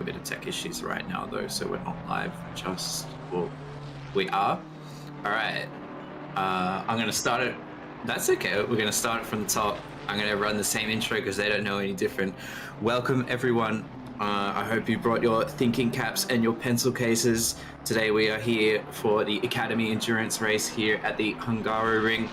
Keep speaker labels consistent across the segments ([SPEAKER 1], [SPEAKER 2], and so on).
[SPEAKER 1] bit of tech issues right now, though, so we're not live. Well, we are. All right. I'm going to start it. That's okay. We're going to start it from the top. I'm going to run the same intro because they don't know any different. Welcome, everyone. I hope you brought your thinking caps and your pencil cases. Today we are here for the Academy Endurance race here at the Hungaroring.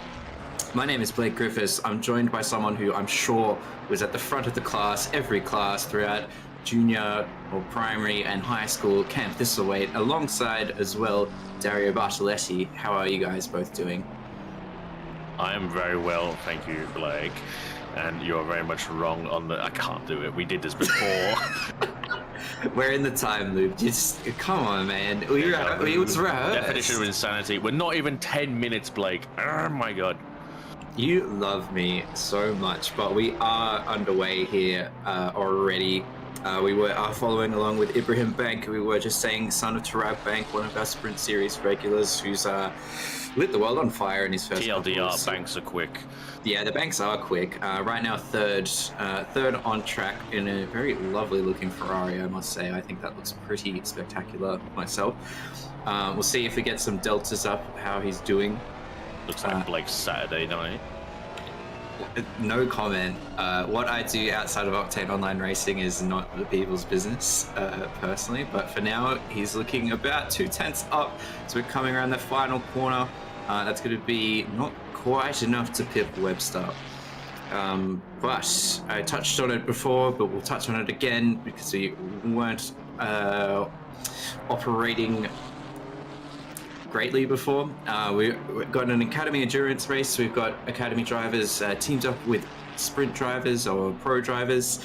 [SPEAKER 1] My name is Blake Griffiths. I'm joined by someone who I'm sure was at the front of the class, every class throughout junior or primary and high school, Camp Thistlethwaite, alongside as well Dario Bartoletti. How are you guys both doing?
[SPEAKER 2] I am very well, thank you, Blake. And you're very much wrong on the... I can't do it. We did this before.
[SPEAKER 1] We're in the time loop. Just come on, man. It was rehearsed.
[SPEAKER 2] Definition of insanity. We're not even 10 minutes, Blake. Oh my god.
[SPEAKER 1] You love me so much, but we are underway here already. We are following along with Ibrahim Bank. We were just saying son of Tarab Bank, one of our Sprint Series regulars who's lit the world on fire in his first
[SPEAKER 2] TLDR, banks are quick.
[SPEAKER 1] Yeah, the banks are quick. Right now, third on track in a very lovely looking Ferrari, I must say. I think that looks pretty spectacular myself. We'll see if we get some deltas up, how he's doing.
[SPEAKER 2] Looks like Blake's Saturday night.
[SPEAKER 1] No comment. What I do outside of Octane Online Racing is not the people's business, personally. But for now, he's looking about 2/10 up. So we're coming around the final corner. That's going to be not quite enough to pip Webster. But I touched on it before, but we'll touch on it again because we weren't operating greatly before. We've got an Academy Endurance race. We've got Academy drivers teamed up with sprint drivers or pro drivers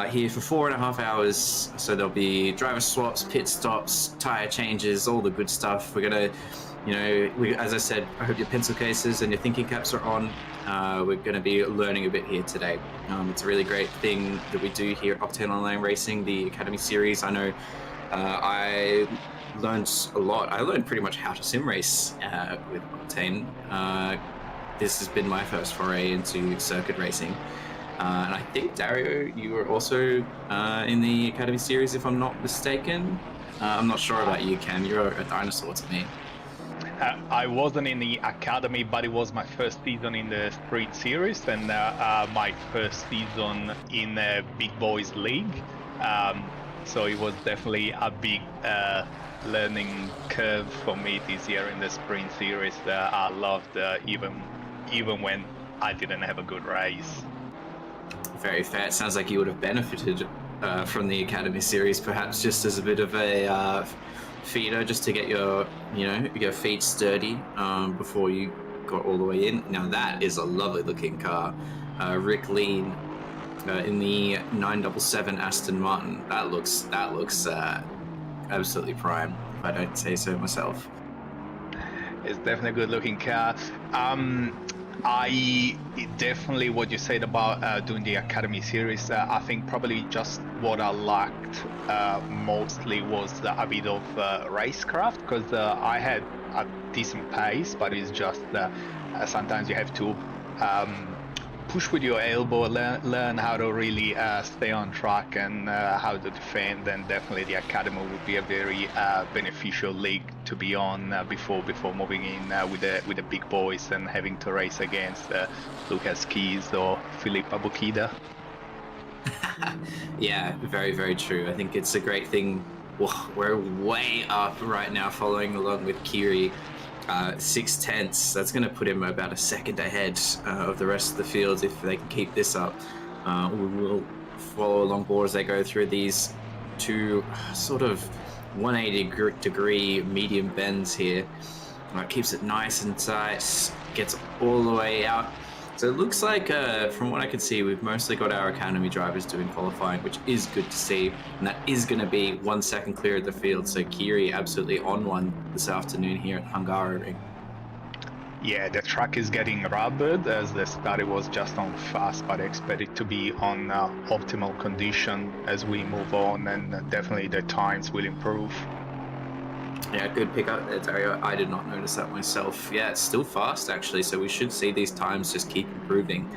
[SPEAKER 1] here for 4.5 hours. So there'll be driver swaps, pit stops, tire changes, all the good stuff. We're gonna, as I said, I hope your pencil cases and your thinking caps are on. We're going to be learning a bit here today. It's a really great thing that we do here at Octane Online Racing, the Academy series. I know I learned a lot. I learned pretty much how to sim race with Octane. This has been my first foray into circuit racing. And I think, Dario, you were also in the Academy series, if I'm not mistaken. I'm not sure about you, Cam. You're a dinosaur to me.
[SPEAKER 3] I wasn't in the Academy, but it was my first season in the Sprint Series and my first season in the Big Boys League. So it was definitely a big learning curve for me this year in the Sprint Series. I loved even when I didn't have a good race.
[SPEAKER 1] Very fair. It sounds like you would have benefited from the Academy series, perhaps just as a bit of a feeder, just to get your feet sturdy before you got all the way in. Now that is a lovely looking car. Rick Lean in the 977 Aston Martin. That looks absolutely prime, if I don't say so myself.
[SPEAKER 3] It's definitely a good looking car. I definitely what you said about doing the Academy series. I think probably just what I lacked mostly was a bit of racecraft, because I had a decent pace, but it's just sometimes you have to push with your elbow, learn how to really stay on track and how to defend. And definitely the Academy would be a very beneficial league to be on before moving in with the big boys and having to race against Lucas Keys or Philippe Abukida.
[SPEAKER 1] Yeah, very, very true. I think it's a great thing. We're way up right now, following along with Kiri. 6/10. That's going to put him about a second ahead of the rest of the field if they can keep this up. We will follow along board as they go through these two sort of 180 degree medium bends here. Keeps it nice and tight, gets all the way out. So it looks like, from what I can see, we've mostly got our Academy drivers doing qualifying, which is good to see. And that is going to be 1 second clear of the field. So Kiri absolutely on one this afternoon here at Hungaroring.
[SPEAKER 3] Yeah, the track is getting rubbered as the study was just on fast, but I expect it to be on optimal condition as we move on, and definitely the times will improve.
[SPEAKER 1] Yeah, good pickup there, Dario. I did not notice that myself. Yeah, it's still fast, actually, so we should see these times just keep improving.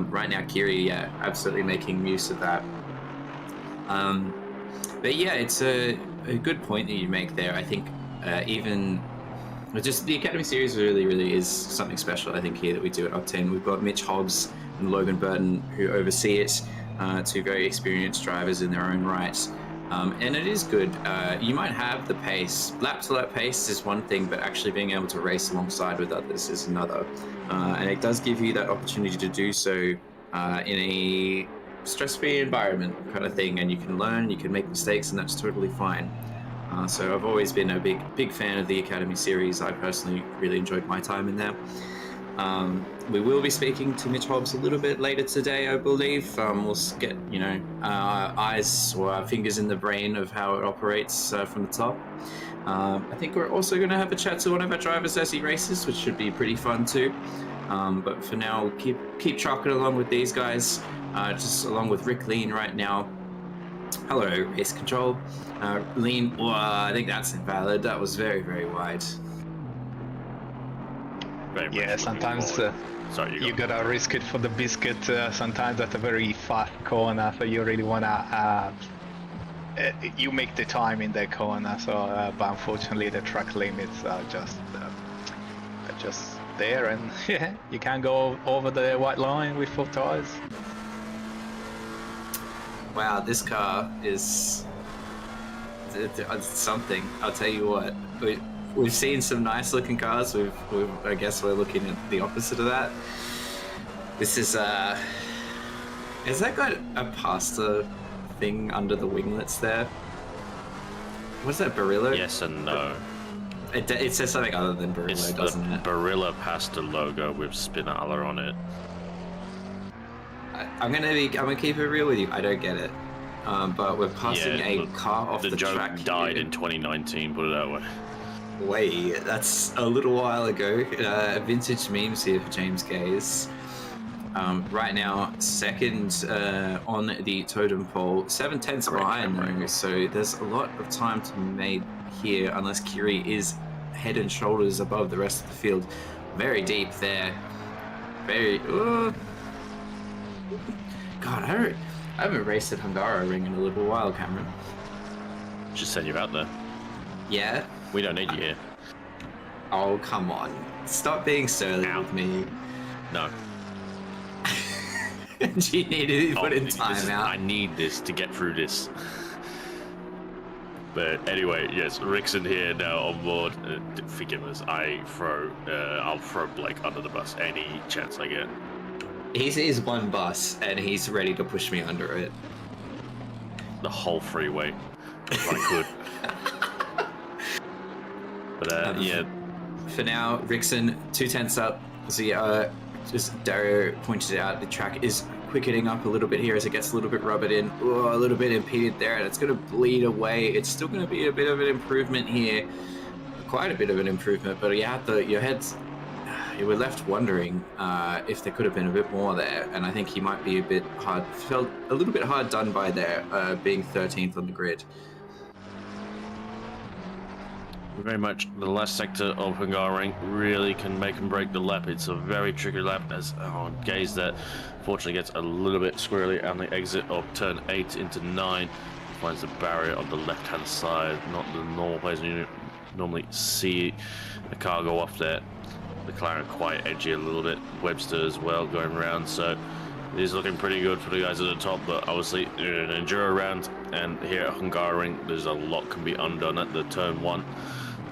[SPEAKER 1] Right now, Kiri, yeah, absolutely making use of that. But yeah, it's a good point that you make there. I think even just the Academy Series really is something special, I think, here that we do at Octane. We've got Mitch Hobbs and Logan Burton who oversee it, two very experienced drivers in their own right. And it is good. You might have the pace. Lap-to-lap pace is one thing, but actually being able to race alongside with others is another. And it does give you that opportunity to do so in a stress-free environment kind of thing, and you can learn, you can make mistakes, and that's totally fine. So I've always been a big fan of the Academy Series. I personally really enjoyed my time in there. We will be speaking to Mitch Hobbs a little bit later today, I believe. We'll get, eyes or our fingers in the brain of how it operates from the top. I think we're also going to have a chat to one of our drivers as he races, which should be pretty fun too. But for now, we'll keep trucking along with these guys, just along with Rick Lean right now. Hello, race control. Lean, I think that's invalid. That was very wide.
[SPEAKER 3] Yeah, sometimes you gotta risk it for the biscuit. Sometimes that's a very fast corner, so you really wanna you make the time in that corner. So, but unfortunately, the track limits are just there, and yeah, you can't go over the white line with 4 tires.
[SPEAKER 1] Wow, this car is something. I'll tell you what. We've seen some nice looking cars. I guess we're looking at the opposite of that. This is has that got a pasta thing under the winglets there? What's that, Barilla?
[SPEAKER 2] Yes and no.
[SPEAKER 1] It says something other than Barilla, doesn't it?
[SPEAKER 2] Barilla pasta logo with Spinala on it.
[SPEAKER 1] I'm gonna keep it real with you. I don't get it. But we're passing a car off the track.
[SPEAKER 2] The joke died in 2019. Put it that way.
[SPEAKER 1] Wait, that's a little while ago. Vintage memes here for James Gaze. Right now, second on the totem pole, 7/10 behind though, so there's a lot of time to be made here, unless Kiri is head and shoulders above the rest of the field. Very deep there. Very. God, I haven't raced at Hungaroring in a little while, Cameron.
[SPEAKER 2] Just send you out there.
[SPEAKER 1] Yeah.
[SPEAKER 2] We don't need you here.
[SPEAKER 1] Oh, come on. Stop being surly with me.
[SPEAKER 2] No.
[SPEAKER 1] Do you need to put in time out?
[SPEAKER 2] I need this to get through this. But anyway, yes, Rickson here now on board. Forgive us. I'll throw Blake under the bus any chance I get.
[SPEAKER 1] He's his one bus, and he's ready to push me under it.
[SPEAKER 2] The whole freeway, if I could. But yeah.
[SPEAKER 1] For now, Rickson 2/10 up. So just Dario pointed out, the track is quickening up a little bit here as it gets a little bit rubbered in. A little bit impeded there, and it's going to bleed away. It's still going to be a bit of an improvement here. Quite a bit of an improvement, but you were left wondering if there could have been a bit more there, and I think he might be felt a little bit hard done by there, being 13th on the grid.
[SPEAKER 2] Very much the last sector of Hungaroring really can make and break the lap. It's a very tricky lap as Gaze that fortunately gets a little bit squirrely on the exit of turn 8 into 9. Finds the barrier on the left hand side, not the normal place you normally see the car go off there. The McLaren quite edgy a little bit, Webster as well going around, so it is looking pretty good for the guys at the top. But obviously an enduro round, and here at Hungaroring there's a lot can be undone at the turn 1,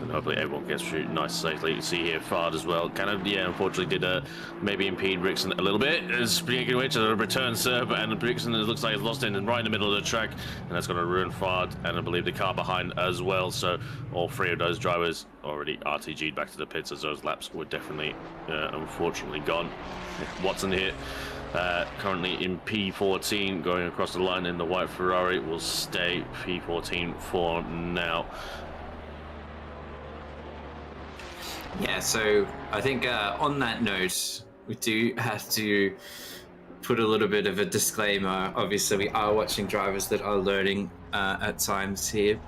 [SPEAKER 2] and hopefully everyone gets through nice safely. You see here Fard as well, unfortunately did maybe impede Rickson a little bit, speaking of which a return serve, and Rickson looks like he's lost in and right in the middle of the track, and that's going to ruin Fard and I believe the car behind as well. So all 3 of those drivers already RTG'd back to the pits, as those laps were definitely unfortunately gone. Watson here currently in P14 going across the line in the white Ferrari, will stay P14 for now.
[SPEAKER 1] Yeah, so I think on that note, we do have to put a little bit of a disclaimer. Obviously, we are watching drivers that are learning at times here,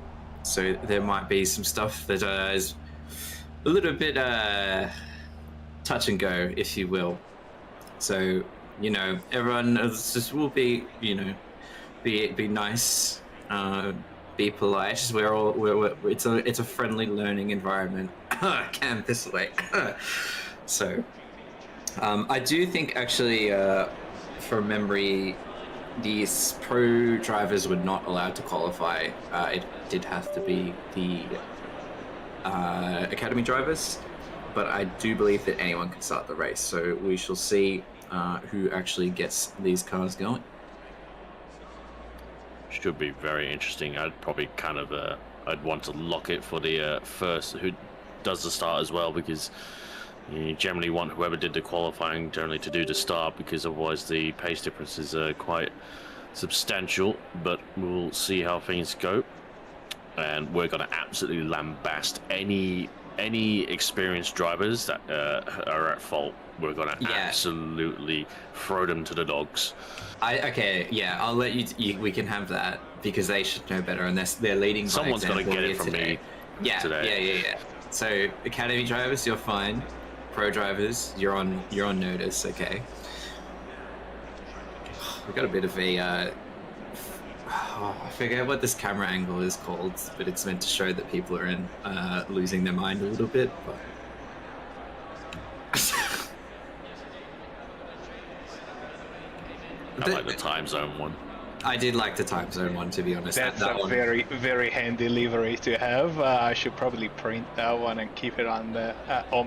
[SPEAKER 1] so there might be some stuff that is a little bit touch and go, if you will. So, everyone just will be, be nice, be polite. It's a friendly learning environment. Cam this way. So, I do think actually, from memory, these pro drivers were not allowed to qualify. It did have to be the academy drivers, but I do believe that anyone can start the race. So we shall see who actually gets these cars going.
[SPEAKER 2] Should be very interesting. I'd probably kind of I'd want to lock it for the first who does the start as well, because you generally want whoever did the qualifying generally to do the start, because otherwise the pace differences are quite substantial. But we'll see how things go, and we're going to absolutely lambast any experienced drivers that are at fault. We're going to absolutely throw them to the dogs.
[SPEAKER 1] Okay, yeah, I'll let you. We can have that, because they should know better, and they're leading.
[SPEAKER 2] Someone's got to get it from
[SPEAKER 1] today.
[SPEAKER 2] today.
[SPEAKER 1] Yeah. So academy drivers, you're fine. Pro drivers, you're on notice. Okay. We got a bit of a. I forget what this camera angle is called, but it's meant to show that people are losing their mind a little bit. But...
[SPEAKER 2] I like the time zone one.
[SPEAKER 1] I did like the time zone one, to be honest.
[SPEAKER 3] That's
[SPEAKER 1] that
[SPEAKER 3] a
[SPEAKER 1] one.
[SPEAKER 3] very, very handy livery to have. I should probably print that one and keep it on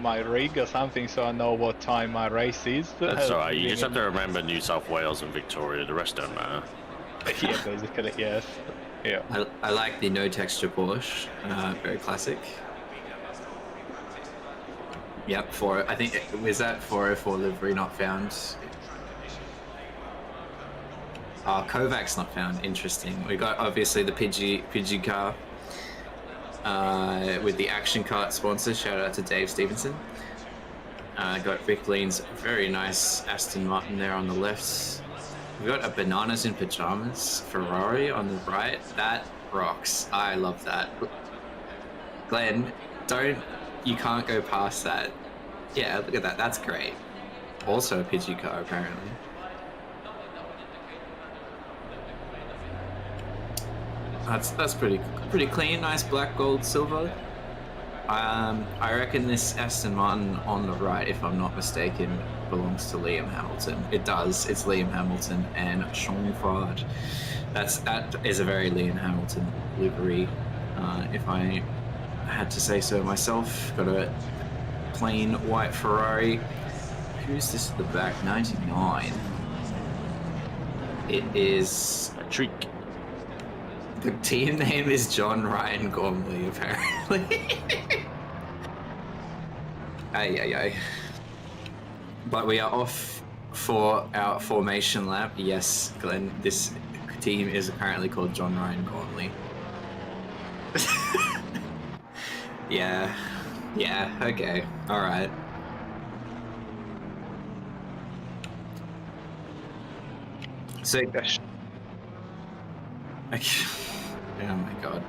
[SPEAKER 3] my rig or something, so I know what time my race is.
[SPEAKER 2] That's alright. You just have to remember New South Wales and Victoria. The rest don't matter.
[SPEAKER 3] Yeah, basically, yes. Yeah.
[SPEAKER 1] I like the no texture Porsche. Very classic. Yep. I think was that 404 livery not found. Kovac's not found. Interesting. We got obviously the Pidgey car with the Action Kart sponsor. Shout out to Dave Stevenson. Got Vic Lean's very nice Aston Martin there on the left. We got a Bananas in Pajamas Ferrari on the right. That rocks. I love that. Glenn, you can't go past that. Yeah, look at that. That's great. Also a Pidgey car apparently. That's pretty clean. Nice black, gold, silver. I reckon this Aston Martin on the right, if I'm not mistaken, belongs to Liam Hamilton. It does. It's Liam Hamilton and Sean Fard. That is a very Liam Hamilton livery, if I had to say so myself. Got a plain white Ferrari. Who's this at the back? 99. It is
[SPEAKER 2] A treat.
[SPEAKER 1] The team name is John Ryan Gormley, apparently. Ay. But we are off for our formation lap. Yes, Glenn, this team is apparently called John Ryan Gormley. Yeah, okay, alright. So, okay. Oh my god.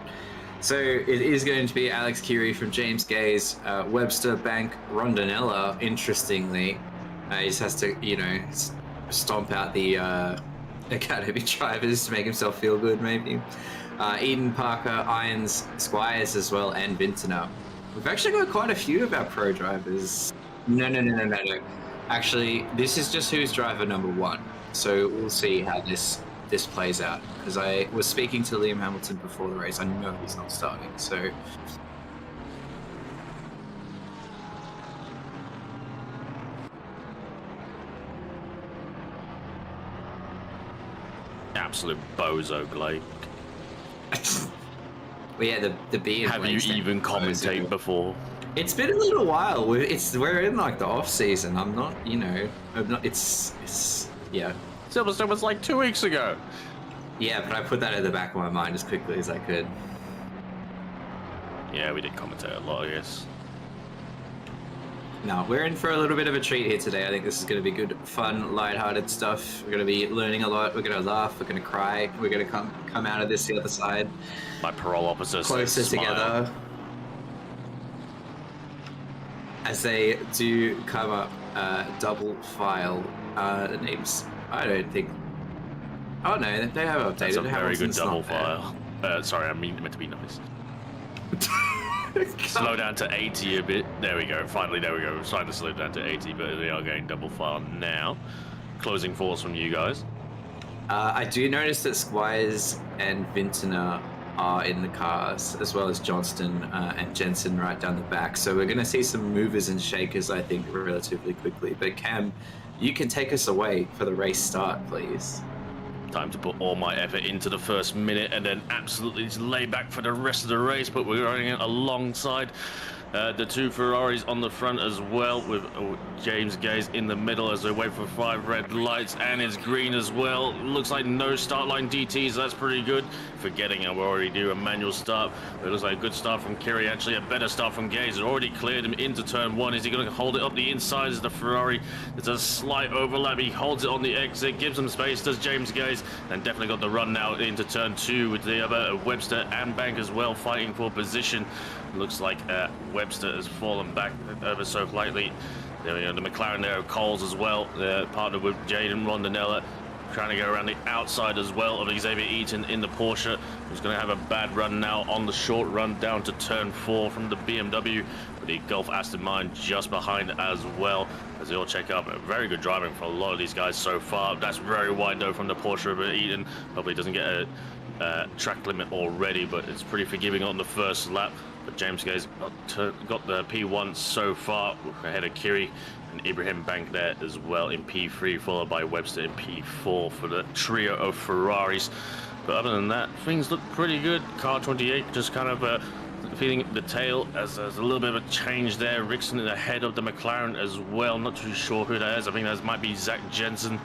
[SPEAKER 1] So it is going to be Alex Curie from James Gay's Webster Bank Rondinella, interestingly. He just has to, stomp out the academy drivers to make himself feel good, maybe. Eden Parker, Irons, Squires as well, and Vintner. We've actually got quite a few of our pro drivers. No. Actually, this is just who's driver number one. So we'll see how this plays out, because I was speaking to Liam Hamilton before the race. I know he's not starting, so
[SPEAKER 2] Absolute bozo, Blake.
[SPEAKER 1] Well, yeah, the beard.
[SPEAKER 2] Have you even commentated before?
[SPEAKER 1] It's been a little while. We're in like the off season. I'm not. It's yeah.
[SPEAKER 2] Silverstone was like 2 weeks ago.
[SPEAKER 1] Yeah, but I put that in the back of my mind as quickly as I could.
[SPEAKER 2] Yeah, we did commentate a lot, I guess.
[SPEAKER 1] No, we're in for a little bit of a treat here today. I think this is going to be good, fun, lighthearted stuff. We're going to be learning a lot. We're going to laugh. We're going to cry. We're going to come out of this the other side.
[SPEAKER 2] My parole officer
[SPEAKER 1] closer
[SPEAKER 2] says smile.
[SPEAKER 1] Together. As they do come up, double file names. I don't think. Oh no, they have updated.
[SPEAKER 2] That's a very good
[SPEAKER 1] Hamilton's
[SPEAKER 2] double
[SPEAKER 1] not there.
[SPEAKER 2] file. Sorry, I meant to be nice. Slow down to 80 a bit. There we go. Finally, there we go. We're trying to slow down to 80, but they are going double file now. Closing thoughts from you guys.
[SPEAKER 1] I do notice that Squires and Vintner are in the cars, as well as Johnston and Jensen right down the back. So we're going to see some movers and shakers, I think, relatively quickly. But Cam, you can take us away for the race start, please.
[SPEAKER 2] Time to put all my effort into the first minute and then absolutely just lay back for the rest of the race, but we're running it alongside the two Ferraris on the front as well, with James Gaze in the middle as they wait for 5 red lights, and it's green as well. Looks like no start line DTs, that's pretty good. Forgetting I will already do a manual start. It looks like a good start from Kiri, actually a better start from Gaze. It already cleared him into turn 1. Is he going to hold it up the inside as the Ferrari? There's a slight overlap. He holds it on the exit, gives him space, does James Gaze, and definitely got the run now into turn 2 with the other Webster and Bank as well fighting for position. Looks like Webster has fallen back ever so slightly. There we go, the McLaren there, Coles as well, partnered with Jaden Rondinella, trying to go around the outside as well of Xavier Eaton in the Porsche, who's going to have a bad run now on the short run down to turn 4 from the BMW, with the Gulf Aston Martin just behind as well, as they all check up. Very good driving for a lot of these guys so far. That's very wide though from the Porsche, but Eaton probably doesn't get a track limit already, but it's pretty forgiving on the first lap. But James Gaze got the P1 so far, ahead of Kiri and Ibrahim Bank there as well in P3, followed by Webster in P4 for the trio of Ferraris. But other than that, things look pretty good. Car 28 just kind of feeling the tail as there's a little bit of a change there. Rickson ahead of the McLaren as well. Not too sure who that is. I think that might be Zach Jensen.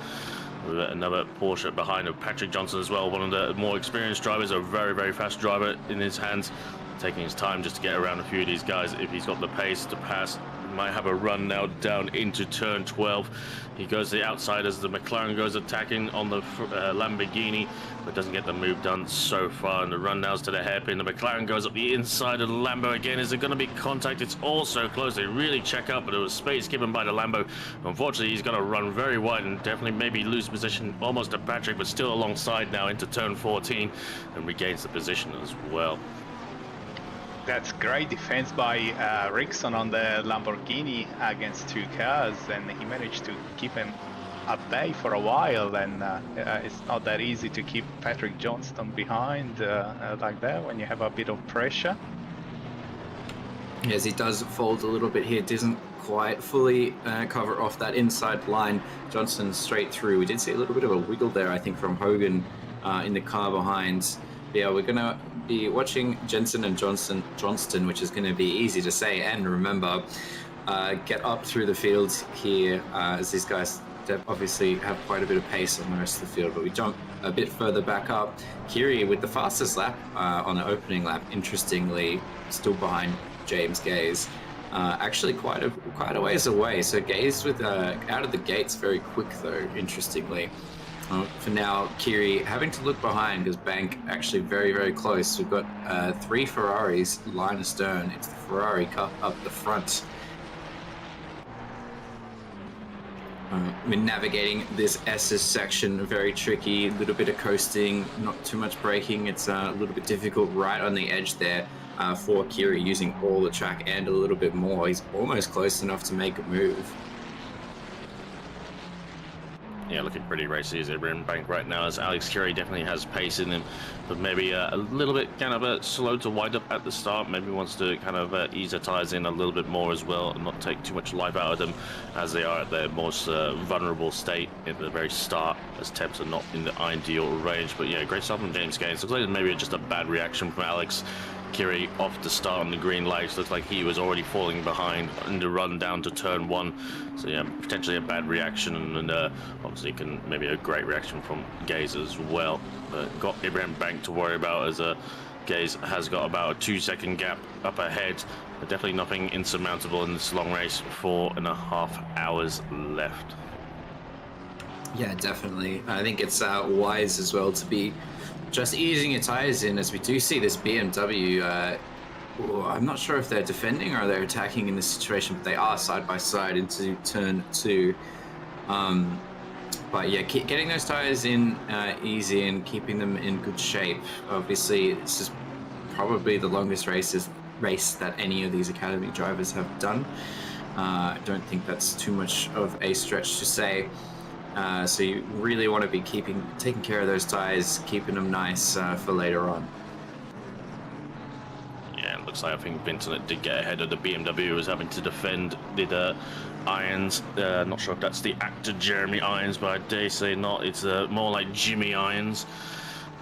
[SPEAKER 2] Another Porsche behind of Patrick Johnson as well, one of the more experienced drivers, a very, very fast driver in his hands, taking his time just to get around a few of these guys. If he's got the pace to pass, he might have a run now down into turn 12. He goes to the outside as the McLaren goes attacking on the Lamborghini, but doesn't get the move done so far. And the run now's to the hairpin. The McLaren goes up the inside of the Lambo again. Is there going to be contact? It's all so close. They really check up, but there was space given by the Lambo. Unfortunately, he's going to run very wide and definitely maybe lose position almost to Patrick, but still alongside now into turn 14 and regains the position as well.
[SPEAKER 3] That's great defense by Rickson on the Lamborghini against 2 cars, and he managed to keep him at bay for a while. And it's not that easy to keep Patrick Johnston behind like that when you have a bit of pressure.
[SPEAKER 1] Yes, he does fold a little bit here, doesn't quite fully cover off that inside line. Johnston straight through. We did see a little bit of a wiggle there, I think, from Hogan in the car behind. Yeah, we're going to be watching Jensen and Johnston, which is going to be easy to say and remember, get up through the field here, as these guys obviously have quite a bit of pace on the rest of the field. But we jump a bit further back up. Kiri with the fastest lap on the opening lap, interestingly, still behind James Gaze. Actually quite a ways away. So Gaze with out of the gates very quick though, interestingly. For now, Kiri having to look behind because Bank actually very, very close. We've got 3 Ferraris line astern. It's the Ferrari cut up the front. We're navigating this S's section, very tricky, a little bit of coasting, not too much braking. It's a little bit difficult right on the edge there for Kiri, using all the track and a little bit more. He's almost close enough to make a move.
[SPEAKER 2] Yeah, looking pretty racy as Ibrahim Bank right now, as Alex Kiri definitely has pace in him, but maybe a little bit kind of slow to wind up at the start. Maybe wants to kind of ease their tires in a little bit more as well and not take too much life out of them, as they are at their most vulnerable state at the very start, as temps are not in the ideal range. But yeah, great stuff from James Gaines. Looks like maybe just a bad reaction from Alex Kiri off the start on the green lights. Looks like he was already falling behind in the run down to turn 1. So yeah, potentially a bad reaction, and obviously maybe a great reaction from Gaze as well. But got Ibrahim Bank to worry about, as Gaze has got about a 2-second gap up ahead. But definitely nothing insurmountable in this long race. 4.5 hours left.
[SPEAKER 1] Yeah, definitely. I think it's wise as well to be just easing your tires in, as we do see this BMW. I'm not sure if they're defending or they're attacking in this situation, but they are side by side into turn 2. But yeah, getting those tires in easy and keeping them in good shape. Obviously, this is probably the longest race that any of these academy drivers have done. I don't think that's too much of a stretch to say. So you really want to be taking care of those tires, keeping them nice for later on.
[SPEAKER 2] Yeah, it looks like I think Vincent did get ahead of the BMW, was having to defend the Irons. Not sure if that's the actor Jeremy Irons, but I dare say not. It's more like Jimmy Irons.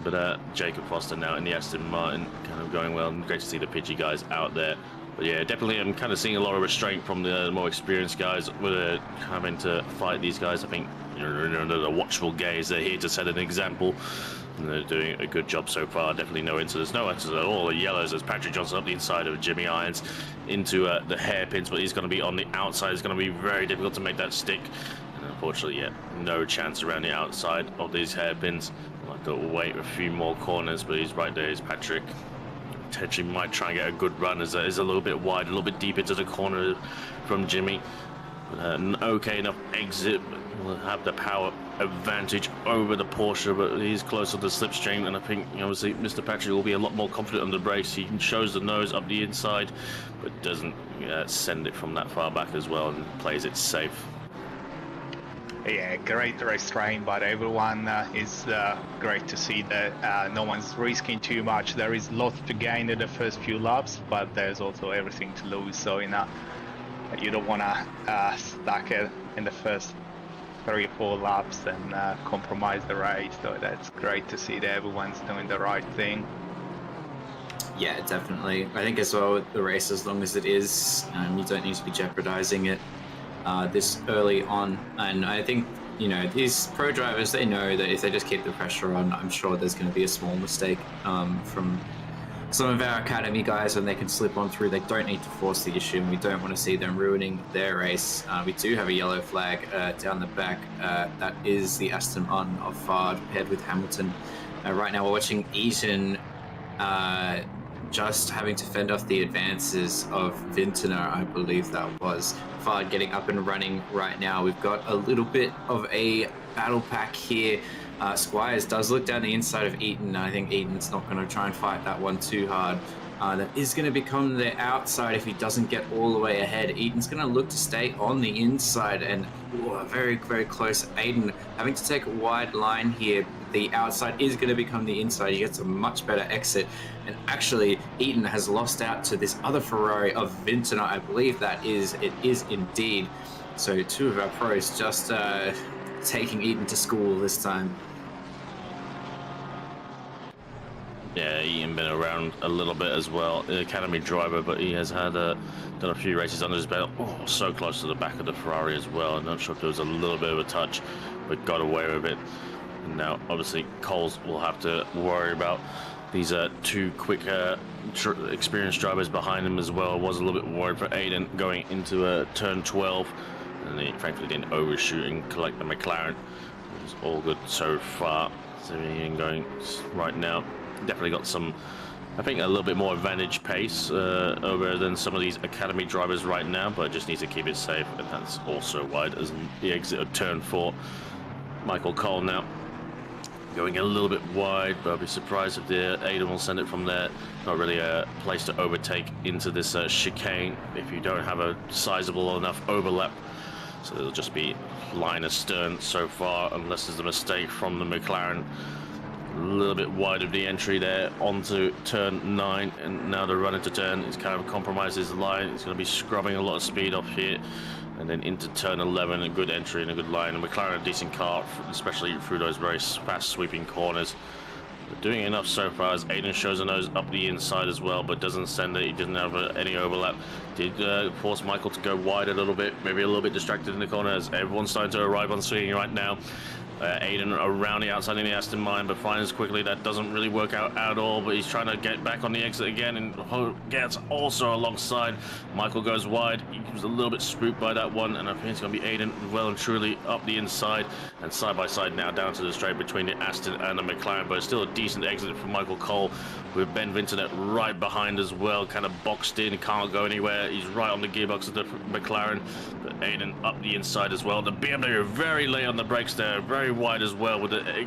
[SPEAKER 2] But Jacob Foster now in the Aston Martin, kind of going well. And great to see the Pidgey guys out there. But yeah, definitely I'm kind of seeing a lot of restraint from the more experienced guys with having to fight these guys. I think, you know, the watchful gaze, they're here to set an example. And they're doing a good job so far. Definitely no incidents. No incidents at all. The yellows as Patrick Johnson up the inside of Jimmy Irons into the hairpins, but he's going to be on the outside. It's going to be very difficult to make that stick. And unfortunately, yeah, no chance around the outside of these hairpins. I'll have to wait a few more corners, but he's right there. Is Patrick. Potentially might try and get a good run as is a little bit wide, a little bit deep into the corner from Jimmy. But an okay enough exit, will have the power advantage over the Porsche, but he's close to the slipstream, and I think obviously Mr. Patrick will be a lot more confident on the brakes. He shows the nose up the inside, but doesn't send it from that far back as well, and plays it safe.
[SPEAKER 3] Yeah, great restraint, but everyone is great to see that no one's risking too much. There is lots to gain in the first few laps, but there's also everything to lose. So you don't want to stack it in the first 3 or 4 laps and compromise the race. So that's great to see that everyone's doing the right thing.
[SPEAKER 1] Yeah, definitely. I think as well with the race, as long as it is, you don't need to be jeopardizing it this early on. And I think, you know, these pro drivers, they know that if they just keep the pressure on, I'm sure there's going to be a small mistake from some of our academy guys, and they can slip on through. They don't need to force the issue, and we don't want to see them ruining their race. We do have a yellow flag down the back. That is the Aston Martin of Fard paired with Hamilton. Right now we're watching Eaton just having to fend off the advances of Vintner, I believe that was. Fard getting up and running right now. We've got a little bit of a battle pack here. Squires does look down the inside of Eaton. I think Eaton's not going to try and fight that one too hard. That is going to become the outside if he doesn't get all the way ahead. Eaton's going to look to stay on the inside, and very, very close. Aiden having to take a wide line here. The outside is going to become the inside. He gets a much better exit. And actually, Eaton has lost out to this other Ferrari of Vintner. I believe it is indeed. So 2 of our pros just taking Eaton to school this time.
[SPEAKER 2] Yeah, Ian been around a little bit as well, the academy driver, but he has had done a few races under his belt. Oh, so close to the back of the Ferrari as well. I'm not sure if there was a little bit of a touch, but got away with it. And now, obviously, Coles will have to worry about these 2 quick, experienced drivers behind him as well. I was a little bit worried for Aiden going into turn 12, and he frankly didn't overshoot and collect the McLaren. It was all good so far. So Ian going right now. Definitely got some, I think, a little bit more advantage pace over than some of these academy drivers right now, but just needs to keep it safe, and that's also wide as the exit of turn 4. Michael Cole now going a little bit wide, but I'll be surprised if the Aiden will send it from there. Not really a place to overtake into this chicane if you don't have a sizable enough overlap. So it'll just be line astern so far, unless there's a mistake from the McLaren. A little bit wide of the entry there onto turn 9, and now the run into turn is kind of compromises the line. It's going to be scrubbing a lot of speed off here, and then into turn 11, a good entry and a good line. And McLaren, a decent car, especially through those very fast sweeping corners. But doing enough so far as Aiden shows a nose up the inside as well, but doesn't send it. He doesn't have any overlap. Did force Michael to go wide a little bit, maybe a little bit distracted in the corner as everyone's starting to arrive on swing right now. Aiden around the outside in the Aston Martin, but finds quickly that doesn't really work out at all, but he's trying to get back on the exit again and gets also alongside. Michael goes wide. He was a little bit spooked by that one, and I think it's going to be Aiden well and truly up the inside and side by side now down to the straight between the Aston and the McLaren, but it's still a decent exit from Michael Cole with Ben Vinternet right behind as well, kind of boxed in, can't go anywhere. He's right on the gearbox of the McLaren, but Aiden up the inside as well. The BMW very late on the brakes there, very wide as well, with the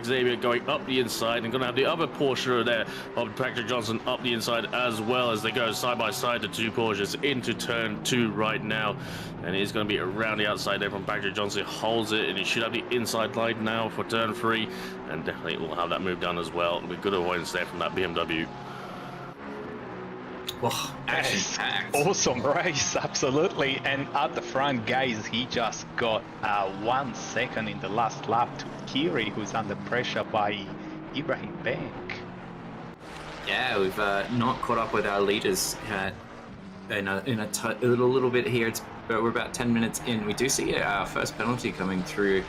[SPEAKER 2] Xavier going up the inside, and going to have the other Porsche there of Patrick Johnson up the inside as well as they go side by side, the two Porsches into turn 2 right now, and he's going to be around the outside there from Patrick Johnson. Holds it, and he should have the inside line now for turn 3, and definitely will have that move done as well with good avoidance there from that BMW.
[SPEAKER 1] Well, action-packed.
[SPEAKER 3] Awesome race, absolutely. And at the front, guys, he just got 1 second in the last lap to Kiri, who's under pressure by Ibrahim Bank.
[SPEAKER 1] Yeah, we've not caught up with our leaders in a little bit here. We're about 10 minutes in. We do see our first penalty coming through.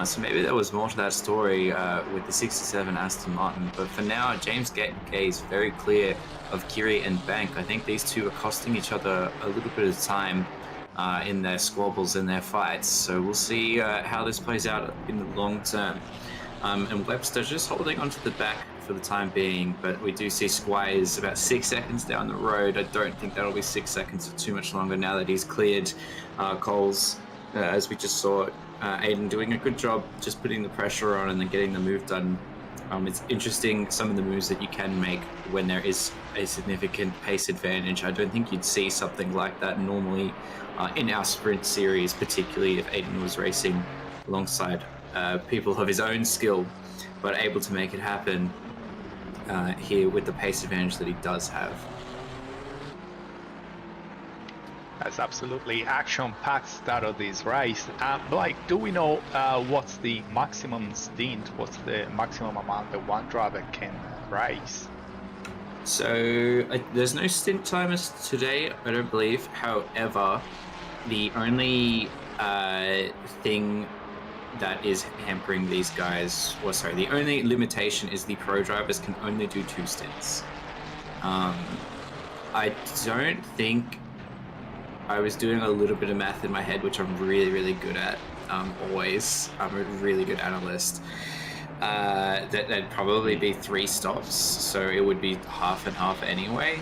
[SPEAKER 1] So maybe there was more to that story with the 67 Aston Martin. But for now, James Gay is very clear of Kiri and Bank. I think these two are costing each other a little bit of time in their squabbles and their fights. So we'll see how this plays out in the long term. And Webster just holding onto the back for the time being, but we do see Squires about 6 seconds down the road. I don't think that'll be 6 seconds or too much longer now that he's cleared Coles, as we just saw. Aiden doing a good job just putting the pressure on and then getting the move done. It's interesting some of the moves that you can make when there is a significant pace advantage. I don't think you'd see something like that normally in our sprint series, particularly if Aiden was racing alongside people of his own skill, but able to make it happen here with the pace advantage that he does have.
[SPEAKER 3] That's absolutely action-packed start of this race. Blake, do we know what's the maximum stint? What's the maximum amount that one driver can race?
[SPEAKER 1] So there's no stint timers today, I don't believe. However, the only thing that is hampering these guys, the only limitation is the pro drivers can only do 2 stints. I don't think, I was doing a little bit of math in my head, which I'm really, really good at, always. I'm a really good analyst. That'd probably be 3 stops, so it would be half and half anyway.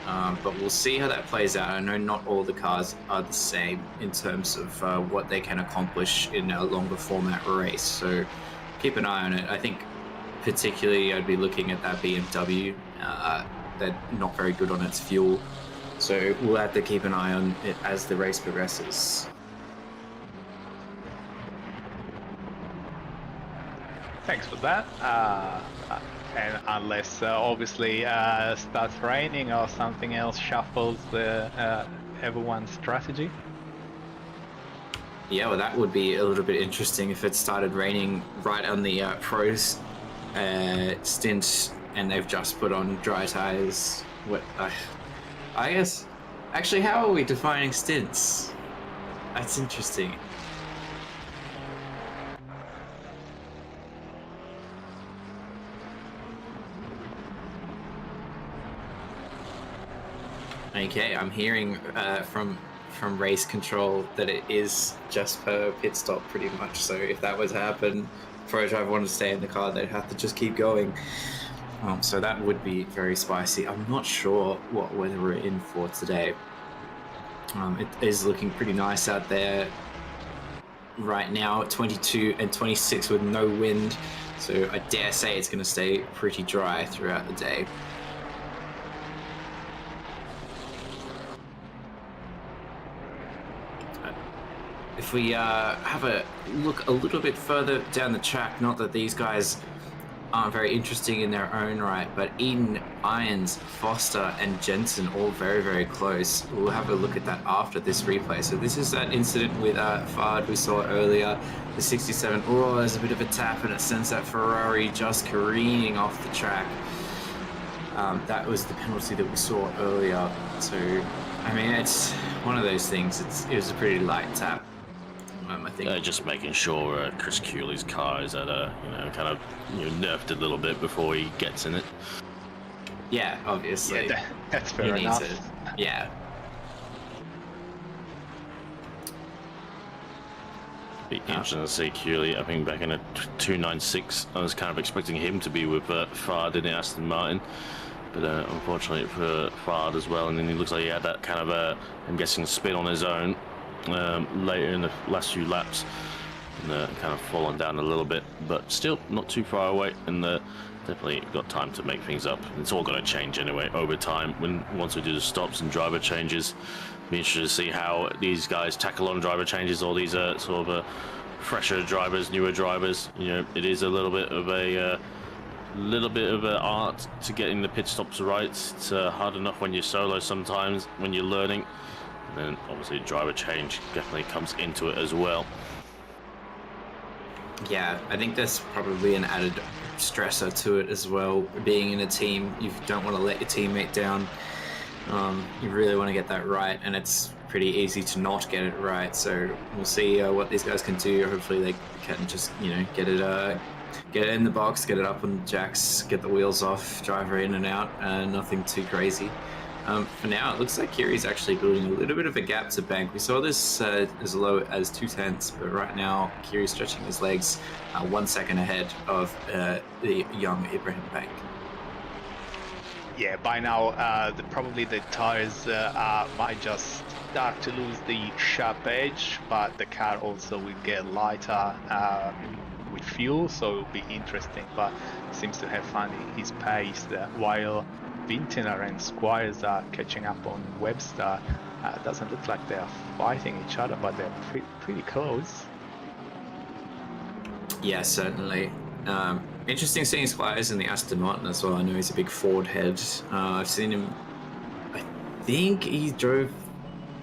[SPEAKER 1] But we'll see how that plays out. I know not all the cars are the same in terms of what they can accomplish in a longer format race, so keep an eye on it. I think particularly I'd be looking at that BMW. They're not very good on its fuel, so we'll have to keep an eye on it as the race progresses.
[SPEAKER 3] Thanks for that. And unless obviously starts raining or something else shuffles everyone's strategy.
[SPEAKER 1] Yeah, well, that would be a little bit interesting if it started raining right on the pros stint and they've just put on dry tires. I guess, actually, how are we defining stints? That's interesting. Okay, I'm hearing from race control that it is just per pit stop pretty much. So if that was to happen, pro driver wanted to stay in the car, they'd have to just keep going. So that would be very spicy. I'm not sure what weather we're in for today. It is looking pretty nice out there right now, 22 and 26 with no wind. So I dare say it's going to stay pretty dry throughout the day. If we have a look a little bit further down the track, not that these guys aren't very interesting in their own right, but Eden, Irons, Foster and Jensen all very, very close. We'll have a look at that after this replay. So this is that incident with Fard we saw earlier, the 67. Oh, there's a bit of a tap and it sends that Ferrari just careening off the track. That was the penalty that we saw earlier. So, I mean, it's one of those things. It was a pretty light tap. I think
[SPEAKER 2] Just making sure Chris Cooley's car is at a, kind of nerfed a little bit before he gets in it.
[SPEAKER 1] yeah, obviously.
[SPEAKER 3] Yeah, that's fair
[SPEAKER 1] he needs
[SPEAKER 3] enough.
[SPEAKER 1] it. Yeah.
[SPEAKER 2] Be interesting to see Cooley. I think back in a 296, I was kind of expecting him to be with Fard in the Aston Martin. But unfortunately for Fard as well, and then he looks like he had that kind of, I'm guessing, spin on his own later in the last few laps, and kind of fallen down a little bit, but still not too far away, and definitely got time to make things up. It's all going to change anyway over time. Once we do the stops and driver changes, be interested to see how these guys tackle on driver changes. All these sort of fresher drivers, newer drivers. It is a little bit of an art to getting the pit stops right. It's hard enough when you're solo sometimes, when you're learning. And then obviously driver change definitely comes into it as well.
[SPEAKER 1] Yeah, I think there's probably an added stressor to it as well. Being in a team, you don't want to let your teammate down. You really want to get that right, and it's pretty easy to not get it right. So we'll see what these guys can do. Hopefully they can just, get it in the box, get it up on the jacks, get the wheels off, driver in and out, nothing too crazy. For now, it looks like Kiri's actually building a little bit of a gap to Bank. We saw this as low as 2/10, but right now Kiri's stretching his legs 1 second ahead of the young Ibrahim Bank.
[SPEAKER 3] Yeah, by now probably the tires might just start to lose the sharp edge, but the car also will get lighter with fuel, so it'll be interesting. But seems to have found his pace while Vintner and Squires are catching up on Webster. Doesn't look like they're fighting each other, but they're pretty close.
[SPEAKER 1] Yeah, certainly. Interesting seeing Squires in the Aston Martin as well. I know he's a big Ford head. I've seen him, I think he drove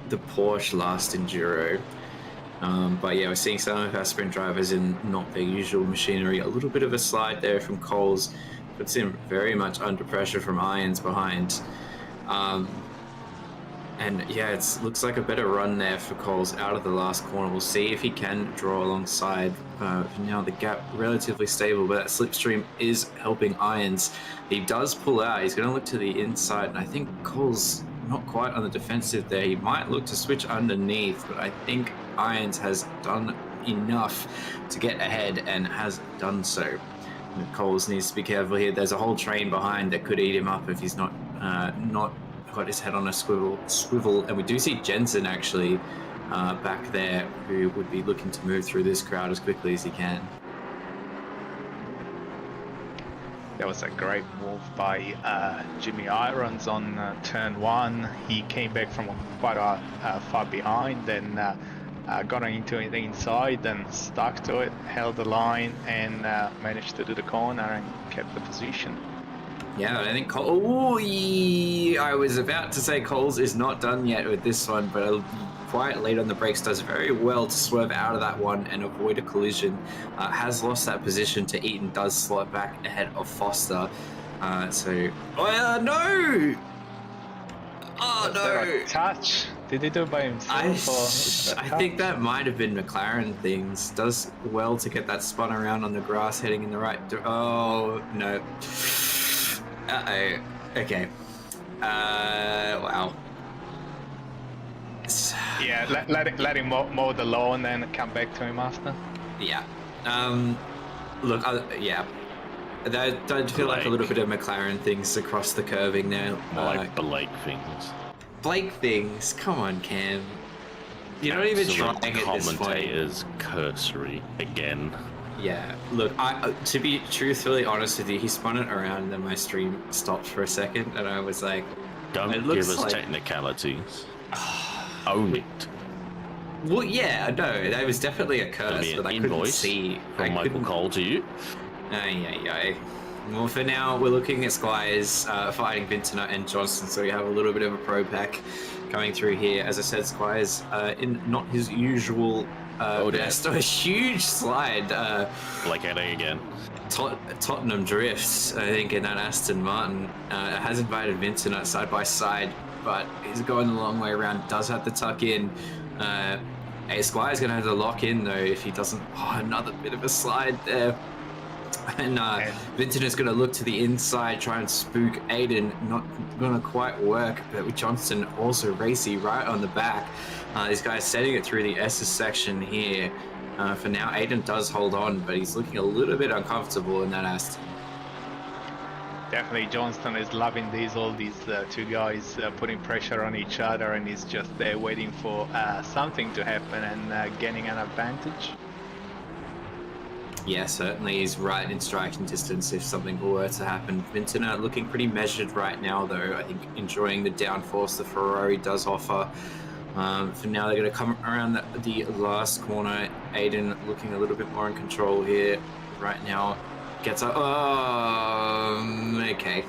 [SPEAKER 1] the Porsche last Enduro. But yeah, we're seeing some of our sprint drivers in not their usual machinery. A little bit of a slide there from Coles. Puts him very much under pressure from Irons behind. And yeah, it looks like a better run there for Coles out of the last corner. We'll see if he can draw alongside. Now the gap relatively stable, but that slipstream is helping Irons. He does pull out. He's going to look to the inside, and I think Coles not quite on the defensive there. He might look to switch underneath, but I think Irons has done enough to get ahead and has done so. Coles needs to be careful here. There's a whole train behind that could eat him up if he's not got his head on a swivel. And we do see Jensen actually back there, who would be looking to move through this crowd as quickly as he can.
[SPEAKER 3] That was a great move by Jimmy Irons on turn one. He came back from quite far behind, then got into the inside and stuck to it, held the line, and managed to do the corner and kept the position.
[SPEAKER 1] Yeah, I think I was about to say Coles is not done yet with this one, but quite late on the brakes, does very well to swerve out of that one and avoid a collision. Has lost that position to Eaton, does slot back ahead of Foster. No! Oh no!
[SPEAKER 3] Touch? Did he do it by himself?
[SPEAKER 1] I think that might have been McLaren things. Does well to get that spun around on the grass, heading in the right. Oh no! Okay. Wow.
[SPEAKER 3] Yeah, let him mow the lawn and come back to him after.
[SPEAKER 1] Yeah. Look, yeah. That does feel like a little bit of McLaren things across the curving now.
[SPEAKER 2] More like Blake things.
[SPEAKER 1] Blake things? Come on, Cam. You're not even trying at this point.
[SPEAKER 2] Commentator's cursory again.
[SPEAKER 1] Yeah, look, to be truthfully honest with you, he spun it around and then my stream stopped for a second and I was like...
[SPEAKER 2] Don't give us technicalities. Own it.
[SPEAKER 1] Well, yeah, no, that was definitely a curse, but I couldn't see...
[SPEAKER 2] From Michael Cole to you?
[SPEAKER 1] Well, for now, we're looking at Squires fighting Vintner and Johnson, so we have a little bit of a pro pack coming through here. As I said, Squires in not his usual best. A huge slide.
[SPEAKER 2] Like heading again.
[SPEAKER 1] Tottenham drifts, I think, in that Aston Martin. Has invited Vintner side by side, but he's going the long way around. Does have to tuck in. Hey, Squire's going to have to lock in, though, if he doesn't... Oh, another bit of a slide there. And Vincent is going to look to the inside, try and spook Aiden. Not going to quite work, but with Johnston also racy right on the back. This guy's setting it through the S's section here. For now, Aiden does hold on, but he's looking a little bit uncomfortable in that S.
[SPEAKER 3] Definitely, Johnston is loving all these two guys putting pressure on each other, and he's just there waiting for something to happen and gaining an advantage.
[SPEAKER 1] Yeah, certainly he's right in striking distance if something were to happen. Vincent looking pretty measured right now, though. I think enjoying the downforce the Ferrari does offer. For now, they're going to come around the last corner. Aiden looking a little bit more in control here right now. Gets up. Oh, okay.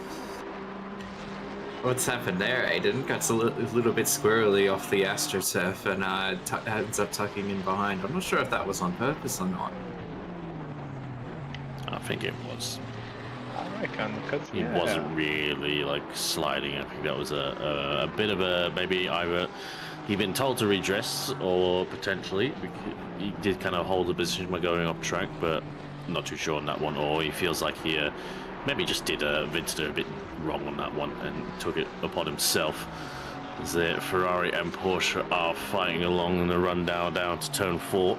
[SPEAKER 1] What's happened there, Aiden? Gets a little bit squirrely off the AstroTurf and ends up tucking in behind. I'm not sure if that was on purpose or not.
[SPEAKER 2] I think it was.
[SPEAKER 3] I reckon, because
[SPEAKER 2] He wasn't really like sliding. I think that was a bit of a maybe either he'd been told to redress or potentially he did kind of hold the position by going up track, but not too sure on that one. Or he feels like he maybe just did Vincent a bit wrong on that one and took it upon himself. As the Ferrari and Porsche are fighting along in the run down to turn 4.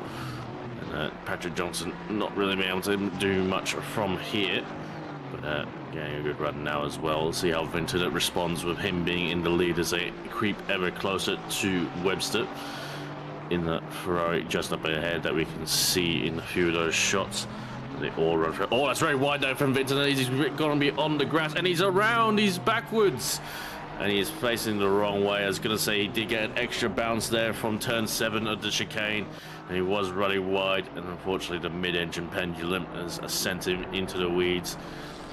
[SPEAKER 2] Patrick Johnson not really being able to do much from here, but getting a good run now as well. We'll see how Vincent responds with him being in the lead as they creep ever closer to Webster in the Ferrari just up ahead that we can see in a few of those shots. They all run through. Oh, that's very wide though from Vincent. He's going to be on the grass and he's around, he's backwards. And he's facing the wrong way. I was going to say he did get an extra bounce there from turn 7 of the chicane. And he was running wide, and unfortunately the mid-engine pendulum has sent him into the weeds.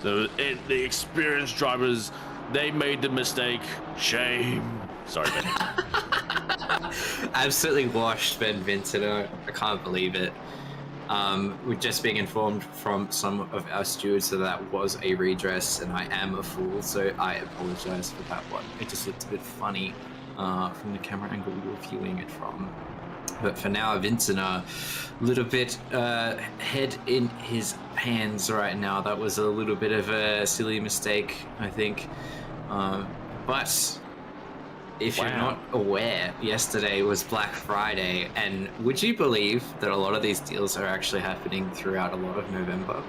[SPEAKER 2] The experienced drivers, they made the mistake. Shame. Sorry, Ben.
[SPEAKER 1] Absolutely washed Ben Vincent. I can't believe it. We're just being informed from some of our stewards that that was a redress, and I am a fool, so I apologize for that one. It just looked a bit funny from the camera angle we were viewing it from. But for now, Vincent a little bit head in his hands right now. That was a little bit of a silly mistake, I think. But if you're not aware, yesterday was Black Friday, and would you believe that a lot of these deals are actually happening throughout a lot of November?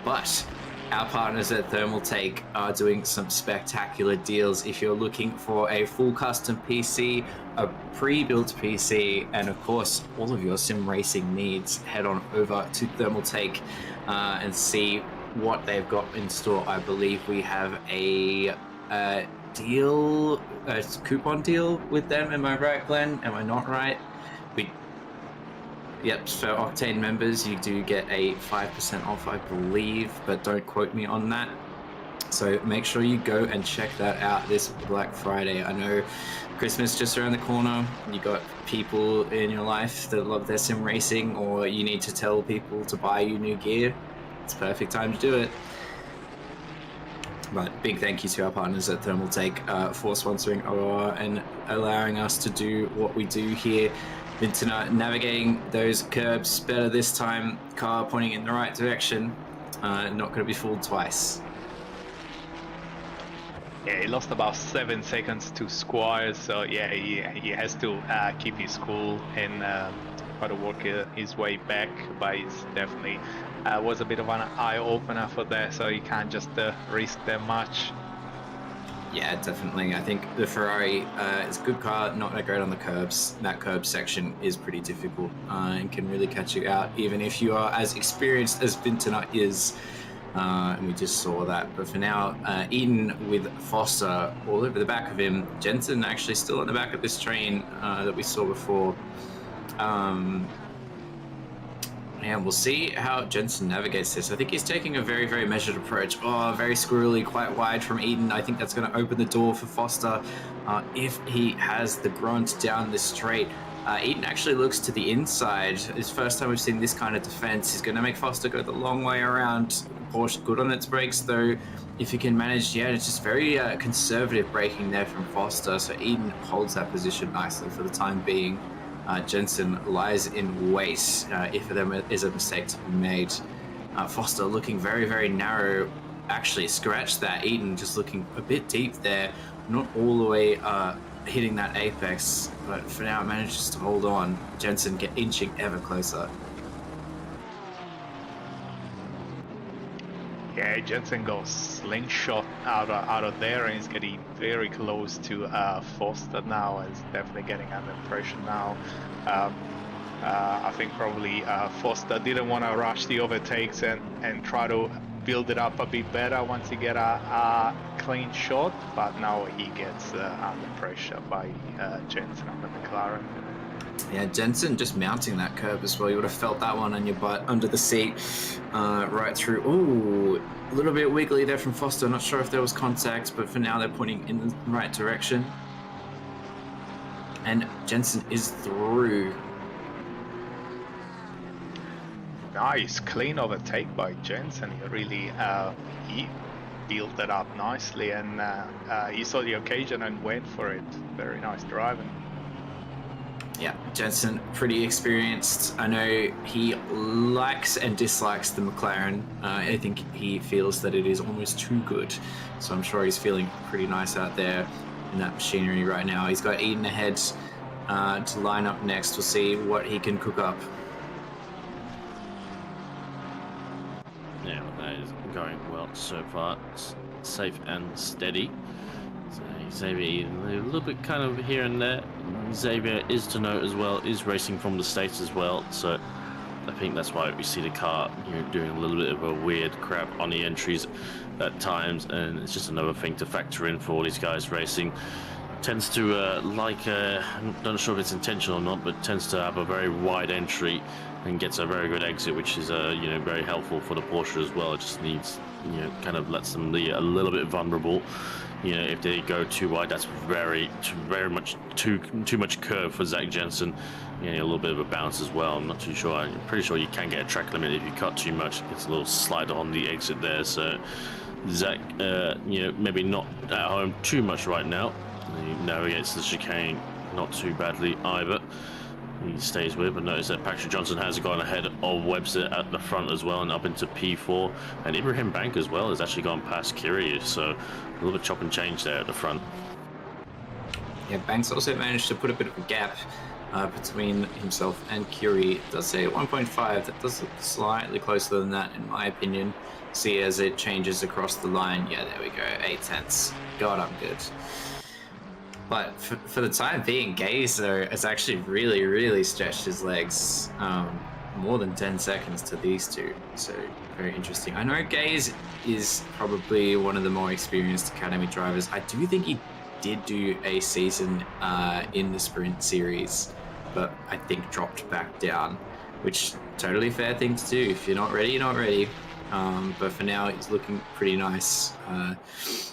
[SPEAKER 1] But our partners at Thermal Take are doing some spectacular deals. If you're looking for a full custom PC, a pre-built PC, and of course all of your sim racing needs, head on over to Thermal Take and see what they've got in store. I believe we have a coupon deal with them. Am I right, Glenn? Am I not right? Yep, for Octane members, you do get a 5% off, I believe, but don't quote me on that. So make sure you go and check that out this Black Friday. I know Christmas just around the corner. You got people in your life that love their sim racing, or you need to tell people to buy you new gear. It's a perfect time to do it. But big thank you to our partners at Thermal Take for sponsoring OR and allowing us to do what we do here. Vincent navigating those curbs better this time. Car pointing in the right direction. Not going to be fooled twice.
[SPEAKER 3] Yeah, he lost about 7 seconds to Squire, so yeah, he has to keep his cool and try to work his way back. But it's definitely was a bit of an eye opener for that, so you can't just risk that much.
[SPEAKER 1] Yeah, definitely. I think the Ferrari is a good car, not that great on the curbs. That curb section is pretty difficult and can really catch you out, even if you are as experienced as Vincent is. And we just saw that. But for now, Eden with Foster all over the back of him. Jensen actually still on the back of this train that we saw before. And we'll see how Jensen navigates this. I think he's taking a very, very measured approach. Oh, very squirrely, quite wide from Eden. I think that's going to open the door for Foster if he has the grunt down this straight. Eden actually looks to the inside. It's the first time we've seen this kind of defense. He's going to make Foster go the long way around. Porsche good on its brakes, though. If he can manage, yeah, it's just very conservative braking there from Foster. So Eden holds that position nicely for the time being. Jensen lies in wait if there is a mistake to be made. Foster looking very, very narrow. Actually, scratch that. Eaton just looking a bit deep there. Not all the way hitting that apex, but for now it manages to hold on. Jensen inching ever closer.
[SPEAKER 3] Yeah, Jensen goes slingshot out of there and is getting very close to Foster now. Is definitely getting under pressure now. I think probably Foster didn't want to rush the overtakes and try to build it up a bit better once he get a clean shot, but now he gets under pressure by Jensen on the McLaren.
[SPEAKER 1] Yeah, Jensen just mounting that curb as well. You would have felt that one on your butt under the seat, right through. Ooh, a little bit wiggly there from Foster. Not sure if there was contact, but for now they're pointing in the right direction. And Jensen is through.
[SPEAKER 3] Nice, clean overtake by Jensen. He really he built it up nicely, and he saw the occasion and went for it. Very nice driving.
[SPEAKER 1] Yeah, Jensen, pretty experienced. I know he likes and dislikes the McLaren. I think he feels that it is almost too good. So I'm sure he's feeling pretty nice out there in that machinery right now. He's got Eden ahead to line up next. We'll see what he can cook up.
[SPEAKER 2] Yeah, that is going well so far. It's safe and steady. So Xavier a little bit kind of here and there. Xavier is to note as well, is racing from the States as well. So I think that's why we see the car doing a little bit of a weird crap on the entries at times. And it's just another thing to factor in for all these guys racing. Tends to I'm not sure if it's intentional or not, but tends to have a very wide entry and gets a very good exit, which is very helpful for the Porsche as well. It just needs kind of lets them be a little bit vulnerable. If they go too wide, that's very much too much curve for Zach Jensen. A little bit of a bounce as well. I'm not too sure. I'm pretty sure you can get a track limit if you cut too much. It's a little slide on the exit there. So Zach, maybe not at home too much right now. He navigates the chicane not too badly either. He stays with, but notice that Patrick Johnson has gone ahead of Webster at the front as well and up into P4. And Ibrahim Bank as well has actually gone past Curie, so a little bit chop and change there at the front.
[SPEAKER 1] Yeah, Banks also managed to put a bit of a gap between himself and Curie. It does say 1.5. That does look slightly closer than that, in my opinion. See as it changes across the line. Yeah, there we go. 0.8. God, I'm good. But for the time being, Gaze, though, has actually really, really stretched his legs. More than 10 seconds to these two. So, very interesting. I know Gaze is probably one of the more experienced Academy drivers. I do think he did do a season in the Sprint Series, but I think dropped back down, which totally fair thing to do. If you're not ready, you're not ready. But for now, he's looking pretty nice.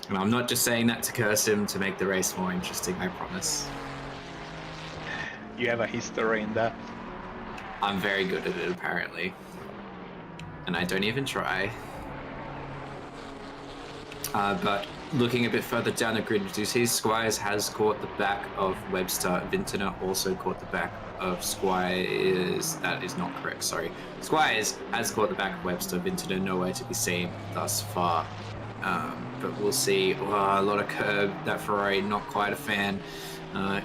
[SPEAKER 1] And I'm not just saying that to curse him to make the race more interesting, I promise.
[SPEAKER 3] You have a history in that.
[SPEAKER 1] I'm very good at it, apparently. And I don't even try. But looking a bit further down the grid, you see Squires has caught the back of Webster. Vintner also caught the back of Squires. That is not correct, sorry. Squires has caught the back of Webster. Vintner nowhere to be seen thus far. But we'll see. Oh, a lot of curb. That Ferrari, not quite a fan.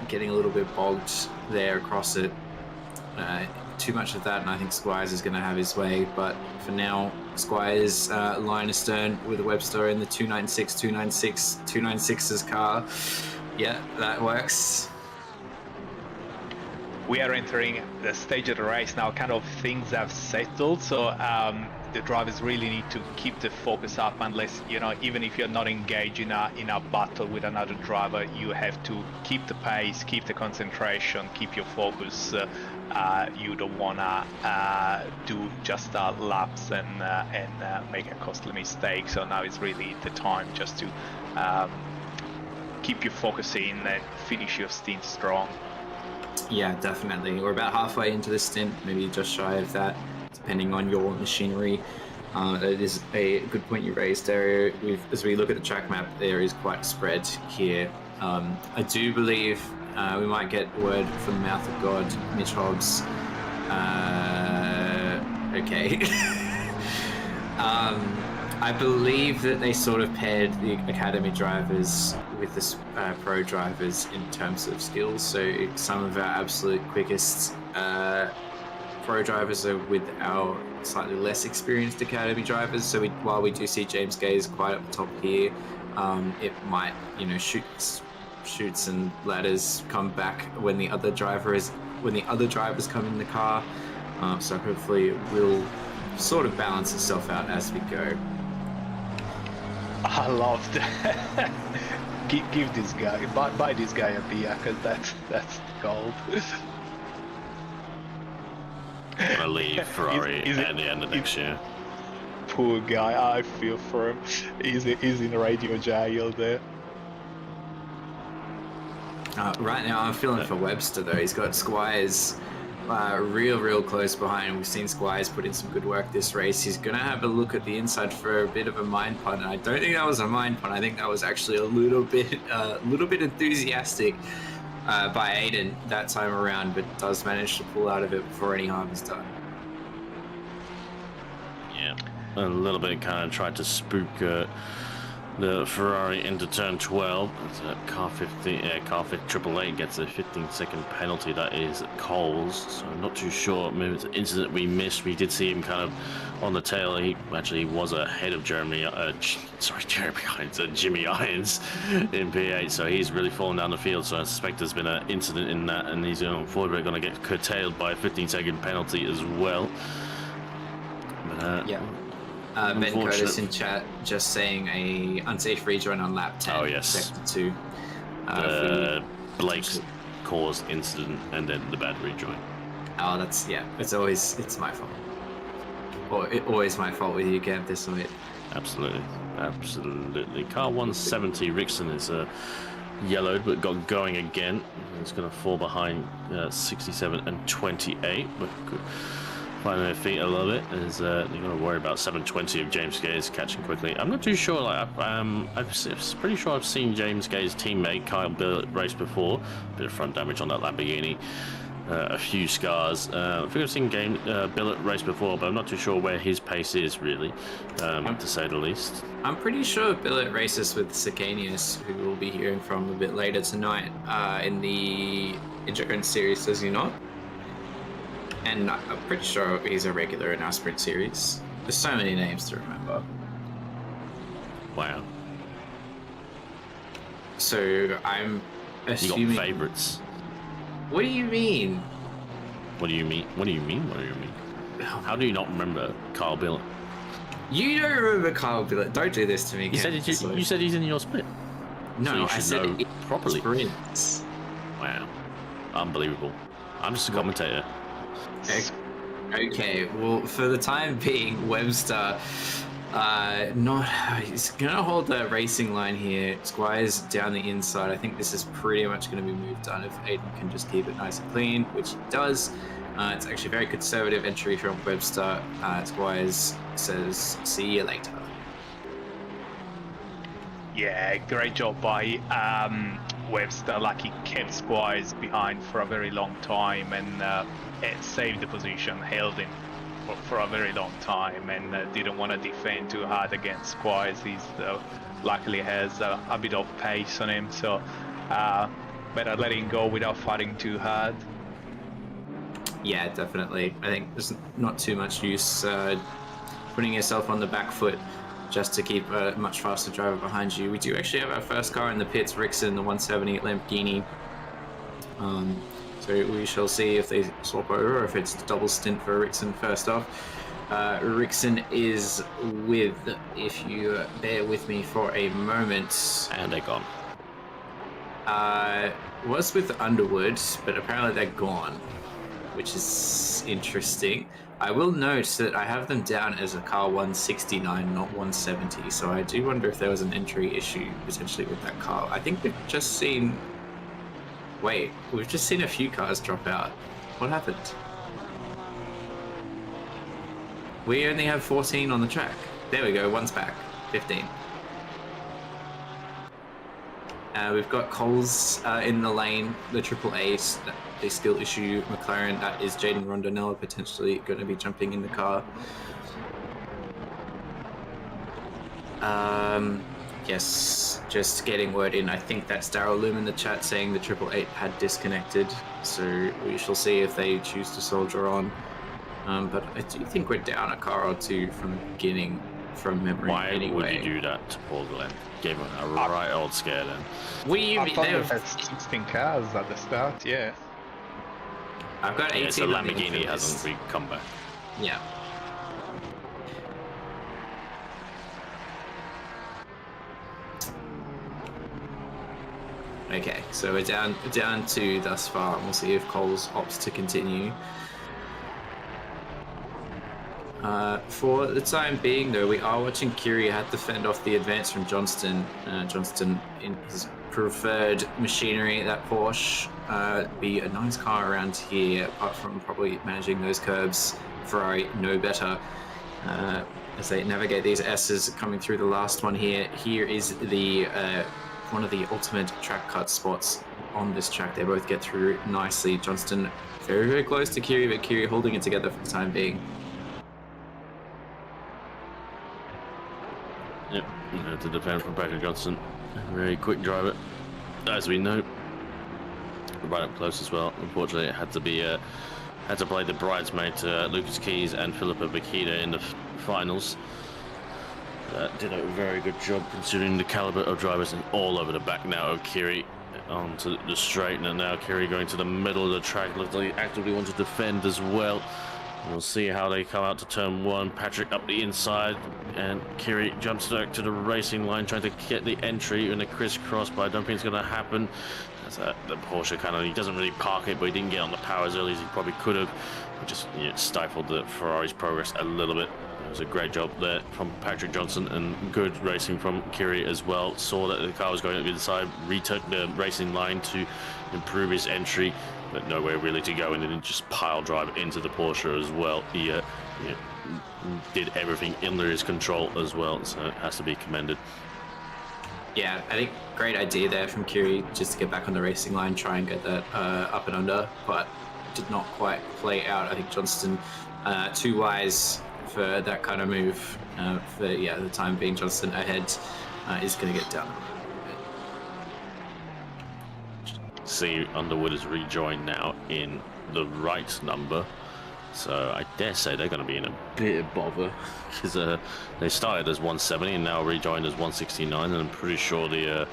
[SPEAKER 1] Getting a little bit bogged there across it. Too much of that, and I think Squires is going to have his way. But for now, Squires line astern with Webster in the 296's car. Yeah, that works.
[SPEAKER 3] We are entering the stage of the race now. Kind of things have settled, so the drivers really need to keep the focus up. Unless even if you're not engaged in a battle with another driver, you have to keep the pace, keep the concentration, keep your focus. You don't wanna do just laps and make a costly mistake. So now is really the time just to keep your focus in and finish your stint strong.
[SPEAKER 1] Yeah, definitely. We're about halfway into the stint, maybe just shy of that, depending on your machinery. It is a good point you raised there. As we look at the track map, there is quite a spread here. I do believe We might get word from the mouth of God, Mitch Hobbs. Okay. I believe that they sort of paired the academy drivers with the pro drivers in terms of skills. So some of our absolute quickest pro drivers are with our slightly less experienced academy drivers. So while we do see James Gaze quite up the top here, it might, shoots and ladders come back when the other drivers come in the car. So hopefully it will sort of balance itself out as we go.
[SPEAKER 3] I love that. Give this guy, buy this guy a beer, because that's gold.
[SPEAKER 2] I'm gonna leave Ferrari at the end of next year.
[SPEAKER 3] Poor guy, I feel for him. He's in radio jail there.
[SPEAKER 1] Right now I'm feeling for Webster though. He's got Squires real close behind. We've seen Squires put in some good work this race. He's gonna have a look at the inside for a bit of a mind punt. I don't think that was a mind punt. I think that was actually a little bit enthusiastic by Aiden that time around, but does manage to pull out of it before any harm is done.
[SPEAKER 2] Yeah, a little bit kind of tried to spook the Ferrari into turn 12. Car 888 gets a 15-second penalty. That is Coles. So I'm not too sure. Maybe it's an incident we missed. We did see him kind of on the tail. He actually was ahead of Jimmy Irons in P8. So he's really fallen down the field. So I suspect there's been an incident in that, and he's unfortunately going to get curtailed by a 15-second penalty as well. But,
[SPEAKER 1] yeah. Ben Curtis in chat just saying a unsafe rejoin on lap 10.
[SPEAKER 2] Oh yes.
[SPEAKER 1] Sector 2.
[SPEAKER 2] Blake's caused incident and then the bad rejoin.
[SPEAKER 1] Oh, it's my fault. Or always my fault with you, Gav, this way.
[SPEAKER 2] Absolutely. Car 170, Rickson is yellowed but got going again. He's going to fall behind 67 and 28, but good. Finding their feet a little bit is they're going to worry about 720 of James Gaze catching quickly. I'm not too sure. I'm pretty sure I've seen James Gaze's teammate Kyle Billett race before. Bit of front damage on that Lamborghini, a few scars. I think I've seen Billett race before, but I'm not too sure where his pace is really, to say the least.
[SPEAKER 1] I'm pretty sure Billett races with Sicanius, who we'll be hearing from a bit later tonight in the Endurance series, does he not? And I'm pretty sure he's a regular in our sprint series. There's so many names to remember.
[SPEAKER 2] Wow.
[SPEAKER 1] So I'm assuming...
[SPEAKER 2] You got favourites.
[SPEAKER 1] What do you mean?
[SPEAKER 2] What do you mean? How do you not remember Kyle Billett?
[SPEAKER 1] You don't remember Kyle Billett. Don't do this to me.
[SPEAKER 2] You said he's in your split.
[SPEAKER 1] No,
[SPEAKER 2] so you
[SPEAKER 1] I said
[SPEAKER 2] know properly.
[SPEAKER 1] Sprints.
[SPEAKER 2] Wow. Unbelievable. I'm just a commentator.
[SPEAKER 1] Okay, well, for the time being, Webster he's gonna hold the racing line here. Squire's down the inside. I think this is pretty much going to be moved on if Aiden can just keep it nice and clean, which he does. It's actually a very conservative entry from Webster. Squires says, see you later.
[SPEAKER 3] Yeah, great job by Webster. Like, he kept Squires behind for a very long time, and it saved the position, held him for a very long time, and didn't want to defend too hard against Squires. He's luckily has a bit of pace on him, so better let him go without fighting too hard.
[SPEAKER 1] Yeah, definitely. I think there's not too much use putting yourself on the back foot just to keep a much faster driver behind you. We do actually have our first car in the pits, Rickson, the 170 Lamborghini. So we shall see if they swap over or if it's a double stint for Rickson first off. Rickson is with, if you bear with me for a moment.
[SPEAKER 2] And they're gone.
[SPEAKER 1] Was with Underwood, but apparently they're gone, which is interesting. I will note that I have them down as a car 169, not 170, so I do wonder if there was an entry issue potentially with that car. I think we've just seen... Wait, we've just seen a few cars drop out. What happened? We only have 14 on the track. There we go, one's back. 15. We've got Coles in the lane, the Triple A's. They still issue McLaren. That is Jaden Rondonella potentially going to be jumping in the car. Yes, just getting word in. I think that's Daryl Loom in the chat saying the 888 had disconnected. So we shall see if they choose to soldier on. But I do think we're down a car or two from the beginning, from memory.
[SPEAKER 2] Why
[SPEAKER 1] anyway.
[SPEAKER 2] would you do that to Paul Glenn? Gave him a right old scare then.
[SPEAKER 3] I thought we had 16 cars at the start, yeah.
[SPEAKER 1] I've got 18.
[SPEAKER 2] Yeah, so Lamborghini hasn't come back.
[SPEAKER 1] Yeah. Okay, so we're down 2 thus far, and we'll see if Coles opts to continue. For the time being, though, we are watching Kiri had to fend off the advance from Johnston. Johnston in his preferred machinery, that Porsche, be a nice car around here, apart from probably managing those curbs. Ferrari know better. As they navigate these S's coming through the last one here. Here is the one of the ultimate track cut spots on this track. They both get through nicely. Johnston very, very close to Kiri, but Kiri holding it together for the time being.
[SPEAKER 2] Yep, to defend from Patrick Johnson. Very quick driver, as we know. Right up close as well. Unfortunately, it had to be had to play the bridesmaid to Lucas Keys and Philippa Bakita in the finals. Did a very good job considering the caliber of drivers, and all over the back now of Kiri onto the straight, and now Kiri going to the middle of the track. Looks like he actively wants to defend as well. We'll see how they come out to turn 1. Patrick up the inside, and Kiri jumps back to the racing line, trying to get the entry in a crisscross, but I don't think it's going to happen. As the Porsche he doesn't really park it, but he didn't get on the power as early as he probably could have. Just stifled the Ferrari's progress a little bit. It was a great job there from Patrick Johnson, and good racing from Kiri as well. Saw that the car was going up the inside, retook the racing line to improve his entry, but nowhere really to go, and then just pile drive into the Porsche as well. He did everything under his control as well, so it has to be commended.
[SPEAKER 1] Yeah, I think great idea there from Kiri, just to get back on the racing line, try and get that up and under, but did not quite play out. I think Johnston too wise for that kind of move. For the time being, Johnston ahead is going to get down.
[SPEAKER 2] See, Underwood is rejoined now in the right number, so I dare say they're going to be in a bit of bother, because they started as 170 and now rejoined as 169, and I'm pretty sure the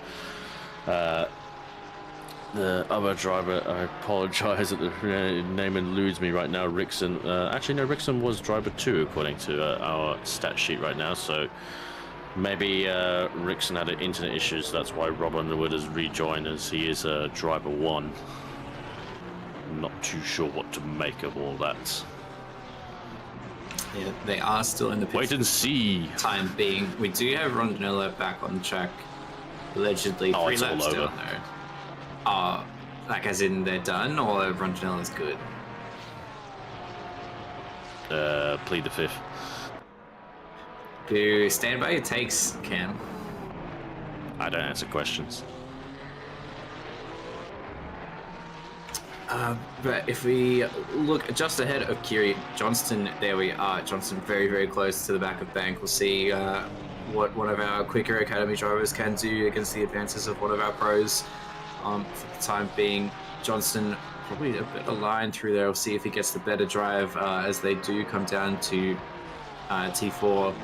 [SPEAKER 2] other driver, I apologize that the name eludes me right now, Rickson. Actually, no, Rickson was driver 2 according to our stat sheet right now, so maybe Rickson had internet issues, that's why Rob Underwood has rejoined, as he is driver 1. I'm not too sure what to make of all that.
[SPEAKER 1] Yeah, they are still in the pits.
[SPEAKER 2] Wait and see.
[SPEAKER 1] Time being, we do have Rondonella back on the track, allegedly. 3
[SPEAKER 2] it's
[SPEAKER 1] laps
[SPEAKER 2] all over.
[SPEAKER 1] down there. Like as in they're done, or Rondonella's good?
[SPEAKER 2] Plead the 5th.
[SPEAKER 1] Boo, stand by your takes, Cam.
[SPEAKER 2] I don't answer questions.
[SPEAKER 1] But if we look just ahead of Kiri, Johnston, there we are. Johnston very, very close to the back of Bank. We'll see what one of our quicker academy drivers can do against the advances of one of our pros. For the time being, Johnston probably a better line through there. We'll see if he gets the better drive as they do come down to T4.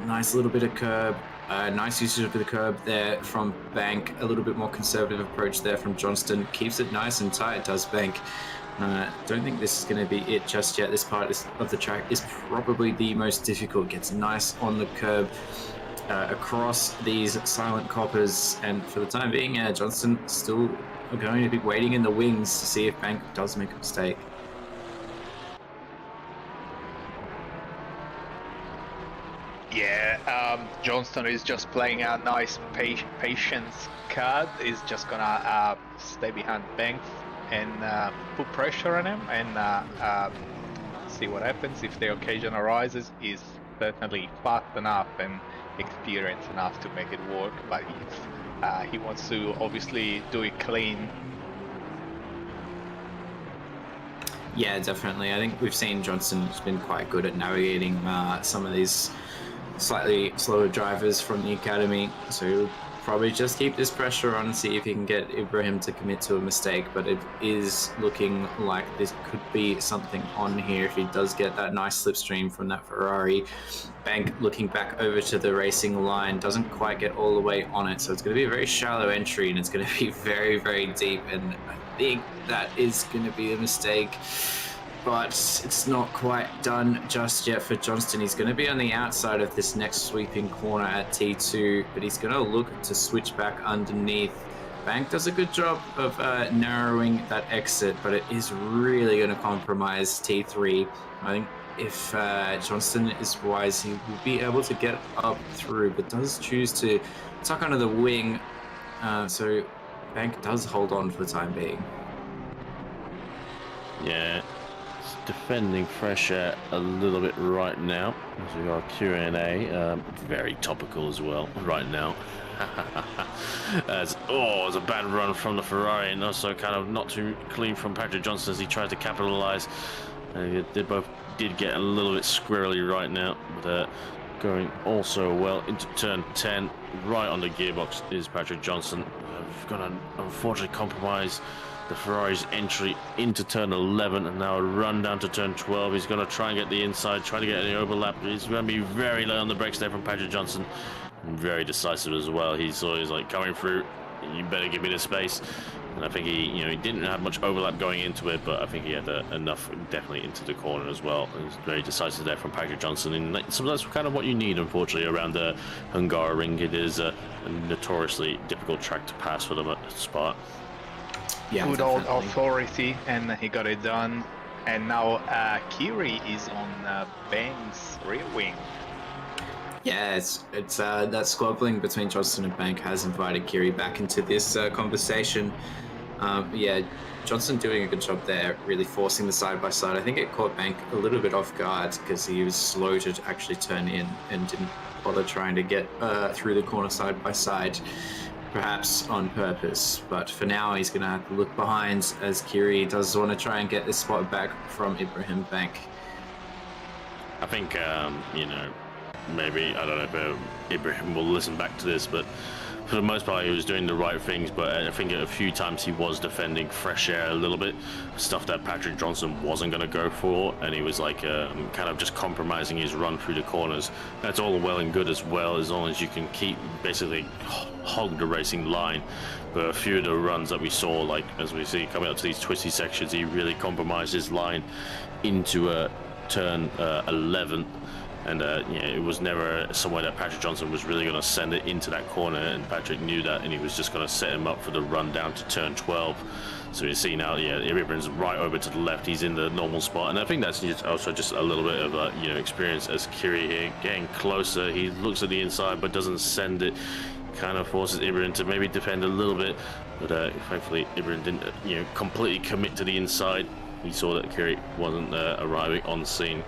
[SPEAKER 1] Nice little bit of curb. Nice usage of the curb there from Bank. A little bit more conservative approach there from Johnston. Keeps it nice and tight, does Bank. Don't think this is going to be it just yet. This part of the track is probably the most difficult. Gets nice on the curb across these silent coppers. And for the time being, Johnston still going to be waiting in the wings to see if Bank does make a mistake.
[SPEAKER 3] Yeah, Johnston is just playing a nice patience card. He's just gonna stay behind Banks and put pressure on him and see what happens. If the occasion arises, he's certainly fast enough and experienced enough to make it work, but he's He wants to obviously do it clean.
[SPEAKER 1] Yeah, definitely. I think we've seen Johnson's been quite good at navigating some of these slightly slower drivers from the academy. So he'll probably just keep this pressure on and see if he can get Ibrahim to commit to a mistake. But it is looking like this could be something on here if he does get that nice slipstream from that Ferrari. Bank looking back over to the racing line, doesn't quite get all the way on it. So it's going to be a very shallow entry and it's going to be very, very deep. And I think that is going to be a mistake, but it's not quite done just yet for Johnston. He's going to be on the outside of this next sweeping corner at T2, but he's going to look to switch back underneath. Bank does a good job of narrowing that exit, but it is really going to compromise T3. I think if Johnston is wise, he will be able to get up through, but does choose to tuck under the wing. So Bank does hold on for the time being.
[SPEAKER 2] Yeah, it's defending fresh air a little bit right now. As we got Q&A, very topical as well right now. It's a bad run from the Ferrari, and also kind of not too clean from Patrick Johnson as he tried to capitalize. They both did get a little bit squirrely right now, but going also well into turn 10, right on the gearbox is Patrick Johnson. Going to unfortunately compromise the Ferrari's entry into turn 11, and now a run down to turn 12. He's going to try and get the inside, try to get any overlap. He's going to be very low on the brakes there from Patrick Johnson, and very decisive as well. He's always like coming through, you better give me the space. And I think he didn't have much overlap going into it, but I think he had enough definitely into the corner as well. It was very decisive there from Patrick Johnson, and so that's kind of what you need, unfortunately, around the Hungaroring. It is a notoriously difficult track to pass for them at the spot.
[SPEAKER 1] Yeah,
[SPEAKER 3] Good
[SPEAKER 1] definitely.
[SPEAKER 3] old authority, and he got it done. And now Kiri is on Bank's rear wing.
[SPEAKER 1] Yeah, it's that squabbling between Johnston and Bank has invited Kiri back into this conversation. Yeah, Johnston doing a good job there, really forcing the side-by-side. I think it caught Bank a little bit off guard because he was slow to actually turn in and didn't bother trying to get through the corner side-by-side, perhaps on purpose. But for now, he's going to have to look behind as Kiri does want to try and get this spot back from Ibrahim Bank.
[SPEAKER 2] I think, maybe, I don't know if Ibrahim will listen back to this, but for the most part he was doing the right things, but I think a few times he was defending fresh air a little bit, stuff that Patrick Johnson wasn't going to go for, and he was like kind of just compromising his run through the corners. That's all well and good as well, as long as you can keep basically hog the racing line. But a few of the runs that we saw, like as we see coming up to these twisty sections, he really compromised his line into a turn 11. And it was never somewhere that Patrick Johnson was really going to send it into that corner, and Patrick knew that, and he was just going to set him up for the run down to turn 12. So you see now, Ibrahim's right over to the left. He's in the normal spot, and I think that's also just a little bit of experience as Kiri here getting closer. He looks at the inside but doesn't send it. Kind of forces Ibrahim to maybe defend a little bit, but thankfully Ibrahim didn't completely commit to the inside. He saw that Kiri wasn't arriving on the scene.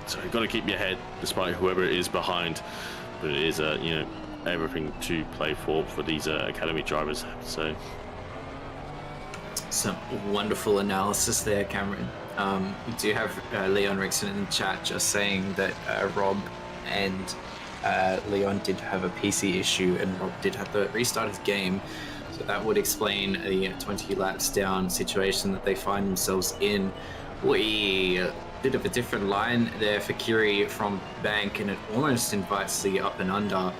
[SPEAKER 2] So you've got to keep your head, despite whoever it is behind. But it is, everything to play for these academy drivers. So
[SPEAKER 1] some wonderful analysis there, Cameron. We do have Leon Rickson in the chat just saying that Rob and Leon did have a PC issue, and Rob did have to restart his game. So that would explain the 20 laps down situation that they find themselves in. Bit of a different line there for Kiri from Bank, and it almost invites the up and under,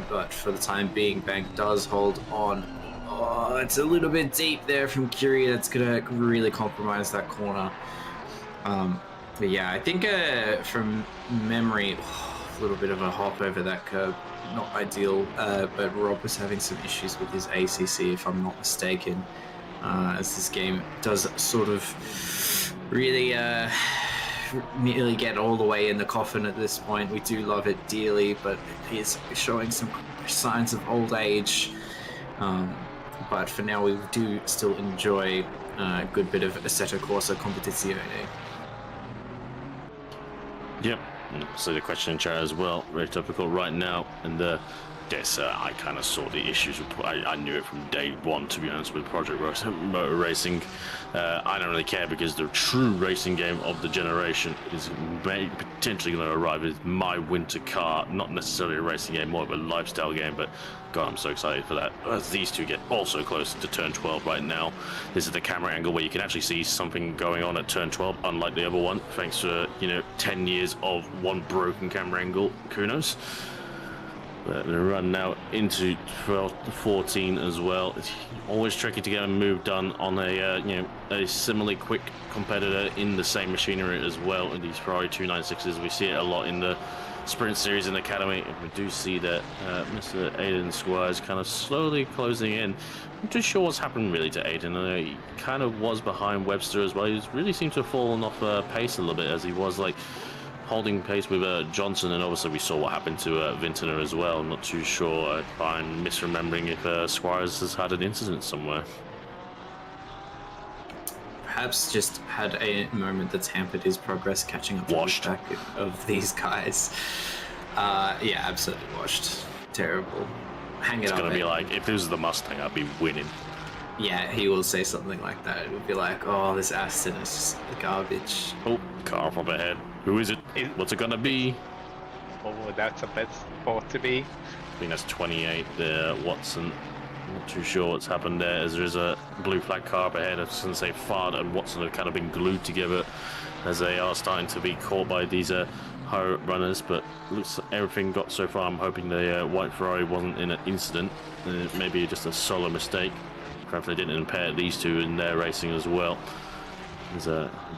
[SPEAKER 1] but for the time being Bank does hold on. Oh, it's a little bit deep there from Kiri. That's gonna really compromise that corner. But yeah, I think from memory, a little bit of a hop over that curb, not ideal, but Rob was having some issues with his ACC if I'm not mistaken, as this game does sort of really nearly get all the way in the coffin at this point. We do love it dearly, but it is showing some signs of old age. But for now, we do still enjoy a good bit of Assetto Corsa Competizione.
[SPEAKER 2] Yep, So the question in chat as well, very topical right now, and yes, I kind of saw the issues. I knew it from day one, to be honest, with Project Motor Racing. I don't really care because the true racing game of the generation is potentially going to arrive. It's my winter car, not necessarily a racing game, more of a lifestyle game, but God, I'm so excited for that. As these two get also close to turn 12 right now, this is the camera angle where you can actually see something going on at turn 12, unlike the other one, thanks to, 10 years of one broken camera angle. Kudos. But the run now into 12 to 14 as well. It's always tricky to get a move done on a similarly quick competitor in the same machinery as well. In these Ferrari 296s, we see it a lot in the Sprint Series in the Academy. And we do see that Mr. Aiden Squires kind of slowly closing in. I'm not too sure what's happened really to Aiden. He kind of was behind Webster as well. He really seemed to have fallen off pace a little bit, as he was like holding pace with Johnson, and obviously we saw what happened to Vintner as well. I'm not too sure if I'm misremembering if Squires has had an incident somewhere.
[SPEAKER 1] Perhaps just had a moment that's hampered his progress catching up to the back of these guys. Yeah, absolutely washed. Terrible. Hang it up.
[SPEAKER 2] It's going to be like, if it was the Mustang, I'd be winning.
[SPEAKER 1] Yeah, he will say something like that. It would be like, oh, this Aston is just garbage.
[SPEAKER 2] Oh, car from ahead. Who is it? What's it gonna be?
[SPEAKER 3] Oh, that's a bad spot to be.
[SPEAKER 2] I think that's 28 there, Watson. Not too sure what's happened there, as there's a blue flag car up ahead. I was going to say Fard and Watson have kind of been glued together as they are starting to be caught by these high runners, but looks like everything got so far. I'm hoping the white Ferrari wasn't in an incident. Maybe just a solo mistake. Perhaps they didn't impair these two in their racing as well. As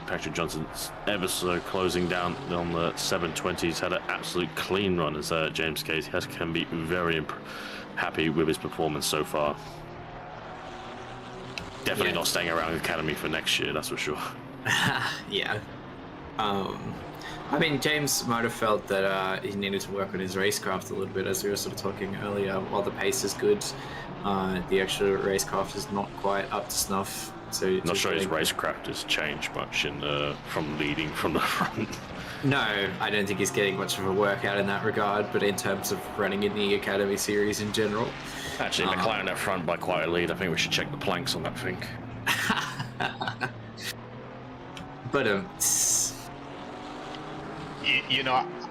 [SPEAKER 2] Patrick Johnson's ever so closing down on the 720. He's had an absolute clean run, as James Case can be very happy with his performance so far. Definitely not staying around the Academy for next year, that's for sure.
[SPEAKER 1] Yeah. I mean, James might have felt that he needed to work on his racecraft a little bit, as we were sort of talking earlier. While the pace is good, the actual racecraft is not quite up to snuff. So
[SPEAKER 2] not sure his racecraft has changed much from leading from the front.
[SPEAKER 1] No, I don't think he's getting much of a workout in that regard, but in terms of running in the Academy series in general.
[SPEAKER 2] Actually, McLaren up front by quite a lead. I think we should check the planks on that thing.
[SPEAKER 1] But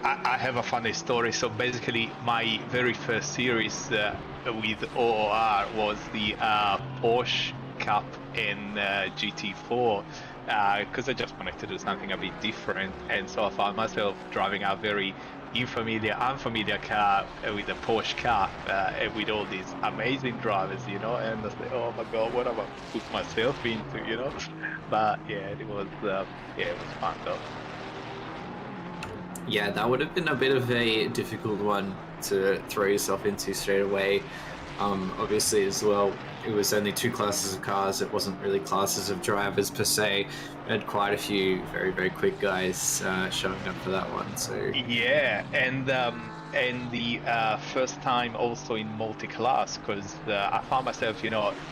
[SPEAKER 3] I have a funny story. So basically, my very first series with OOR was the Porsche Cup in GT4, because I just wanted to do something a bit different, and so I found myself driving a very unfamiliar car with a Porsche Cup, with all these amazing drivers, and I was like, oh my god, what have I put myself into, But yeah, it was fun though.
[SPEAKER 1] Yeah, that would have been a bit of a difficult one to throw yourself into straight away. Obviously, as well, it was only two classes of cars. It wasn't really classes of drivers per se. We had quite a few very, very quick guys showing up for that one. So
[SPEAKER 3] yeah, and the first time also in multi-class, because I found myself,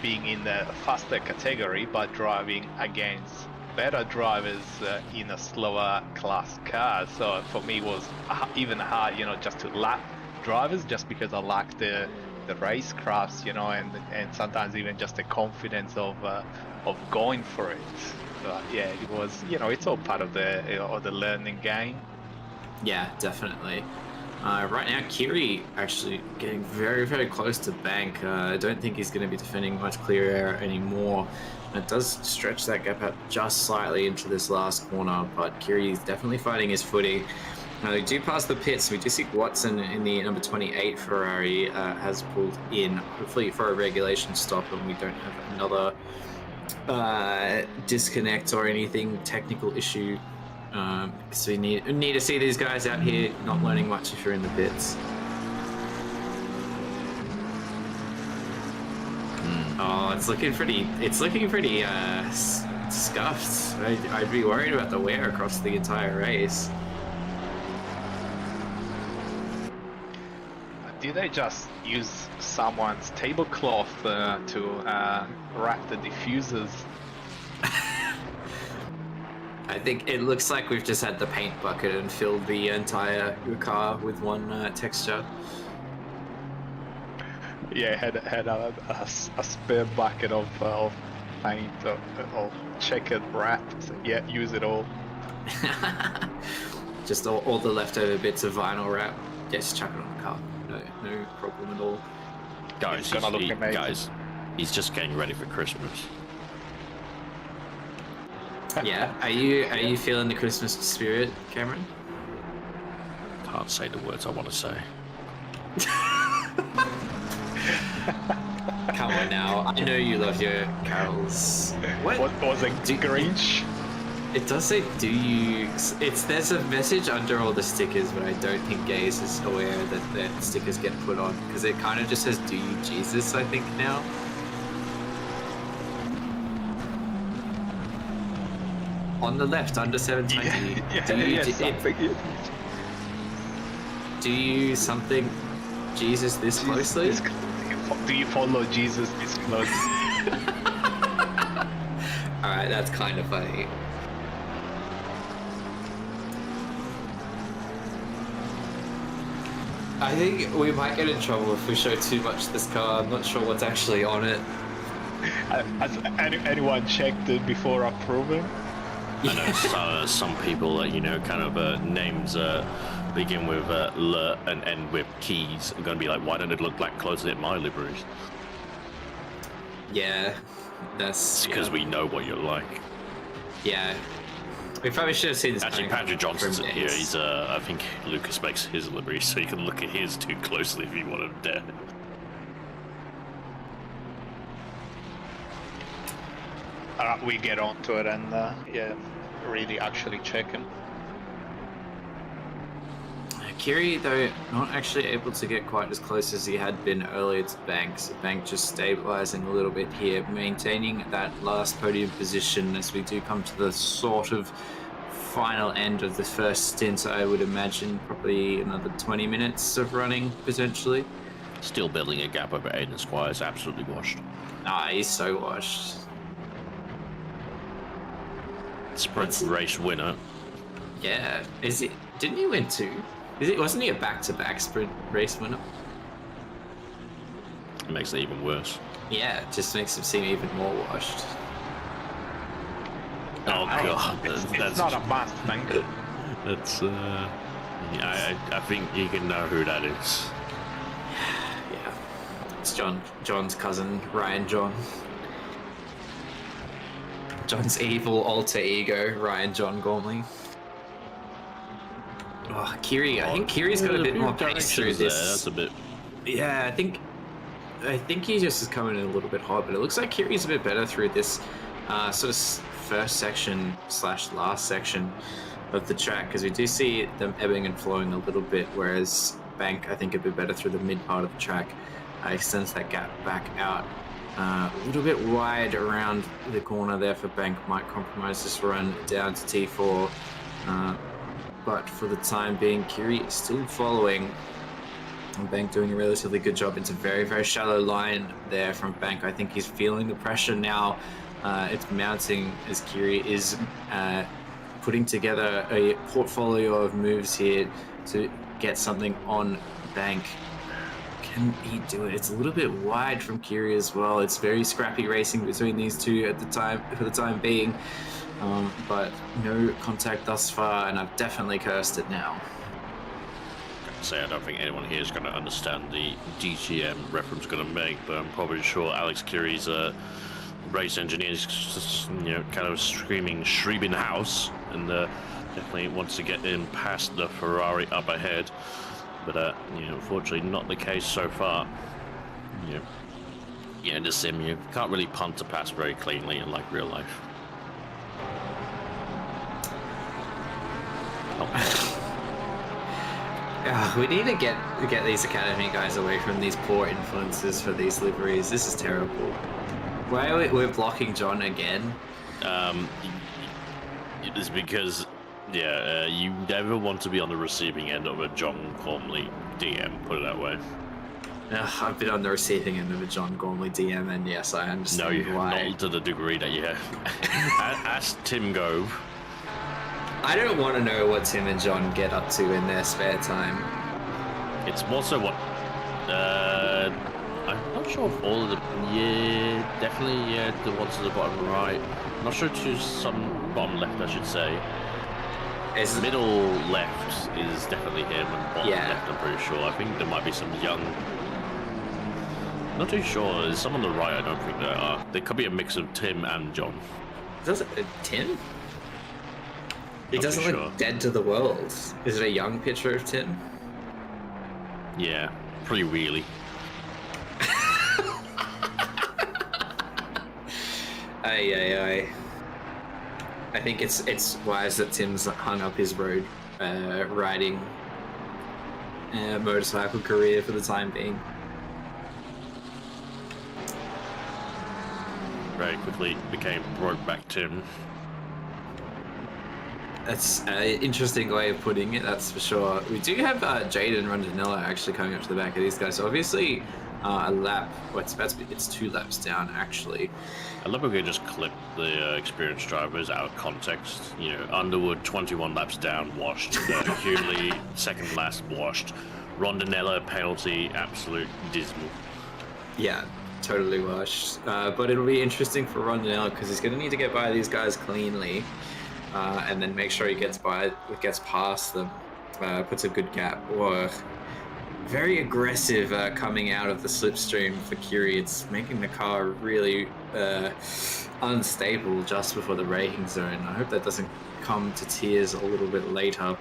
[SPEAKER 3] being in the faster category, but driving against better drivers in a slower class car. So for me, it was even hard, just to lap drivers, just because I lacked the racecrafts, and sometimes even just the confidence of going for it. But yeah, it was, it's all part of the learning game.
[SPEAKER 1] yeah, definitely. Right now, Kiri actually getting very, very close to bank. I don't think he's going to be defending much clear air anymore. It does stretch that gap out just slightly into this last corner, but Kiri is definitely finding his footing. We do pass the pits. We do see Watson in the number 28 Ferrari has pulled in, hopefully for a regulation stop, and we don't have another disconnect or anything, technical issue. So we need to see these guys out here not learning much if you're in the pits. Oh, it's looking pretty scuffed. I'd be worried about the wear across the entire race.
[SPEAKER 3] Did they just use someone's tablecloth to wrap the diffusers?
[SPEAKER 1] I think it looks like we've just had the paint bucket and filled the entire car with one texture.
[SPEAKER 3] Yeah, had a spare bucket of paint or checkered wrap. So yeah, use it all.
[SPEAKER 1] Just all the leftover bits of vinyl wrap. Yeah, just chuck it on the car. No problem at all.
[SPEAKER 2] Guys,
[SPEAKER 3] It's gonna look amazing.
[SPEAKER 2] guys, he's just getting ready for Christmas.
[SPEAKER 1] Yeah, are you feeling the Christmas spirit, Cameron?
[SPEAKER 2] Can't say the words I want to say.
[SPEAKER 1] Come on now, I know you love your carols.
[SPEAKER 3] What was it? Grinch?
[SPEAKER 1] It does say "Do you?" There's a message under all the stickers, but I don't think Gaze is aware that the stickers get put on because it kind of just says "Do you Jesus?" I think now. On the left, under 720. Do you something Jesus this closely?
[SPEAKER 3] Do you follow Jesus this closely?
[SPEAKER 1] Alright, that's kind of funny. I think we might get in trouble if we show too much this car. I'm not sure what's actually on it.
[SPEAKER 3] Has anyone checked it before approving?
[SPEAKER 2] I know some people, kind of names begin with L and end with keys are going to be like, why don't it look like closely at my liveries?
[SPEAKER 1] Yeah, that's
[SPEAKER 2] because we know what you're like.
[SPEAKER 1] Yeah, we probably should have seen this.
[SPEAKER 2] Actually, Patrick Johnson's here. He's, I think Lucas makes his livery, so you can look at his too closely if you want to dare.
[SPEAKER 3] We get onto it and yeah, really actually check him.
[SPEAKER 1] Kiri, though, not actually able to get quite as close as he had been earlier to Bank. So Bank just stabilizing a little bit here, maintaining that last podium position as we do come to the sort of final end of the first stint. I would imagine probably another 20 minutes of running, potentially.
[SPEAKER 2] Still building a gap over Aiden Squires, absolutely washed.
[SPEAKER 1] Ah, he's so washed.
[SPEAKER 2] Sprint race winner.
[SPEAKER 1] Yeah, is it? Didn't he win two? Wasn't he a back-to-back sprint race winner?
[SPEAKER 2] It makes it even worse.
[SPEAKER 1] Yeah, it just makes him seem even more washed.
[SPEAKER 2] Oh god,
[SPEAKER 3] it's not a must, thank you.
[SPEAKER 2] That's I think you can know who that is.
[SPEAKER 1] Yeah, it's John's cousin, Ryan John. John's evil alter ego, Ryan John Gormley. Oh, Kiri. I think Kiri's got a bit more pace through this.
[SPEAKER 2] That's a bit.
[SPEAKER 1] Yeah, I think he just is coming in a little bit hot, but it looks like Kiri's a bit better through this sort of first section / last section of the track, because we do see them ebbing and flowing a little bit, whereas Bank, I think, a bit better through the mid part of the track. Extends that gap back out a little bit wide around the corner there for Bank. Might compromise this run down to T4. But for the time being, Kiri is still following. And Bank doing a relatively good job. It's a very, very shallow line there from Bank. I think he's feeling the pressure now. It's mounting as Kiri is putting together a portfolio of moves here to get something on Bank. Can he do it? It's a little bit wide from Kiri as well. It's very scrappy racing between these two at the time, for the time being. But no contact thus far, and I've definitely cursed it now.
[SPEAKER 2] I don't think anyone here is going to understand the DTM reference going to make, but I'm probably sure Alex Kiri's race engineer is just, kind of screaming Schrebenhaus, and definitely wants to get in past the Ferrari up ahead. But unfortunately, not the case so far. In the sim, you can't really punt to pass very cleanly in like real life.
[SPEAKER 1] We need to get these academy guys away from these poor influences for these liveries. This is terrible. Why are we're blocking John again?
[SPEAKER 2] It's because you never want to be on the receiving end of a John Gormley DM, put it that way.
[SPEAKER 1] I've been on the receiving end of a John Gormley DM, and yes, I understand why.
[SPEAKER 2] No, not to the degree that you have. Ask Tim Gove.
[SPEAKER 1] I don't want to know what Tim and John get up to in their spare time.
[SPEAKER 2] It's more so what. I'm not sure if all of the. Yeah, definitely, yeah, the ones at the bottom right. I'm not sure to some bottom left, I should say. Middle left is definitely him, and bottom left, I'm pretty sure. I think there might be some young. Not too sure. There's some on the right, I don't think there are. There could be a mix of Tim and John.
[SPEAKER 1] Does it Tim? He
[SPEAKER 2] Not
[SPEAKER 1] doesn't
[SPEAKER 2] too
[SPEAKER 1] look dead to the world. Is it a young picture of Tim?
[SPEAKER 2] Yeah, pretty wheelie.
[SPEAKER 1] Aye. I think it's wise that Tim's hung up his road riding motorcycle career for the time being.
[SPEAKER 2] Very quickly became Brokeback Tim.
[SPEAKER 1] That's an interesting way of putting it, that's for sure. We do have Jaden Rondinella actually coming up to the back of these guys. So obviously a lap, well, it's 2 laps down actually.
[SPEAKER 2] I love if we could just clip the experienced drivers out of context. You know, Underwood 21 laps down, washed. Hughley second last, washed. Rondinella penalty, absolute dismal.
[SPEAKER 1] Yeah, totally washed. But it'll be interesting for Rondinella because he's going to need to get by these guys cleanly. And then make sure he gets past them, puts a good gap. Whoa. Very aggressive coming out of the slipstream for Curie. It's making the car really unstable just before the braking zone. I hope that doesn't come to tears a little bit later.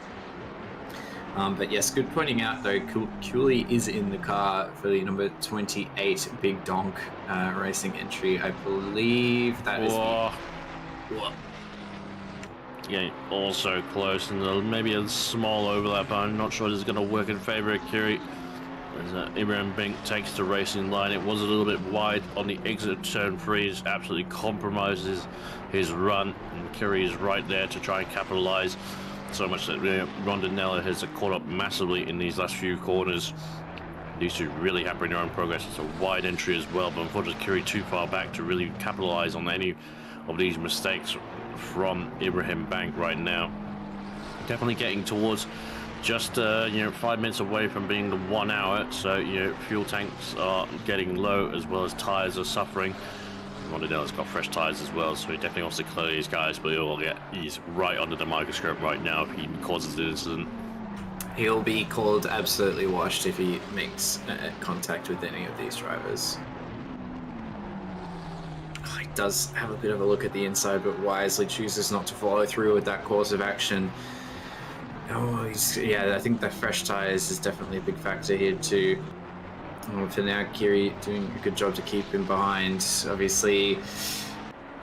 [SPEAKER 1] But yes, good pointing out though, Cooley is in the car for the number 28 Big Donk racing entry. I believe that is
[SPEAKER 2] Whoa. Yeah, also close, and maybe a small overlap. I'm not sure this is going to work in favor of Curie. As Ibrahim Bink takes the racing line, it was a little bit wide on the exit of turn 3. It absolutely compromises his run, and Curie is right there to try and capitalize. So much that Rondinella has caught up massively in these last few corners. These two really hampering their own progress. It's a wide entry as well, but unfortunately Curie too far back to really capitalize on any of these mistakes from Ibrahim Bank right now. Definitely getting towards just 5 minutes away from being the 1 hour, so fuel tanks are getting low as well as tires are suffering. Rondinella's got fresh tires as well, so he definitely wants to clear these guys, but he's right under the microscope right now if he causes the incident.
[SPEAKER 1] He'll be called absolutely washed if he makes contact with any of these drivers. He does have a bit of a look at the inside, but wisely chooses not to follow through with that course of action. I think the fresh tires is definitely a big factor here too. For now, Kiri doing a good job to keep him behind. Obviously,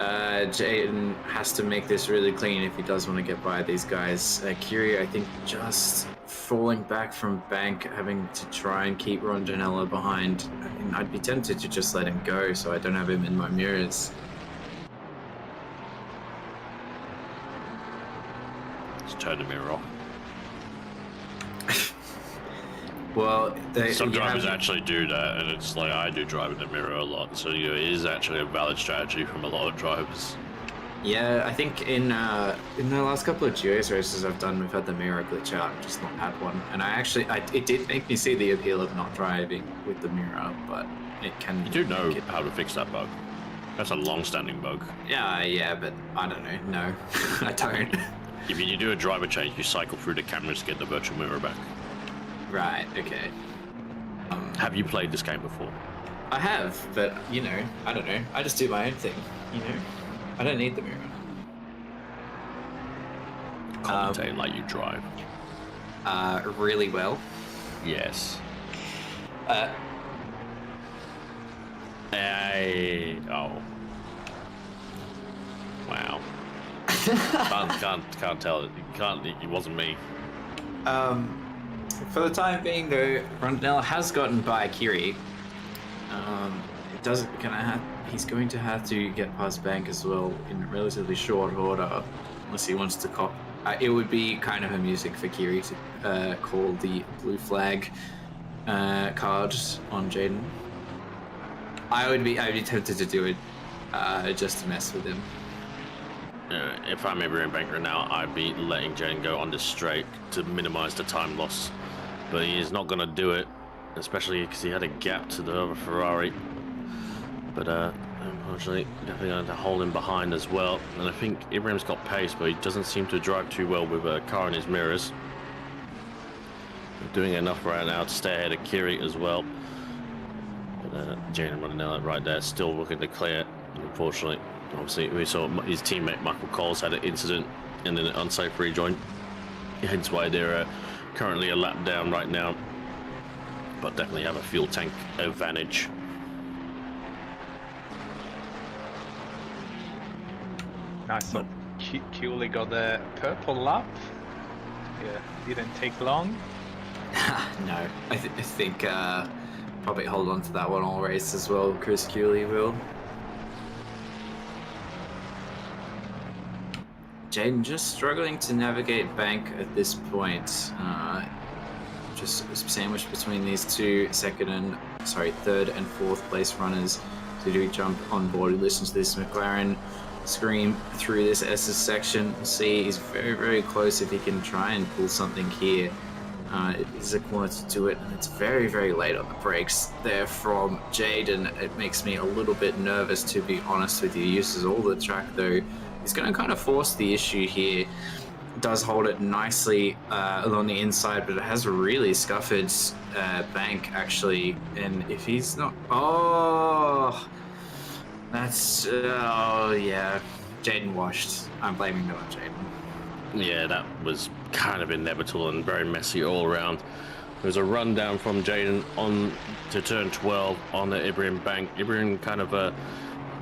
[SPEAKER 1] Jaden has to make this really clean if he does want to get by these guys. Kiri, I think, just falling back from bank, having to try and keep Rondinella behind. I mean, I'd be tempted to just let him go so I don't have him in my mirrors.
[SPEAKER 2] Let's turn the mirror off.
[SPEAKER 1] Well,
[SPEAKER 2] some drivers actually do that, and it's like I do drive in the mirror a lot, so it is actually a valid strategy from a lot of drivers.
[SPEAKER 1] Yeah, I think in the last couple of GS races I've done, we've had the mirror glitch out and just not had one. And it did make me see the appeal of not driving with the mirror, but it can.
[SPEAKER 2] You do know how to fix that bug. That's a long-standing bug.
[SPEAKER 1] Yeah, but I don't know. No, I don't.
[SPEAKER 2] If you do a driver change, you cycle through the cameras to get the virtual mirror back.
[SPEAKER 1] Right, okay.
[SPEAKER 2] Have you played this game before?
[SPEAKER 1] I have, but, I don't know. I just do my own thing, I don't need the mirror.
[SPEAKER 2] Commentate like you drive.
[SPEAKER 1] Really well.
[SPEAKER 2] Yes. Oh. Wow. can't tell it. It wasn't me.
[SPEAKER 1] For the time being, though, Rondinella has gotten by Kiri. He's going to have to get past Bank as well in relatively short order, unless he wants to cop. It would be kind of amusing for Kiri to call the blue flag card on Jaden. I would be tempted to do it just to mess with him.
[SPEAKER 2] if I'm Ibrahim Bank right now, I'd be letting Jane go on this straight to minimize the time loss. But he is not going to do it, especially because he had a gap to the other Ferrari. But unfortunately, definitely going to hold him behind as well. And I think Ibrahim's got pace, but he doesn't seem to drive too well with a car in his mirrors. Doing enough right now to stay ahead of Kiri as well. But Jaden running out right there, still looking to clear. Unfortunately, obviously, we saw his teammate Michael Coles had an incident and then an unsafe rejoin. Hence why they're currently a lap down right now. But definitely have a fuel tank advantage.
[SPEAKER 3] Nice. So Cooley got the purple lap. Yeah, didn't take long.
[SPEAKER 1] No, I think probably hold on to that one all race as well. Chris Cooley will. Jaden just struggling to navigate Bank at this point. Just sandwiched between these two third and fourth place runners. So do jump on board and listen to this McLaren scream through this S's section. We'll see, he's very, very close if he can try and pull something here. It is a corner to do it, and it's very, very late on the brakes there from Jaden. It makes me a little bit nervous, to be honest with you. He uses all the track though. He's going to kind of force the issue here. Does hold it nicely along the inside, but it has really scuffered Bank actually. And if he's not, that's yeah, Jaden washed. I'm blaming that on Jaden.
[SPEAKER 2] Yeah, that was kind of inevitable and very messy all around. There's a rundown from Jaden on to turn 12 on the Ibrahim Bank. Ibrahim kind of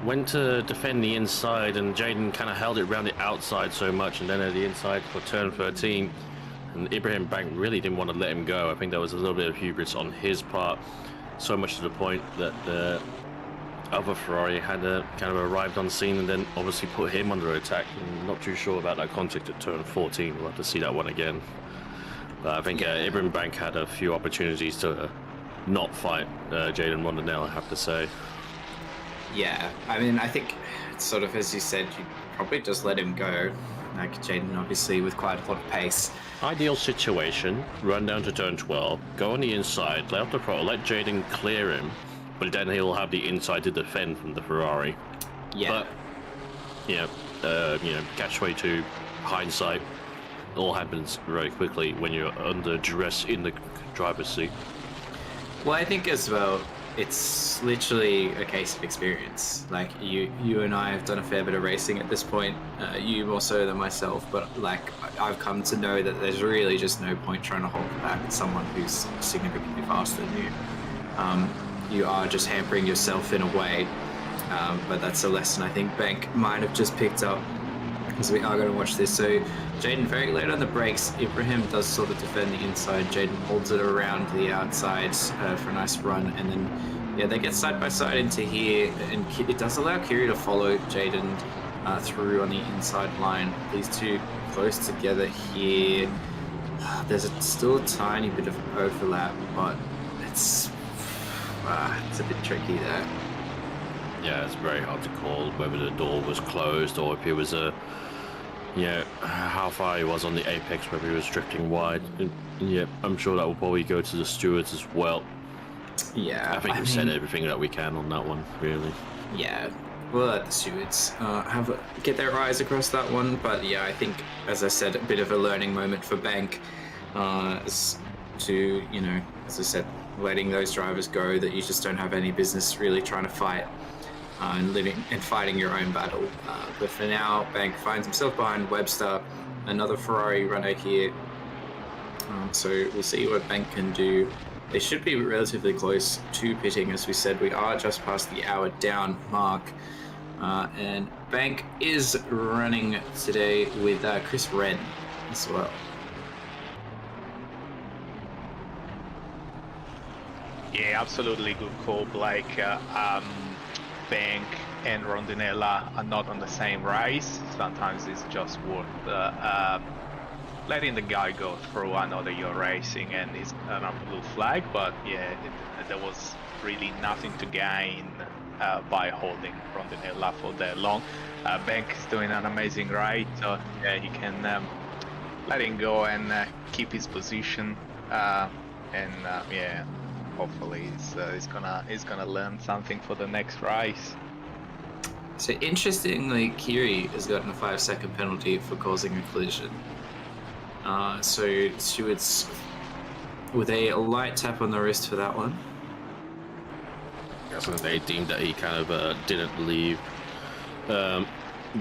[SPEAKER 2] went to defend the inside, and Jaden kind of held it around the outside so much, and then at the inside for turn 13. And Ibrahim Bank really didn't want to let him go. I think there was a little bit of hubris on his part, so much to the point that the other Ferrari had kind of arrived on scene and then obviously put him under attack. I'm not too sure about that contact at turn 14. We'll have to see that one again. But I think Ibrahim Bank had a few opportunities to not fight Jaden Rondinelle, I have to say.
[SPEAKER 1] Yeah, I mean, I think sort of as you said, you probably just let him go. Like Jaden, obviously, with quite a lot of pace.
[SPEAKER 2] Ideal situation, run down to turn 12, go on the inside, lay off the throttle, let Jaden clear him, but then he'll have the inside to defend from the Ferrari.
[SPEAKER 1] Yeah.
[SPEAKER 2] But, catch 22, hindsight, all happens very quickly when you're under duress in the driver's seat.
[SPEAKER 1] Well, I think as well, it's literally a case of experience. Like you and I have done a fair bit of racing at this point. You more so than myself, but like I've come to know that there's really just no point trying to hold back someone who's significantly faster than you. You are just hampering yourself in a way. But that's a lesson I think Bank might have just picked up, because we are going to watch this. So Jaden very late on the brakes. Ibrahim does sort of defend the inside. Jaden holds it around the outside for a nice run, and then they get side by side into here, and it does allow Kiri to follow Jaden through on the inside line. These two close together here. There's still a tiny bit of overlap, but it's a bit tricky there.
[SPEAKER 2] Yeah, it's very hard to call whether the door was closed or if it was how far he was on the apex, whether he was drifting wide. And, I'm sure that will probably go to the stewards as well.
[SPEAKER 1] Yeah,
[SPEAKER 2] I think we've said everything that we can on that one, really.
[SPEAKER 1] Yeah, we'll let the stewards get their eyes across that one. But yeah, I think, as I said, a bit of a learning moment for Bank as to, as I said, letting those drivers go that you just don't have any business really trying to fight. And living and fighting your own battle. But for now, Bank finds himself behind Webster, another Ferrari runner here. So we'll see what Bank can do. They should be relatively close to pitting. As we said, we are just past the hour down mark. And Bank is running today with Chris Wren as well.
[SPEAKER 3] Yeah, absolutely good call, Blake. Bank and Rondinella are not on the same race. Sometimes it's just worth letting the guy go through. I know that you're racing and it's an blue flag, but yeah, there was really nothing to gain by holding from the new lap all day long. Bank is doing an amazing ride, so yeah, he can let him go and keep his position, and yeah, hopefully he's gonna learn something for the next race.
[SPEAKER 1] So interestingly, Kiri has gotten a 5-second penalty for causing a collision. So Stewart's with a light tap on the wrist for that one.
[SPEAKER 2] So they deemed that he kind of didn't leave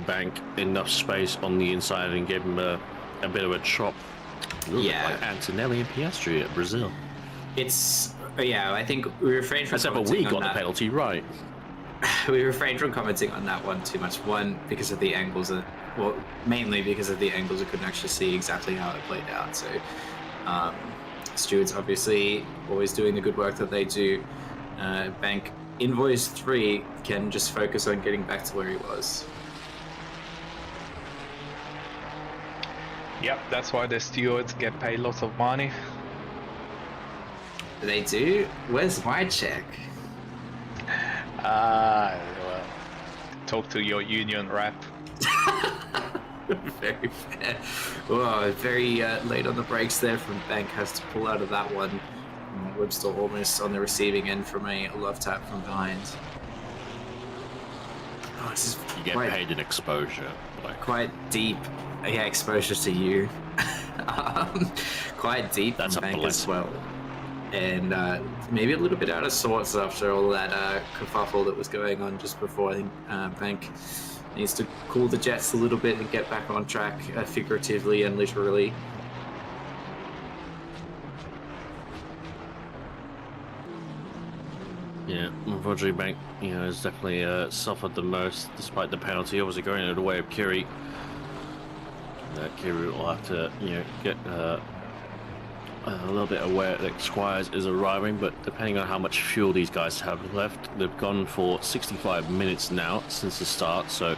[SPEAKER 2] Bank enough space on the inside and gave him a bit of a chop.
[SPEAKER 1] Yeah,
[SPEAKER 2] like Antonelli and Piastri at Brazil.
[SPEAKER 1] It's yeah. I think we refrained from.
[SPEAKER 2] Except for we got the penalty right.
[SPEAKER 1] We refrained from commenting on that one too much. One, because of the angles, well, mainly because of the angles, we couldn't actually see exactly how it played out. So, Stewart's obviously always doing the good work that they do. Bank in Voice 3 can just focus on getting back to where he was.
[SPEAKER 3] Yep, that's why the stewards get paid lots of money.
[SPEAKER 1] They do? Where's my check?
[SPEAKER 3] Well, talk to your union rep.
[SPEAKER 1] Very fair. Oh, very late on the brakes there from Bank. Has to pull out of that one. Webster almost on the receiving end from a love tap from behind. Oh, this is
[SPEAKER 2] You get paid in exposure. Like.
[SPEAKER 1] Quite deep. Yeah, exposure to you. Quite deep.
[SPEAKER 2] That's
[SPEAKER 1] from
[SPEAKER 2] a
[SPEAKER 1] Bank
[SPEAKER 2] blessing.
[SPEAKER 1] as well. And maybe a little bit out of sorts after all that kerfuffle that was going on just before. I think Bank needs to cool the jets a little bit and get back on track, figuratively and literally.
[SPEAKER 2] Yeah, unfortunately, Bank, has definitely suffered the most despite the penalty. Obviously, going out of the way of Kiri. Kiri will have to, get a little bit aware that Squires is arriving, but depending on how much fuel these guys have left, they've gone for 65 minutes now since the start, so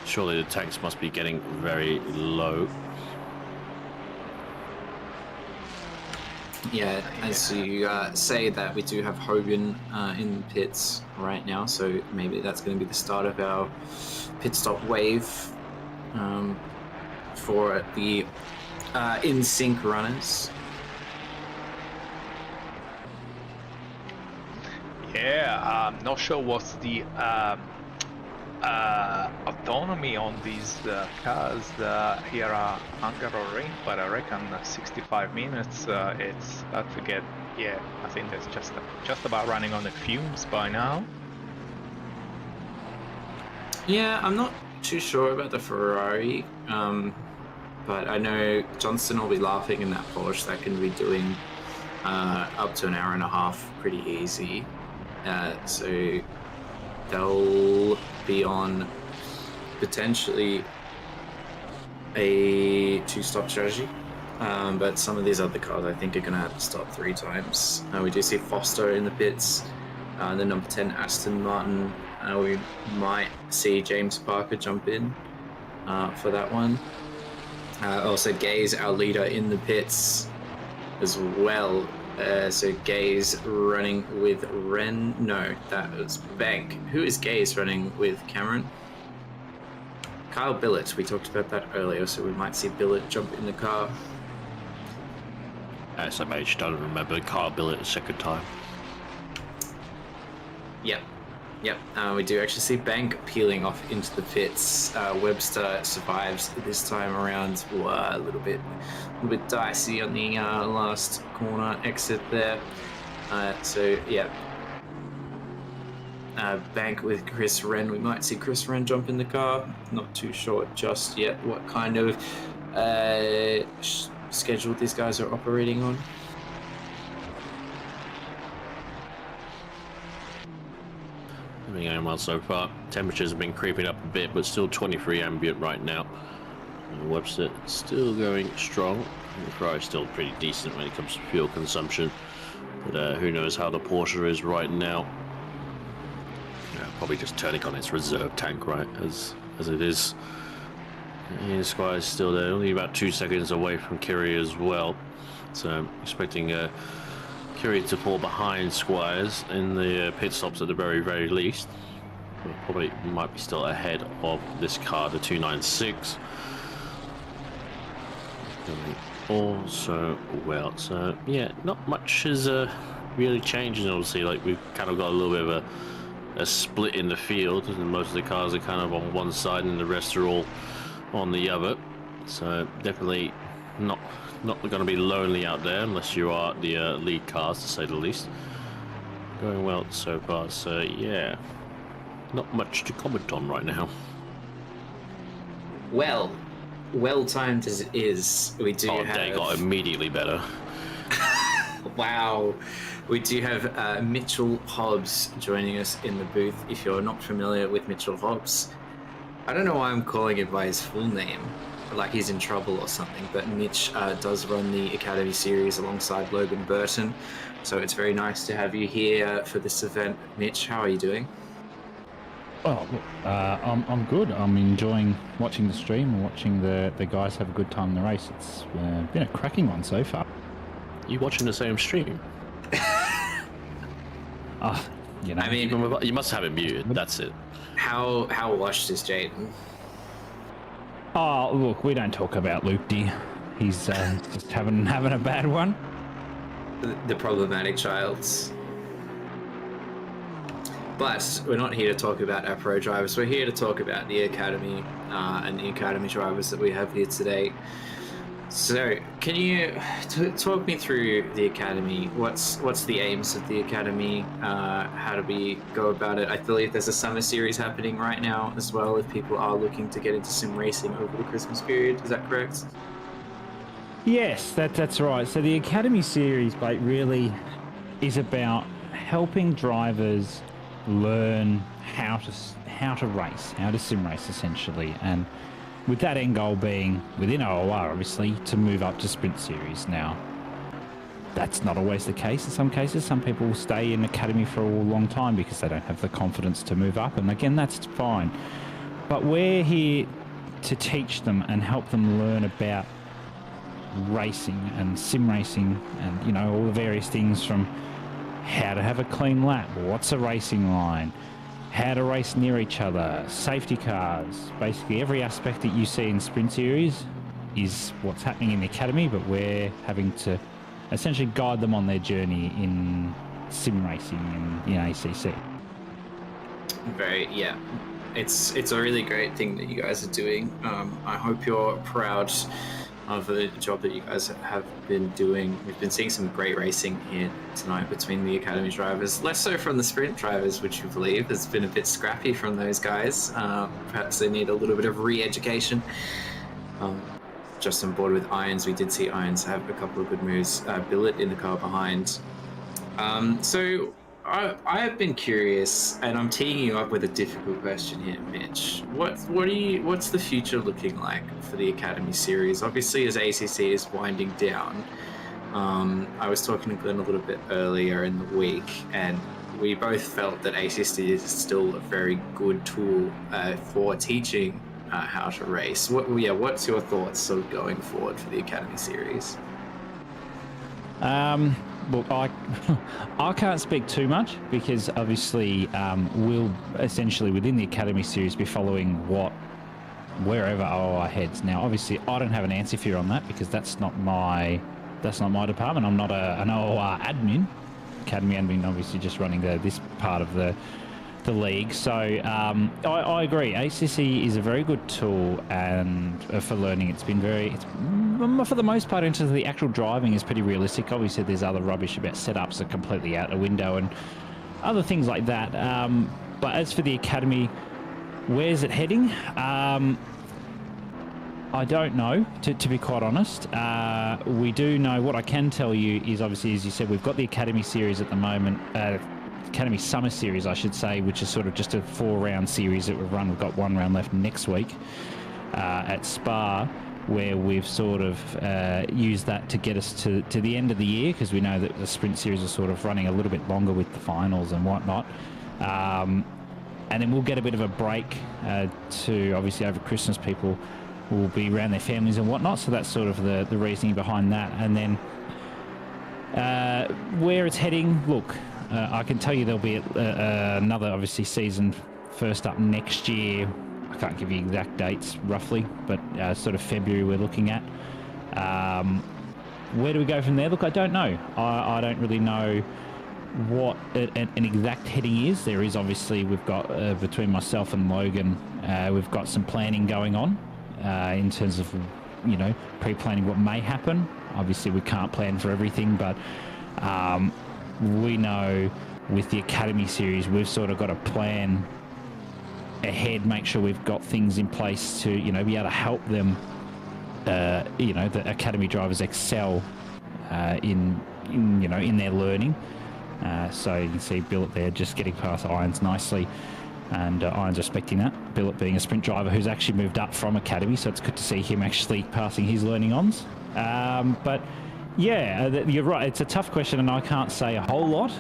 [SPEAKER 2] surely the tanks must be getting very low.
[SPEAKER 1] Yeah, as you say that, we do have Hogan in the pits right now, so maybe that's going to be the start of our pit stop wave for the in-sync runners.
[SPEAKER 3] Yeah, I'm not sure what's the autonomy on these cars here at Hungaroring, but I reckon 65 minutes it's about to get, yeah, I think that's just about running on the fumes by now.
[SPEAKER 1] Yeah, I'm not too sure about the Ferrari, but I know Johnston will be laughing in that Porsche that can be doing up to an hour and a half pretty easy. So they'll be on potentially a 2-stop strategy, but some of these other cars I think are going to have to stop 3 times. We do see Foster in the pits, the number 10 Aston Martin. We might see James Parker jump in for that one. Also Gaze, our leader, in the pits as well. So Gaze running with Ren. No, that was Bank. Who is Gaze running with, Cameron? Kyle Billett. We talked about that earlier, so we might see Billett jump in the car.
[SPEAKER 2] SMH don't remember Kyle Billett a second time.
[SPEAKER 1] Yep. We do actually see Bank peeling off into the pits. Webster survives this time around. A little bit dicey on the last corner exit there. So yeah, Bank with Chris Wren. We might see Chris Wren jump in the car. Not too sure just yet what kind of schedule these guys are operating on.
[SPEAKER 2] Everything going well so far. Temperatures have been creeping up a bit, but still 23 ambient right now. And Webster still going strong. The Ferrari's still pretty decent when it comes to fuel consumption, but who knows how the Porsche is right now. Probably just turning on its reserve tank, right, as it is. And Squire's still there, only about 2 seconds away from Kiri as well. So I'm expecting Curie to fall behind Squires in the pit stops at the very, very least. Probably might be still ahead of this car, the 296. Doing also well. So yeah, not much has really changed. Obviously, like we've kind of got a little bit of a split in the field, and most of the cars are kind of on one side, and the rest are all on the other. So definitely not going to be lonely out there unless you are the lead cars, to say the least. Going well so far. So yeah, not much to comment on right now.
[SPEAKER 1] Well timed as it is, we do have...
[SPEAKER 2] They got immediately better.
[SPEAKER 1] Wow. We do have Mitchell Hobbs joining us in the booth. If you're not familiar with Mitchell Hobbs, I don't know why I'm calling him by his full name, like he's in trouble or something, but Mitch does run the Academy Series alongside Logan Burton. So it's very nice to have you here for this event. Mitch, how are you doing?
[SPEAKER 4] Oh, look, I'm good. I'm enjoying watching the stream and watching the guys have a good time in the race. It's been a cracking one so far.
[SPEAKER 2] You watching the same stream?
[SPEAKER 4] You know.
[SPEAKER 1] I mean,
[SPEAKER 2] you must have it muted. That's it.
[SPEAKER 1] How washed is Jaden?
[SPEAKER 4] Oh, look, we don't talk about Loopty. He's just having a bad one.
[SPEAKER 1] The problematic childs. But we're not here to talk about our pro drivers. We're here to talk about the Academy and the Academy drivers that we have here today. So, can you talk me through the Academy? What's the aims of the Academy? How do we go about it? I believe there's a summer series happening right now as well, if people are looking to get into sim racing over the Christmas period. Is that correct?
[SPEAKER 4] Yes, that's right. So the Academy series, Blake, really is about helping drivers learn how to race, how to sim race essentially, and with that end goal being within OOR obviously to move up to sprint series. Now that's not always the case. In some cases, some people will stay in Academy for a long time because they don't have the confidence to move up, and again, that's fine, but we're here to teach them and help them learn about racing and sim racing, and you know, all the various things from how to have a clean lap, what's a racing line, how to race near each other, safety cars. Basically every aspect that you see in sprint series is what's happening in the Academy, but we're having to essentially guide them on their journey in sim racing and in ACC.
[SPEAKER 1] Yeah. It's a really great thing that you guys are doing. I hope you're proud of the job that you guys have been doing. We've been seeing some great racing here tonight between the Academy drivers, less so from the sprint drivers, which you believe has been a bit scrappy from those guys. Perhaps they need a little bit of re-education. Just on board with Irons, we did see Irons have a couple of good moves. Billet in the car behind. So I have been curious, and I'm teeing you up with a difficult question here, Mitch. What's the future looking like for the Academy series? Obviously, as ACC is winding down, I was talking to Glenn a little bit earlier in the week, and we both felt that ACC is still a very good tool for teaching how to race. What's your thoughts sort of going forward for the Academy series?
[SPEAKER 4] Well, I can't speak too much because obviously we'll essentially within the Academy series be following wherever OOR heads. Now, obviously, I don't have an answer for you on that because that's not my department. I'm not an OOR admin. Academy admin, obviously, just running this part of the league. So I agree. ACC is a very good tool and for learning. It's for the most part into the actual driving is pretty realistic. Obviously, there's other rubbish about setups are completely out the window and other things like that. But as for the Academy, where's it heading? I don't know, to be quite honest. We do know, what I can tell you is obviously, as you said, we've got the Academy series at the moment, Academy Summer Series, I should say, which is sort of just a 4-round series that we've run. We've got 1 round left next week at Spa, where we've sort of used that to get us to the end of the year, because we know that the sprint series is sort of running a little bit longer with the finals and whatnot. And then we'll get a bit of a break to, obviously, over Christmas, people will be around their families and whatnot. So that's sort of the reasoning behind that. And then Where it's heading, look, I can tell you there'll be another, obviously, season first up next year. I can't give you exact dates, roughly, but sort of February we're looking at. Where do we go from there? Look, I don't know. I don't really know what an exact heading is. There is, obviously, we've got, between myself and Logan, we've got some planning going on in terms of, you know, pre-planning what may happen. Obviously, we can't plan for everything, but we know with the Academy Series, we've sort of got a plan ahead, make sure we've got things in place to, you know, be able to help them, you know, the Academy drivers excel in you know, in their learning. So you can see Billet there just getting past Irons nicely, and Irons respecting that. Billet being a sprint driver who's actually moved up from Academy, so it's good to see him actually passing his learning ons. But yeah, you're right. It's a tough question, and I can't say a whole lot.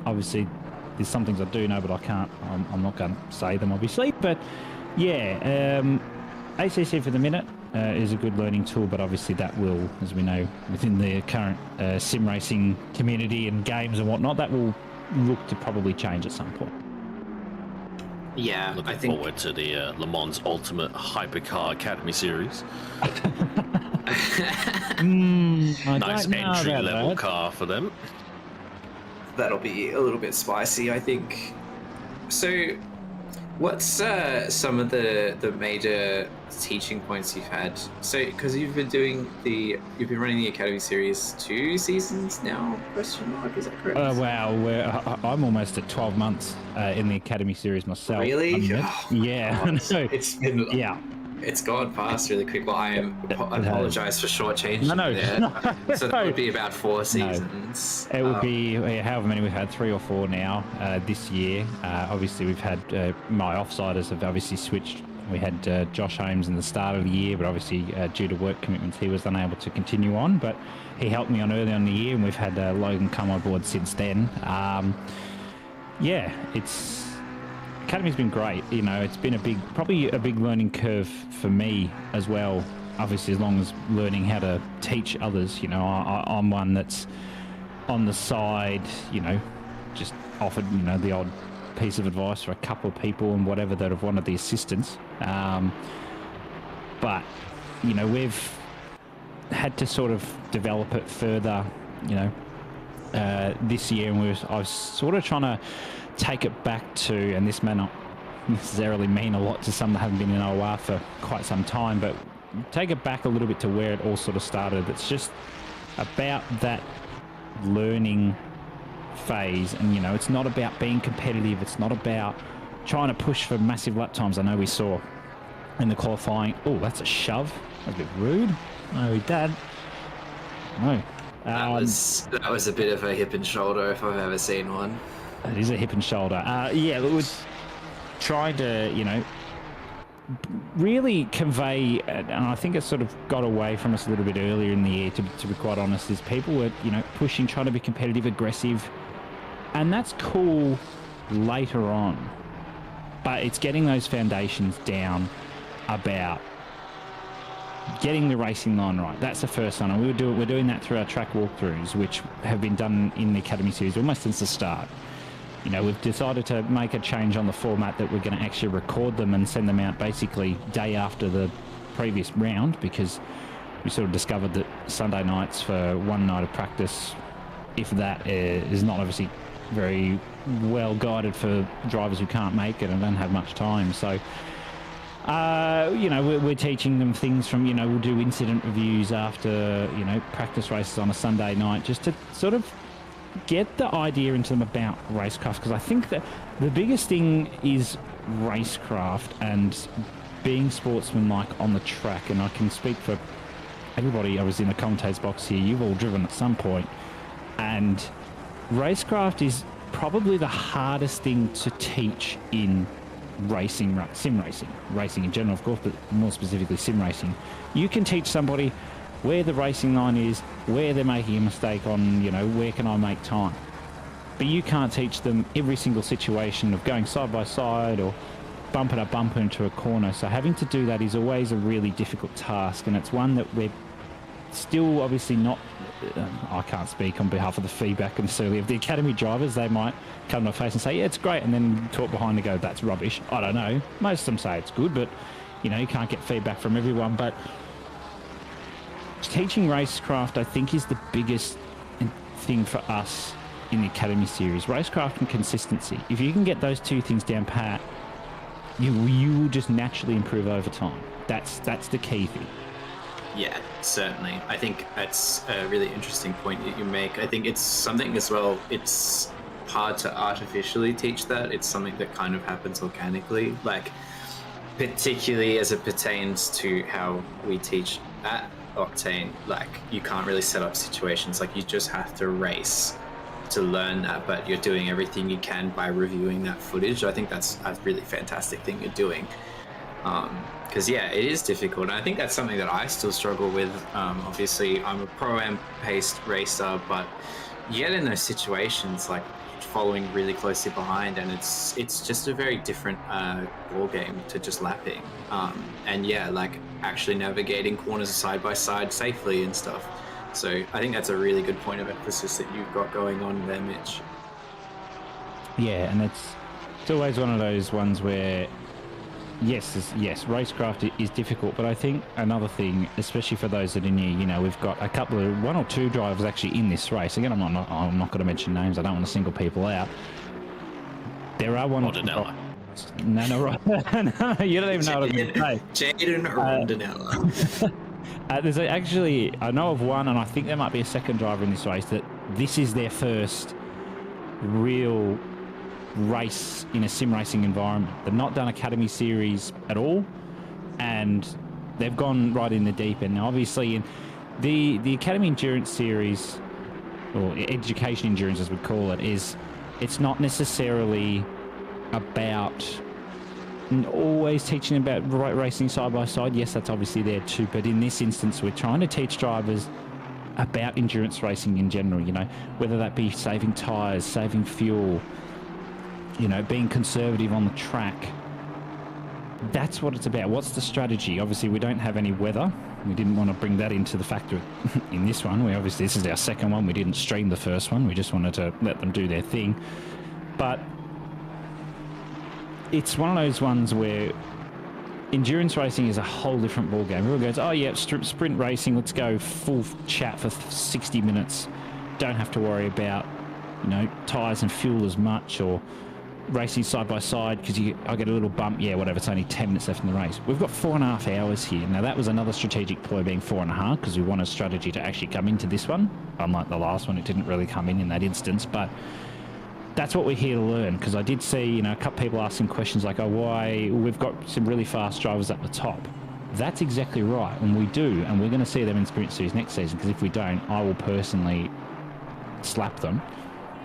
[SPEAKER 4] Obviously, there's some things I do know, but I can't. I'm not going to say them, obviously. But yeah, ACC for the minute is a good learning tool, but obviously that will, as we know, within the current sim racing community and games and whatnot, that will look to probably change at some point.
[SPEAKER 1] Yeah,
[SPEAKER 2] Looking
[SPEAKER 1] I think
[SPEAKER 2] forward to the Le Mans Ultimate Hypercar Academy Series. Nice entry-level car for them.
[SPEAKER 1] that'll be a little bit spicy, I think. So, what's some of the major teaching points you've had? So, because you've been running the Academy Series 2 seasons now? Question mark, is that correct?
[SPEAKER 4] Wow, I'm almost at 12 months in the Academy Series myself.
[SPEAKER 1] Really?
[SPEAKER 4] Yeah. So,
[SPEAKER 1] it's been it's gone past really quick. Well, I apologize for shortchanging there. So that would be about 4 seasons.
[SPEAKER 4] It would be however many we've had, 3 or 4 now this year. Obviously, we've had my offsiders have obviously switched. We had Josh Holmes in the start of the year, but obviously due to work commitments, he was unable to continue on. But he helped me on early on in the year, and we've had Logan come on board since then. Yeah, Academy's been great. You know, it's been probably a big learning curve for me as well. Obviously, as long as learning how to teach others. You know, I'm one that's on the side, you know, just offered, you know, the odd piece of advice for a couple of people and whatever that have wanted the assistance. But, you know, we've had to sort of develop it further, you know, this year, and I was sort of trying to take it back to, and this may not necessarily mean a lot to some that haven't been in OR for quite some time, but take it back a little bit to where it all sort of started. It's just about that learning phase, and you know, it's not about being competitive, it's not about trying to push for massive lap times. I know we saw in the qualifying, oh, that's a shove, that's a bit rude. No, Dad, no.
[SPEAKER 1] That was a bit of a hip and shoulder if I've ever seen one.
[SPEAKER 4] It is a hip and shoulder. Yeah, it was trying to, you know, really convey, and I think it sort of got away from us a little bit earlier in the year, to be quite honest, is people were, you know, pushing, trying to be competitive, aggressive, and that's cool later on. But it's getting those foundations down about getting the racing line right. That's the first one, and we're doing that through our track walkthroughs, which have been done in the Academy Series almost since the start. You know, we've decided to make a change on the format that we're going to actually record them and send them out basically day after the previous round, because we sort of discovered that Sunday nights for one night of practice, if that, is not obviously very well guided for drivers who can't make it and don't have much time. So, you know, we're teaching them things from, you know, we'll do incident reviews after, you know, practice races on a Sunday night, just to sort of get the idea into them about racecraft, because I think that the biggest thing is racecraft and being sportsmanlike on the track. And I can speak for everybody. I was in the commentator's box here. You've all driven at some point, and racecraft is probably the hardest thing to teach in racing, sim racing in general, of course, but more specifically sim racing. You can teach somebody where the racing line is, where they're making a mistake on, you know, where can I make time. But you can't teach them every single situation of going side by side or bumping a bumper into a corner. So having to do that is always a really difficult task, and it's one that we're still obviously not. I can't speak on behalf of the feedback necessarily of the academy drivers. They might come to my face and say, yeah, it's great, and then talk behind and go, that's rubbish. I don't know. Most of them say it's good, but you can't get feedback from everyone. But teaching racecraft, I think, is the biggest thing for us in the academy series. Racecraft and consistency. If you can get those two things down pat, you will just naturally improve over time. That's the key thing.
[SPEAKER 1] Yeah, certainly. I think that's a really interesting point that you make. I think it's something as well, it's hard to artificially teach that. It's something that kind of happens organically, like particularly as it pertains to how we teach at Octane. Like, you can't really set up situations, like you just have to race to learn that, but you're doing everything you can by reviewing that footage. I think that's a really fantastic thing you're doing. Because yeah, it is difficult, and I think that's something that I still struggle with. Obviously, I'm a pro-am paced racer, but you get in those situations like following really closely behind, and it's just a very different ball game to just lapping. And yeah, like actually navigating corners side by side safely and stuff. So I think that's a really good point of emphasis that you've got going on there, Mitch.
[SPEAKER 4] Yeah, and it's always one of those ones where yes, racecraft is difficult, but I think another thing, especially for those that are new, we've got one or two drivers actually in this race. Again, I'm not going to mention names. I don't want to single people out. There are one or two. No, right. No, you don't even know what I'm going to say.
[SPEAKER 1] Jaden Rondinella.
[SPEAKER 4] There's actually, I know of one, and I think there might be a second driver in this race that this is their first real race in a sim racing environment. They've not done Academy Series at all, and they've gone right in the deep end. Now, obviously, in the Academy Endurance Series, or Education Endurance as we call it, it's not necessarily about always teaching about racing side by side. Yes, that's obviously there too, but in this instance, we're trying to teach drivers about endurance racing in general, whether that be saving tyres, saving fuel, being conservative on the track. That's what it's about. What's the strategy? Obviously, we don't have any weather. We didn't want to bring that into the factor in this one. This is our second one. We didn't stream the first one. We just wanted to let them do their thing. But it's one of those ones where endurance racing is a whole different ballgame. Everyone goes, oh yeah, sprint racing, let's go full chat for 60 minutes. Don't have to worry about, tyres and fuel as much, or racing side by side because I get a little bump. Yeah, whatever, it's only 10 minutes left in the race. We've got 4.5 hours here. Now, that was another strategic ploy, being 4.5, because we want a strategy to actually come into this one. Unlike the last one, it didn't really come in that instance, but that's what we're here to learn. Because I did see, a couple people asking questions like, oh, why we've got some really fast drivers at the top. That's exactly right, and we do, and we're going to see them in Sprint Series next season, because if we don't, I will personally slap them.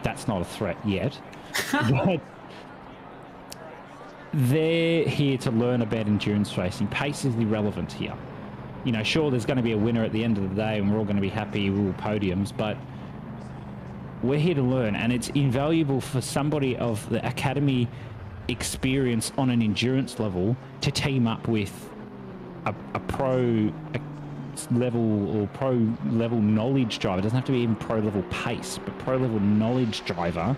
[SPEAKER 4] That's not a threat yet. But they're here to learn about endurance racing. Pace is irrelevant here. Sure, there's going to be a winner at the end of the day, and we're all going to be happy with all podiums, but we're here to learn, and it's invaluable for somebody of the academy experience on an endurance level to team up with a pro level or pro level knowledge driver. It doesn't have to be even pro level pace, but pro level knowledge driver.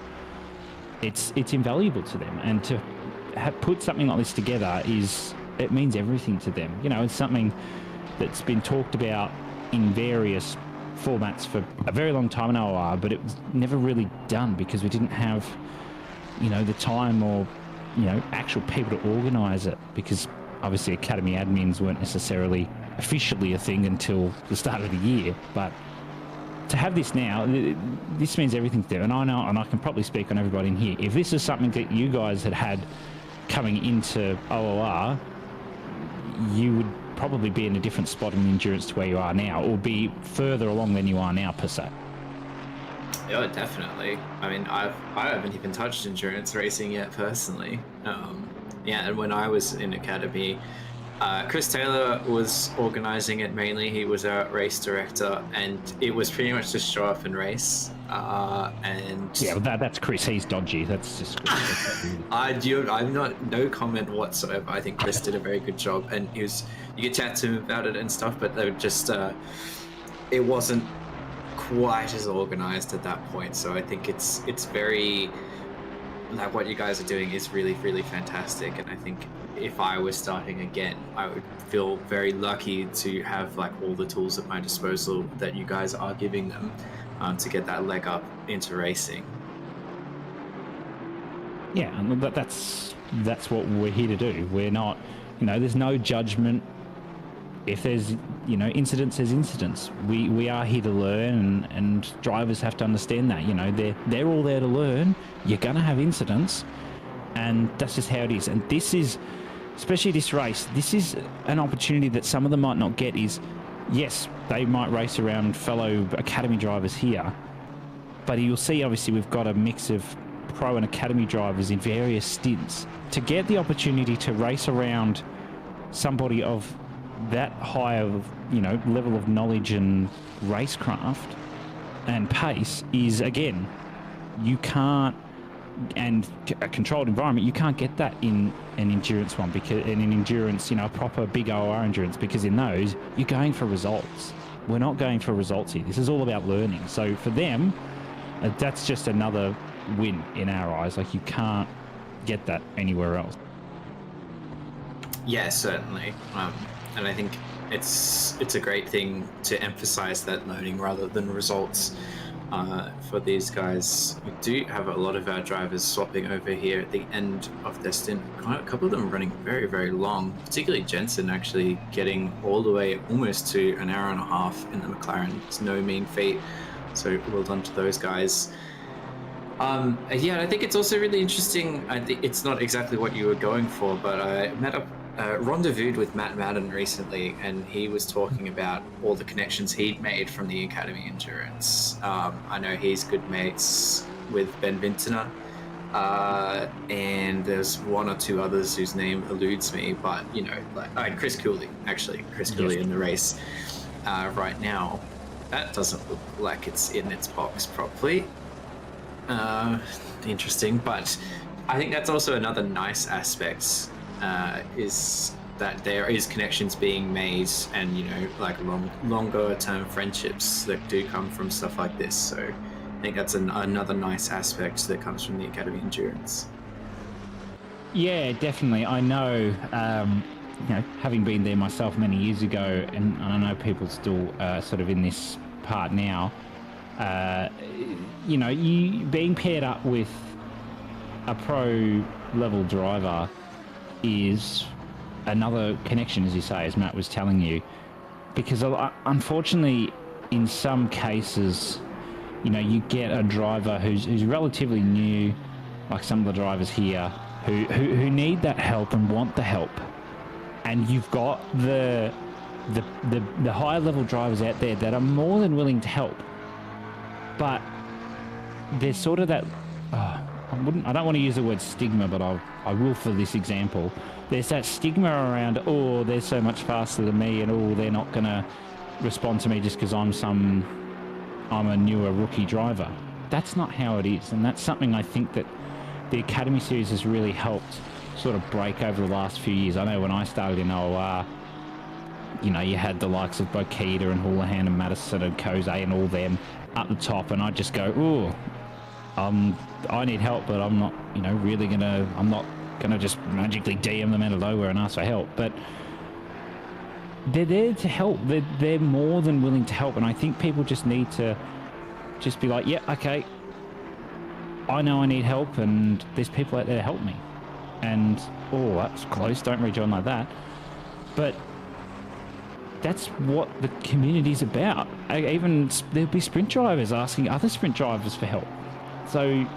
[SPEAKER 4] It's invaluable to them, and to put something like this together it means everything to them. It's something that's been talked about in various formats for a very long time in OR, but it was never really done because we didn't have, the time or, actual people to organise it, because obviously academy admins weren't necessarily officially a thing until the start of the year. But to have this now, this means everything to them. And I know, and I can probably speak on everybody in here, if this is something that you guys had coming into OOR, you would probably be in a different spot in endurance to where you are now, or be further along than you are now, per se.
[SPEAKER 1] Yeah, definitely. I mean, I haven't even touched endurance racing yet personally. And when I was in academy, Chris Taylor was organising it mainly. He was our race director, and it was pretty much just show up and race. And
[SPEAKER 4] yeah, well, that's Chris. He's dodgy. That's just Chris.
[SPEAKER 1] I'm not, no comment whatsoever. I think Chris did a very good job, and you could chat to him about it and stuff. But they would just it wasn't quite as organized at that point. So I think it's very, like, what you guys are doing is really, really fantastic. And I think if I was starting again, I would feel very lucky to have like all the tools at my disposal that you guys are giving them to get that leg up into racing.
[SPEAKER 4] Yeah, and that's what we're here to do. We're not, there's no judgment. If there's, incidents, there's incidents. We are here to learn, and drivers have to understand that. They're all there to learn. You're gonna have incidents, and that's just how it is. And this is, especially this race, this is an opportunity that some of them might not get. Is, yes, they might race around fellow academy drivers here, but you'll see obviously we've got a mix of pro and academy drivers in various stints. To get the opportunity to race around somebody of that high of level of knowledge and racecraft and pace is, again, you can't, and a controlled environment, you can't get that in an endurance one, because in an endurance, a proper big OR endurance, because in those you're going for results. We're not going for results here. This is all about learning. So for them, that's just another win in our eyes. Like, you can't get that anywhere else.
[SPEAKER 1] Yeah, certainly. And I think it's a great thing to emphasize that learning rather than results for these guys. We do have a lot of our drivers swapping over here at the end of their stint. A couple of them running very, very long, particularly Jensen actually getting all the way almost to an hour and a half in the McLaren. It's no mean feat. So well done to those guys. Yeah, I think it's also really interesting. I think it's not exactly what you were going for, but I rendezvoused with Matt Madden recently, and he was talking about all the connections he'd made from the Academy Endurance. I know he's good mates with Ben Vintner, and there's one or two others whose name eludes me, but Chris Cooley, actually, Cooley in the race right now. That doesn't look like it's in its box properly. Interesting, but I think that's also another nice aspect, is that there is connections being made, and like longer term friendships that do come from stuff like this. So I think that's another nice aspect that comes from the Academy Endurance.
[SPEAKER 4] Yeah, definitely. I know, having been there myself many years ago, and I know people still sort of in this part now, you being paired up with a pro level driver is another connection, as you say, as Matt was telling you, because unfortunately in some cases, you get a driver who's relatively new, like some of the drivers here, who need that help and want the help, and you've got the higher level drivers out there that are more than willing to help, but there's sort of that, I don't want to use the word stigma, but I will for this example. There's that stigma around, they're so much faster than me, and they're not going to respond to me just because I'm a newer rookie driver. That's not how it is, and that's something I think that the Academy Series has really helped sort of break over the last few years. I know when I started in OR, you had the likes of Bokita and Houlihan and Madison and Koze and all them at the top, and I'd just go, I need help, but I'm not, I'm not gonna just magically DM them out of nowhere and ask for help. But they're there to help. They're more than willing to help, and I think people just need to just be like, yeah, okay, I know I need help, and there's people out there to help me. And that's close. Don't rejoin like that. But that's what the community's about. Even there'll be sprint drivers asking other sprint drivers for help. So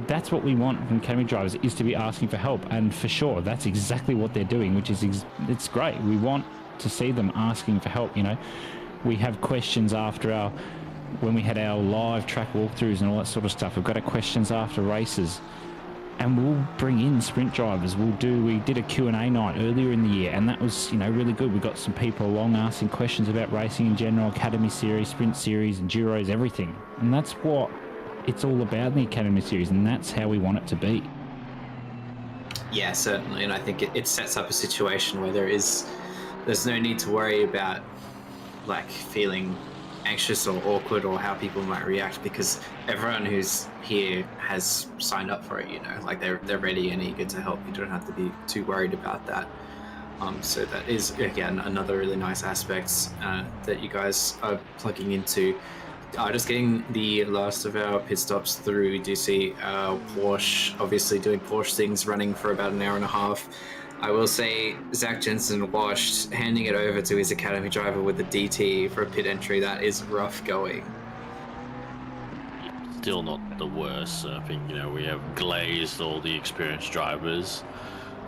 [SPEAKER 4] that's what we want from academy drivers, is to be asking for help. And for sure, that's exactly what they're doing, which is it's great. We want to see them asking for help. We have questions after when we had our live track walkthroughs and all that sort of stuff. We've got our questions after races, and we'll bring in sprint drivers. We did a Q&A night earlier in the year, and that was really good. We got some people along asking questions about racing in general, Academy Series, Sprint Series, Enduros, everything. And that's what it's all about in the Academy Series, and that's how we want it to be.
[SPEAKER 1] Yeah, certainly, and I think it sets up a situation where there's no need to worry about like feeling anxious or awkward or how people might react, because everyone who's here has signed up for it, you know, like they're ready and eager to help. You don't have to be too worried about that. So that is, again, another really nice aspect that you guys are plugging into. Just getting the last of our pit stops through, we do see Porsche obviously doing Porsche things, running for about an hour and a half. I will say Zach Jensen washed, handing it over to his academy driver with the DT for a pit entry. That is rough going.
[SPEAKER 2] Still not the worst. I think, you know, we have glazed all the experienced drivers.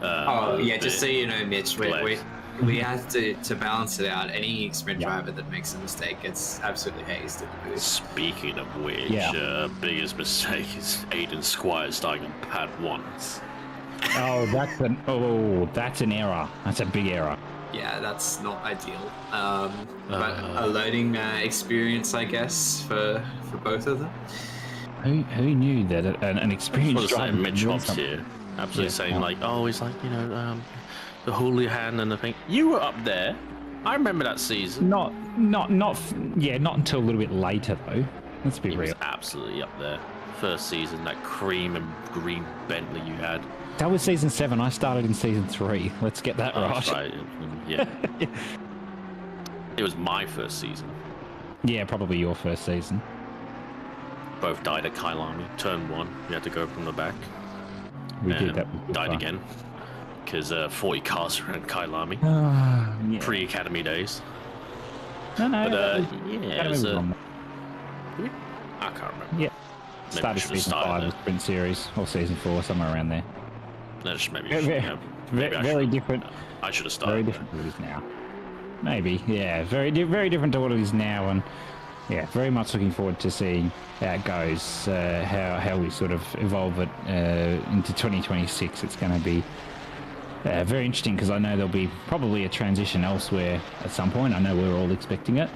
[SPEAKER 1] Just so you know, Mitch, we have to balance it out. Any experienced driver that makes a mistake gets absolutely hazed in the booth.
[SPEAKER 2] Speaking of which, biggest mistake is Aiden Squire starting on pad 1.
[SPEAKER 4] That's an error. That's a big error.
[SPEAKER 1] Yeah, that's not ideal. But a learning experience, I guess, for both of them.
[SPEAKER 4] Who knew that an experienced driver?
[SPEAKER 2] Mitch Hobbs here, absolutely saying he's like, you know, the hooligan and the thing. You were up there. I remember that season.
[SPEAKER 4] Not until a little bit later though. Let's be real.
[SPEAKER 2] Was absolutely up there. First season, that cream and green Bentley you had.
[SPEAKER 4] That was season 7. I started in season 3. Let's get that right.
[SPEAKER 2] That's right. Yeah. It was my first season.
[SPEAKER 4] Yeah, probably your first season.
[SPEAKER 2] Both died at Kailami. Turn 1, we had to go from the back.
[SPEAKER 4] We did that.
[SPEAKER 2] Died again. Because 40 cars around Kailami. Pre-academy days.
[SPEAKER 4] No.
[SPEAKER 2] But, it was I can't remember.
[SPEAKER 4] Yeah. Started season 5 of Sprint Series, or season 4, somewhere around there. Very different.
[SPEAKER 2] I should have started.
[SPEAKER 4] Very different to what it is now. Maybe, yeah. Very different to what it is now, and yeah, very much looking forward to seeing how it goes, how we sort of evolve it into 2026. It's going to be very interesting, because I know there'll be probably a transition elsewhere at some point. I know we're all expecting it,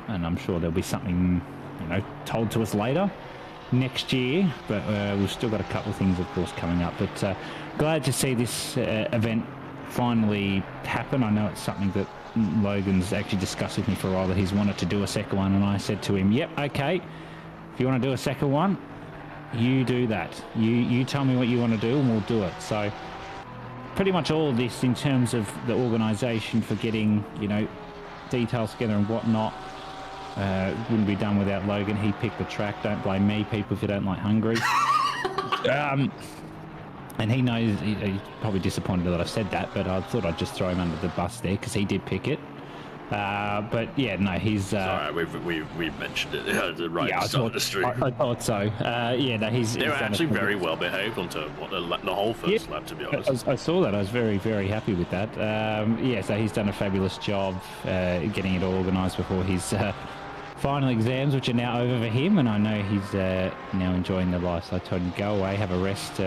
[SPEAKER 4] and I'm sure there'll be something, you know, told to us later next year, but we've still got a couple of things, of course, coming up. But glad to see this event finally happen. I know it's something that Logan's actually discussed with me for a while, that he's wanted to do a second one, and I said to him, yep, okay, if you want to do a second one, you do that. You tell me what you want to do and we'll do it. So pretty much all of this in terms of the organisation for getting, you know, details together and whatnot, wouldn't be done without Logan. He picked the track. Don't blame me, people, if you don't like Hungary. And he knows, he's probably disappointed that I said that, but I thought I'd just throw him under the bus there, because he did pick it. But yeah, no, he's...
[SPEAKER 2] Sorry, we've mentioned it right at the start of the stream.
[SPEAKER 4] I thought so.
[SPEAKER 2] They were actually very well behaved onto the whole first lap, to be honest.
[SPEAKER 4] I saw that. I was very, very happy with that. So he's done a fabulous job getting it all organised before his final exams, which are now over for him, and I know he's now enjoying the life. So I told him, go away, have a rest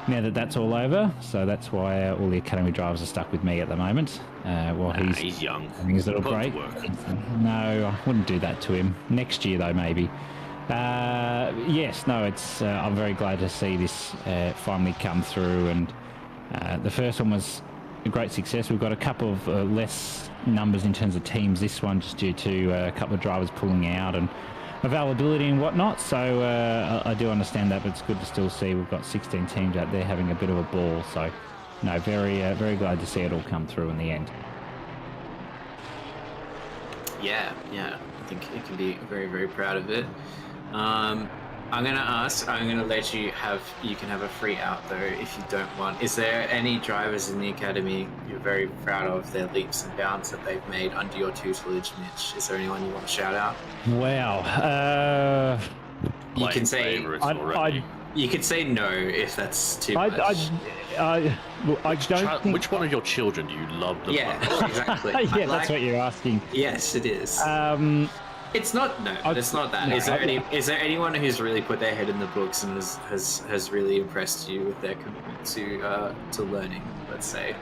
[SPEAKER 4] now that that's all over. So that's why all the academy drivers are stuck with me at the moment. He's
[SPEAKER 2] young.
[SPEAKER 4] Having his little break. No, I wouldn't do that to him. Next year, though, maybe. It's. I'm very glad to see this finally come through, and the first one was a great success. We've got a couple of less numbers in terms of teams this one, just due to a couple of drivers pulling out and availability and whatnot. So I do understand that, but it's good to still see we've got 16 teams out there having a bit of a ball. So no, very glad to see it all come through in the end.
[SPEAKER 1] Yeah, I think you can be very, very proud of it. I'm gonna let you can have a free out though if you don't want. Is there any drivers in the academy you're very proud of their leaps and bounds that they've made under your tutelage, Mitch? Is there anyone you want to shout out?
[SPEAKER 4] Wow.
[SPEAKER 1] You can say you could say no if that's too much.
[SPEAKER 4] I don't think...
[SPEAKER 2] Which one of your children do you love the most?
[SPEAKER 1] Yeah, exactly.
[SPEAKER 4] That's what you're asking.
[SPEAKER 1] Yes, it is. It's not it's not that.
[SPEAKER 4] No,
[SPEAKER 1] is there anyone who's really put their head in the books and has really impressed you with their commitment to learning? Let's say,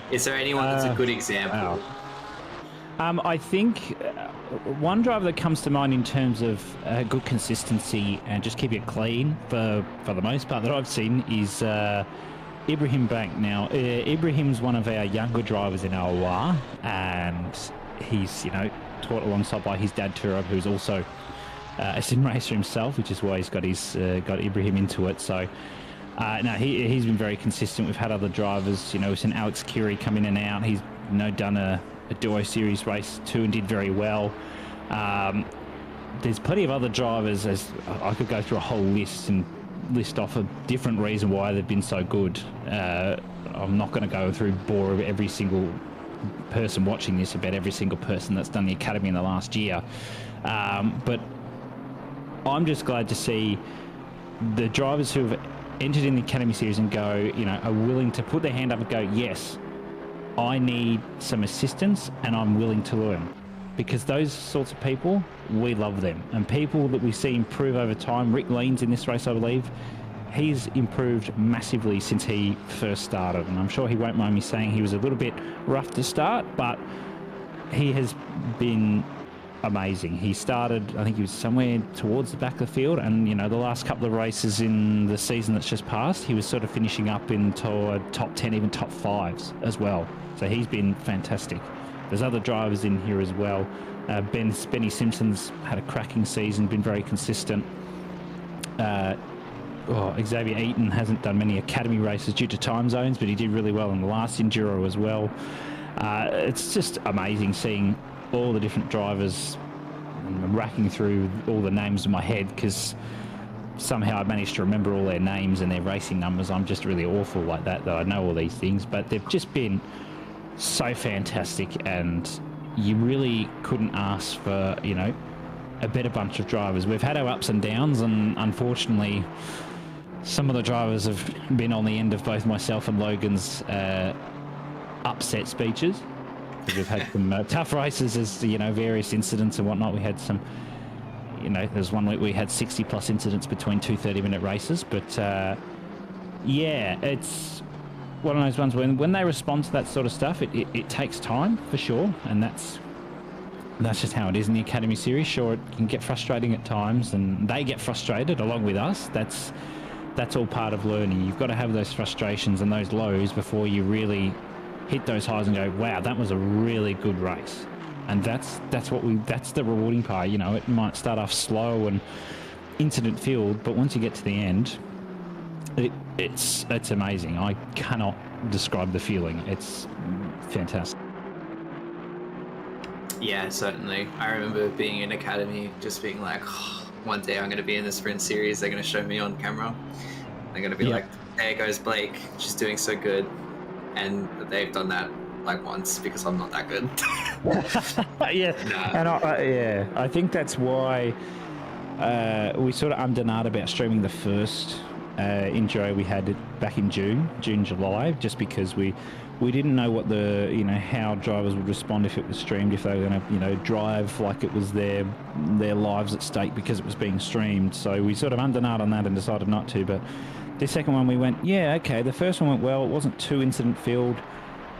[SPEAKER 1] is there anyone that's a good example?
[SPEAKER 4] Wow. I think one driver that comes to mind in terms of good consistency and just keep it clean for the most part that I've seen is Ibrahim Bank. Now, Ibrahim's one of our younger drivers in OR, and he's, taught alongside by his dad Turab, who's also a sim racer himself, which is why he's got got Ibrahim into it. So no, he's been very consistent. We've had other drivers, we've seen Alex Kiri come in and out. He's done a Duo Series race too and did very well. There's plenty of other drivers, as I could go through a whole list and list off a different reason why they've been so good. I'm not going to go through bore every single person watching this about every single person that's done the academy in the last year, but I'm just glad to see the drivers who have entered in the academy series and go, are willing to put their hand up and go, yes, I need some assistance and I'm willing to learn. Because those sorts of people, we love them. And people that we see improve over time, Rick Leans in this race, I believe, he's improved massively since he first started. And I'm sure he won't mind me saying he was a little bit rough to start, but he has been amazing. He started, I think he was somewhere towards the back of the field, and the last couple of races in the season that's just passed, he was sort of finishing up into top 10, even top 5s as well. So he's been fantastic. There's other drivers in here as well. Benny Simpson's had a cracking season, been very consistent. Xavier Eaton hasn't done many academy races due to time zones, but he did really well in the last Enduro as well. It's just amazing seeing all the different drivers. I'm racking through all the names in my head because somehow I managed to remember all their names and their racing numbers. I'm just really awful like that I know all these things, but they've just been so fantastic, and you really couldn't ask for, a better bunch of drivers. We've had our ups and downs, and unfortunately some of the drivers have been on the end of both myself and Logan's upset speeches. We've had some tough races as, various incidents and whatnot. We had some, there's one week we had 60 plus incidents between 2 30-minute races. But it's one of those ones when they respond to that sort of stuff, it takes time for sure. And that's just how it is in the Academy Series. Sure, it can get frustrating at times, and they get frustrated along with us. That's all part of learning. You've got to have those frustrations and those lows before you really hit those highs and go, wow, that was a really good race. And that's the rewarding part. It might start off slow and incident filled, but once you get to the end, it's amazing. I cannot describe the feeling. It's fantastic.
[SPEAKER 1] Yeah, certainly. I remember being in academy, just being like, one day I'm going to be in the sprint series. They're going to show me on camera. They're going to be like, there goes Blake. She's doing so good. And they've done that like once because I'm not that good.
[SPEAKER 4] Yeah, and I think that's why we sort of undenied about streaming the first intro we had back in June, July, just because we didn't know what how drivers would respond if it was streamed, if they were going to drive like it was their lives at stake because it was being streamed. So we sort of undenied on that and decided not to. But the second one we went, yeah, okay. The first one went well. It wasn't too incident filled.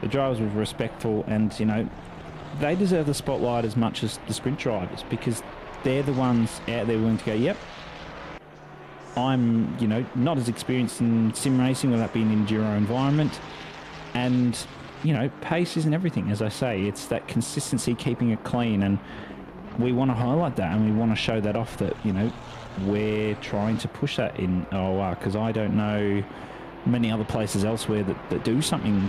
[SPEAKER 4] The drivers were respectful, and they deserve the spotlight as much as the sprint drivers, because they're the ones out there willing to go, yep, I'm not as experienced in sim racing, whether that be an enduro environment, and pace isn't everything. As I say, it's that consistency, keeping it clean, and we want to highlight that, and we want to show that off, that we're trying to push that in OOR, because I don't know many other places elsewhere that do something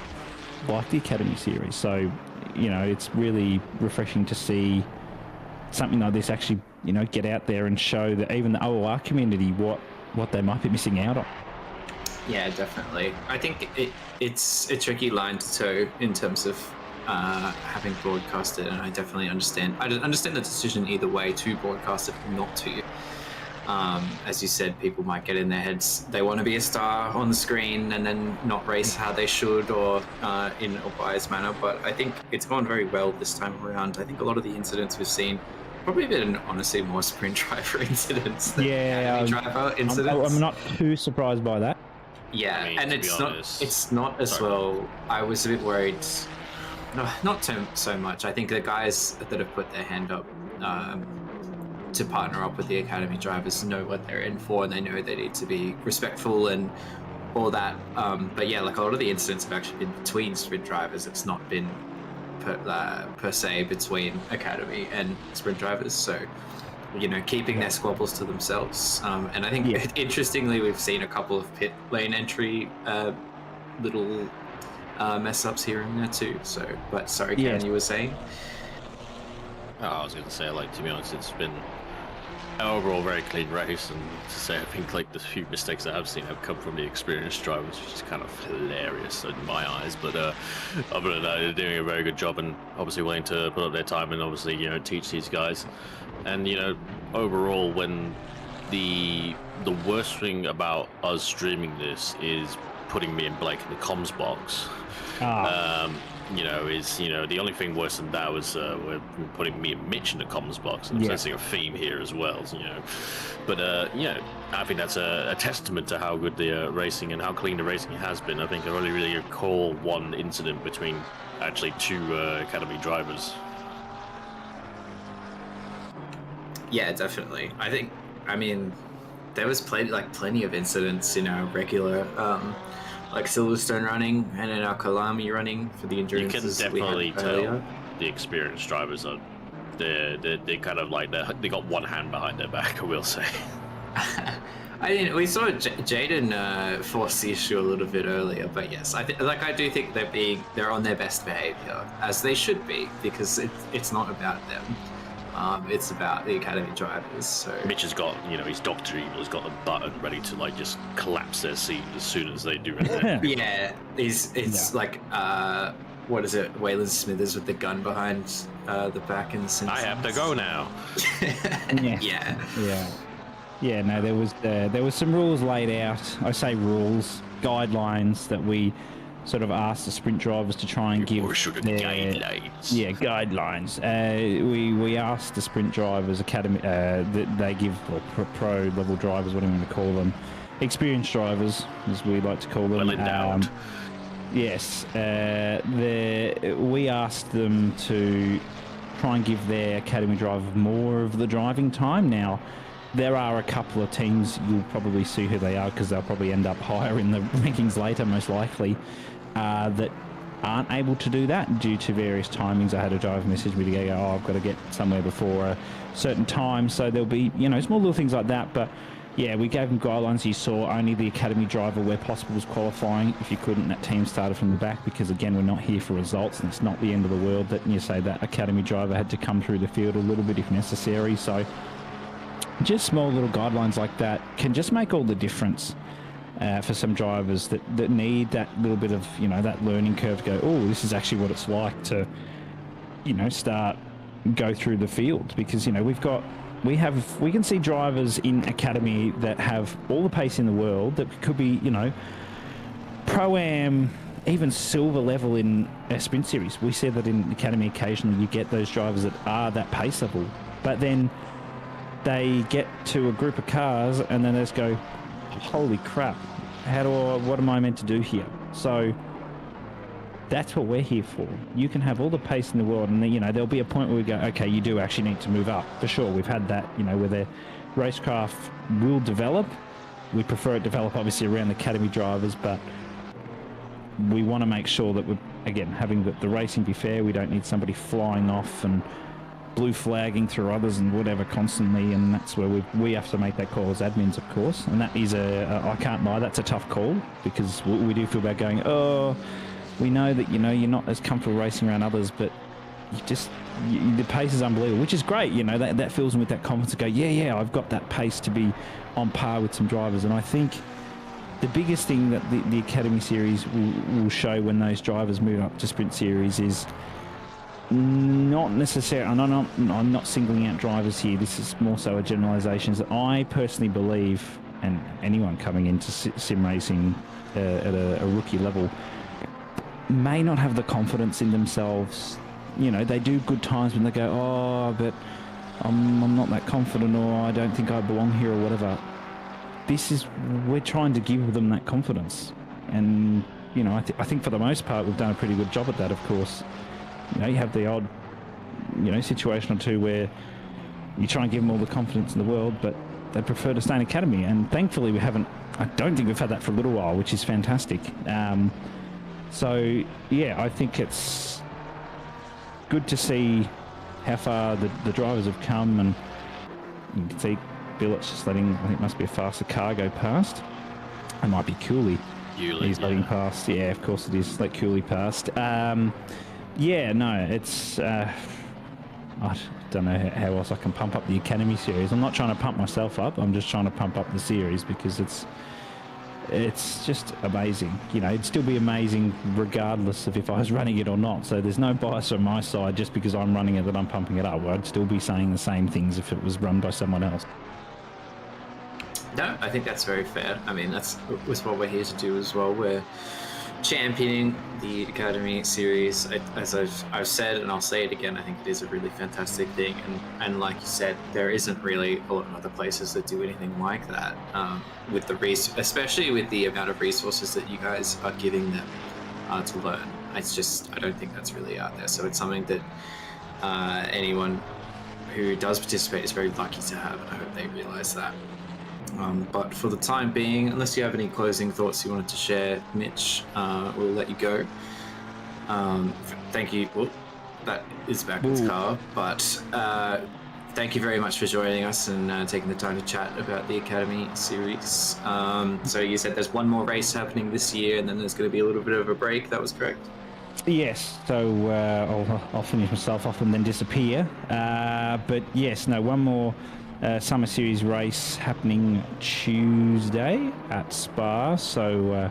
[SPEAKER 4] like the Academy Series. So it's really refreshing to see something like this actually get out there and show that even the OOR community what they might be missing out on.
[SPEAKER 1] Yeah, definitely. I think it's a tricky line to toe in terms of having broadcasted, and I definitely understand. I understand the decision either way, to broadcast it or not to. As you said, people might get in their heads, they want to be a star on the screen and then not race how they should, or in a biased manner. But I think it's gone very well this time around. I think a lot of the incidents we've seen probably been honestly more sprint driver incidents than academy driver incidents.
[SPEAKER 4] I'm not too surprised by that.
[SPEAKER 1] Yeah, and it's not as well. I was a bit worried. No, not so much. I think the guys that have put their hand up to partner up with the academy drivers know what they're in for, and they know they need to be respectful and all that. But yeah, like a lot of the incidents have actually been between sprint drivers. It's not been per se between academy and sprint drivers. So, keeping their squabbles to themselves. And I think interestingly, we've seen a couple of pit lane entry little mess ups here and there too. So, but sorry, Ken, you were saying?
[SPEAKER 2] Oh, I was going to say, to be honest, it's been an overall very clean race, and to say I think the few mistakes that I've seen have come from the experienced drivers, which is kind of hilarious in my eyes. But other than that, they're doing a very good job, and obviously willing to put up their time and obviously teach these guys. And overall, when the worst thing about us streaming this is putting me and Blake in the comms box. The only thing worse than that was we're putting me and Mitch in the comms box, and I'm sensing a theme here as well. But I think that's a testament to how good the racing and how clean the racing has been. I think I only really recall one incident between actually two academy drivers.
[SPEAKER 1] Yeah, definitely. There was plenty of incidents in our regular like Silverstone running and in our Kalami running for the endurances.
[SPEAKER 2] You can definitely tell the experienced drivers are they're kind of they got one hand behind their back, I will say.
[SPEAKER 1] We saw Jaden force the issue a little bit earlier, but yes, I do think they're on their best behavior, as they should be, because it's not about them. It's about the academy drivers. So
[SPEAKER 2] Mitch has got, his Dr. Evil's got a button ready to just collapse their seat as soon as they do it.
[SPEAKER 1] Yeah, it's like what is it? Waylon Smithers with the gun behind the back in the Simpsons.
[SPEAKER 2] I have to go now.
[SPEAKER 4] Yeah. No, there was some rules laid out. I say rules, guidelines that we sort of asked the sprint drivers to try and give
[SPEAKER 2] guidelines.
[SPEAKER 4] Yeah, guidelines. We asked the sprint drivers academy that they give pro level drivers, what do you want to call them, experienced drivers, as we like to call them.
[SPEAKER 2] Well endowed.
[SPEAKER 4] Yes, we asked them to try and give their academy driver more of the driving time. Now, there are a couple of teams, you'll probably see who they are because they'll probably end up higher in the rankings later, most likely, that aren't able to do that due to various timings. I had a driver message me to go, I've got to get somewhere before a certain time. So there'll be, small little things like that. But yeah, we gave them guidelines. You saw only the academy driver where possible was qualifying. If you couldn't, that team started from the back, because again, we're not here for results, and it's not the end of the world that you say that academy driver had to come through the field a little bit if necessary. So just small little guidelines like that can just make all the difference for some drivers that need that little bit of, that learning curve to go, oh, this is actually what it's like to, go through the field. Because, we can see drivers in academy that have all the pace in the world that could be, pro-am, even silver level in a sprint series. We see that in academy occasionally you get those drivers that are that pace level, but then they get to a group of cars and then they just go, holy crap, what am I meant to do here? So that's what we're here for. You can have all the pace in the world, and then, there'll be a point where we go, okay, you do actually need to move up. For sure, we've had that, where the racecraft will develop. We prefer it develop, obviously, around the academy drivers, but we want to make sure that we're, again, having the racing be fair. We don't need somebody flying off and blue flagging through others and whatever constantly, and that's where we have to make that call as admins, of course. And that is I can't lie, that's a tough call, because we do feel bad going, we know that, you're not as comfortable racing around others, but the pace is unbelievable, which is great. That fills them with that confidence to go, yeah, I've got that pace to be on par with some drivers. And I think the biggest thing that the Academy Series will show when those drivers move up to Sprint Series is not necessarily, and I'm not singling out drivers here, this is more so a generalisation, is that I personally believe, and anyone coming into sim racing at a rookie level may not have the confidence in themselves. They do good times when they go, but I'm not that confident, or I don't think I belong here, or whatever. We're trying to give them that confidence, and I think for the most part we've done a pretty good job at that. Of course, you have the odd situation or two where you try and give them all the confidence in the world, but they prefer to stay in academy, and thankfully I don't think we've had that for a little while, which is fantastic. So yeah, I think it's good to see how far the drivers have come, and you can see Billet's just letting, I think it must be a faster car go past. It might be Cooley. He's letting past. Yeah, of course it is. Let Cooley past. Yeah, no, it's... I don't know how else I can pump up the Academy series. I'm not trying to pump myself up. I'm just trying to pump up the series because it's just amazing. You know, it'd still be amazing regardless of if I was running it or not. So there's no bias on my side just because I'm running it that I'm pumping it up. I'd still be saying the same things if it was run by someone else.
[SPEAKER 1] No, I think that's very fair. I mean, that's what we're here to do as well. We're championing the Academy series. As I've said, and I'll say it again, I think it is a really fantastic thing. And like you said, there isn't really a lot of other places that do anything like that. With especially with the amount of resources that you guys are giving them to learn. It's just, I don't think that's really out there. So it's something that anyone who does participate is very lucky to have, and I hope they realize that. But for the time being, unless you have any closing thoughts you wanted to share, Mitch, we'll let you go. Thank you. Well, that is backwards car, but thank you very much for joining us and taking the time to chat about the Academy series. So you said there's one more race happening this year, and then there's going to be a little bit of a break. That was correct?
[SPEAKER 4] Yes, so I'll finish myself off and then disappear. But yes, no, one more Summer Series race happening Tuesday at Spa, so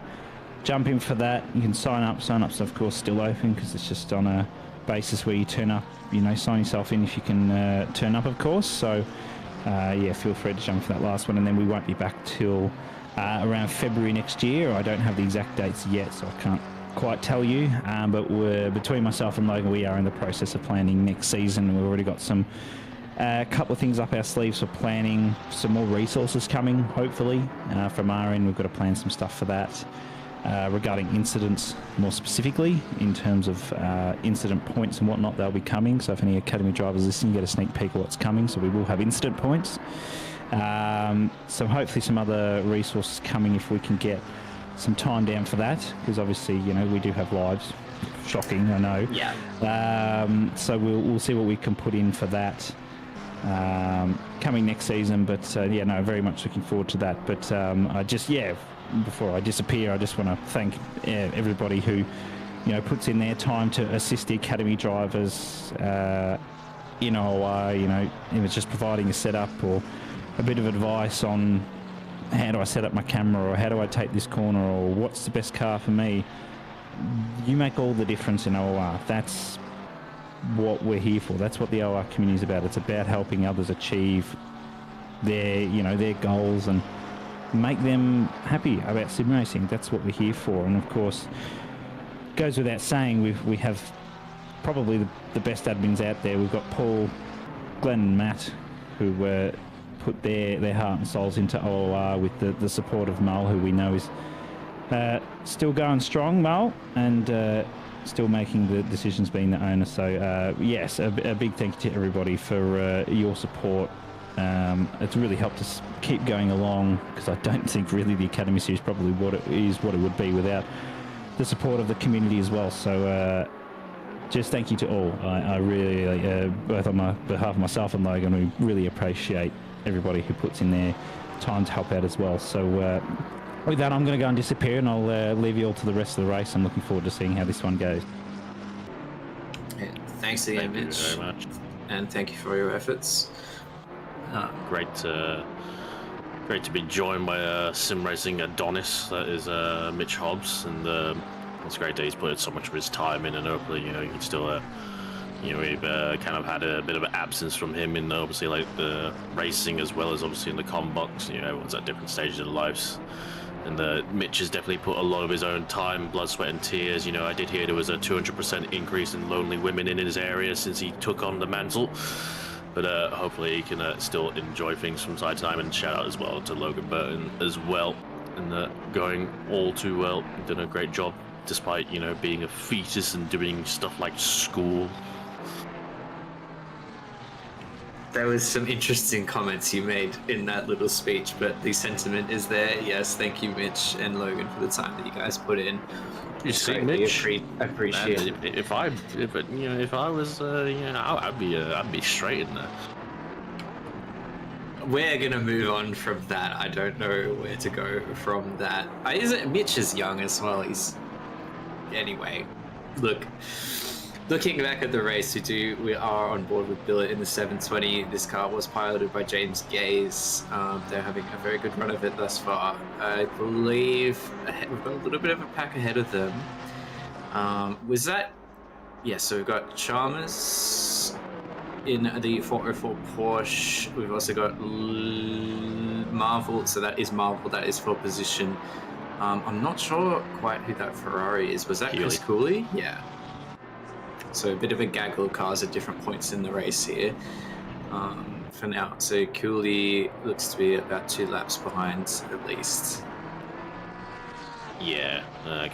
[SPEAKER 4] jump in for that. You can sign up. Sign-up's of course still open because it's just on a basis where you turn up, you know, sign yourself in if you can turn up, of course. So yeah, feel free to jump for that last one, and then we won't be back till around February next year. I don't have the exact dates yet, so I can't quite tell you, but between myself and Logan, we are in the process of planning next season. We've already got some a couple of things up our sleeves for planning, some more resources coming, hopefully. From our end, we've got to plan some stuff for that. Regarding incidents, more specifically, in terms of incident points and whatnot, they'll be coming. So if any Academy drivers listening, get a sneak peek of what's coming. So we will have incident points. So hopefully some other resources coming if we can get some time down for that, because obviously, you know, we do have lives. Shocking, I know.
[SPEAKER 1] Yeah.
[SPEAKER 4] So we'll see what we can put in for that coming next season. But yeah, no, very much looking forward to that. But I just, yeah, before I disappear, I just want to thank everybody who, you know, puts in their time to assist the Academy drivers in OR. You know, if it's just providing a setup or a bit of advice on how do I set up my camera, or how do I take this corner, or what's the best car for me. You make all the difference in OR. That's what we're here for. That's what the OR community is about. It's about helping others achieve their, you know, their goals and make them happy about sim racing. That's what we're here for. And of course, goes without saying, we have probably the best admins out there. We've got Paul, Glenn and Matt, who put their heart and souls into OR with the support of Mull, who we know is still going strong, Mull, and still making the decisions, being the owner. So yes, a big thank you to everybody for your support. It's really helped us keep going along, because I don't think really the Academy Series probably what it would be without the support of the community as well. So just thank you to all. I really, both on behalf of myself and Logan, we really appreciate everybody who puts in their time to help out as well. So with that, I'm going to go and disappear, and I'll leave you all to the rest of the race. I'm looking forward to seeing how this one goes.
[SPEAKER 1] Yeah, thanks again, Mitch.
[SPEAKER 2] Thank you very much.
[SPEAKER 1] And thank you for your efforts.
[SPEAKER 2] Great to be joined by sim racing Adonis, that is Mitch Hobbs, and it's great that he's put so much of his time in, and hopefully, you know, you can still you know, we've kind of had a bit of an absence from him in obviously like the racing, as well as obviously in the comm box. You know, everyone's at different stages of their lives, and Mitch has definitely put a lot of his own time, blood, sweat and tears. You know, I did hear there was a 200% increase in lonely women in his area since he took on the mantle, but hopefully he can still enjoy things from time to time. And shout out as well to Logan Burton as well, and going all too well. Done a great job despite, you know, being a fetus and doing stuff like school.
[SPEAKER 1] There was some interesting comments you made in that little speech, but the sentiment is there. Yes, thank you, Mitch and Logan, for the time that you guys put in.
[SPEAKER 2] You see,
[SPEAKER 1] Greatly
[SPEAKER 2] Mitch?
[SPEAKER 1] appreciate it.
[SPEAKER 2] If I was, I'd be straight in there.
[SPEAKER 1] We're gonna move on from that. I don't know where to go from that. Mitch is young as well. Anyway. Look, looking back at the race, we are on board with Billet in the 720. This car was piloted by James Gaze. They're having a very good run of it thus far. I believe we've got a little bit of a pack ahead of them. Was that? Yeah, so we've got Chalmers in the 404 Porsche. We've also got Marvel, so that is Marvel, that is for position. I'm not sure quite who that Ferrari is. Was that Chris Cooley? Yeah. So a bit of a gaggle of cars at different points in the race here for now. So Cooley looks to be about 2 laps behind at least.
[SPEAKER 2] Yeah,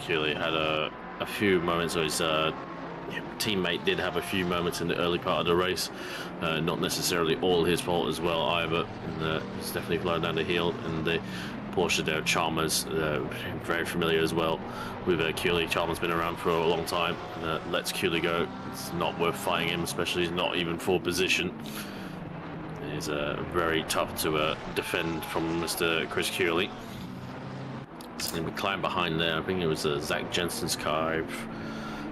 [SPEAKER 2] Cooley had a few moments of his teammate did have a few moments in the early part of the race. Not necessarily all his fault as well either. And, he's definitely flying down the hill. And the Porsche there, Chalmers, very familiar as well with Cooley. Chalmers been around for a long time. Lets Cooley go. It's not worth fighting him, especially he's not even full position. It's very tough to defend from Mr. Chris Cooley. So we climb behind there. I think it was Zach Jensen's car.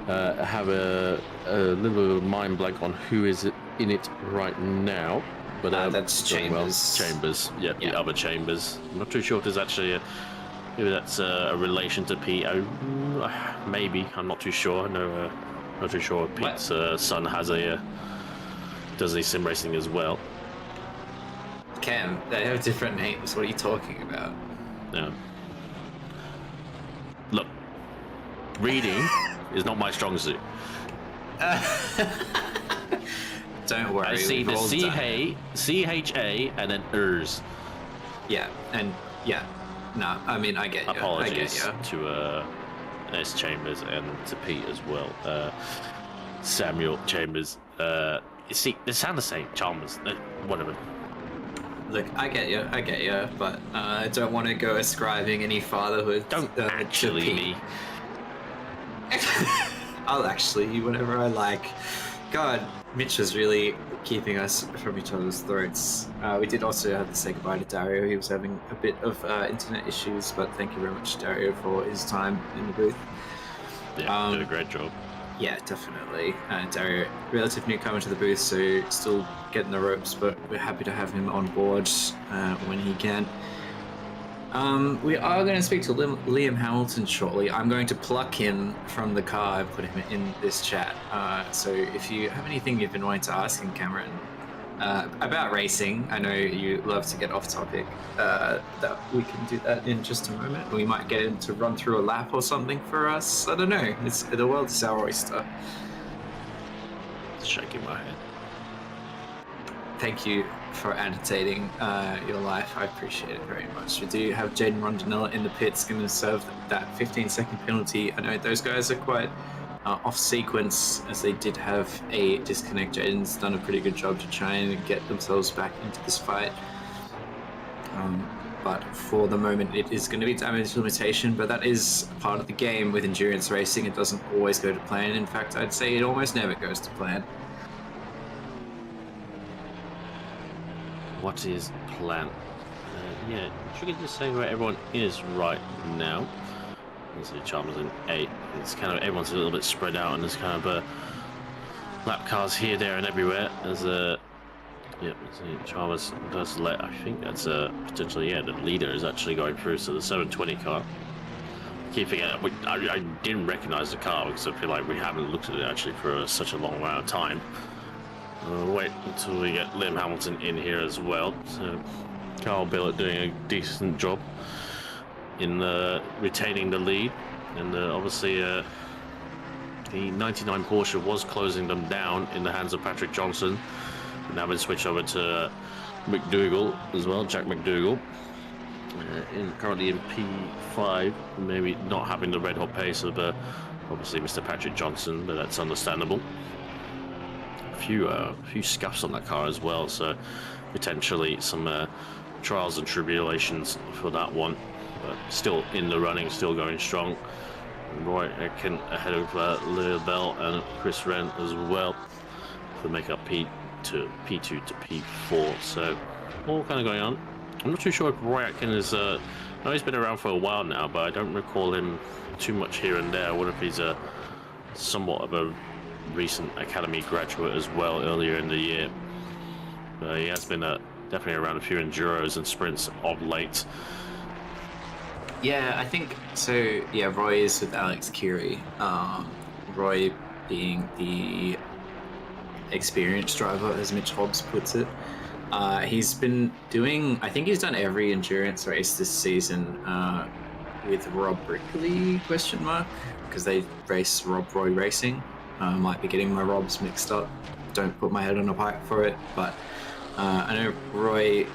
[SPEAKER 2] I have a little mind blank on who is in it right now, but
[SPEAKER 1] that's Chambers.
[SPEAKER 2] Well, Chambers, yeah, the other Chambers. I'm not too sure if there's actually maybe that's a relation to Pete. Maybe, I'm not too sure. No, not too sure. Pete's son has does sim racing as well.
[SPEAKER 1] Cam, they have different names. What are you talking about?
[SPEAKER 2] Yeah. Look, reading is not my strong suit.
[SPEAKER 1] Don't worry.
[SPEAKER 2] I see the CHA and then ERS.
[SPEAKER 1] Yeah, and yeah. No, I mean, I get you.
[SPEAKER 2] Apologies to S. Chambers and to Pete as well. Samuel Chambers. See, they sound the same. Chalmers. Whatever.
[SPEAKER 1] Look, I get you, but I don't want to go ascribing any fatherhood.
[SPEAKER 2] Don't actually me.
[SPEAKER 1] I'll actually, whatever I like. God, Mitch is really keeping us from each other's throats. We did also have to say goodbye to Dario. He was having a bit of internet issues, but thank you very much, Dario, for his time in the booth.
[SPEAKER 2] Yeah, did a great job.
[SPEAKER 1] Yeah, definitely. Dario, relative newcomer to the booth, so still getting the ropes, but we're happy to have him on board when he can. We are going to speak to Liam Hamilton shortly. I'm going to pluck him from the car and put him in this chat. So if you have anything you've been wanting to ask him, Cameron, about racing, I know you love to get off topic, that we can do that in just a moment. We might get him to run through a lap or something for us. I don't know. The world's our oyster.
[SPEAKER 2] Shaking my head.
[SPEAKER 1] Thank you for annotating your life. I appreciate it very much. We do have Jaden Rondinella in the pits, going to serve that 15-second penalty. I know those guys are quite off sequence, as they did have a disconnect. Jaden's done a pretty good job to try and get themselves back into this fight. But for the moment, it is going to be damage limitation, but that is part of the game with endurance racing. It doesn't always go to plan. In fact, I'd say it almost never goes to plan.
[SPEAKER 2] What is plan? Yeah, should we just say where everyone is right now? Let's see, Chalmers in 8. It's kind of everyone's a little bit spread out, and there's kind of lap cars here, there, and everywhere. There's Chalmers does let. I think that's potentially the leader is actually going through. So the 720 car. Keep forgetting. I didn't recognize the car because I feel like we haven't looked at it actually for such a long amount of time. Wait until we get Liam Hamilton in here as well. So Carl Billet doing a decent job in retaining the lead, and obviously the 99 Porsche was closing them down in the hands of Patrick Johnson. And now we switch over to McDougall as well, Jack McDougall. Currently in P5, maybe not having the red hot pace of obviously Mr. Patrick Johnson, but that's understandable. few scuffs on that car as well, so potentially some trials and tribulations for that one. But still in the running, still going strong. Roy Aitken ahead of Leo Bell and Chris Wren as well to make up P2 to P4. So all kind of going on. I'm not too sure if Roy Aitken is. I know he's been around for a while now, but I don't recall him too much here and there. I wonder if he's somewhat of a recent academy graduate as well, earlier in the year. He has been definitely around a few enduros and sprints of late.
[SPEAKER 1] Yeah, I think so. Yeah, Roy is with Alex Curie. Roy being the experienced driver, as Mitch Hobbs puts it. He's been doing, I think he's done every endurance race this season with Rob Brickley, because they race Rob Roy Racing. Might be getting my Robs mixed up. Don't put my head on a pike for it, but I know Roy,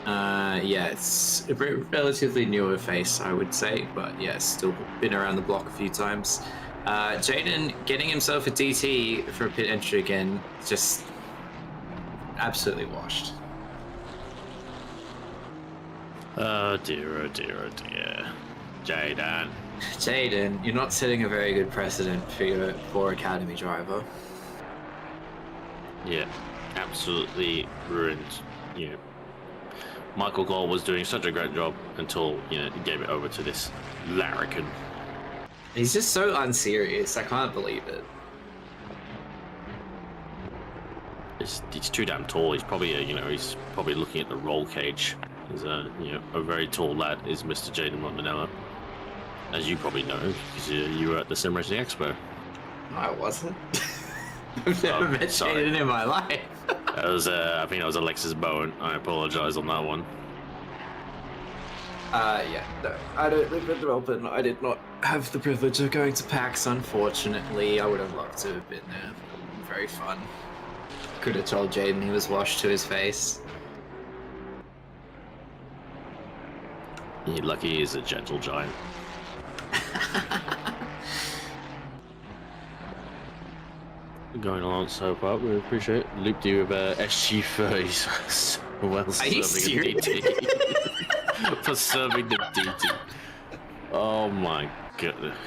[SPEAKER 1] yeah, it's a relatively newer face, I would say, but yeah, still been around the block a few times. Jaden getting himself a DT for a pit entry again, just absolutely washed.
[SPEAKER 2] Oh dear, oh dear, oh dear.
[SPEAKER 1] Jaden, you're not setting a very good precedent for your poor academy driver.
[SPEAKER 2] Yeah, absolutely ruined. You know, Michael Gold was doing such a great job until, you know, he gave it over to this larrikin.
[SPEAKER 1] He's just so unserious, I can't believe it.
[SPEAKER 2] He's too damn tall. He's probably, he's probably looking at the roll cage. He's a very tall lad is Mr. Jaden Montanello, as you probably know, because you were at the Sim Racing Expo.
[SPEAKER 1] No, I wasn't. I've never met Jaden in my life.
[SPEAKER 2] That was, I think that was Alexis Bowen. I apologize on that one.
[SPEAKER 1] Yeah, no, I don't live in Melbourne. I did not have the privilege of going to PAX, unfortunately. I would have loved to have been there. It would have been very fun. Could have told Jaden he was washed to his face.
[SPEAKER 2] You're lucky he's a gentle giant. Going along so far, we appreciate it. Looped you with SG30s. Well,
[SPEAKER 1] are you serious?
[SPEAKER 2] For serving the DT. Oh my goodness.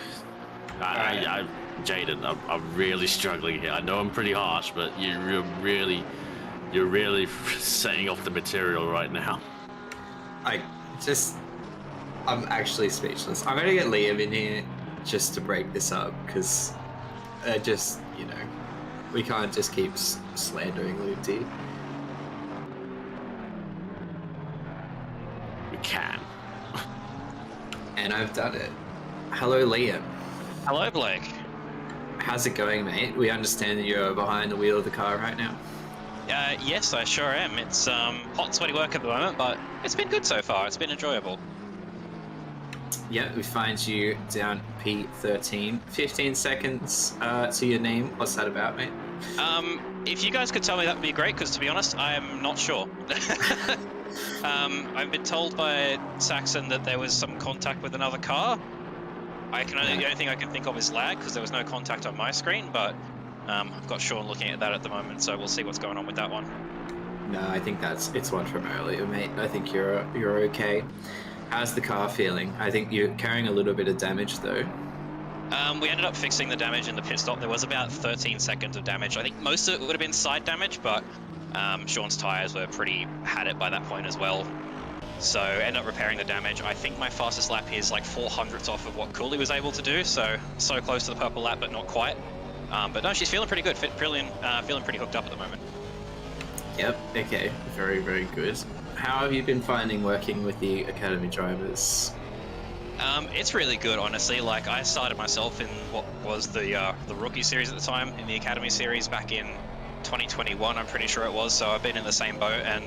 [SPEAKER 2] Jaden, I'm really struggling here. I know I'm pretty harsh, but you're really setting off the material right now.
[SPEAKER 1] I'm actually speechless. I'm gonna get Liam in here just to break this up, because we can't just keep slandering Loopty.
[SPEAKER 2] We can.
[SPEAKER 1] And I've done it. Hello, Liam.
[SPEAKER 5] Hello, Blake.
[SPEAKER 1] How's it going, mate? We understand that you're behind the wheel of the car right now.
[SPEAKER 5] Yes, I sure am. It's hot, sweaty work at the moment, but it's been good so far. It's been enjoyable.
[SPEAKER 1] Yeah, we find you down P13. 15 seconds to your name. What's that about, mate?
[SPEAKER 5] If you guys could tell me, that would be great, because to be honest, I am not sure. I've been told by Saxon that there was some contact with another car. The only thing I can think of is lag, because there was no contact on my screen, but I've got Sean looking at that at the moment, so we'll see what's going on with that one.
[SPEAKER 1] No, I think it's one from earlier, mate. I think you're okay. How's the car feeling? I think you're carrying a little bit of damage, though.
[SPEAKER 5] We ended up fixing the damage in the pit stop. There was about 13 seconds of damage. I think most of it would have been side damage, but Sean's tyres were had it by that point as well. So ended up repairing the damage. I think my fastest lap here is like 400ths off of what Cooley was able to do, so close to the purple lap, but not quite. But no, she's feeling pretty good, feeling pretty hooked up at the moment.
[SPEAKER 1] Yep, okay, very, very good. How have you been finding working with the academy drivers?
[SPEAKER 5] It's really good, honestly. Like, I started myself in what was the rookie series at the time, in the academy series back in 2021, I'm pretty sure it was. So I've been in the same boat, and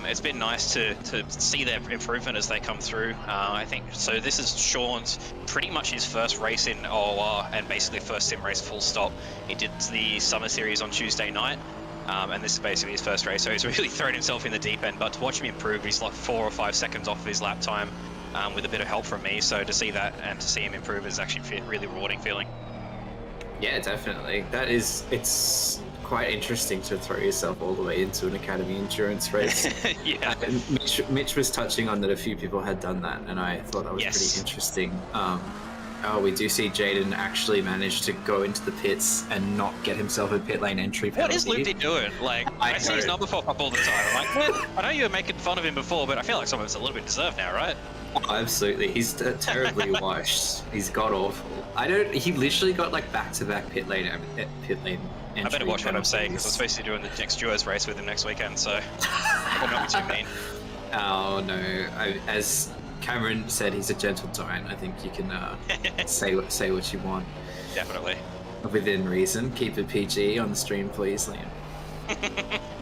[SPEAKER 5] it's been nice to see their improvement as they come through. I think so. This is Sean's pretty much his first race in OOR, and basically first sim race full stop. He did the summer series on Tuesday night. And this is basically his first race, so he's really thrown himself in the deep end. But to watch him improve, he's like 4 or 5 seconds off of his lap time, with a bit of help from me. So to see that and to see him improve is actually really rewarding feeling.
[SPEAKER 1] Yeah, definitely. It's quite interesting to throw yourself all the way into an academy endurance race.
[SPEAKER 5] Yeah.
[SPEAKER 1] And Mitch was touching on that a few people had done that, and I thought that was
[SPEAKER 5] Yes.
[SPEAKER 1] pretty interesting. Oh, we do see Jaden actually manage to go into the pits and not get himself a pit lane entry penalty.
[SPEAKER 5] What is Ludy doing? Like, I see his number pop up all the time. I'm like, man, I know you were making fun of him before, but I feel like some of it's a little bit deserved now, right?
[SPEAKER 1] Oh, absolutely. He's terribly washed. He's god awful. He literally got like back-to-back pit lane entry.
[SPEAKER 5] I better watch what I'm saying, because I'm supposed to be doing the next duos race with him next weekend, so I better not be too mean.
[SPEAKER 1] Oh no! As Cameron said, he's a gentle giant. I think you can say what you want.
[SPEAKER 5] Definitely.
[SPEAKER 1] Within reason. Keep it PG on the stream, please, Liam.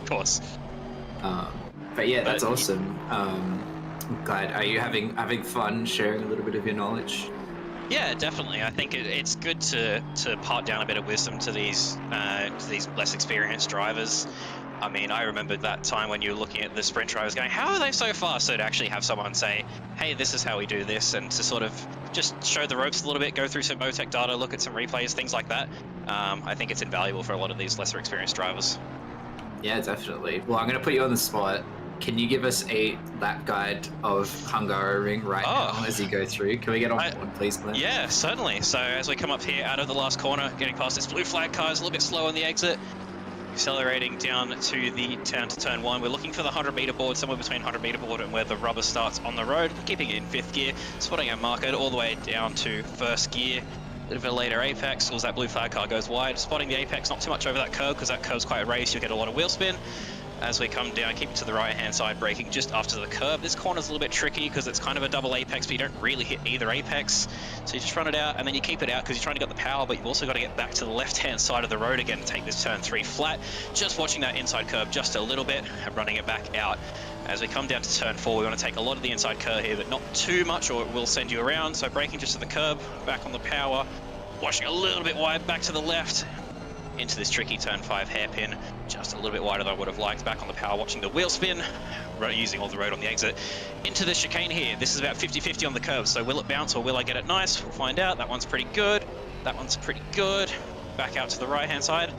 [SPEAKER 5] Of course.
[SPEAKER 1] But yeah, that's awesome. I'm glad. Are you having fun sharing a little bit of your knowledge?
[SPEAKER 5] Yeah, definitely. I think it's good to part down a bit of wisdom to these less experienced drivers. I mean, I remember that time when you were looking at the sprint drivers going, how are they so fast? So to actually have someone say, hey, this is how we do this, and to sort of just show the ropes a little bit, go through some Motec data, look at some replays, things like that. I think it's invaluable for a lot of these lesser experienced drivers.
[SPEAKER 1] Yeah, definitely. Well, I'm going to put you on the spot. Can you give us a lap guide of Hungaroring right now as you go through? Can we get on board, please, Glenn?
[SPEAKER 5] Yeah, certainly. So as we come up here out of the last corner, getting past this blue flag car, is a little bit slow on the exit. Accelerating down to turn 1. We're looking for the 100-meter board, somewhere between 100-meter board and where the rubber starts on the road. Keeping it in 5th gear, spotting our marker all the way down to 1st gear. A bit of a later apex, as that blue flag car goes wide. Spotting the apex, not too much over that curve, because that curve's quite a race. You'll get a lot of wheel spin. As we come down, keep it to the right-hand side, braking just after the curve. This corner's a little bit tricky because it's kind of a double apex, but you don't really hit either apex. So you just run it out, and then you keep it out because you're trying to get the power, but you've also got to get back to the left-hand side of the road again to take this turn 3 flat. Just watching that inside curve just a little bit and running it back out. As we come down to turn 4, we want to take a lot of the inside curve here, but not too much or it will send you around. So braking just to the curb, back on the power, washing a little bit wide back to the left. Into this tricky turn 5 hairpin, just a little bit wider than I would have liked. Back on the power, watching the wheel spin, using all the road on the exit. Into the chicane here, this is about 50-50 on the curve, so will it bounce or will I get it nice? We'll find out. That one's pretty good. That one's pretty good. Back out to the right-hand side.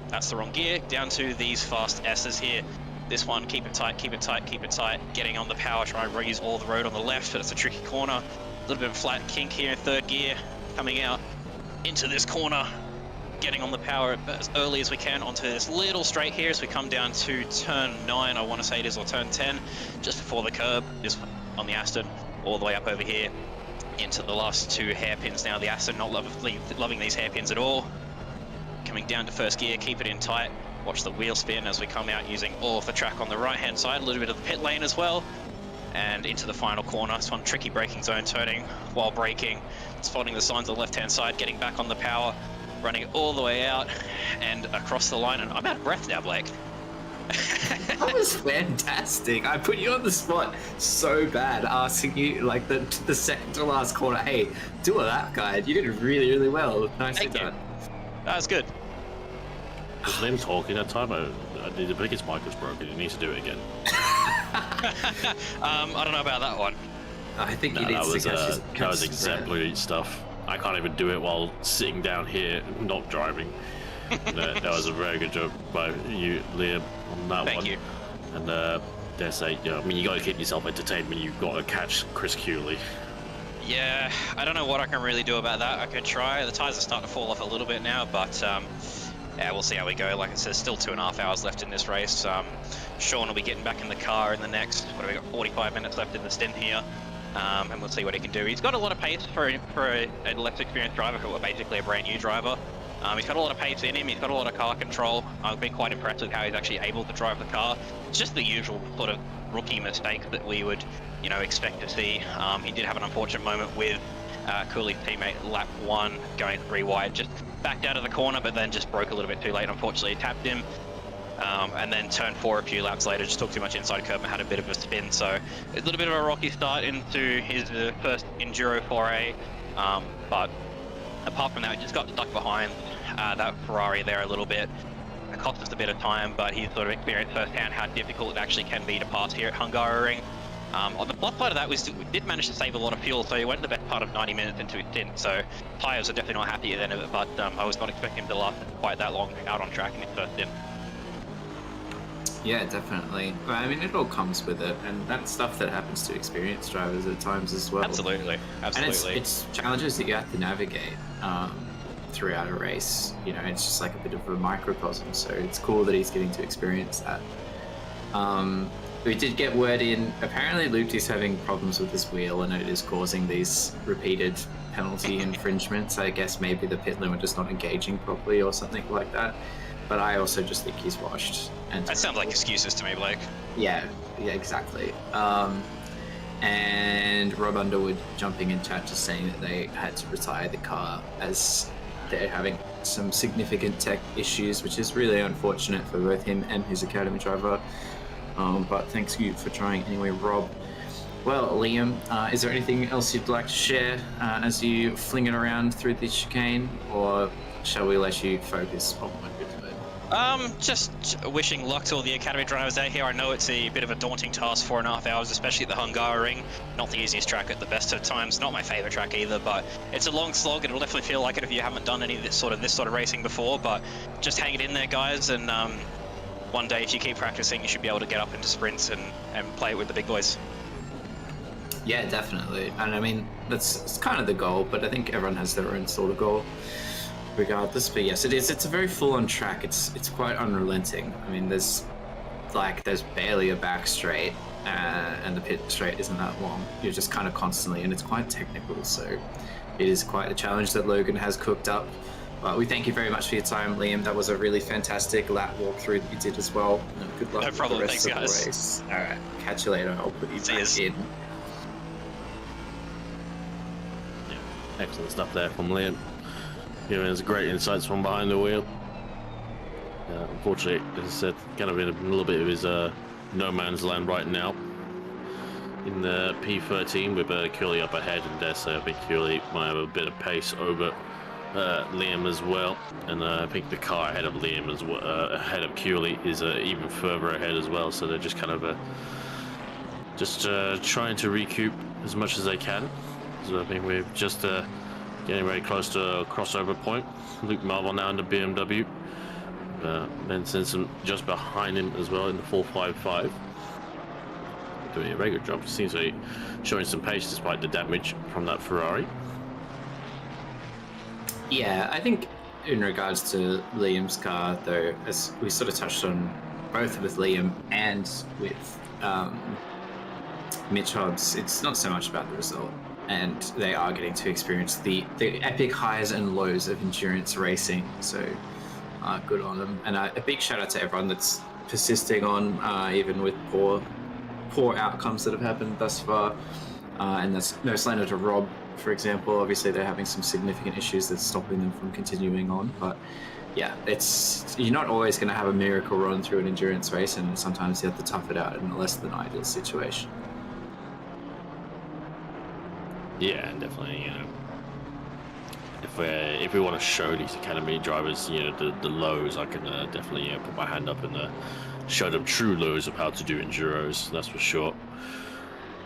[SPEAKER 5] That's the wrong gear. Down to these fast S's here. This one, keep it tight, keep it tight, keep it tight. Getting on the power, try and reuse all the road on the left, but it's a tricky corner. A little bit of a flat kink here in 3rd gear. Coming out into this corner. Getting on the power as early as we can onto this little straight here as we come down to turn 9, I want to say it is, or turn 10, just before the curb, this on the Aston, all the way up over here into the last 2 hairpins now. The Aston not loving these hairpins at all. Coming down to 1st gear, keep it in tight, watch the wheel spin as we come out using all of the track on the right hand side, a little bit of the pit lane as well, and into the final corner. This one, tricky braking zone, turning while braking, spotting the signs on the left hand side, getting back on the power, running it all the way out and across the line, and I'm out of breath now, Blake.
[SPEAKER 1] That was fantastic. I put you on the spot so bad, asking you like the second to last corner, hey, do a lap guide. You did really, really well. Nicely done.
[SPEAKER 5] That was good.
[SPEAKER 2] Was Liam talking that time? I think his mic was broken. He needs to do it again.
[SPEAKER 5] I don't know about that one.
[SPEAKER 1] I think he needs to catch
[SPEAKER 2] that was exemplary stuff. I can't even do it while sitting down here, not driving. That was a very good job by you, Liam, on that one.
[SPEAKER 5] Thank you.
[SPEAKER 2] And dare say, I mean, you got to keep yourself entertained when you've got to catch Chris Cooley.
[SPEAKER 5] Yeah, I don't know what I can really do about that. I could try. The tyres are starting to fall off a little bit now, but yeah, we'll see how we go. Like I said, still 2.5 hours left in this race. Sean will be getting back in the car in the next, what have we got, 45 minutes left in the stint here. And we'll see what he can do. He's got a lot of pace for a less experienced driver, who are basically a brand new driver. He's got a lot of pace in him, he's got a lot of car control. I've been quite impressed with how he's actually able to drive the car. It's just the usual sort of rookie mistake that we would, expect to see. He did have an unfortunate moment with Cooley's teammate lap 1 going 3 wide, just backed out of the corner, but then just broke a little bit too late. Unfortunately, tapped him. And then turn 4 a few laps later, just took too much inside curb and had a bit of a spin. So a little bit of a rocky start into his first Enduro foray. But apart from that, he just got stuck behind that Ferrari there a little bit. It cost us a bit of time, but he's sort of experienced firsthand how difficult it actually can be to pass here at Hungaroring. On the plus side of that, we did manage to save a lot of fuel, so he went the best part of 90 minutes into his stint. So tyres are definitely not happy at the end of it, but I was not expecting him to last quite that long out on track in his first stint.
[SPEAKER 1] Yeah, definitely. I mean, it all comes with it, and that's stuff that happens to experienced drivers at times as well.
[SPEAKER 5] Absolutely, absolutely.
[SPEAKER 1] And it's challenges that you have to navigate throughout a race. You know, it's just like a bit of a microcosm. So it's cool that he's getting to experience that. We did get word in. Apparently, Loopty's having problems with his wheel, and it is causing these repeated penalty infringements. I guess maybe the pit limit is not engaging properly or something like that. But I also just think he's washed. And
[SPEAKER 5] That sounds like excuses to me, Blake.
[SPEAKER 1] yeah, exactly. And Rob Underwood jumping in chat just saying that they had to retire the car as they're having some significant tech issues, which is really unfortunate for both him and his academy driver. But thanks you for trying anyway, Rob. Well, Liam, is there anything else you'd like to share as you fling it around through this chicane, or shall we let you focus on what you're doing?
[SPEAKER 5] Just wishing luck to all the academy drivers out here. I know it's a bit of a daunting task, 4.5 hours, especially at the Hungaroring. Not the easiest track at the best of times. Not my favorite track either, but it's a long slog. It'll definitely feel like it if you haven't done any of this sort of racing before. But just hang it in there, guys, and one day if you keep practicing, you should be able to get up into sprints and play it with the big boys.
[SPEAKER 1] Yeah, definitely. And I mean, it's kind of the goal, but I think everyone has their own sort of goal regardless. But yes, it is. It's a very full-on track. It's quite unrelenting. I mean, there's barely a back straight, and the pit straight isn't that long. You're just kind of constantly, and it's quite technical. So it is quite a challenge that Logan has cooked up. But we thank you very much for your time, Liam. That was a really fantastic lap walkthrough that you did as well. Good luck with the rest of the race. All right, catch you later. I'll put you back in.
[SPEAKER 2] Excellent stuff there from Liam. Giving us great insights from behind the wheel. Unfortunately, as I said, kind of in a little bit of his no man's land right now. In the P13 with Curly up ahead, and dare say I think Curly might have a bit of pace over Liam as well. And I think the car ahead of Liam as well, ahead of Curly, is even further ahead as well. So they're just kind of trying to recoup as much as they can. So I think we're just getting very close to a crossover point. Luke Marvel now in the BMW. Ben Simpson just behind him as well in the 455. Doing a very good job. Seems to be showing some pace despite the damage from that Ferrari.
[SPEAKER 1] Yeah, I think in regards to Liam's car, though, as we sort of touched on both with Liam and with Mitch Hobbs, it's not so much about the result. And they are getting to experience the epic highs and lows of endurance racing. So good on them. And a big shout out to everyone that's persisting on, even with poor outcomes that have happened thus far. And that's no slander to Rob, for example. Obviously, they're having some significant issues that's stopping them from continuing on. But yeah, you're not always going to have a miracle run through an endurance race, and sometimes you have to tough it out in a less than ideal situation.
[SPEAKER 2] Yeah, definitely. You know, if we want to show these academy drivers, you know, the lows, I can definitely put my hand up and show them true lows of how to do enduros. That's for sure.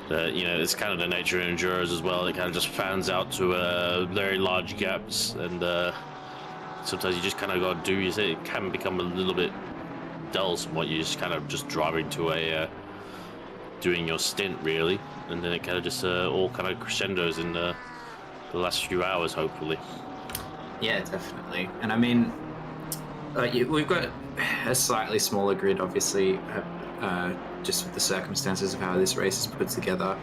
[SPEAKER 2] You know, it's kind of the nature of enduros as well. It kind of just fans out to very large gaps, and sometimes you just kind of got to do. You say it can become a little bit dull, somewhat. You're just kind of just driving to a doing your stint really, and then it kind of just all kind of crescendos in the last few hours, hopefully.
[SPEAKER 1] Yeah, definitely. And I mean, we've got a slightly smaller grid, obviously, just with the circumstances of how this race is put together.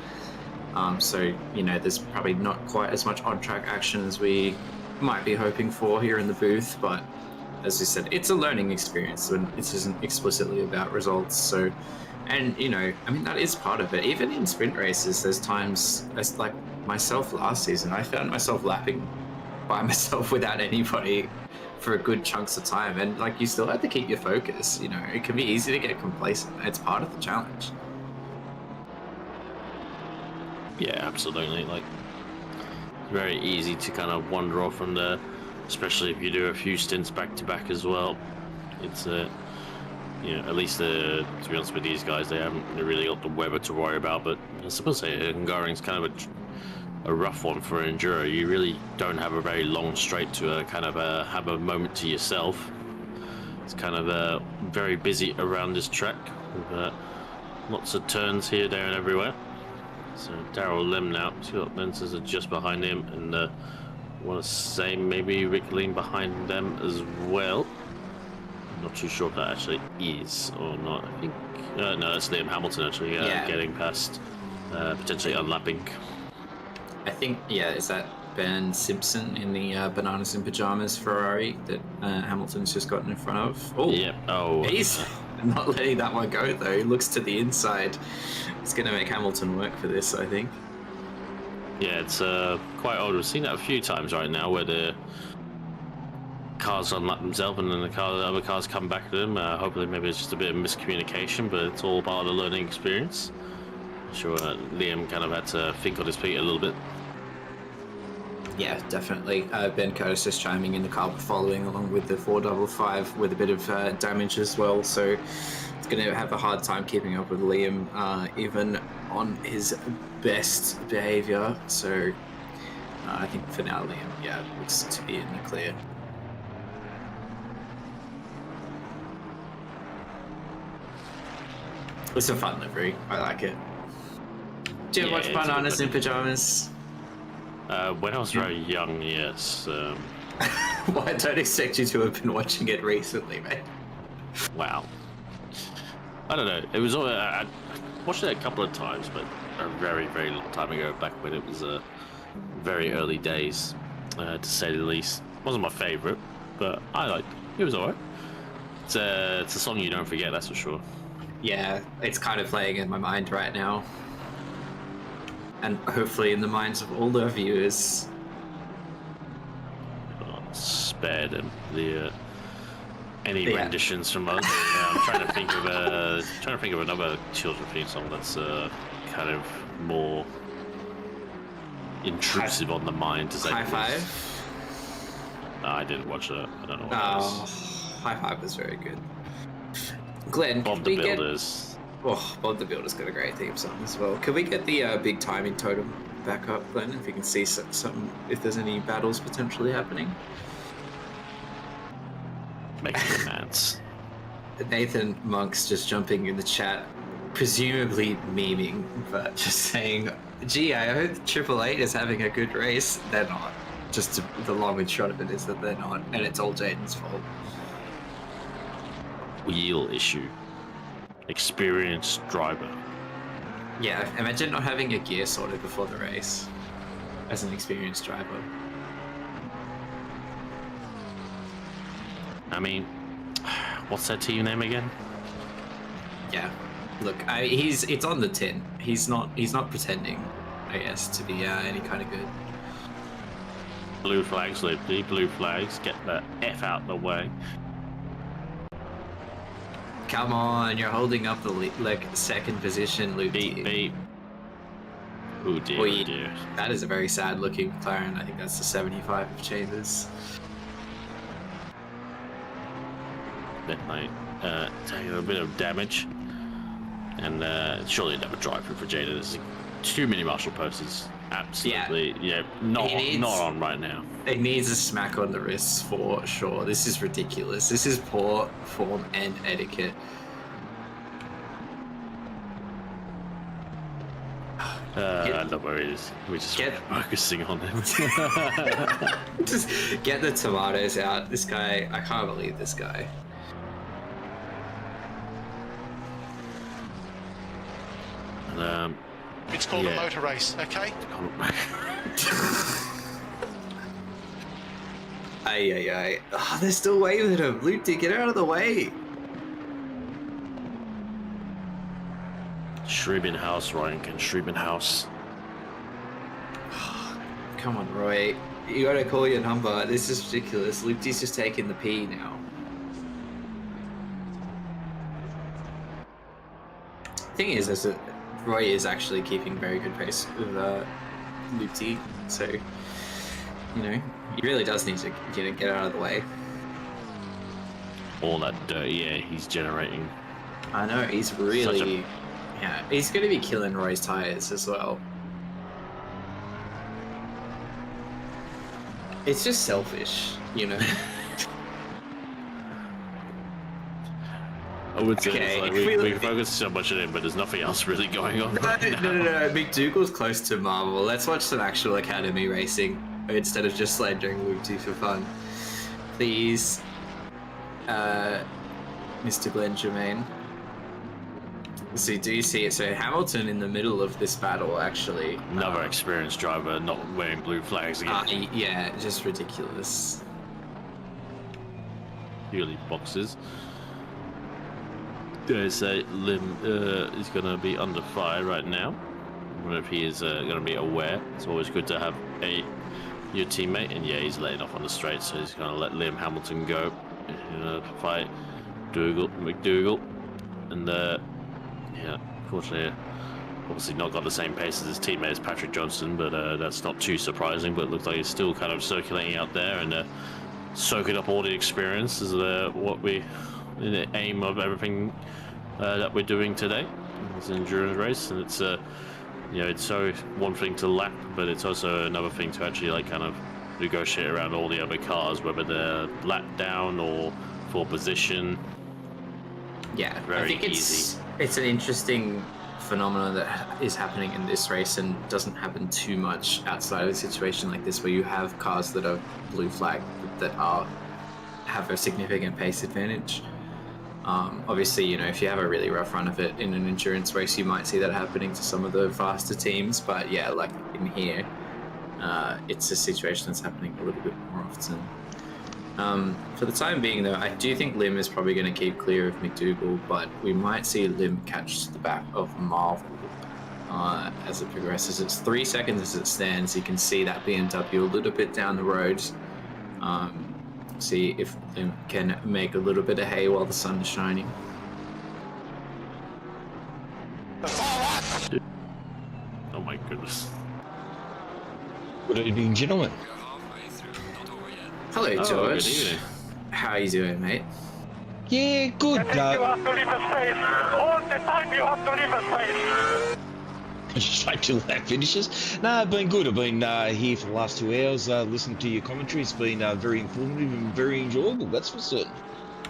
[SPEAKER 1] So, you know, there's probably not quite as much on-track action as we might be hoping for here in the booth, but as we said, it's a learning experience, and this isn't explicitly about results. So, and, you know, I mean, that is part of it. Even in sprint races, there's times, as like myself last season, I found myself lapping by myself without anybody for good chunks of time. And, like, you still have to keep your focus. You know, it can be easy to get complacent. It's part of the challenge.
[SPEAKER 2] Yeah, absolutely. Like, it's very easy to kind of wander off from there, especially if you do a few stints back to back as well. It's at least to be honest with these guys, they haven't really got the weather to worry about. But I suppose Hungaroring's kind of a rough one for an enduro. You really don't have a very long straight to kind of have a moment to yourself. It's kind of very busy around this track with lots of turns here, there, and everywhere. So Daryl Lim now, Scott Menses are just behind him, and I want to say maybe Rick Lean behind them as well. I'm not too sure if that actually is or not. I think no, that's Liam Hamilton actually getting past, potentially unlapping.
[SPEAKER 1] I think, is that Ben Simpson in the Bananas in Pajamas Ferrari that Hamilton's just gotten in front of? Oh,
[SPEAKER 2] yeah. Oh,
[SPEAKER 1] he's not letting that one go though. He looks to the inside. It's going to make Hamilton work for this, I think.
[SPEAKER 2] Yeah, it's quite odd. We've seen that a few times right now where the cars unlap themselves and then the other cars come back to them. Hopefully maybe it's just a bit of miscommunication, but it's all part of the learning experience. I'm sure Liam kind of had to think on his feet a little bit.
[SPEAKER 1] Yeah, definitely. Ben Curtis just chiming in the car following along with the 455 with a bit of damage as well. So it's going to have a hard time keeping up with Liam, even on his best behavior. So I think for now, Liam, looks to be in the clear. It's a fun livery. I like it. Do you watch Bananas in Pajamas?
[SPEAKER 2] When I was very young, yes.
[SPEAKER 1] Well, I don't expect you to have been watching it recently, mate.
[SPEAKER 2] Wow. I don't know. It was I watched it a couple of times, but a very, very long time ago, back when it was very early days, to say the least. Wasn't my favourite, but I liked it. It was alright. It's a song you don't forget, that's for sure.
[SPEAKER 1] Yeah, it's kind of playing in my mind right now. And hopefully in the minds of all the viewers.
[SPEAKER 2] Spare them any renditions from us. I'm trying to think of another children's theme song that's kind of more intrusive on the mind. To say
[SPEAKER 1] High Five?
[SPEAKER 2] No, I didn't watch it. I don't know what it was.
[SPEAKER 1] High Five was very good. Glenn,
[SPEAKER 2] Bob the Builders.
[SPEAKER 1] Bob the Builder's got a great theme song as well. Can we get the big timing totem back up, Glenn, if you can see some if there's any battles potentially happening?
[SPEAKER 2] Make it dance.
[SPEAKER 1] Nathan Monk's just jumping in the chat, presumably memeing, but just saying, gee, I hope Triple Eight is having a good race. They're not. Just the long and short of it is that they're not, and it's all Jaden's fault.
[SPEAKER 2] Wheel issue. Experienced driver.
[SPEAKER 1] Yeah, imagine not having your gear sorted before the race as an experienced driver.
[SPEAKER 2] I mean, what's that team name again?
[SPEAKER 1] Yeah, look, it's on the tin. He's not pretending, I guess, to be any kind of good.
[SPEAKER 2] Blue flags, Liberty. Blue flags. Get the F out the way.
[SPEAKER 1] Come on, you're holding up the second position, Luke.
[SPEAKER 2] Beep. Oh dear, oh dear.
[SPEAKER 1] That is a very sad looking McLaren. I think that's the 75 of Chambers.
[SPEAKER 2] Midnight. Taking a bit of damage. And surely never drive for Jada. There's too many marshal posts. Absolutely. Yeah, not on right now.
[SPEAKER 1] It needs a smack on the wrists for sure. This is ridiculous. This is poor form and etiquette.
[SPEAKER 2] I love where he is. We're just focusing on him.
[SPEAKER 1] Just get the tomatoes out. This guy, I can't believe this guy.
[SPEAKER 6] It's called a motor race, okay?
[SPEAKER 1] Ay. Oh, they're still waving at him. Luke, get out of the way.
[SPEAKER 2] Schrebenhaus, Ryan Schrebenhaus.
[SPEAKER 1] Come on, Roy. You gotta call your number. This is ridiculous. Luke's just taking the P now. Thing is that Roy is actually keeping very good pace with Luke, so he really does need to get out of the way.
[SPEAKER 2] all that dirt. Yeah, he's generating.
[SPEAKER 1] I know, he's really... Yeah, he's going to be killing Roy's tyres as well. It's just selfish, you know?
[SPEAKER 2] I would say
[SPEAKER 1] Okay,
[SPEAKER 2] it's like
[SPEAKER 1] if
[SPEAKER 2] we focus so much on him, but there's nothing else really going on right now.
[SPEAKER 1] No. McDougall's close to Marvel. Let's watch some actual Academy racing instead of just slandering Luke for fun. Please, Mr. Glenn Germain. So do you see it? So Hamilton in the middle of this battle, actually.
[SPEAKER 2] Another experienced driver not wearing blue flags again.
[SPEAKER 1] Yeah, just ridiculous.
[SPEAKER 2] Purely boxes. I say Lim is going to be under fire right now. I wonder if he is going to be aware. It's always good to have your teammate, and yeah, he's letting off on the straight, so he's going to let Liam Hamilton go. Fight McDougall, and yeah, unfortunately, obviously not got the same pace as his teammate as Patrick Johnson, but that's not too surprising. But it looks like he's still kind of circulating out there and soaking up all the experience. Is what we the aim of everything that we're doing today. It's an endurance race, and it's it's so one thing to lap, but it's also another thing to actually like kind of negotiate around all the other cars, whether they're lap down or for position.
[SPEAKER 1] Yeah,
[SPEAKER 2] Very
[SPEAKER 1] I think
[SPEAKER 2] easy.
[SPEAKER 1] It's an interesting phenomenon that is happening in this race and doesn't happen too much outside of a situation like this, where you have cars that are blue flagged that have a significant pace advantage. Obviously, if you have a really rough run of it in an endurance race, you might see that happening to some of the faster teams. But yeah, like in here, it's a situation that's happening a little bit more often. For the time being, though, I do think Lim is probably going to keep clear of McDougall, but we might see Lim catch to the back of Marvel as it progresses. It's 3 seconds as it stands. You can see that BMW a little bit down the road. See if Lim can make a little bit of hay while the sun is shining.
[SPEAKER 2] Oh my goodness.
[SPEAKER 7] Good evening, gentlemen.
[SPEAKER 1] Hello, George.
[SPEAKER 2] Good evening.
[SPEAKER 1] How are you doing, mate?
[SPEAKER 7] Yeah, good.
[SPEAKER 8] You have to leave a space. All the time you have to leave a space.
[SPEAKER 7] Just wait till that finishes. No, I've been good. I've been here for the last 2 hours listening to your commentary. It's been very informative and very enjoyable, that's for certain.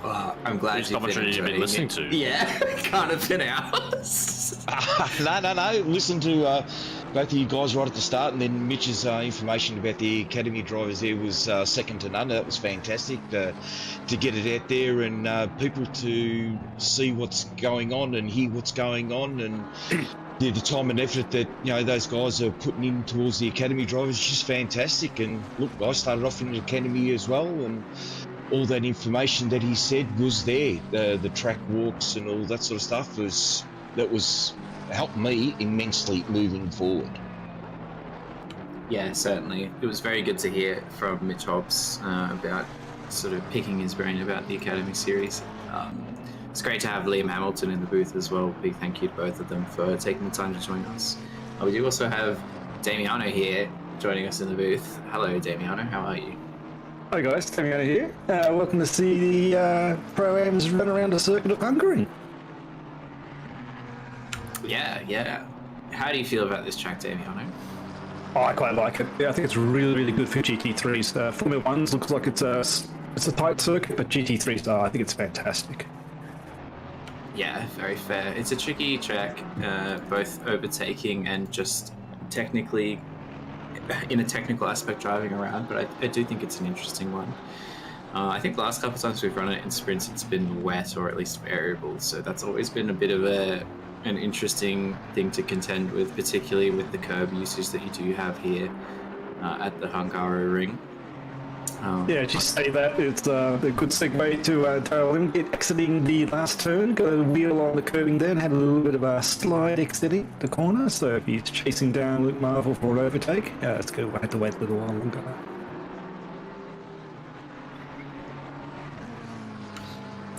[SPEAKER 1] I'm glad
[SPEAKER 2] Which
[SPEAKER 1] you've been
[SPEAKER 2] commentary you've been listening to?
[SPEAKER 1] Yeah, can't have been ours.
[SPEAKER 7] No. Listen to both of you guys right at the start, and then Mitch's information about the academy drivers there was second to none. That was fantastic to get it out there and people to see what's going on and hear what's going on, and the time and effort that those guys are putting in towards the academy drivers is just fantastic. And look, I started off in the academy as well, and all that information that he said was there. The track walks and all that sort of stuff was helped me immensely moving forward.
[SPEAKER 1] Yeah, certainly. It was very good to hear from Mitch Hobbs about sort of picking his brain about the Academy series. It's great to have Liam Hamilton in the booth as well. Big thank you to both of them for taking the time to join us. We do also have Damiano here joining us in the booth. Hello, Damiano. How are you?
[SPEAKER 9] Hi guys, Damiano here. Welcome to see the Pro-Ams run around the circuit of Hungaroring.
[SPEAKER 1] Yeah. How do you feel about this track, Damiano?
[SPEAKER 9] Oh, I quite like it. Yeah, I think it's really, really good for GT3s. Formula 1s looks like it's a tight circuit, but GT3s, I think it's fantastic.
[SPEAKER 1] Yeah, very fair. It's a tricky track, both overtaking and just technically, in a technical aspect, driving around, but I do think it's an interesting one. I think the last couple of times we've run it in sprints, it's been wet or at least variable, so that's always been a bit of an interesting thing to contend with, particularly with the curb usage that you do have here at the Hungaroring.
[SPEAKER 9] Just say that it's a good segue to Darrell Limgate exiting the last turn, got a wheel on the curbing there and had a little bit of a slide exiting the corner, so if he's chasing down Luke Marvel for an overtake, it's going to have to wait a little while longer.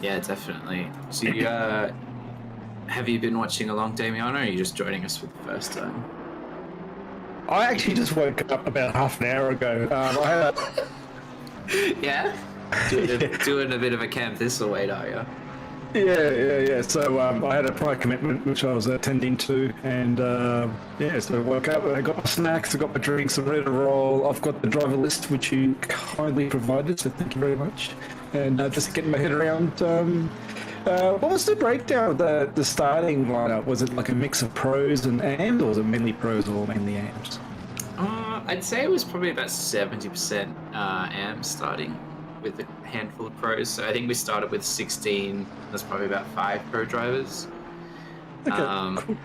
[SPEAKER 1] Yeah, definitely. So you, have you been watching along, Damiano, or are you just joining us for the first time?
[SPEAKER 9] I actually just woke up about half an hour ago. I had
[SPEAKER 1] Yeah? Doing a bit of a Camp Thistleweight, are you?
[SPEAKER 9] Yeah. So I had a prior commitment which I was attending to, and so I woke up, I got my snacks, I got my drinks, I'm ready to roll. I've got the driver list which you kindly provided, so thank you very much. And just getting my head around. What was the breakdown of the starting lineup? Was it like a mix of pros and AMs, or was it mainly pros or mainly AMs?
[SPEAKER 1] I'd say it was probably about 70% AMs starting, with a handful of pros. So I think we started with 16. There's probably about 5 pro drivers.
[SPEAKER 9] Okay, cool.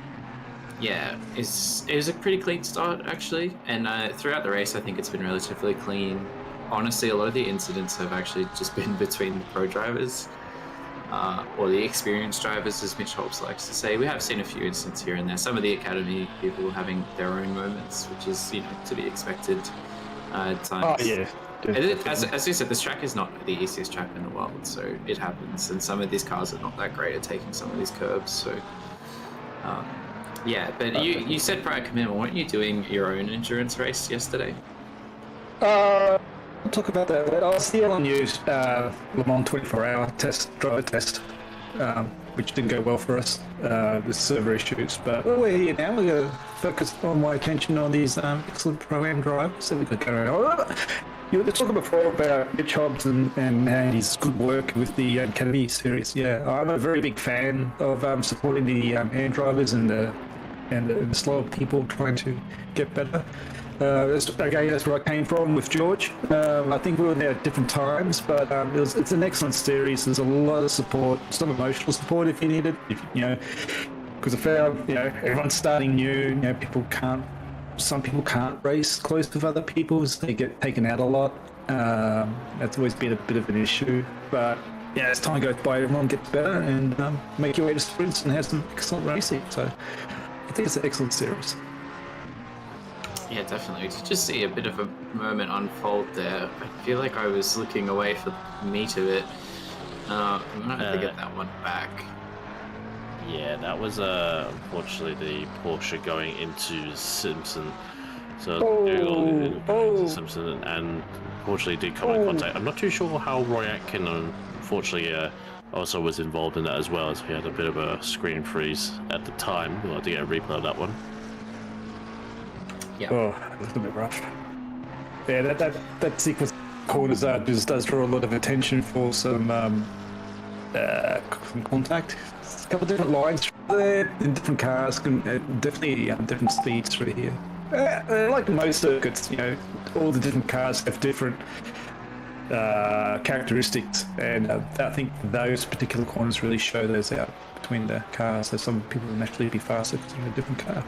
[SPEAKER 1] Yeah, it was a pretty clean start actually, and throughout the race I think it's been relatively clean. Honestly, a lot of the incidents have actually just been between the pro drivers or the experienced drivers, as Mitch Holmes likes to say. We have seen a few incidents here and there. Some of the academy people having their own moments, which is to be expected at times.
[SPEAKER 9] Oh yeah.
[SPEAKER 1] As you said, this track is not the easiest track in the world, so it happens. And some of these cars are not that great at taking some of these curbs. So, but you said prior commitment, weren't you doing your own endurance race yesterday?
[SPEAKER 9] I'll talk about that. I was the LNU Le Mans 24-hour driver test, which didn't go well for us with server issues. But we're here now. We're going to focus on my attention on these excellent pro-am drivers that we could go around. You were talking before about Mitch Hobbs and his good work with the Academy series. Yeah, I'm a very big fan of supporting the AM drivers and the slow people trying to get better. That's where I came from with George. I think we were there at different times, but it's an excellent series. There's a lot of support, some emotional support if you need it. Because I found everyone's starting new. Some people can't race close with other people, so they get taken out a lot. That's always been a bit of an issue. But yeah, as time goes by, everyone gets better and make your way to sprints and have some excellent racing. So I think it's an excellent series.
[SPEAKER 1] Yeah, definitely. To just see a bit of a moment unfold there, I feel like I was looking away for the meat of it. I'm gonna have to get that one back.
[SPEAKER 2] Yeah, that was unfortunately the Porsche going into Simpson. So Simpson and unfortunately did come in contact. I'm not too sure how Roy Atkin unfortunately also was involved in that as well, as he had a bit of a screen freeze at the time. We'll have to get a replay of that one.
[SPEAKER 1] Yeah.
[SPEAKER 9] Oh, a little bit rough. Yeah, that sequence of corners does draw a lot of attention for some contact. There's a couple of different lines there in different cars, definitely different speeds through here. Like most circuits, all the different cars have different characteristics, and I think those particular corners really show those out between the cars. So some people will naturally be faster because they're in a different car.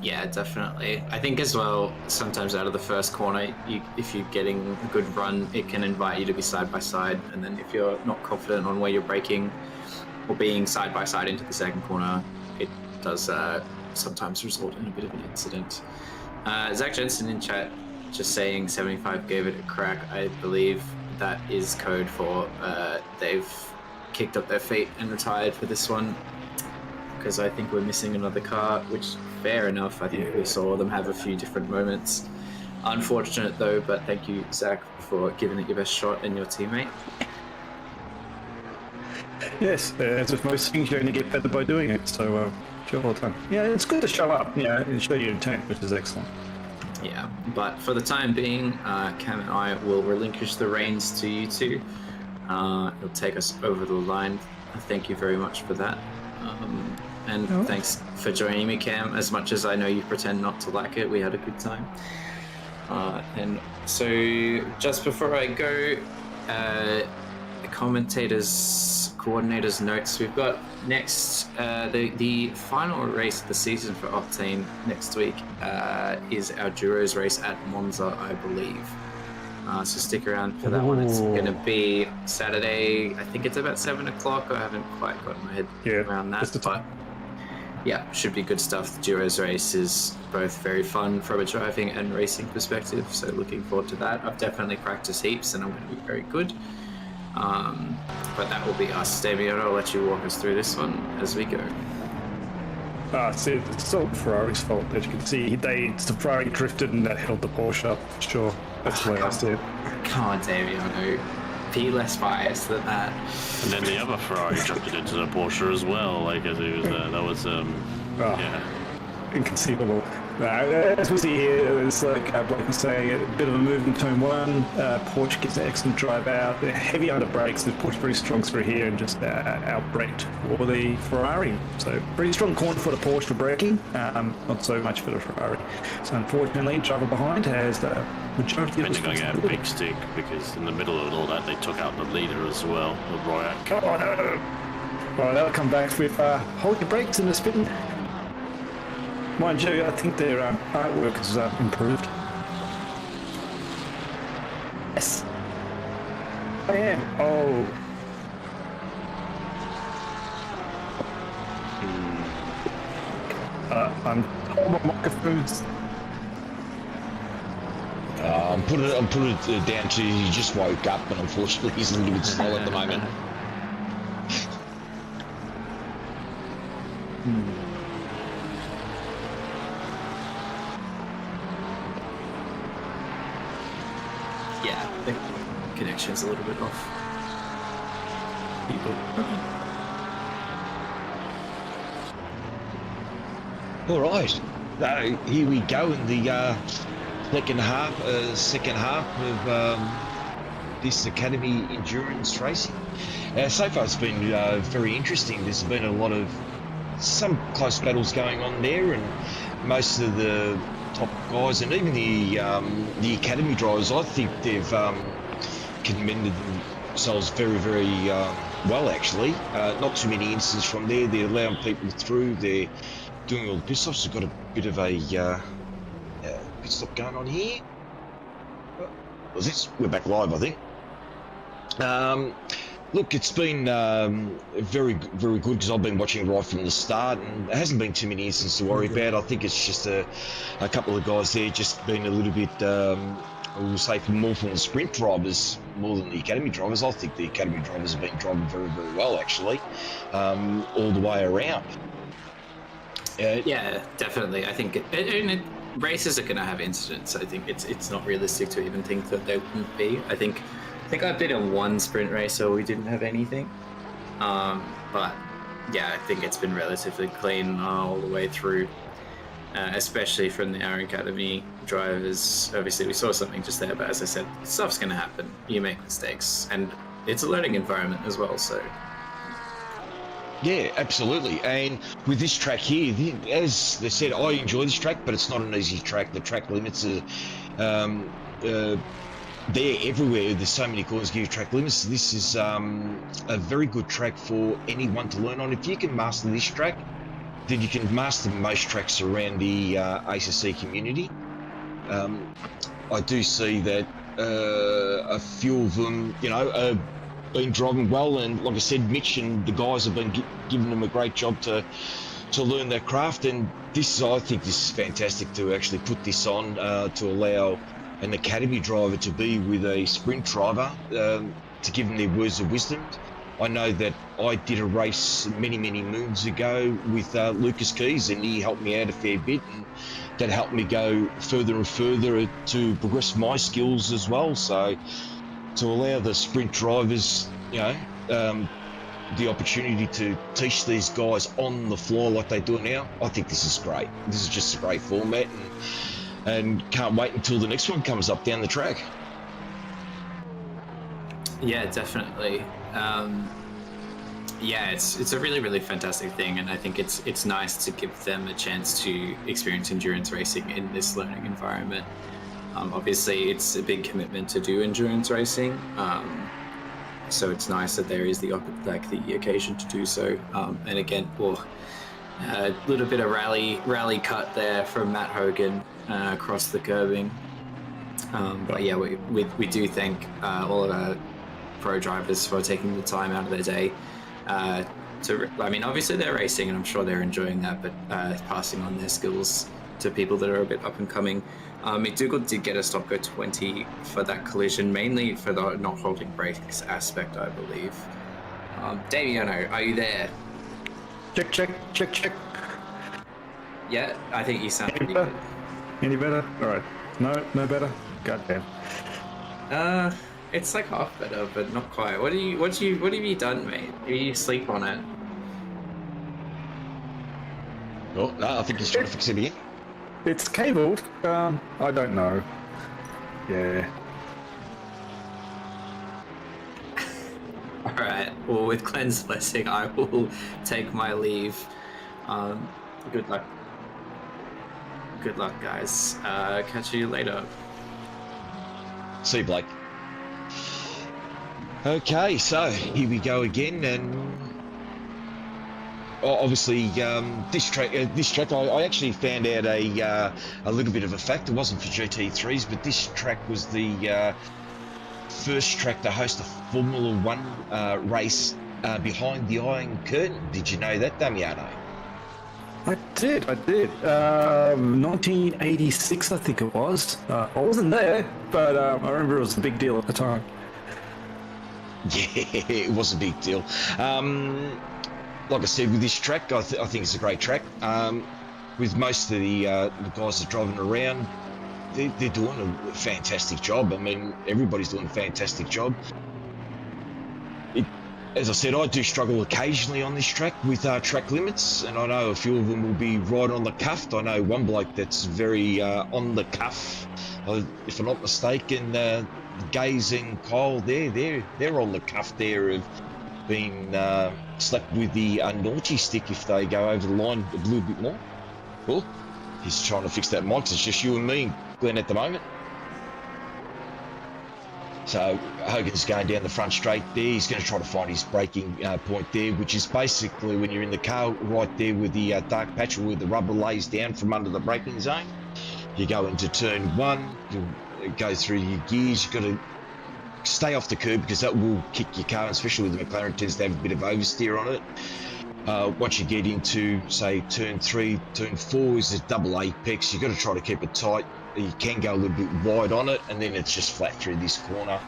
[SPEAKER 1] Yeah, definitely. I think as well, sometimes out of the first corner, if you're getting a good run, it can invite you to be side by side. And then if you're not confident on where you're braking or being side by side into the second corner, it does sometimes result in a bit of an incident. Zach Jensen in chat just saying 75 gave it a crack. I believe that is code for they've kicked up their feet and retired for this one, because I think we're missing another car, which fair enough. I think we saw them have a few different moments. Unfortunate though, but thank you, Zach, for giving it your best shot and your teammate.
[SPEAKER 9] Yes, as with most things, you only get better by doing it, so job well done. Yeah, it's good to show up, and show your intent, which is excellent.
[SPEAKER 1] Yeah, but for the time being, Cam and I will relinquish the reins to you two. It'll take us over the line. Thank you very much for that. And thanks for joining me, Cam. As much as I know you pretend not to like it, we had a good time. And so just before I go, coordinators notes, we've got next the final race of the season for Octane next week is our Duros race at Monza, I believe. So stick around for that one. It's going to be Saturday. I think it's about 7 o'clock. I haven't quite gotten my head around that, but yeah, should be good stuff. The Duros race is both very fun from a driving and racing perspective, so looking forward to that. I've definitely practiced heaps and I'm going to be very good. But that will be us. Damien, I'll let you walk us through this one as we go.
[SPEAKER 9] It's all Ferrari's fault. As you can see, the Ferrari drifted and that held the Porsche up, for sure. That's hilarious, dude.
[SPEAKER 1] Come on, Daviano. Be less biased than that.
[SPEAKER 2] And then the other Ferrari jumped it into the Porsche as well, like as he was that was yeah.
[SPEAKER 9] Inconceivable. As we see here, it's like Blake was saying, a bit of a move in turn one. Porsche gets an excellent drive out. They're heavy under brakes. The Porsche very strong through here and just outbraked for the Ferrari. So pretty strong corner for the Porsche for braking, not so much for the Ferrari. So unfortunately, driver behind has the majority of the
[SPEAKER 2] They're going to get a big stick because in the middle of all that, they took out the leader as well, the Royak.
[SPEAKER 9] Come on, Well, they'll come back with hold your brakes in the spin. Mind you, I think their artwork has improved. Yes. I am. Oh. I'm holding my microphones.
[SPEAKER 7] I'm putting it down to he just woke up, and unfortunately he's a little bit slow at the moment.
[SPEAKER 1] Yeah, the connection's a little bit off. People.
[SPEAKER 7] All right, here we go in the second half of this Academy Endurance Racing. So far it's been very interesting. There's been a lot of some close battles going on there, and most of the top guys and even the Academy drivers, I think they've commended themselves very, very well actually. Not too many incidents from there. They're allowing people through. They're doing all the pit stops. We've got a bit of a pit stop going on here. Was this? We're back live, I think. Look, it's been very, very good because I've been watching right from the start, and there hasn't been too many incidents to worry about. I think it's just a couple of guys there just been a little bit, I will say, more from the sprint drivers more than the Academy drivers. I think the Academy drivers have been driving very, very well actually, all the way around.
[SPEAKER 1] Yeah, definitely. I think races are going to have incidents. I think it's not realistic to even think that there wouldn't be. I think I've been in one sprint race so we didn't have anything. But yeah, I think it's been relatively clean all the way through, especially from our Academy drivers. Obviously, we saw something just there, but as I said, stuff's going to happen. You make mistakes, and it's a learning environment as well. So.
[SPEAKER 7] Yeah, absolutely. And with this track here, as they said, I enjoy this track, but it's not an easy track. The track limits are there everywhere. There's so many corners give you track limits. This is a very good track for anyone to learn on. If you can master this track, then you can master most tracks around the ACC community. I do see that a few of them, been driving well, and like I said, Mitch and the guys have been giving them a great job to learn their craft. And I think this is fantastic to actually put this on to allow an Academy driver to be with a sprint driver to give them their words of wisdom. I know that I did a race many moons ago with Lucas Keys, and he helped me out a fair bit, and that helped me go further and further to progress my skills as well. So to allow the sprint drivers, the opportunity to teach these guys on the floor like they do it now, I think this is great. This is just a great format, and can't wait until the next one comes up down the track.
[SPEAKER 1] Yeah, definitely. Yeah, it's a really fantastic thing, and I think it's nice to give them a chance to experience endurance racing in this learning environment. Obviously, it's a big commitment to do endurance racing, so it's nice that there is the occasion to do so. And again, a little bit of rally cut there from Matt Hogan across the curbing. But yeah, we do thank all of our pro drivers for taking the time out of their day obviously they're racing, and I'm sure they're enjoying that, but passing on their skills to people that are a bit up and coming. McDougall did get a stop go 20 for that collision, mainly for the not holding brakes aspect, I believe. Daviano, are you there?
[SPEAKER 9] Check.
[SPEAKER 1] Yeah, I think you sound pretty
[SPEAKER 9] better?
[SPEAKER 1] good.
[SPEAKER 9] Any better? All right. No better? Goddamn.
[SPEAKER 1] It's like half better, but not quite. What have you done, mate? You sleep on it?
[SPEAKER 7] Oh, no, I think he's trying to fix it again.
[SPEAKER 9] It's cabled. I don't know. Yeah.
[SPEAKER 1] All right. Well, with Glenn's blessing, I will take my leave. Good luck. Good luck, guys. Catch you later.
[SPEAKER 7] See you, Blake. Okay, so here we go again, and obviously this track I actually found out a little bit of a fact. It wasn't for GT3s, but this track was the first track to host a Formula One race behind the Iron Curtain. Did you know that, Damiano?
[SPEAKER 9] I did. 1986, I think it was. I wasn't there, but I remember it was a big deal at the time.
[SPEAKER 7] Yeah, it was a big deal. Like I said, with this track, I think it's a great track. With most of the guys that are driving around, they're doing a fantastic job. I mean, everybody's doing a fantastic job. As I said, I do struggle occasionally on this track with track limits, and I know a few of them will be right on the cuff. I know one bloke that's very on the cuff. If I'm not mistaken, Gaze and Kyle, they're on the cuff there of being slapped with the naughty stick if they go over the line a little bit more. Well, he's trying to fix that mic. It's just you and me, Glenn, at the moment. So Hogan's going down the front straight there. He's going to try to find his braking point there, which is basically when you're in the car right there with the dark patch where the rubber lays down from under the braking zone. You go into turn one, you go through your gears. You've got to stay off the curb because that will kick your car, especially with the McLaren. It tends to have a bit of oversteer on it. Once you get into, say, turn 3, turn 4 is a double apex. You've got to try to keep it tight. You can go a little bit wide on it, and then it's just flat through this corner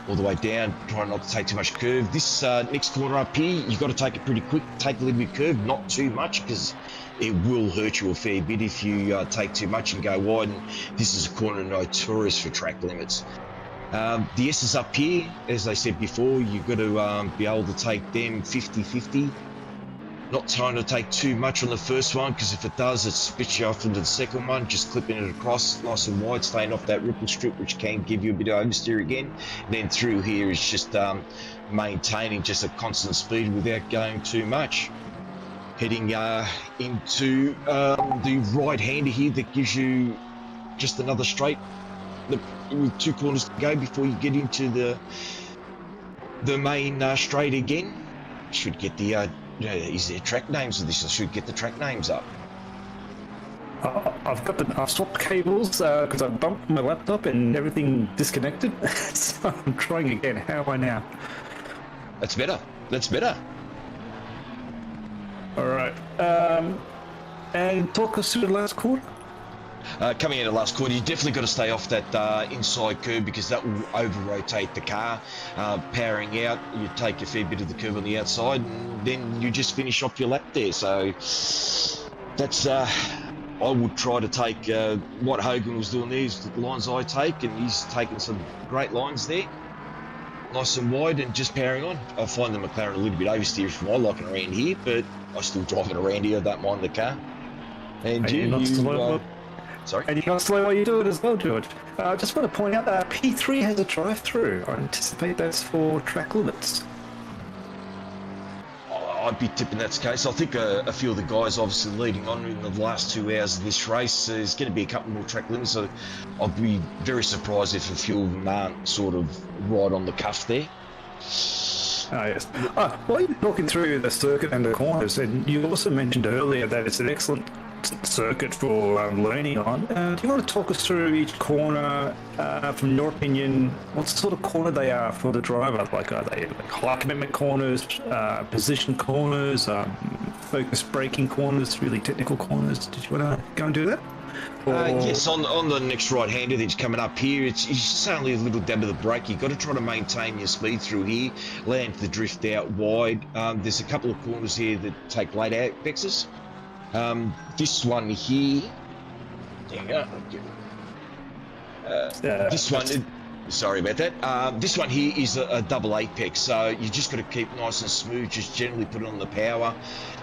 [SPEAKER 7] all the way down. Try not to take too much curve. This next corner up here, you've got to take it pretty quick. Take a little bit of curve, not too much, because it will hurt you a fair bit if you take too much and go wide. And this is a corner notorious for track limits. The S's up here, as I said before, you've got to be able to take them 50-50. Not trying to take too much on the first one, because if it does, it spits you off into the second one. Just clipping it across nice and wide, staying off that ripple strip, which can give you a bit of oversteer again. And then through here is just maintaining just a constant speed without going too much. Heading into the right-hander here that gives you just another straight with 2 corners to go before you get into the main straight again. Should get the is there track names of this? I should get the track names up.
[SPEAKER 9] I've swapped cables because I bumped my laptop and everything disconnected. So I'm trying again. How am I now?
[SPEAKER 7] That's better. That's better.
[SPEAKER 9] All right. And talk us through the last quarter.
[SPEAKER 7] Coming out of the last corner, you definitely got to stay off that inside curb because that will over-rotate the car. Powering out, you take a fair bit of the curb on the outside and then you just finish off your lap there. So that's, I would try to take what Hogan was doing there is the lines I take, and he's taken some great lines there. Nice and wide and just powering on. I find the McLaren a little bit oversteer from my liking around here, but I still drive it around here. I don't mind the car. And sorry?
[SPEAKER 9] And you're not slow while you do it as well, George. I just want to point out that P3 has a drive-through. I anticipate that's for track limits.
[SPEAKER 7] I'd be tipping that's the case. I think a few of the guys obviously leading on in the last 2 hours of this race. There's going to be a couple more track limits, so I'd be very surprised if a few of them aren't sort of right on the cuff there.
[SPEAKER 9] Oh, yes. While you're talking through the circuit and the corners, and you also mentioned earlier that it's an excellent circuit for learning on. Do you want to talk us through each corner, from your opinion, what sort of corner they are for the driver? Like, are they like high commitment corners, position corners, focus braking corners, really technical corners? Did you want to go and do that?
[SPEAKER 7] Yes, on the next right-hander that's coming up here, it's just only a little dab of the brake. You've got to try to maintain your speed through here, land the drift out wide. There's a couple of corners here that take late apexes. This one here, there you go. This one, Sorry about that. This one here is a double apex, so you just got to keep nice and smooth, just generally put it on the power.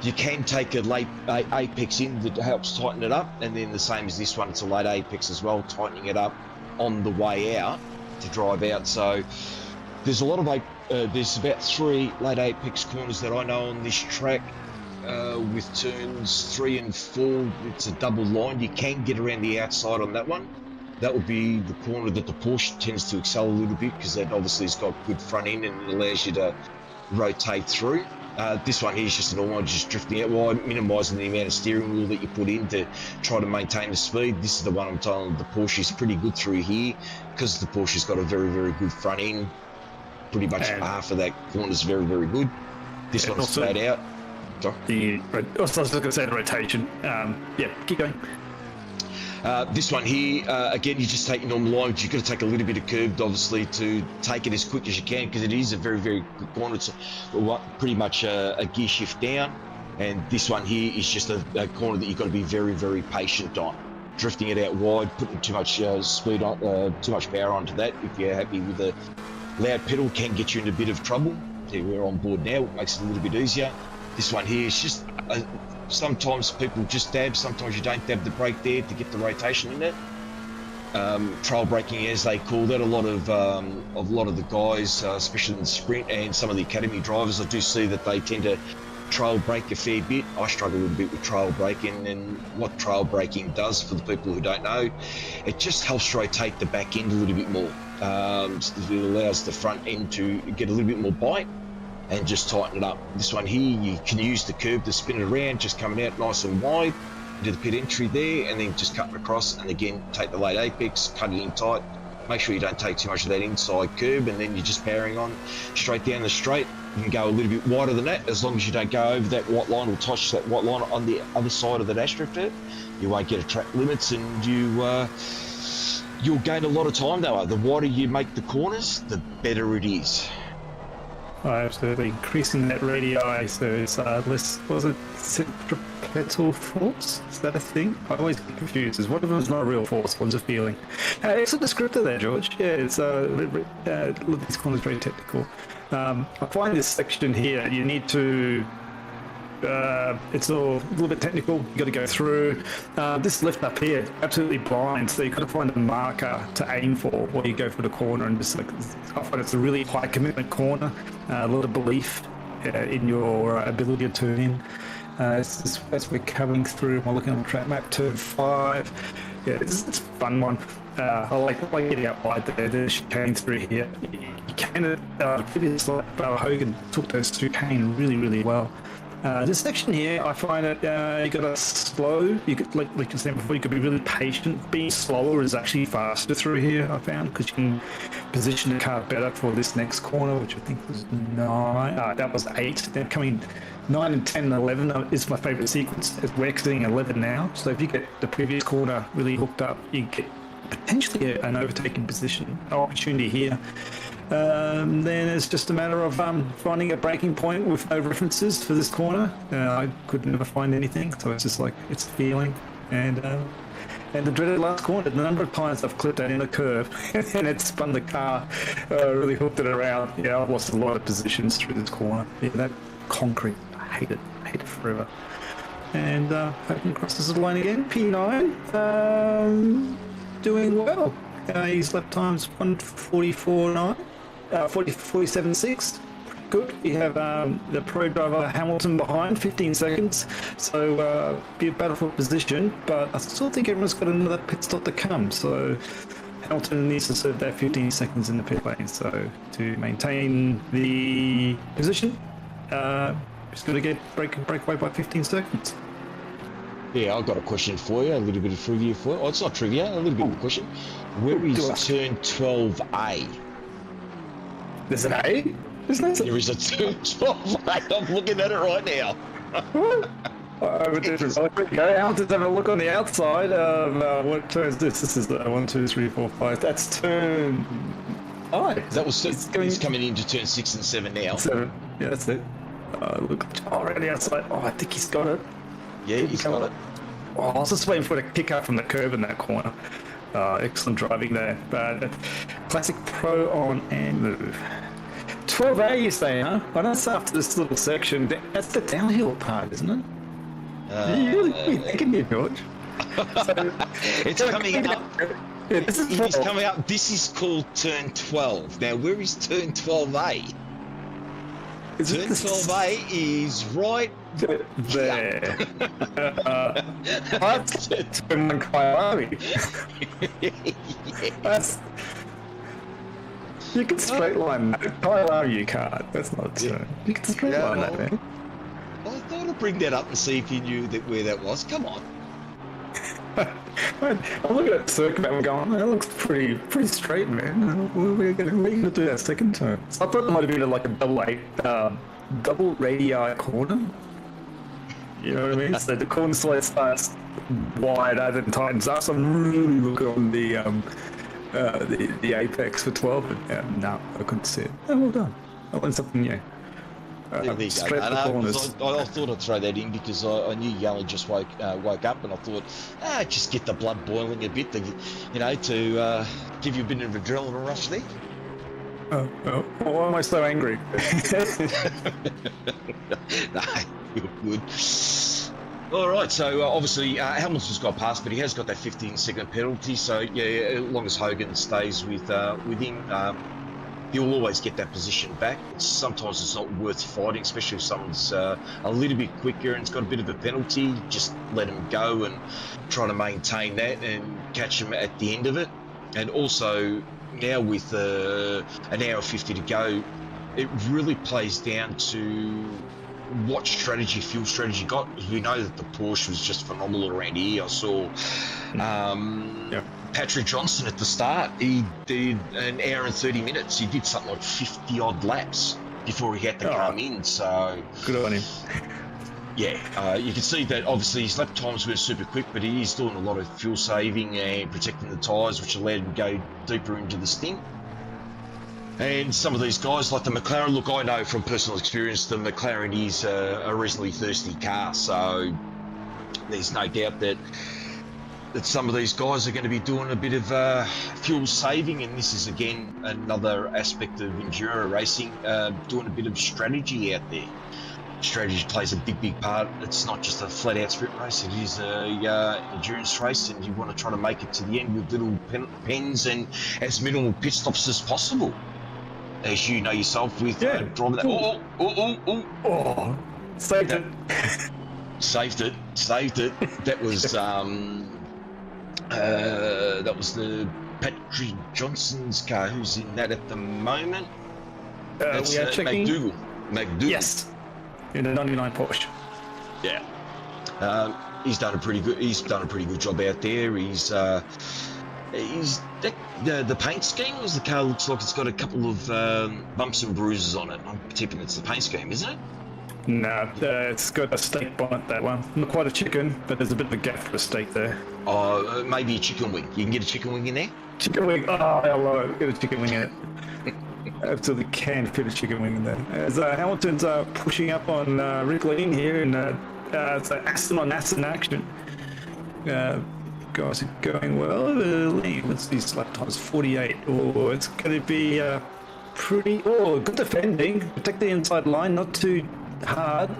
[SPEAKER 7] You can take a late apex in that helps tighten it up, and then the same as this one, it's a late apex as well, tightening it up on the way out to drive out. So there's a lot of there's about 3 late apex corners that I know on this track. With turns 3 and 4, it's a double line. You can get around the outside on that one. That would be the corner that the Porsche tends to excel a little bit, because that obviously has got good front end and it allows you to rotate through. This one here is just a normal, just drifting out wide, minimising the amount of steering wheel that you put in to try to maintain the speed. This is the one I'm telling the Porsche is pretty good through here, because the Porsche's got a very, very good front end. Pretty much half of that corner is very, very good. This one's straight out.
[SPEAKER 9] I was just going to say the rotation. Yeah, keep going.
[SPEAKER 7] This one here, again, you just take your normal line, but you've got to take a little bit of curb, obviously, to take it as quick as you can, because it is a very, very good corner. It's pretty much a gear shift down, and this one here is just a corner that you've got to be very, very patient on. Drifting it out wide, putting too much speed on, too much power onto that. If you're happy with the loud pedal, can get you in a bit of trouble. Yeah, we're on board now, it makes it a little bit easier. This one here is just sometimes people just dab, sometimes you don't dab the brake there to get the rotation in it. Trail braking, as they call that, a lot of the guys, especially in the sprint and some of the academy drivers, I do see that they tend to trail brake a fair bit. I struggle a little bit with trail braking, and what trail braking does, for the people who don't know, it just helps rotate the back end a little bit more. It allows the front end to get a little bit more bite and just tighten it up. This one here, you can use the curb to spin it around, just coming out nice and wide, do the pit entry there, and then just cutting across, and again, take the late apex, cut it in tight, make sure you don't take too much of that inside curb, and then you're just powering on straight down the straight. You can go a little bit wider than that, as long as you don't go over that white line or touch that white line on the other side of the dash drifter. You won't get a track limits, and you'll gain a lot of time though. The wider you make the corners, the better it is.
[SPEAKER 9] Oh, absolutely. Increasing that radii, so it's less, was it centripetal force? Is that a thing? I always get confused. Is one of them is not a real force, one's a feeling. Excellent descriptor there, George. Yeah, it's look, this corner's very technical. I find this section here, you need to it's a little bit technical. You got to go through this lift up here, absolutely blind. So you got to find a marker to aim for while you go for the corner, and just like I find it's a really high commitment corner. A lot of belief in your ability to turn in. As we're coming through, we're looking on the track map. Turn 5. Yeah, it's a fun one. I like getting out wide there. The chicane through here. You can. Previous Hogan took those chicane really well. This section here, I find it you got to slow. You could, like you said before, you could be really patient. Being slower is actually faster through here, I found, because you can position the car better for this next corner, which I think was 9. That was 8. Then coming 9 and 10 and 11 is my favourite sequence. We're exiting 11 now, so if you get the previous corner really hooked up, you get potentially an overtaking position opportunity here. Then it's just a matter of finding a braking point with no references for this corner. I could never find anything, so it's just like it's a feeling. And the dreaded last corner, the number of times I've clipped that in a curve and it spun the car, really hooked it around. Yeah, I've lost a lot of positions through this corner. Yeah, that concrete, I hate it forever. And hoping crosses the line again. P9 doing well. His lap time's 1:44.9. 47.6. Good. You have the pro driver Hamilton behind, 15 seconds. So be a battle for position, but I still think everyone's got another pit stop to come. So Hamilton needs to serve that 15 seconds in the pit lane. So to maintain the position, he's got to get break away by 15 seconds.
[SPEAKER 7] Yeah, I've got a question for you, a little bit of trivia for you. Oh, it's not trivia, a little bit of a question. Where is turn 12A?
[SPEAKER 9] There's an A?
[SPEAKER 7] There is a turn 12A. I'm looking at it right now.
[SPEAKER 9] Hamilton's having a look on the outside. What turn is this? This is 1, 2, 3, 4, 5. That's turn 5.
[SPEAKER 7] That was he's coming into turn 6 and 7 now.
[SPEAKER 9] 7. Yeah, that's it. Look, already outside. Oh, I think he's got it.
[SPEAKER 7] Yeah, he's got it.
[SPEAKER 9] Oh, I was just waiting for it to kick up from the curb in that corner. Excellent driving there. Classic pro on and move. 12A, you say, huh? Well, that's after this little section. That's the downhill part, isn't it? You're thinking here, George.
[SPEAKER 7] It's coming up.
[SPEAKER 9] Yeah, this is
[SPEAKER 7] It's coming up. This is called turn 12. Now, where is turn 12A? Turn 12A is right
[SPEAKER 9] there. That's turn 1 Kylie. That's. You can straight line that. Kylie, you can't. That's not a turn. You can straight line that, man.
[SPEAKER 7] I thought I'd bring that up and see if you knew where that was. Come on.
[SPEAKER 9] I'm looking at the circuit and going, that looks pretty straight, man. We're gonna do that second turn. So I thought it might have been like a double radii corner. You know what I mean? So the corner slide starts wider than tightens up. So I'm really looking on the apex for 12, and no, I couldn't see it. Oh, well done. I learned something new.
[SPEAKER 7] There you go. I thought I'd throw that in because I knew Yellen just woke up, and I thought, just get the blood boiling a bit, to give you a bit of adrenaline rush there.
[SPEAKER 9] Why am I so angry?
[SPEAKER 7] No, you're good. All right, so obviously Hamilton's got past, but he has got that 15-second penalty. So yeah, as long as Hogan stays with him, he'll always get that position back. Sometimes it's not worth fighting, especially if someone's a little bit quicker and it's got a bit of a penalty. Just let him go and try to maintain that and catch him at the end of it. And also now with an hour 50 to go, it really plays down to what strategy, fuel strategy got. We know that the Porsche was just phenomenal around here. I saw Patrick Johnson at the start. He did an hour and 30 minutes. He did something like 50 odd laps before he had to come in. So
[SPEAKER 9] good on him.
[SPEAKER 7] Yeah, you can see that obviously his lap times were super quick, but he is doing a lot of fuel saving and protecting the tyres, which allowed him to go deeper into the stint. And some of these guys, like the McLaren, look, I know from personal experience, the McLaren is a reasonably thirsty car, so there's no doubt that some of these guys are going to be doing a bit of fuel saving, and this is again another aspect of enduro racing, doing a bit of strategy out there. Strategy plays a big part. It's not just a flat out sprint race, it is a endurance race, and you want to try to make it to the end with little pens and as minimal pit stops as possible. As you know yourself with driving that.
[SPEAKER 9] Saved it.
[SPEAKER 7] Saved it. That was the Patrick Johnson's car. Who's in that at the moment? That's
[SPEAKER 9] we are checking.
[SPEAKER 7] McDougall.
[SPEAKER 9] Yes. In a 99 Porsche.
[SPEAKER 7] Yeah. He's done a pretty good job out there. The paint scheme, the car looks like it's got a couple of bumps and bruises on it. I'm tipping it's the paint scheme, isn't it?
[SPEAKER 9] No, it's got a steak bonnet, that one. Not quite a chicken, but there's a bit of a gap for a steak there.
[SPEAKER 7] Oh, maybe a chicken wing. You can get a chicken wing in there?
[SPEAKER 9] Chicken wing. Oh, I love it. Get a chicken wing in it. Absolutely can fit a chicken wing in there. As Hamilton's pushing up on Rick Lean here, and it's Aston on Aston action. Guys are going well. Lean, what's these lap times? 48. Oh, it's going to be pretty. Oh, good defending. Protect the inside line, not too hard.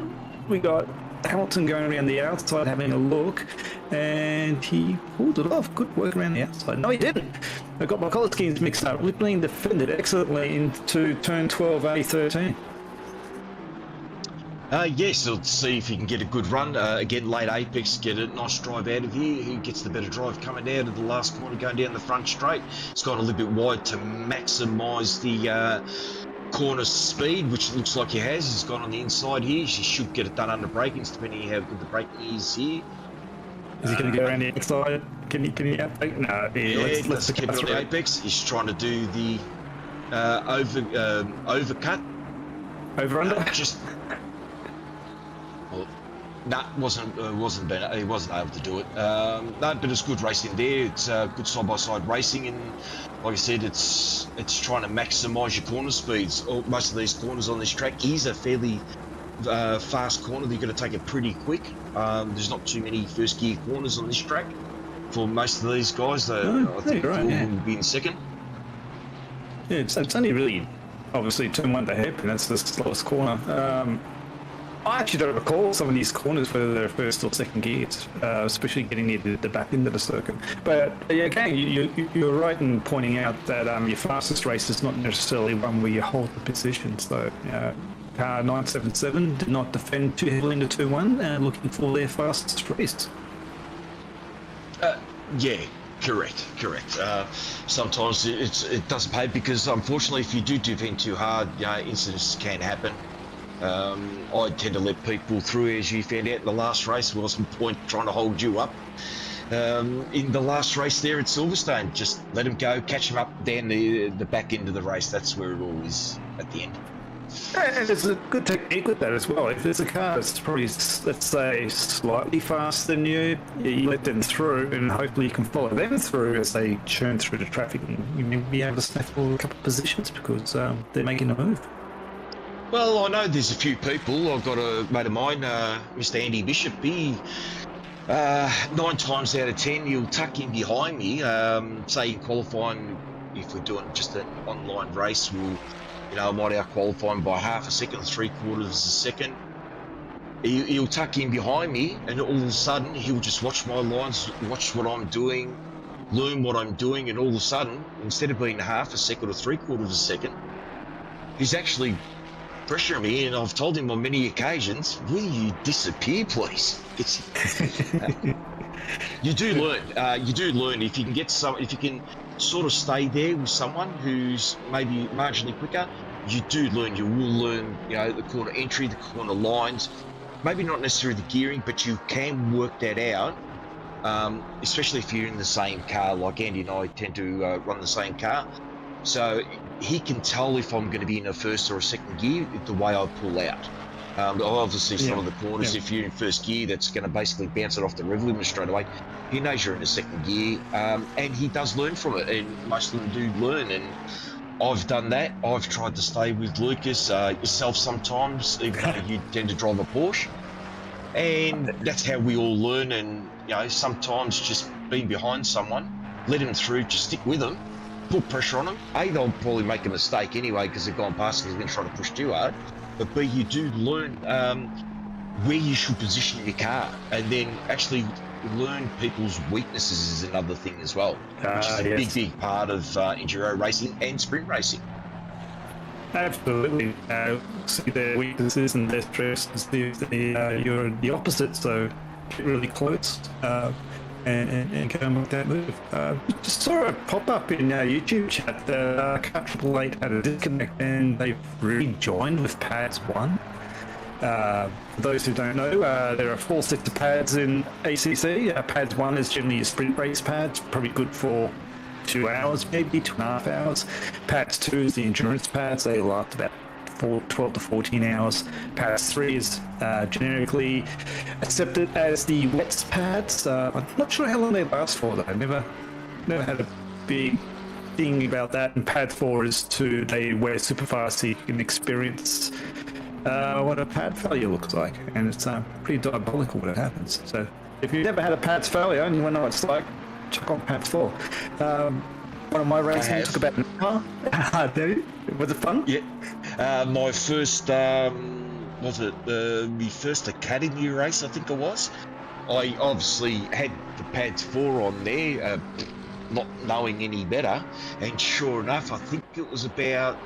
[SPEAKER 9] We got Hamilton going around the outside having a look, and he pulled it off. Good work around the outside. No, he didn't. I got my collar schemes mixed up. Rippling defended excellently into turn 12A13.
[SPEAKER 7] Yes, let's see if he can get a good run. Again, late apex, get a nice drive out of here. Who gets the better drive coming out of the last corner, going down the front straight? It's gone a little bit wide to maximise the corner speed, which it looks like he has. He's gone on the inside here. He should get it done under brakings, depending on how good the braking is here.
[SPEAKER 9] Is he going to go around the outside? Can he outbrake? No.
[SPEAKER 7] Let's keep it on the apex. He's trying to do the overcut.
[SPEAKER 9] Over under?
[SPEAKER 7] He wasn't able to do it. No, but it's good racing there. It's good side-by-side racing, and like I said, it's trying to maximise your corner speeds. Most of these corners on this track is a fairly fast corner. You've got to take it pretty quick. There's not too many first gear corners on this track. for most of these guys. I think
[SPEAKER 9] you're right,
[SPEAKER 7] all
[SPEAKER 9] yeah.
[SPEAKER 7] will be in second.
[SPEAKER 9] Yeah, it's only really, obviously, turn 1 to hairpin. That's the slowest corner. I actually don't recall some of these corners whether they're first or second gears, especially getting near the back end of the circuit. But yeah, again, you're right in pointing out that your fastest race is not necessarily one where you hold the position. So car 977 did not defend too heavily into 2-1, looking for their fastest race.
[SPEAKER 7] Yeah, correct. Sometimes it doesn't pay because unfortunately, if you do defend too hard, incidents can happen. I tend to let people through, as you found out in the last race. There wasn't point trying to hold you up. In the last race there at Silverstone, just let them go, catch them up down the back end of the race. That's where it all is at the end.
[SPEAKER 9] And there's a good technique with that as well. If there's a car that's probably, let's say, slightly faster than you, you let them through, and hopefully you can follow them through as they churn through the traffic, and you'll be able to snaffle a couple of positions because they're making a move.
[SPEAKER 7] Well, I know there's a few people. I've got a mate of mine, Mr. Andy Bishop. He, 9 times out of 10, he'll tuck in behind me. Say in qualifying, if we're doing just an online race, I might out-qualify him by half a second, 3/4 of a second. He'll tuck in behind me, and all of a sudden, he'll just watch my lines, watch what I'm doing, learn what I'm doing, and all of a sudden, instead of being half a second or 3/4 of a second, he's actually pressuring me, and I've told him on many occasions, will you disappear, please? You do learn if you can if you can sort of stay there with someone who's maybe marginally quicker. You do learn. You will learn, the corner entry, the corner lines. Maybe not necessarily the gearing, but you can work that out. Especially if you're in the same car. Like Andy and I tend to run the same car, so he can tell if I'm going to be in a first or a second gear the way I pull out. Obviously, some of the corners, if you're in first gear, that's going to basically bounce it off the rev limiter straight away. He knows you're in a second gear, and he does learn from it, and most of them do learn, and I've done that. I've tried to stay with Lucas, yourself sometimes, even though you tend to drive a Porsche, and that's how we all learn, and, sometimes just being behind someone, let him through, just stick with them, put pressure on them. A, they'll probably make a mistake anyway because they've gone past because they're going to try to push too hard. But B, you do learn where you should position your car, and then actually learn people's weaknesses is another thing as well, which is a big part of enduro racing and sprint racing.
[SPEAKER 9] Absolutely. See their weaknesses and their strengths. You're the opposite, so get really close. And go and make that move. Just saw a pop-up in our YouTube chat that Car 888 had a disconnect and they've rejoined with pads 1. For those who don't know, there are 4 sets of pads in ACC. Pads 1 is generally a sprint race pad, probably good for 2 hours, maybe 2.5 hours. Pads 2 is the endurance pads. They last about 12 to 14 hours. Pads 3 is generically accepted as the wets pads. I'm not sure how long they last for though. I've never had a big thing about that. And pad 4 is they wear super fast so you can experience what a pad failure looks like, and it's pretty diabolical when it happens. So if you've never had a pads failure and you want to know what it's like, check on pads 4. One of my races took about an hour. Was it fun?
[SPEAKER 7] Yeah. My first, was it my first academy race, I think it was. I obviously had the pads 4 on there, not knowing any better, and sure enough, I think it was about,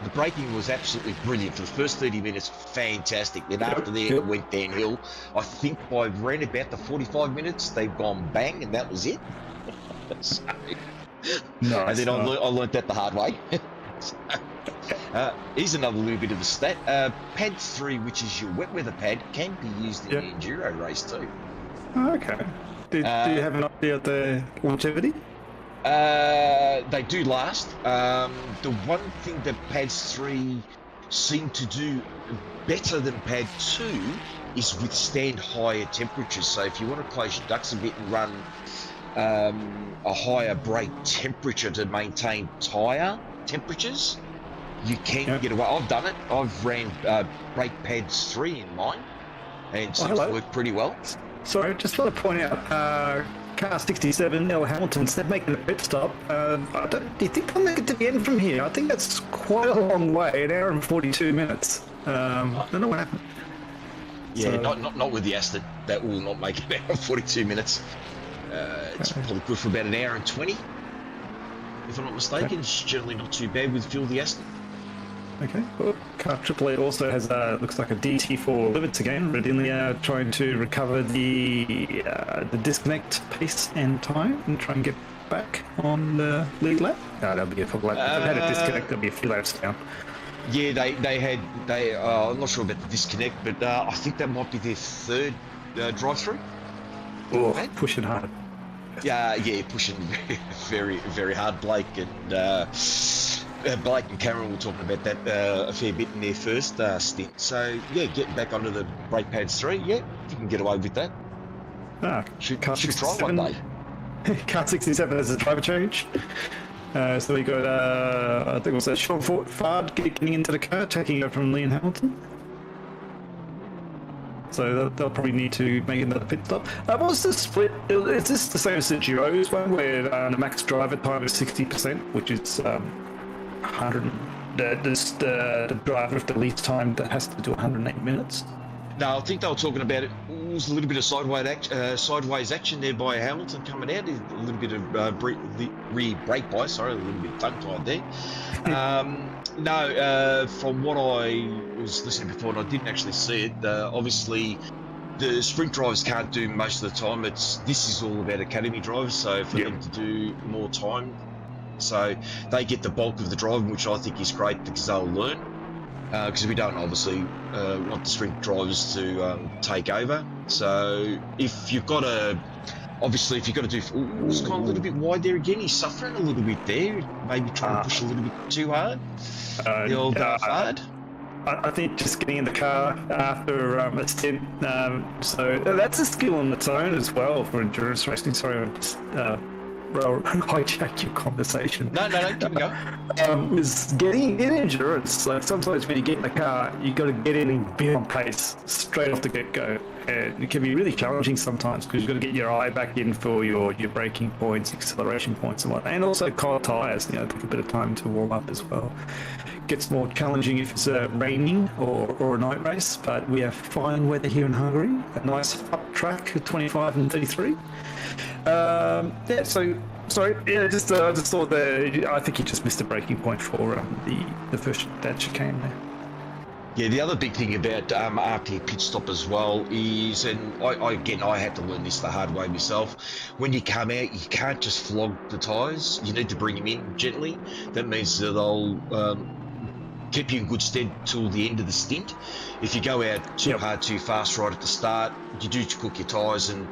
[SPEAKER 7] the braking was absolutely brilliant for the first 30 minutes, fantastic. Then after that, it went downhill. I think by around about the 45 minutes, they've gone bang, and that was it. So, and then I learned that the hard way. Here's another little bit of a stat. Pad 3, which is your wet weather pad, can be used in the enduro race too.
[SPEAKER 9] Okay. Do you have an idea of the longevity?
[SPEAKER 7] They do last. The one thing that pads 3 seem to do better than pad 2 is withstand higher temperatures. So if you want to close your ducks a bit and run a higher brake temperature to maintain tyre temperatures, you can get away. I've done it. I've ran brake pads 3 in mine, and it seems to work pretty well.
[SPEAKER 9] Sorry, just want to point out, car 67, L Hamilton, instead of making a pit stop, do you think they'll make it to the end from here? I think that's quite a long way, an hour and 42 minutes. I don't know what happened.
[SPEAKER 7] Yeah, so, not with the Aston. That will not make it an hour and 42 minutes. It's probably good for about an hour and 20, if I'm not mistaken. Okay. It's generally not too bad with Phil the Aston.
[SPEAKER 9] Okay. Well, car Triple A also has looks like a DT4 limits again, really trying to recover the disconnect pace and time and try and get back on the lead lap. No, that'll be a couple laps. If they had a disconnect, there'll be a few laps down.
[SPEAKER 7] Yeah, they had I'm not sure about the disconnect, but I think that might be their third drive-through.
[SPEAKER 9] Oh, pushing hard.
[SPEAKER 7] Yeah, pushing very, very hard. Blake and Cameron were talking about that a fair bit in their first stint. So, yeah, getting back onto the brake pads 3, yeah, you can get away with that. Should try one day.
[SPEAKER 9] Car 67 has a driver change. So we got, I think it was Sean Fard getting into the car, taking over from Liam Hamilton. So they'll probably need to make another pit stop. What's the split? Is this the same as the Giro's one, where the max driver time is 60%, which is 100? The driver with the least time that has to do 108 minutes.
[SPEAKER 7] No, I think they were talking about it. It was a little bit of sideways action there by Hamilton coming out. A little bit of re-brake by. Sorry, a little bit tongue-tied there. No, from what I was listening before, and I didn't actually see it, obviously the sprint drivers can't do most of the time. This is all about academy drivers, so for them to do more time, so they get the bulk of the driving, which I think is great because they'll learn. Because we don't obviously want the sprint drivers to take over. So if you've got to do, it's gone a little bit wide there again. He's suffering a little bit there. Maybe trying to push a little bit too hard. The old hard.
[SPEAKER 9] I think just getting in the car after a stint. So that's a skill on its own as well for endurance racing. Sorry, I'm just hijack your conversation.
[SPEAKER 7] No, keep going.
[SPEAKER 9] Is getting in endurance. Like sometimes when you get in the car, you got to get in and be on pace straight off the get-go, and it can be really challenging sometimes because you've got to get your eye back in for your braking points, acceleration points, and whatnot, and also car tires. Take a bit of time to warm up as well. Gets more challenging if it's raining or a night race, but we have fine weather here in Hungary. A nice up track at 25 and 33. Just thought that I think you just missed a breaking point for the first that chicane there.
[SPEAKER 7] Yeah, the other big thing about RP pit stop as well is, and I had to learn this the hard way myself, when you come out, you can't just flog the tyres. You need to bring them in gently. That means that they'll keep you in good stead till the end of the stint. If you go out too hard, too fast right at the start, you do cook your tyres, and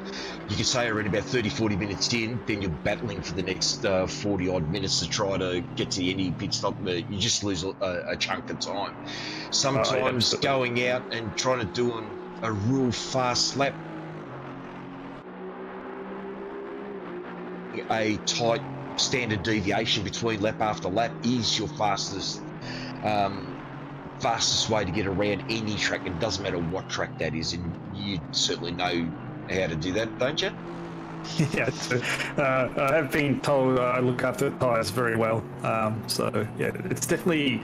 [SPEAKER 7] you can say around about 30-40 minutes in, then you're battling for the next 40 odd minutes to try to get to any pit stop. You just lose a chunk of time. Sometimes going out and trying to do a real fast lap, a tight standard deviation between lap after lap is your fastest way to get around any track. It doesn't matter what track that is, and you certainly know how to do that, don't you?
[SPEAKER 9] Yeah, I have been told I look after the tyres very well. So yeah, it's definitely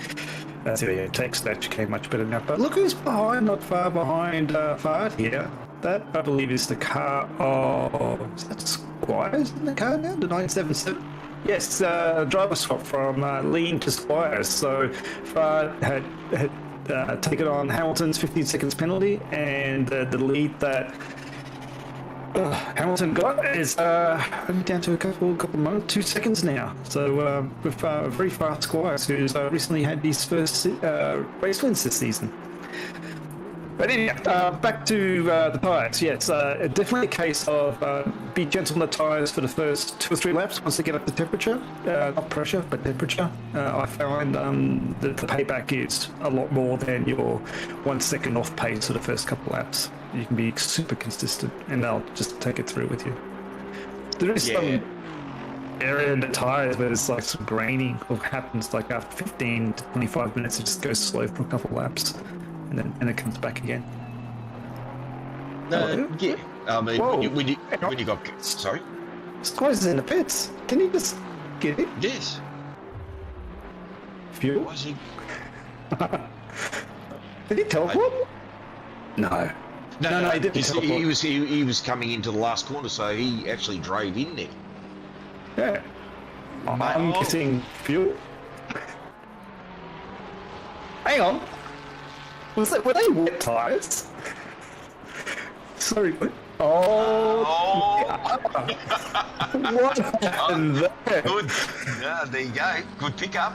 [SPEAKER 9] it takes that chicane much better now. But look who's behind, not far behind Fard here. That I believe is the car of, is that Squires in the car now? The 977. Yes, driver swap from Lean to Squires. So Fard had taken on Hamilton's 15 seconds penalty, and the lead that Hamilton got is only down to a couple moments, 2 seconds now. So with very fast Squires, who's recently had his first race wins this season. But anyway, back to the tyres. Yeah, it's definitely a case of be gentle on the tyres for the first 2 or 3 laps once they get up to temperature. Not pressure, but temperature. I find that the payback is a lot more than your 1 second off pace for the first couple laps. You can be super consistent, and they'll just take it through with you. There is some area in the tyres where there's like some graining or happens like after 15 to 25 minutes, it just goes slow for a couple laps. And then it comes back again.
[SPEAKER 7] No, yeah. I mean, when you got... Sorry?
[SPEAKER 9] Squires is in the pits. Can you just get it?
[SPEAKER 7] Yes.
[SPEAKER 9] Fuel?
[SPEAKER 7] Why is he?
[SPEAKER 9] Did he teleport? No. No, he didn't teleport.
[SPEAKER 7] He was coming into the last corner, so he actually drove in there.
[SPEAKER 9] Yeah. I'm getting fuel. Hang on. Were they wet tyres? Sorry. Oh. What happened there?
[SPEAKER 7] Good. Yeah, there you go. Good pickup.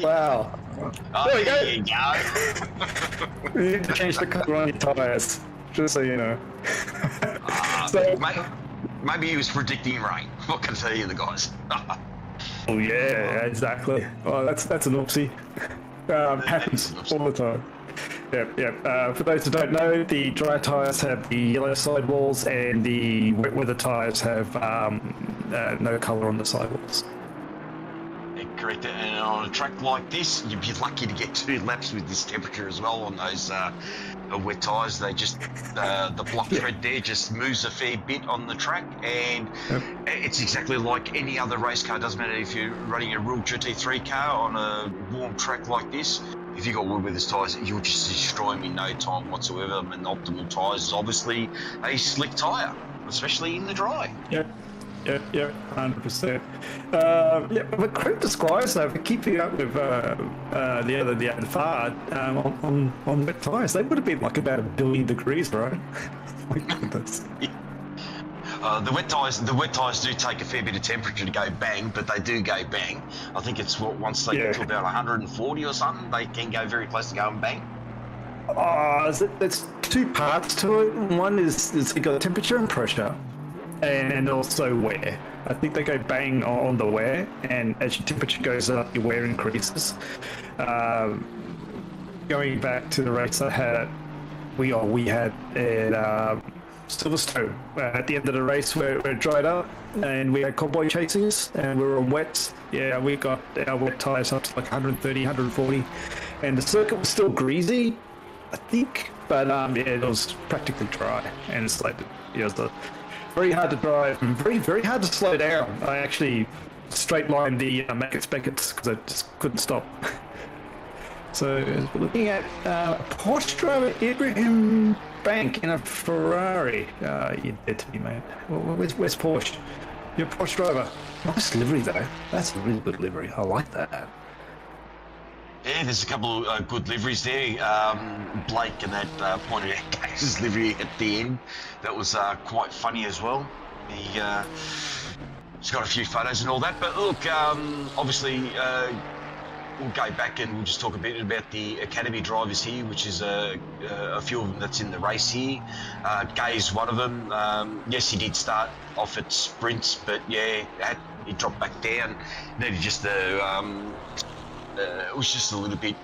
[SPEAKER 9] Wow.
[SPEAKER 7] Oh, there you go.
[SPEAKER 9] You need to change the colour on your tyres, just so you know.
[SPEAKER 7] Maybe he was predicting rain. What can I tell you, the guys?
[SPEAKER 9] Oh yeah, exactly. Oh, that's an oopsie. Happens all the time. Yep. For those who don't know, the dry tyres have the yellow sidewalls, and the wet weather tyres have no colour on the sidewalls.
[SPEAKER 7] Correct. And on a track like this, you'd be lucky to get 2 laps with this temperature as well on those wet tyres. They just, the block tread there just moves a fair bit on the track, and it's exactly like any other race car. It doesn't matter if you're running a real GT3 car on a warm track like this. If you've got wood with his tyres, you'll just destroy them in no time whatsoever. And optimal tyres is obviously a slick tyre, especially in the dry.
[SPEAKER 9] Yep, 100%. But credit to Squires though for keeping up with the other far on wet tyres. They would have been like about 1 billion degrees, right? My goodness.
[SPEAKER 7] The wet tyres do take a fair bit of temperature to go bang, but they do go bang. I think it's once they get to about 140 or something, they can go very close to going bang.
[SPEAKER 9] There's 2 parts to it. One is you got temperature and pressure, and also wear. I think they go bang on the wear, and as your temperature goes up, your wear increases. Going back to the race I had, we had at Silverstone. At the end of the race, we're dried up, and we had cowboy chasing us, and we were on wets. Yeah, we got our wet tyres up to like 130, 140, and the circuit was still greasy, I think, but it was practically dry, and it's like it was very hard to drive, and very hard to slow down. I actually straight lined the Mackett's because I just couldn't stop. So we're looking at Porsche driver Ibrahim Bank in a Ferrari. You're dead to me, mate. Where's Porsche? You're a Porsche driver. Nice livery though. That's a really good livery. I like that.
[SPEAKER 7] Yeah, there's a couple of good liveries there. Blake and that pointed out Gaze's livery at the end. That was quite funny as well. He's got a few photos and all that. But look, obviously, we'll go back and we'll just talk a bit about the academy drivers here, which is a few of them that's in the race here. Gaze, one of them. Yes, he did start off at sprints, but yeah, he dropped back down. Needed just it was just a little bit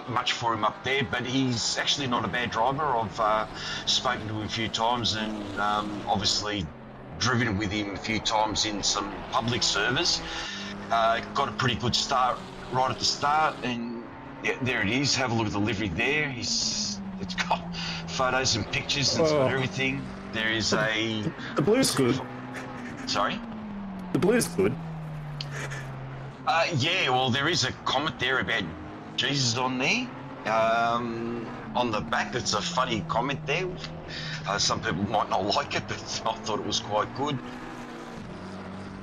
[SPEAKER 7] much for him up there, but he's actually not a bad driver. I've spoken to him a few times and obviously driven with him a few times in some public servers. Got a pretty good start right at the start, and yeah, there it is. Have a look at the livery there. It's got photos and pictures and everything. There is the
[SPEAKER 9] blue's good.
[SPEAKER 7] Sorry?
[SPEAKER 9] The blue's good.
[SPEAKER 7] Yeah, well, there is a comment there about Jesus on there. On the back, that's a funny comment there. Some people might not like it, but I thought it was quite good.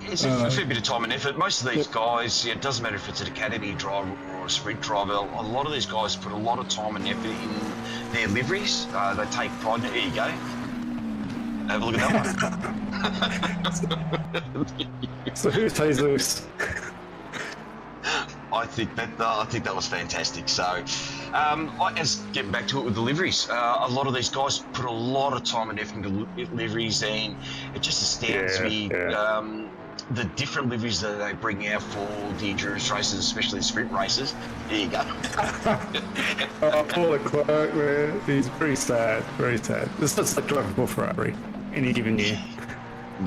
[SPEAKER 7] It's a fair bit of time and effort. Most of these guys, it doesn't matter if it's an academy driver or a sprint driver, a lot of these guys put a lot of time and effort in their liveries. They take pride in it. There you go. Have a look at that one.
[SPEAKER 9] So who's Jesus?
[SPEAKER 7] I think that was fantastic. So, as getting back to it with the liveries, a lot of these guys put a lot of time and effort into liveries, and it just astounds me the different liveries that they bring out for the endurance races, especially the sprint races. There you go.
[SPEAKER 9] Poor Leclerc, man. He's very sad. Very sad. This looks like driving for Ferrari any given year.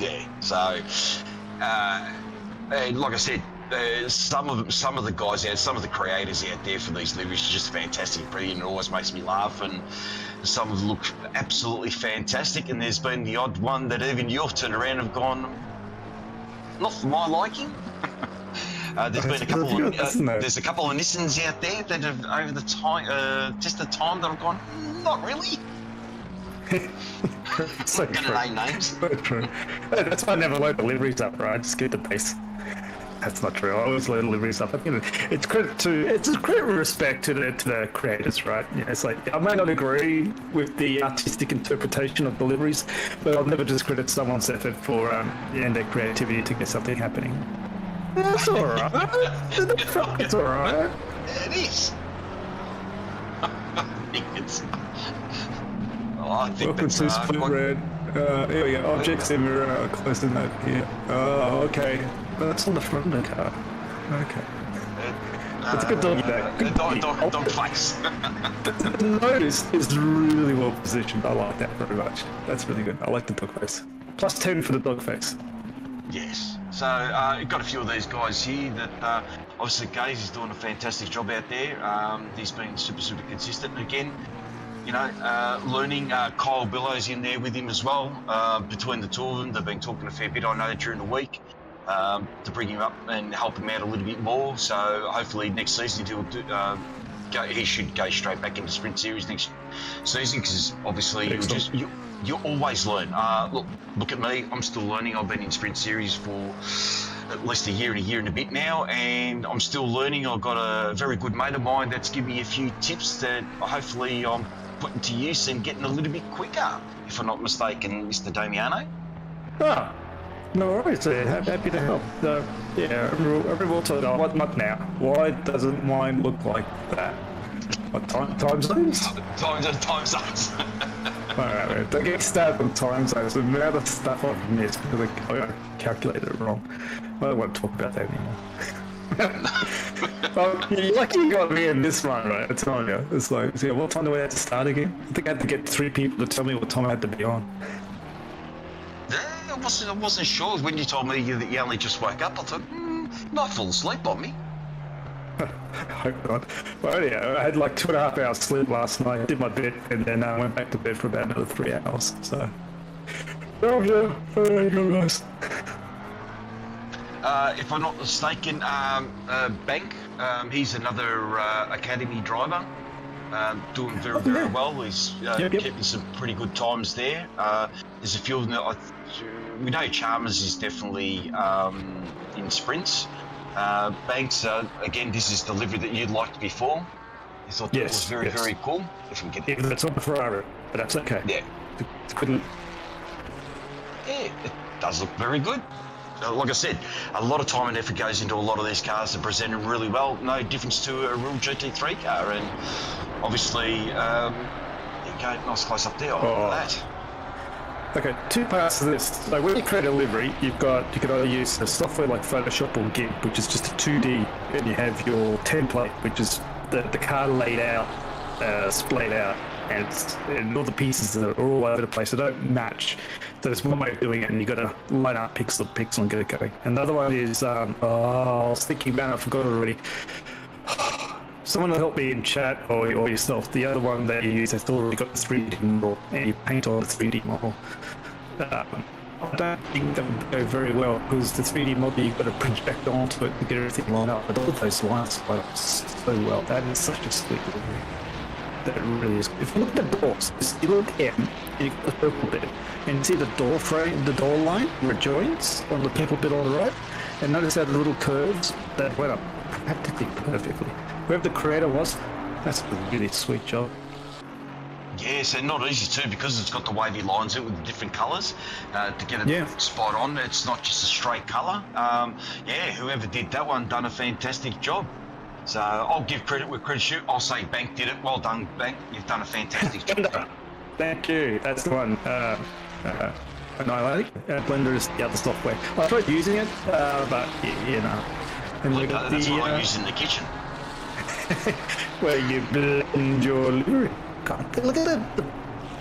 [SPEAKER 7] Yeah. So, like I said. Some of the guys out, some of the creators out there for these liveries are just fantastic, brilliant. It always makes me laugh, and some of them look absolutely fantastic. And there's been the odd one that even you've turned around and gone, not for my liking. There's been a couple of there's a couple of Nissans out there that have over the time just the time that I've gone not really.
[SPEAKER 9] So
[SPEAKER 7] I'm gonna name names.
[SPEAKER 9] So true. That's why I never load the liveries up, right? I just get the base. That's not true. I always load the liveries up. I think it's a credit and respect to the creators, right? Yeah, it's like I may not agree with the artistic interpretation of the liveries, but I'll never discredit someone's effort for and their creativity to get something happening. That's all right. It's all right.
[SPEAKER 7] It is. I think
[SPEAKER 9] Welcome
[SPEAKER 7] that's
[SPEAKER 9] to Split Red. Here we go. Objects in mirror close enough here. Oh, okay. That's on the front of the car. Okay. It's a good dog back.
[SPEAKER 7] Dog face.
[SPEAKER 9] The nose is really well positioned. I like that very much. That's really good. I like the dog face. Plus 10 for the dog face.
[SPEAKER 7] Yes. So you've got a few of these guys here that obviously Gaze is doing a fantastic job out there. He's been super consistent. And again, you know, learning. Kyle Billow's in there with him as well. Between the two of them, they've been talking a fair bit, I know, during the week to bring him up and help him out a little bit more. So hopefully next season he should go straight back into Sprint Series next season because obviously you always learn. Look at me. I'm still learning. I've been in Sprint Series for at least a year and a bit now, and I'm still learning. I've got a very good mate of mine that's given me a few tips that hopefully I'm putting to use and getting a little bit quicker, if I'm not mistaken, Mr. Damiano.
[SPEAKER 9] Ah, no worries. Happy to help. Yeah, everyone told what not now. Why doesn't mine look like that? What time zones?
[SPEAKER 7] Time zones.
[SPEAKER 9] Alright, don't get started on time zones. The amount of stuff I've missed because I calculated it wrong. I don't want to talk about that anymore. Well, you're lucky you got me in this one, right? I'm telling you. It's like, so what time do I have to start again? I think I had to get 3 people to tell me what time I had to be on.
[SPEAKER 7] I wasn't sure. When you told me that you only just woke up, I thought, not fall asleep on me.
[SPEAKER 9] I hope not. Well, yeah, I had like 2.5 hours sleep last night. Did my bit, and then I went back to bed for about another 3 hours. So, oh yeah, there you go, guys.
[SPEAKER 7] If I'm not mistaken, Bank, he's another academy driver, doing very well. He's keeping some pretty good times there. There's a few of them. We know Chalmers is definitely in sprints. Banks, again, this is the livery that you liked before. I thought that was very cool. If we get
[SPEAKER 9] even though it's not the Ferrari, but that's okay.
[SPEAKER 7] Yeah, it does look very good. Like I said, a lot of time and effort goes into a lot of these cars that present them really well. No difference to a real GT3 car, and obviously, there you go, nice close up there. I like that.
[SPEAKER 9] Okay, 2 parts to this. So when you create a livery, you can either use a software like Photoshop or GIMP, which is just a 2D, and you have your template, which is the car laid out, splayed out, and all the pieces are all over the place. They don't match. So there's one way of doing it, and you got to line up pixel to pixel and get it going. Another one is, I was thinking about it, I forgot already. Someone will help me in chat or yourself. The other one that you use has already got the 3D model, and you paint on the 3D model. I don't think that would go very well because the 3D model you've got to project onto it to get everything lined up. But all of those lines line up so well. That is such a sweet livery. That really is. If you look at the doors, you look at M, and you've got the purple bit, and you see the door frame, the door line where it joins on the purple bit on the right, and notice how the little curves that went up practically perfectly. Whoever the creator was, that's a really sweet job.
[SPEAKER 7] Yes, and not easy too because it's got the wavy lines in it with the different colours to get it spot on. It's not just a straight colour. Whoever did that one done a fantastic job. So I'll give credit where credit's due. I'll say Bank did it. Well done, Bank. You've done a fantastic job.
[SPEAKER 9] Thank you. That's the one. Annihilating. Blender is the other software. I tried using it, but you know. And
[SPEAKER 7] well, that's what I use in the kitchen.
[SPEAKER 9] Where you blend your livery. God, look at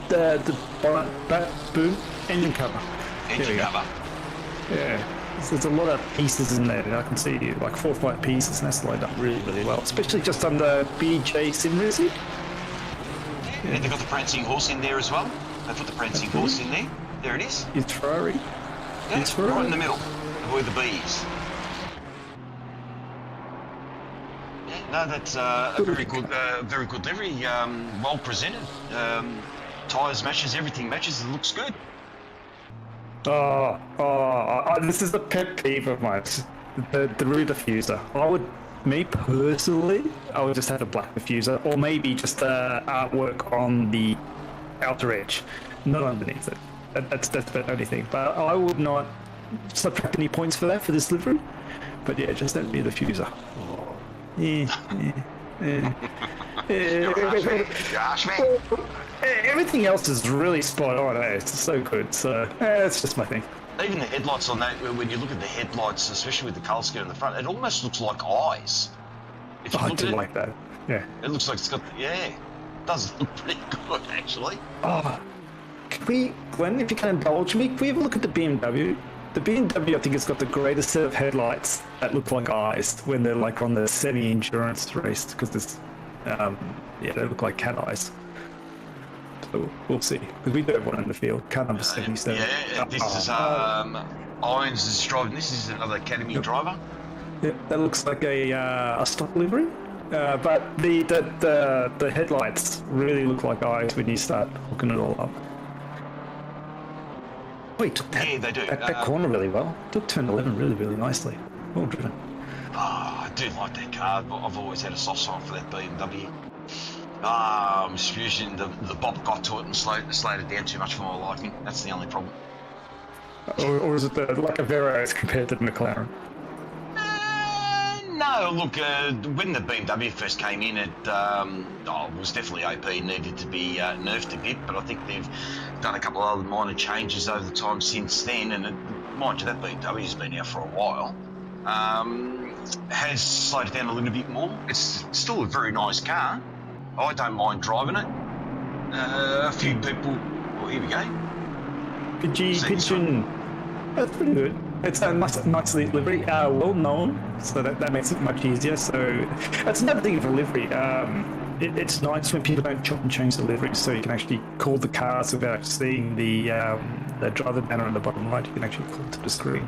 [SPEAKER 9] the bonnet, boom, engine cover.
[SPEAKER 7] Engine cover.
[SPEAKER 9] Yeah. There's a lot of pieces in there. I can see like 4 or 5 pieces, and that's lined up really well, especially just under BJ Sim Racing.
[SPEAKER 7] Yeah, they've got the prancing horse in there as well. They put the prancing horse in there. There it is.
[SPEAKER 9] It's Ferrari.
[SPEAKER 7] Yeah, it's right in the middle. where the bees. Yeah, no, that's a very good livery. Well presented. Tyres matches, everything matches. It looks good.
[SPEAKER 9] This is a pet peeve of mine. The rear diffuser. Me personally, I would just have a black diffuser, or maybe just artwork on the outer edge, not underneath it. That's the only thing. But I would not subtract any points for that for this livery. But yeah, just that rear diffuser. Everything else is really spot on. It's so good. So it's just my thing.
[SPEAKER 7] Even the headlights on that, when you look at the headlights, especially with the colour scheme in the front, it almost looks like eyes. If you
[SPEAKER 9] I
[SPEAKER 7] look
[SPEAKER 9] do
[SPEAKER 7] at it,
[SPEAKER 9] like that. Yeah.
[SPEAKER 7] It looks like it's got, it does look pretty good, actually.
[SPEAKER 9] Can we, Glenn, if you can indulge me, can we have a look at the BMW? The BMW, I think, has got the greatest set of headlights that look like eyes when they're like on the semi-endurance race, because there's, they look like cat eyes. So we'll see, because we do have one in the field, car number 77.
[SPEAKER 7] Yeah, this is Irons is driving. This is another Academy driver.
[SPEAKER 9] Yeah, that looks like a stock livery, but the headlights really look like eyes when you start hooking it all up. Oh, he took that,
[SPEAKER 7] they do.
[SPEAKER 9] that corner really well. Took turn 11 really, really nicely. Well driven.
[SPEAKER 7] I do like that car, but I've always had a soft spot for that BMW. Fusion, the bob got to it and slowed it down too much for my liking. That's the only problem.
[SPEAKER 9] Or is it like a Veros compared to the McLaren?
[SPEAKER 7] No, look, when the BMW first came in, it was definitely OP, needed to be nerfed a bit, but I think they've done a couple of other minor changes over the time since then, and mind you, that BMW's been out for a while. Has slowed it down a little bit more. It's still a very nice car. I don't mind driving it. A few people... Well, here we go.
[SPEAKER 9] Pigeon. That's pretty good. It's a nice livery, well known, so that makes it much easier. So that's another thing for livery. It's nice when people don't chop and change the livery, so you can actually call the cars without seeing the driver banner on the bottom right. You can actually call to the screen.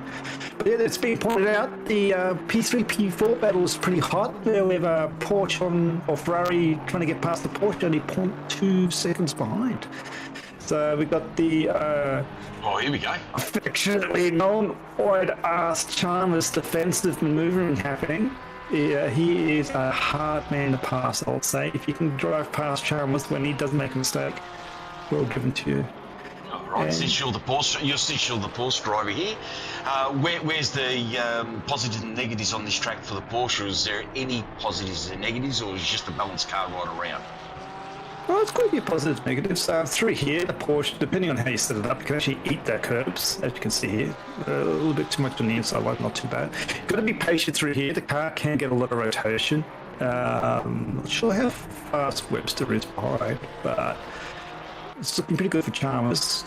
[SPEAKER 9] But yeah, it's been pointed out, the P3, P4 battle is pretty hot. We have Porsche or Ferrari trying to get past the Porsche, only 0.2 seconds behind. So we got the
[SPEAKER 7] here we go.
[SPEAKER 9] Affectionately known wide-ass Chalmers defensive manoeuvring happening. Yeah, he is a hard man to pass, I'll say. If you can drive past Chalmers when he doesn't make a mistake, well given to you.
[SPEAKER 7] Right, since you're the Porsche driver here, where's the positives and negatives on this track for the Porsche? Is there any positives and negatives, or is it just a balanced car right around?
[SPEAKER 9] Well, it's going to be positives, negatives. Through here, the Porsche, depending on how you set it up, you can actually eat their curbs, as you can see here. A little bit too much on the inside, like not too bad. You've got to be patient through here. The car can get a lot of rotation. Not sure how fast Webster is behind, but it's looking pretty good for Chalmers.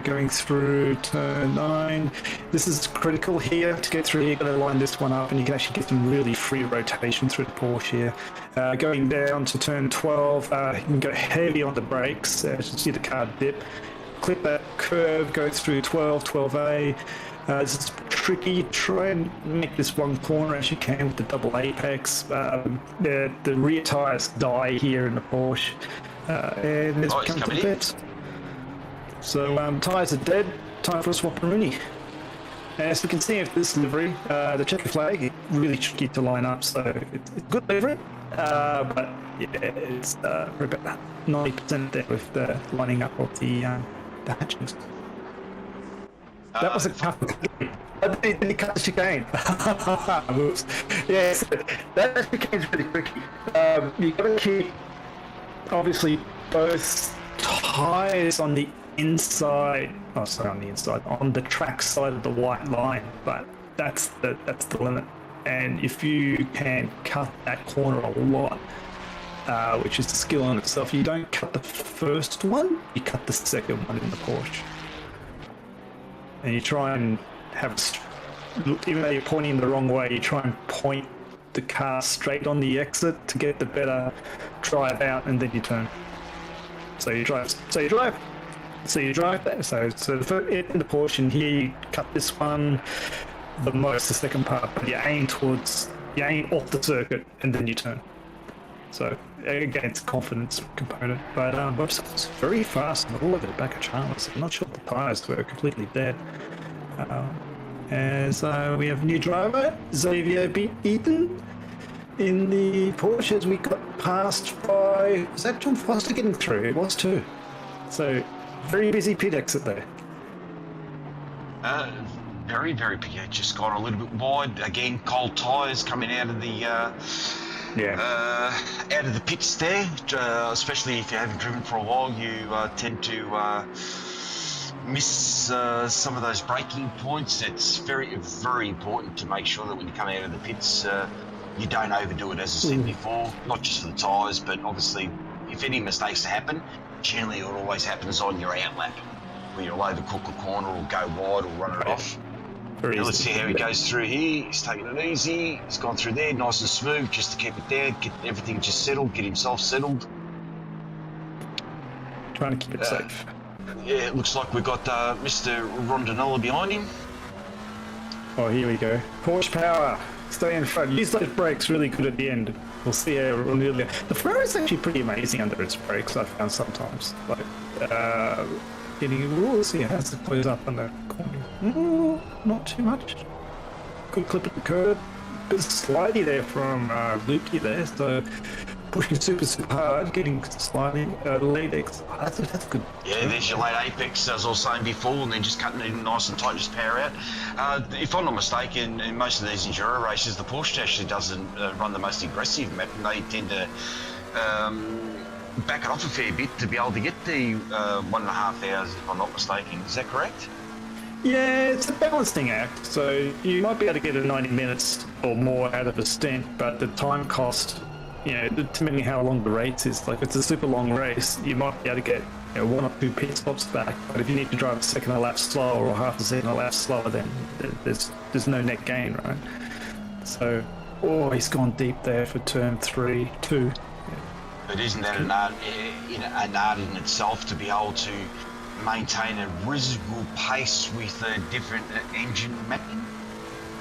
[SPEAKER 9] Going through turn 9. This is critical here. To get through here, you've got to line this one up, and you can actually get some really free rotation through the Porsche here. Going down to turn 12, you can go heavy on the brakes. As you can see the car dip. Clip that curve, go through 12, 12A. This is tricky. Try and make this one corner as you can with the double apex. The rear tyres die here in the Porsche. And it's come to the pits. So tyres are dead. Time for a swap-a-rooney. As we can see with this livery, the checker flag, really tricky to line up, so it's good livery, but yeah, it's we're about 90% there with the lining up of the hatches. That was a tough game. Did he cut the chicane? Oops. Yes, that chicane's really tricky. You've got to keep, obviously, both tyres on the inside, on the track side of the white line, but that's the limit. And if you can cut that corner a lot, which is the skill in itself, you don't cut the first one, you cut the second one in the Porsche. And you try and even though you're pointing the wrong way, you try and point the car straight on the exit to get the better drive out, and then you turn. So you drive there. So in the Porsche, and here you cut this one, the most, the second part, but you aim off the circuit and then you turn. So again, it's a confidence component, but it's very fast and all of it back at Chalmers. I'm not sure if the tyres were completely dead. And so we have a new driver, Xavier beat Ethan in the Porsches. We got passed by, was that John Foster getting through? It was too. So very busy pit exit there.
[SPEAKER 7] Very, very big. It just got a little bit wide. Again, cold tyres coming out of the out of the pits there. Especially if you haven't driven for a while, you tend to miss some of those braking points. It's very, very important to make sure that when you come out of the pits, you don't overdo it, as I said before. Not just for the tyres, but obviously, if any mistakes happen, generally it always happens on your outlap, where you'll overcook a corner or go wide or run it off. Now let's see how he goes through here. He's taking it easy. He's gone through there nice and smooth, just to keep it down, get everything just settled, get himself settled.
[SPEAKER 9] Trying to keep it safe.
[SPEAKER 7] Yeah, it looks like we've got Mr. Rondinella behind him.
[SPEAKER 9] Oh, here we go. Horsepower. Stay in front. Use those brakes really good at the end. We'll see how Rondinella... The Ferrari's actually pretty amazing under its brakes, I've found sometimes. Like, we'll see how it close up on the corner. Not too much. Good clip at the curb. Bit slidey there from Lukey there, so pushing super hard, getting sliding late X. That's good.
[SPEAKER 7] Yeah, there's your late apex, as I was saying before, and then just cutting it in nice and tight, just power out. If I'm not mistaken, in most of these Enduro races, the Porsche actually doesn't run the most aggressive map, and they tend to back it off a fair bit to be able to get the 1.5 hours, if I'm not mistaken. Is that correct?
[SPEAKER 9] Yeah, it's a balancing act. So you might be able to get a 90 minutes or more out of a stint, but the time cost, depending how long the race is, like if it's a super long race, you might be able to get 1 or 2 pit stops back. But if you need to drive a second a lap slower or half a second a lap slower, then there's no net gain, right? So, he's gone deep there for turn 2.
[SPEAKER 7] But isn't that an art in itself to be able to maintain a reasonable pace with a different engine mapping?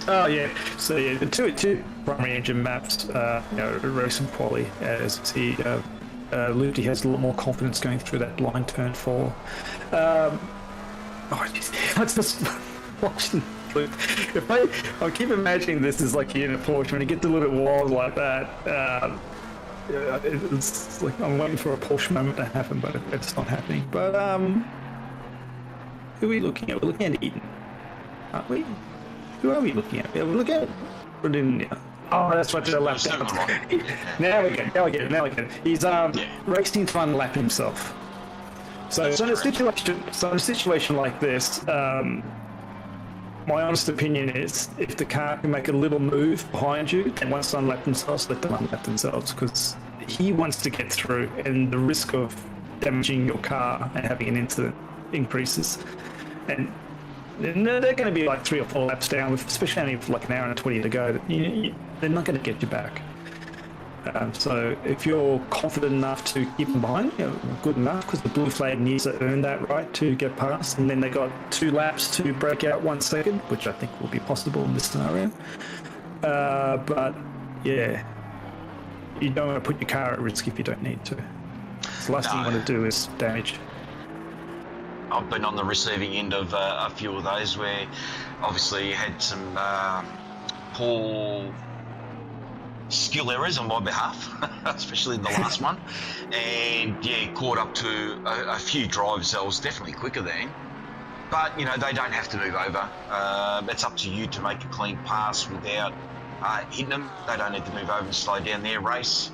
[SPEAKER 9] Oh yeah, so yeah, the two primary engine maps, racing quality, as you see, Luty has a lot more confidence going through that blind turn 4. I just watching Luke. I keep imagining this is like you're in a Porsche when it gets a little bit wild like that. It's like I'm waiting for a Porsche moment to happen, but it's not happening. But who are we looking at? We're looking at Eden, aren't we? Who are we looking at? Yeah, we're looking at Rodinia. Oh, that's what the lap down. Now we get it. He's racing to unlap himself. So in a situation like this, my honest opinion is if the car can make a little move behind you and wants to unlap themselves, let them unlap themselves, because he wants to get through and the risk of damaging your car and having an incident increases. And they're going to be like 3 or 4 laps down, especially only with like an hour and 20 to go. They're not going to get you back. So if you're confident enough to keep them behind, good enough, because the blue flag needs to earn that right to get past, and then they got 2 laps to break out 1 second, which I think will be possible in this scenario. But yeah, you don't want to put your car at risk if you don't need to. The last thing you want to do is damage.
[SPEAKER 7] I've been on the receiving end of a few of those where obviously you had some poor skill errors on my behalf, especially in the last one, and caught up to a few drivers that was definitely quicker than. But they don't have to move over. It's up to you to make a clean pass without hitting them. They don't need to move over and slow down their race.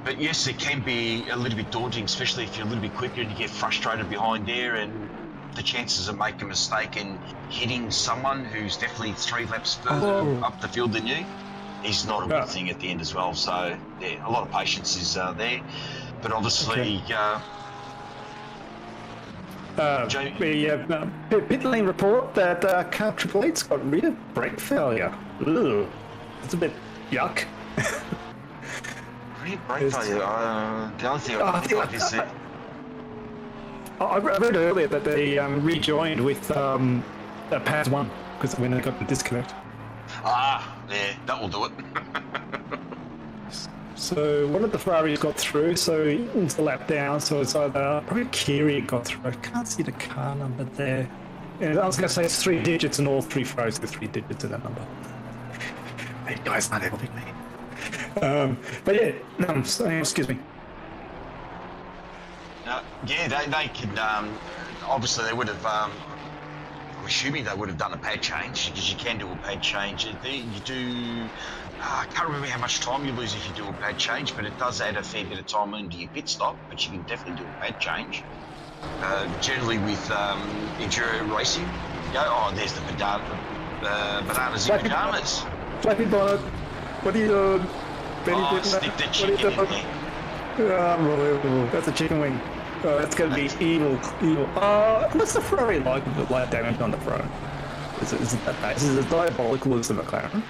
[SPEAKER 7] But yes, it can be a little bit daunting, especially if you're a little bit quicker and you get frustrated behind there, and the chances of making a mistake and hitting someone who's definitely 3 laps further up the field than you is not a good thing at the end as well. So a lot of patience is there. But obviously,
[SPEAKER 9] we have pit lane report that car Triple Eight's got rear brake failure. Ugh, it's a bit yuck.
[SPEAKER 7] Brake failure. The only thing I think is that
[SPEAKER 9] I read earlier that they rejoined with PAS 1 because when I got the disconnect.
[SPEAKER 7] Ah, yeah, that will do it.
[SPEAKER 9] So one of the Ferraris got through, so it's a lap down, so it's either probably Kiri got through. I can't see the car number there. And I was going to say it's 3 digits, and all 3 Ferraris have 3 digits in that number. Hey, guys, not helping me. But yeah, so, excuse me.
[SPEAKER 7] Yeah, they could, obviously they would have, I'm assuming they would have done a pad change, because you can do a pad change. You do, I can't remember how much time you lose if you do a pad change, but it does add a fair bit of time into your pit stop, but you can definitely do a pad change. Generally with Enduro racing, you go, oh, there's the bananas in pajamas.
[SPEAKER 9] Flappy bonnet, what are you doing?
[SPEAKER 7] Oh, stick the chicken in there.
[SPEAKER 9] Unbelievable. That's a chicken wing. Oh, that's going to be evil. What's the Ferrari like with the light damage on the front? Is it that bad? Is it as diabolical as the McLaren?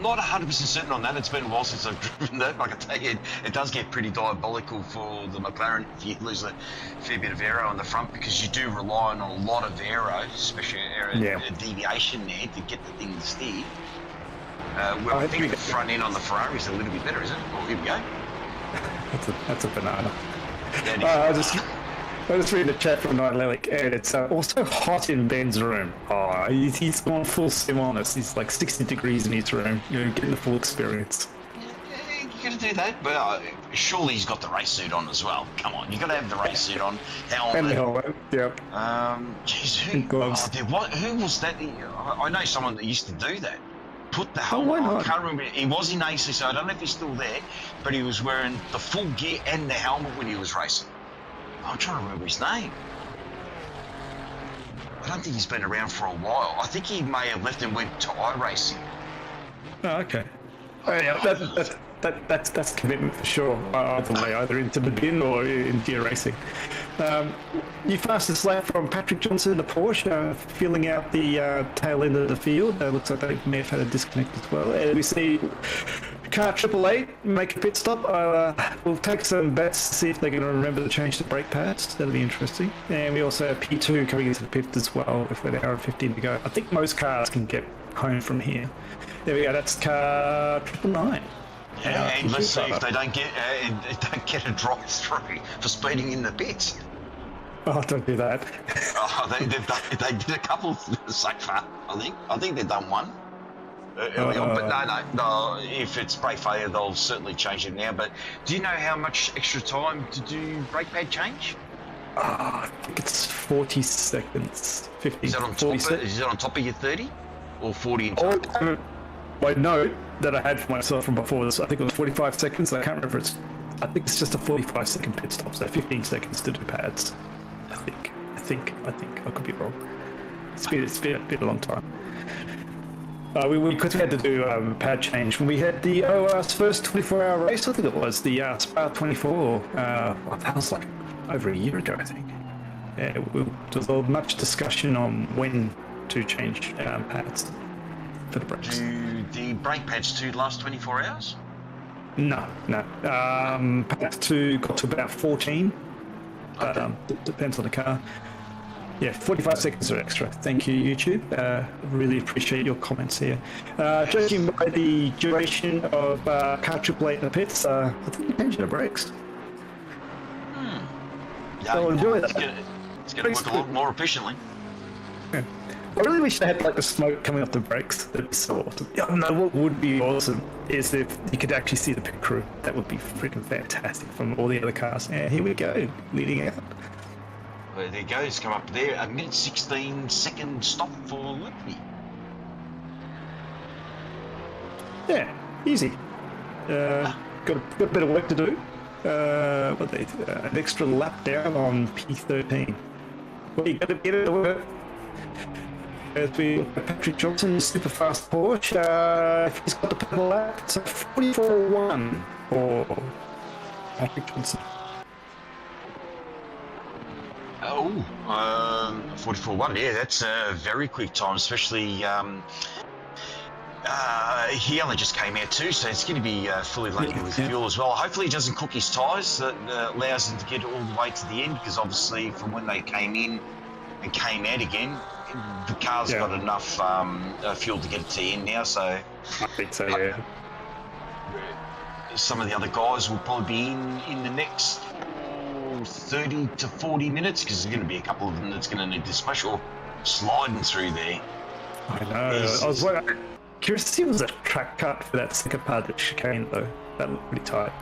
[SPEAKER 7] Not 100% certain on that. It's been a while since I've driven that. Like I tell you, it does get pretty diabolical for the McLaren if you lose a fair bit of aero on the front, because you do rely on a lot of aero, especially deviation there, to get the thing to steer. Well, I think the front end on the Ferrari is a little bit better, isn't it? Oh, here we go.
[SPEAKER 9] That's a banana. I just read the chat from Nightlick, and it's also hot in Ben's room. Oh, he's gone full sim on us. He's like 60 degrees in his room. You're getting the full experience.
[SPEAKER 7] Yeah, you got to do that, but surely he's got the race suit on as well. Come on, you got to have the race suit on. Helmet.
[SPEAKER 9] And the helmet, yep.
[SPEAKER 7] Geez, who was that? I know someone that used to do that. Put the helmet on. I can't remember. He was in AC, so I don't know if he's still there, but he was wearing the full gear and the helmet when he was racing. I'm trying to remember his name. I don't think he's been around for a while. I think he may have left and went to iRacing.
[SPEAKER 9] Oh, okay. Oh, yeah, that's commitment for sure. Either way, either into the bin or into your racing. You fastest lap from Patrick Johnson, the Porsche, filling out the tail end of the field. Looks like they may have had a disconnect as well. And we see car 888 make a pit stop. We'll take some bets to see if they're going to remember to change the brake pads. That'll be interesting. And we also have P2 coming into the pit as well with an hour and 15 to go. I think most cars can get home from here. There we go. That's car 999.
[SPEAKER 7] Yeah, and let's see if they don't get a drive-through for speeding in the pits.
[SPEAKER 9] Oh, don't do that.
[SPEAKER 7] They did a couple so far, I think they've done one early on, but no. If it's brake failure, they'll certainly change it now. But do you know how much extra time to do brake pad change?
[SPEAKER 9] I think it's 40 seconds. 50. Is it
[SPEAKER 7] on top of your 30 or 40 in total?
[SPEAKER 9] My note that I had for myself from before this, I think it was 45 seconds. I can't remember. I think it's just a 45-second pit stop, so 15 seconds to do pads. I think. I could be wrong. It's been a long time. Because we had to do pad change when we had the OR's first 24-hour race. I think it was the Spa 24. That was like over a year ago, I think. Yeah, there was much discussion on when to change pads for the brakes.
[SPEAKER 7] Do the brake pads to last 24 hours?
[SPEAKER 9] No. Pads 2 got to about 14.
[SPEAKER 7] Okay.
[SPEAKER 9] Depends on the car. Yeah, 45 seconds or extra. Thank you, YouTube. Really appreciate your comments here. Judging by the duration of car 888 in the pits, I think you're changing the brakes.
[SPEAKER 7] Yeah,
[SPEAKER 9] I'll enjoy that.
[SPEAKER 7] It's going to work a lot more efficiently.
[SPEAKER 9] Yeah. I really wish they had like the smoke coming off the brakes. That'd be so awesome. Yeah, no, what would be awesome is if you could actually see the pit crew. That would be freaking fantastic from all the other cars. Yeah, here we go, leading out.
[SPEAKER 7] Well, there you go, it's come up there. A minute 16-second stop for Liberty.
[SPEAKER 9] Yeah, easy. Got a bit of work to do. An extra lap down on P13. Well, you got to get it to work. As we Patrick Johnson, super fast Porsche. He's got the pedal lap. It's a 44.1 for Patrick Johnson.
[SPEAKER 7] 44.1. Yeah, that's a very quick time, especially. He only just came out too, so it's going to be fully loaded with fuel as well. Hopefully he doesn't cook his tyres. That allows him to get all the way to the end, because obviously from when they came in and came out again. The car's got enough fuel to get it to the end now, so
[SPEAKER 9] I think so, yeah.
[SPEAKER 7] Some of the other guys will probably be in the next 30 to 40 minutes, because there's going to be a couple of them that's going to need this special sliding through there.
[SPEAKER 9] I know. I was curious to see if there was a track cut for that second part of the chicane, though. That looked pretty tight.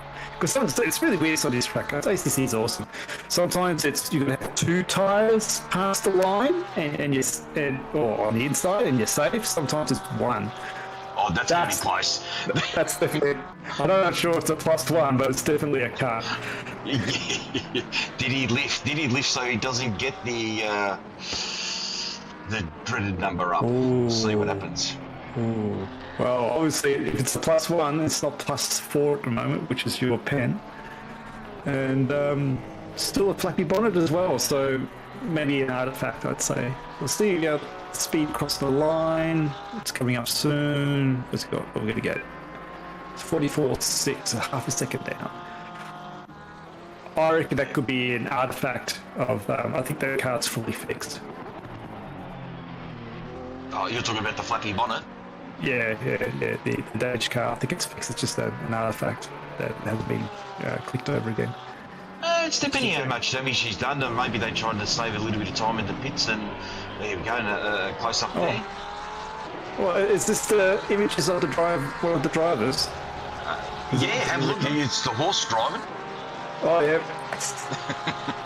[SPEAKER 9] Because it's really weird on these track cuts. ACC is awesome. Sometimes you're going to have 2 tyres past the line or on the inside and you're safe. Sometimes it's 1.
[SPEAKER 7] Oh, that's going to be close.
[SPEAKER 9] That's definitely... I'm not sure it's a +1, but it's definitely a cut.
[SPEAKER 7] Did he lift so he doesn't get the dreaded number up? We'll see what happens.
[SPEAKER 9] Ooh. Well, obviously, if it's a +1, it's not +4 at the moment, which is your pen. And still a flappy bonnet as well, so maybe an artifact, I'd say. We'll see speed across the line. It's coming up soon. What are we going to get? It's 44.6, half a second down. I reckon that could be an artifact of, I think the car's fully fixed.
[SPEAKER 7] Oh, you're talking about the flappy bonnet?
[SPEAKER 9] Yeah, the damaged car, I think it's fixed. It's just an artifact that hasn't been clicked over again.
[SPEAKER 7] It's depending how much damage she's done, and maybe they're trying to save a little bit of time in the pits, and there we go, a close-up there.
[SPEAKER 9] Well, is this the images of one of the drivers?
[SPEAKER 7] Yeah, have a look. It's the horse driving.
[SPEAKER 9] Oh, yeah.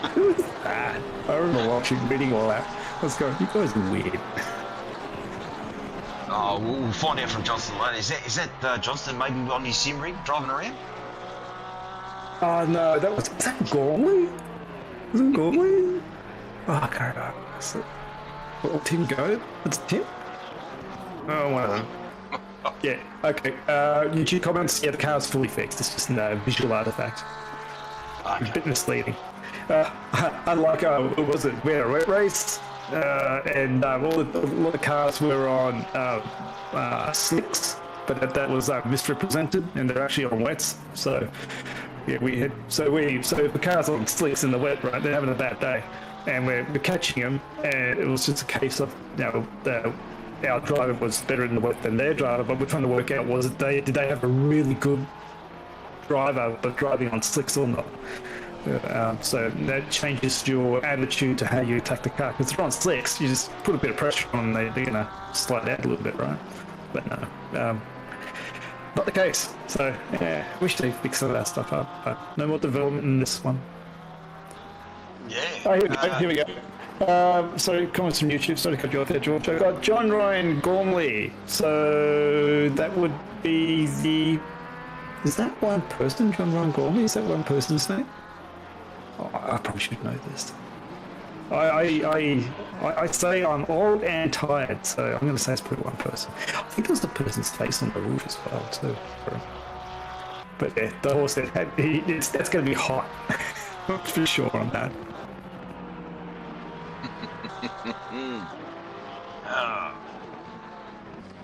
[SPEAKER 9] Who is that? I remember reading all that. Let's go. You guys are weird.
[SPEAKER 7] Oh, we'll find out from Johnston later. Is that Johnston maybe on his sim rig driving around?
[SPEAKER 9] Oh, no, is that Gormley? Was it Gormley? Oh, I can't remember. Will Tim go? It's Tim? Oh, one of them. Yeah, okay. YouTube comments, yeah, the car's fully fixed. It's just a visual artifact. Okay. A bit misleading. Unlike, what was it? We had a wet race, and all the cars were on slicks, but that was misrepresented, and they're actually on wets. So, yeah, so the cars on slicks in the wet, right? They're having a bad day, and we're catching them, and it was just a case of our driver was better in the wet than their driver, but we're trying to work out did they have a really good driver but driving on slicks or not. So that changes your attitude to how you attack the car, because if they're on slicks, you just put a bit of pressure on them, they're going to slide out a little bit, right? But no, not the case. So yeah, wish they fixed some of that stuff up, but no more development in this one.
[SPEAKER 7] Yeah.
[SPEAKER 9] Here we go. Sorry, comments from YouTube. Sorry to cut you off there, George. I've got John Ryan Gormley. So that would be is that one person, John Ryan Gormley? Is that one person's name? Oh, I probably should know this. I say I'm old and tired, so I'm going to say it's probably one person. I think there's the person's face on the roof as well, too. But yeah, the horse that's going to be hot. For sure on that.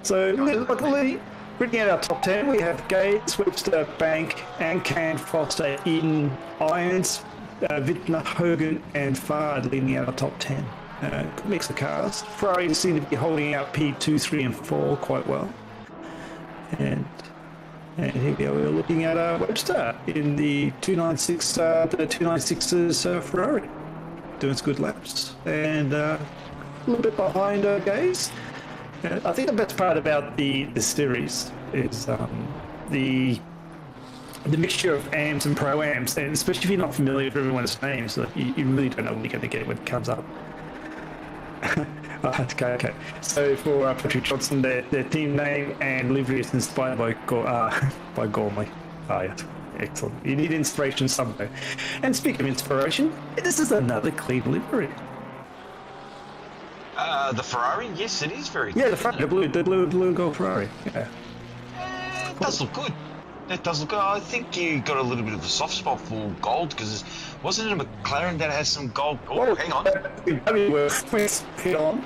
[SPEAKER 9] So, luckily, looking at our top 10, we have Gates, Webster, Bank, Ancan, Foster, Eden, Irons, Wittner, Hogan, and Fard leading out our top 10. Good mix of cars. Ferrari seem to be holding out P2, 3, and 4 quite well. And here we are, we're looking at Webster in the 296's Ferrari. Doing some good laps. And a little bit behind Gaze. I think the best part about the series is the mixture of AMs and Pro-Ams, and especially if you're not familiar with everyone's names, you really don't know what you're going to get when it comes up. Okay. So for Patrick Johnson, their team name and livery is inspired by Gormley. Oh, yes. Excellent. You need inspiration somewhere. And speaking of inspiration, this is another clean livery.
[SPEAKER 7] The Ferrari? Yes, it is very
[SPEAKER 9] clean. Yeah, the blue and gold Ferrari. Yeah.
[SPEAKER 7] It does look good. It does look good. I think you got a little bit of a soft spot for gold, because wasn't it a McLaren that has some gold? Oh, hang on.
[SPEAKER 9] Hit on.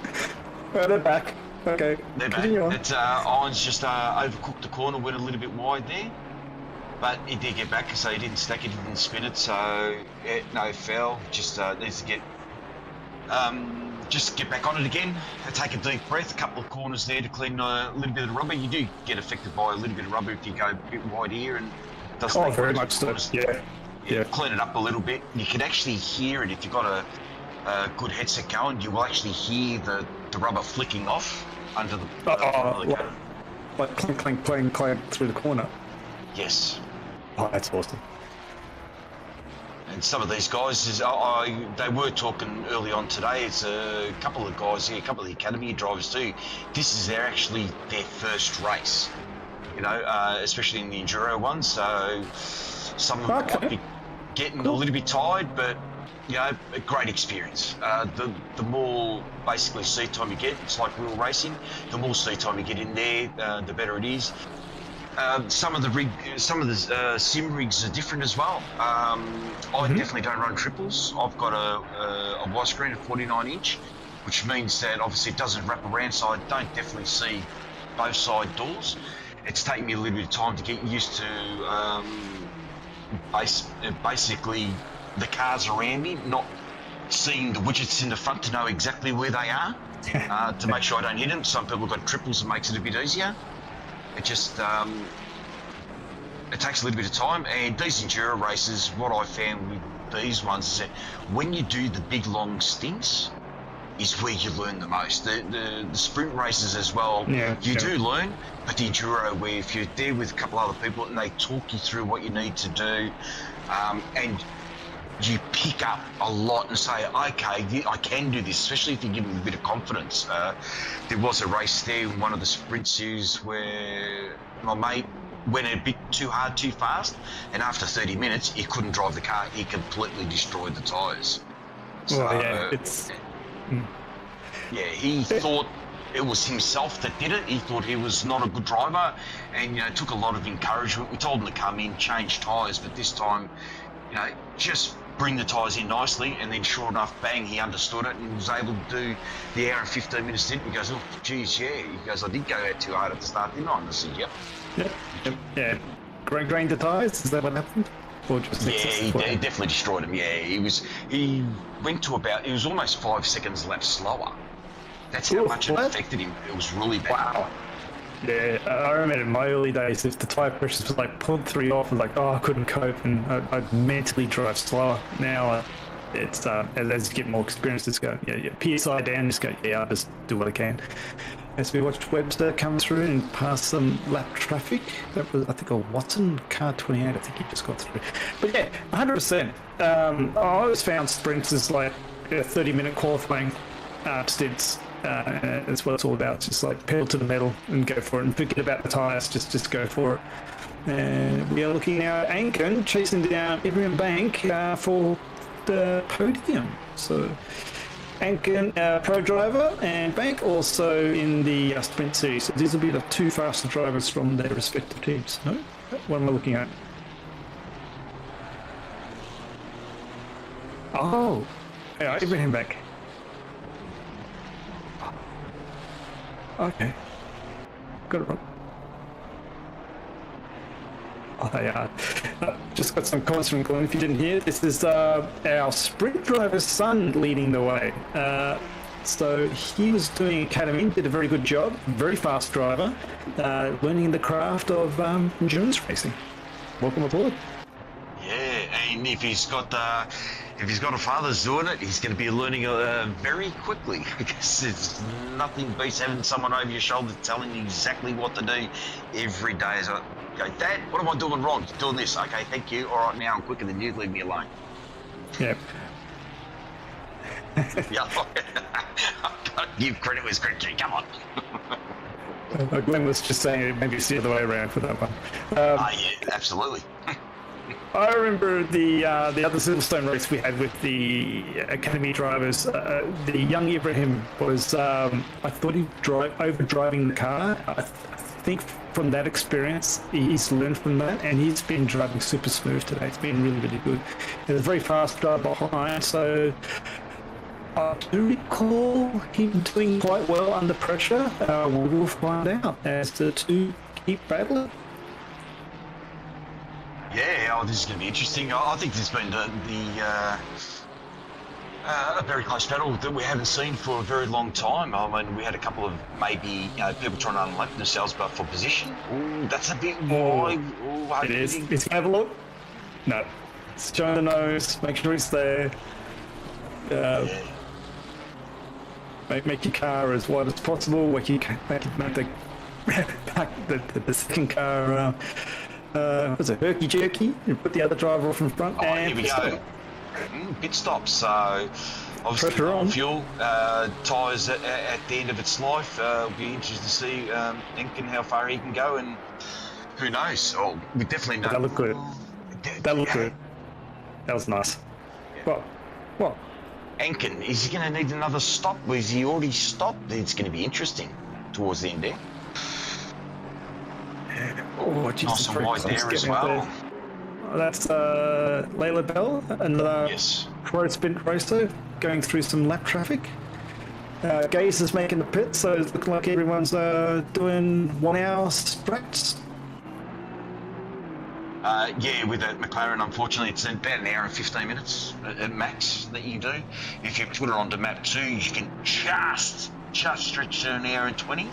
[SPEAKER 9] They're back. Okay.
[SPEAKER 7] They're back. It's Irons just overcooked the corner, went a little bit wide there. But he did get back, so he didn't stack it, he didn't spin it, so no foul. Just needs to get just get back on it again, take a deep breath, a couple of corners there to clean a little bit of the rubber. You do get affected by a little bit of rubber if you go a bit wide here, and it does take
[SPEAKER 9] very much so. Yeah.
[SPEAKER 7] Clean it up a little bit. You can actually hear it if you've got a good headset going. You will actually hear the rubber flicking off under the car.
[SPEAKER 9] Like clank, clank, clank, clank through the corner.
[SPEAKER 7] Yes.
[SPEAKER 9] Oh, that's awesome.
[SPEAKER 7] And some of these guys, they were talking early on today. It's a couple of guys here, a couple of the academy drivers too. This is actually their first race, you know, especially in the enduro ones. So some of them might be getting a little bit tired, but you know, a great experience. The more basically seat time you get, it's like real racing. The more seat time you get in there, the better it is. Some of the sim rigs are different as well. I definitely don't run triples. I've got a widescreen of 49-inch, which means that obviously it doesn't wrap around, so I don't definitely see both side doors. It's taken me a little bit of time to get used to basically the cars around me, not seeing the widgets in the front to know exactly where they are, to make sure I don't hit them. Some people have got triples, it makes it a bit easier. It just it takes a little bit of time, and these enduro races, what I found with these ones is that when you do the big long stints is where you learn the most. The sprint races as well, you do learn, but the enduro, where if you're there with a couple other people and they talk you through what you need to do, and you pick up a lot and say, okay, I can do this, especially if you give them a bit of confidence. There was a race there in one of the sprint series where my mate went a bit too hard, too fast, and after 30 minutes, he couldn't drive the car. He completely destroyed the tyres. So, he thought it was himself that did it. He thought he was not a good driver, and it took a lot of encouragement. We told him to come in, change tyres, but this time, just bring the tyres in nicely, and then sure enough, bang, he understood it and was able to do the hour and 15 minutes stint. He goes, oh, geez, yeah. He goes, I did go out too hard at the start, didn't I? And I said, yep.
[SPEAKER 9] Yeah. Grained the tyres, is that what happened? Or just
[SPEAKER 7] he definitely destroyed him. Yeah, he went to he was almost 5 seconds lap slower. That's how much it affected him. It was really bad. Wow.
[SPEAKER 9] Yeah, I remember in my early days, if the tyre pressures was like 0.3 off, I was like, oh, I couldn't cope, and I'd mentally drive slower. Now, it's as you get more experience, just go, PSI down, just go, I'll just do what I can. As we watched Webster come through and pass some lap traffic, that was, I think, a Watson car 28, I think he just got through. But yeah, 100%. I always found sprints as like 30-minute qualifying stints. That's what it's all about. Just like pedal to the metal and go for it, and forget about the tyres. Just go for it. And we are looking now at Anken chasing down Ibrahim Bank for the podium. So Anken, pro driver, and Bank also in the sprint series. So these will be the two faster drivers from their respective teams. No? What am I looking at? Oh, yeah, Ibrahim Bank. Okay. Got it wrong. Just got some comments from Glenn. If you didn't hear, this is our sprint driver's son leading the way. So he was doing academy, did a very good job, very fast driver, learning the craft of endurance racing. Welcome aboard.
[SPEAKER 7] Yeah, and if he's got a father doing it, he's going to be learning very quickly, because it's nothing beats having someone over your shoulder telling you exactly what to do every day. As I go, Dad, what am I doing wrong? Doing this. Okay, thank you. All right, now I'm quicker than you. Leave me alone.
[SPEAKER 9] Yeah.
[SPEAKER 7] Yeah. I've got to give credit where credit's due. Come on.
[SPEAKER 9] Glenn was just saying maybe it's the other way around for that one.
[SPEAKER 7] Yeah, absolutely.
[SPEAKER 9] I remember the other Silverstone race we had with the academy drivers. The young Ibrahim was, I thought he over driving the car. I think from that experience, he's learned from that, and he's been driving super smooth today. It's been really, really good. There's a very fast drive behind, so I do recall him doing quite well under pressure. We will find out as the two keep battling.
[SPEAKER 7] Yeah, this is going to be interesting. I think there's been a very close battle that we haven't seen for a very long time. I mean, we had a couple of maybe people trying to unlock themselves, but for position, that's a bit wide.
[SPEAKER 9] It is. It's have a look. No, it's showing the nose. Make sure it's there. Make your car as wide as possible. Make the second car. Was it herky jerky? And put the other driver off in front.
[SPEAKER 7] Oh,
[SPEAKER 9] and
[SPEAKER 7] here we go. Pit stop. So obviously
[SPEAKER 9] Pressure on.
[SPEAKER 7] fuel, tyres at the end of its life. It'll be interesting to see Enkin how far he can go, and who knows? Oh, we definitely know.
[SPEAKER 9] That looked good. That looked good. That was nice. What?
[SPEAKER 7] Enkin, is he going to need another stop? Or is he already stopped? It's going to be interesting towards the end there.
[SPEAKER 9] Oh, Jesus.
[SPEAKER 7] Nice and wide there as well.
[SPEAKER 9] That's Layla Bell, another pro sprint racer going through some lap traffic. Gaze is making the pit, so it's looking like everyone's doing 1 hour sprints.
[SPEAKER 7] Yeah, with that McLaren, unfortunately, it's about an hour and 15 minutes at max that you do. If you put it onto map 2, you can just stretch to an hour and 20.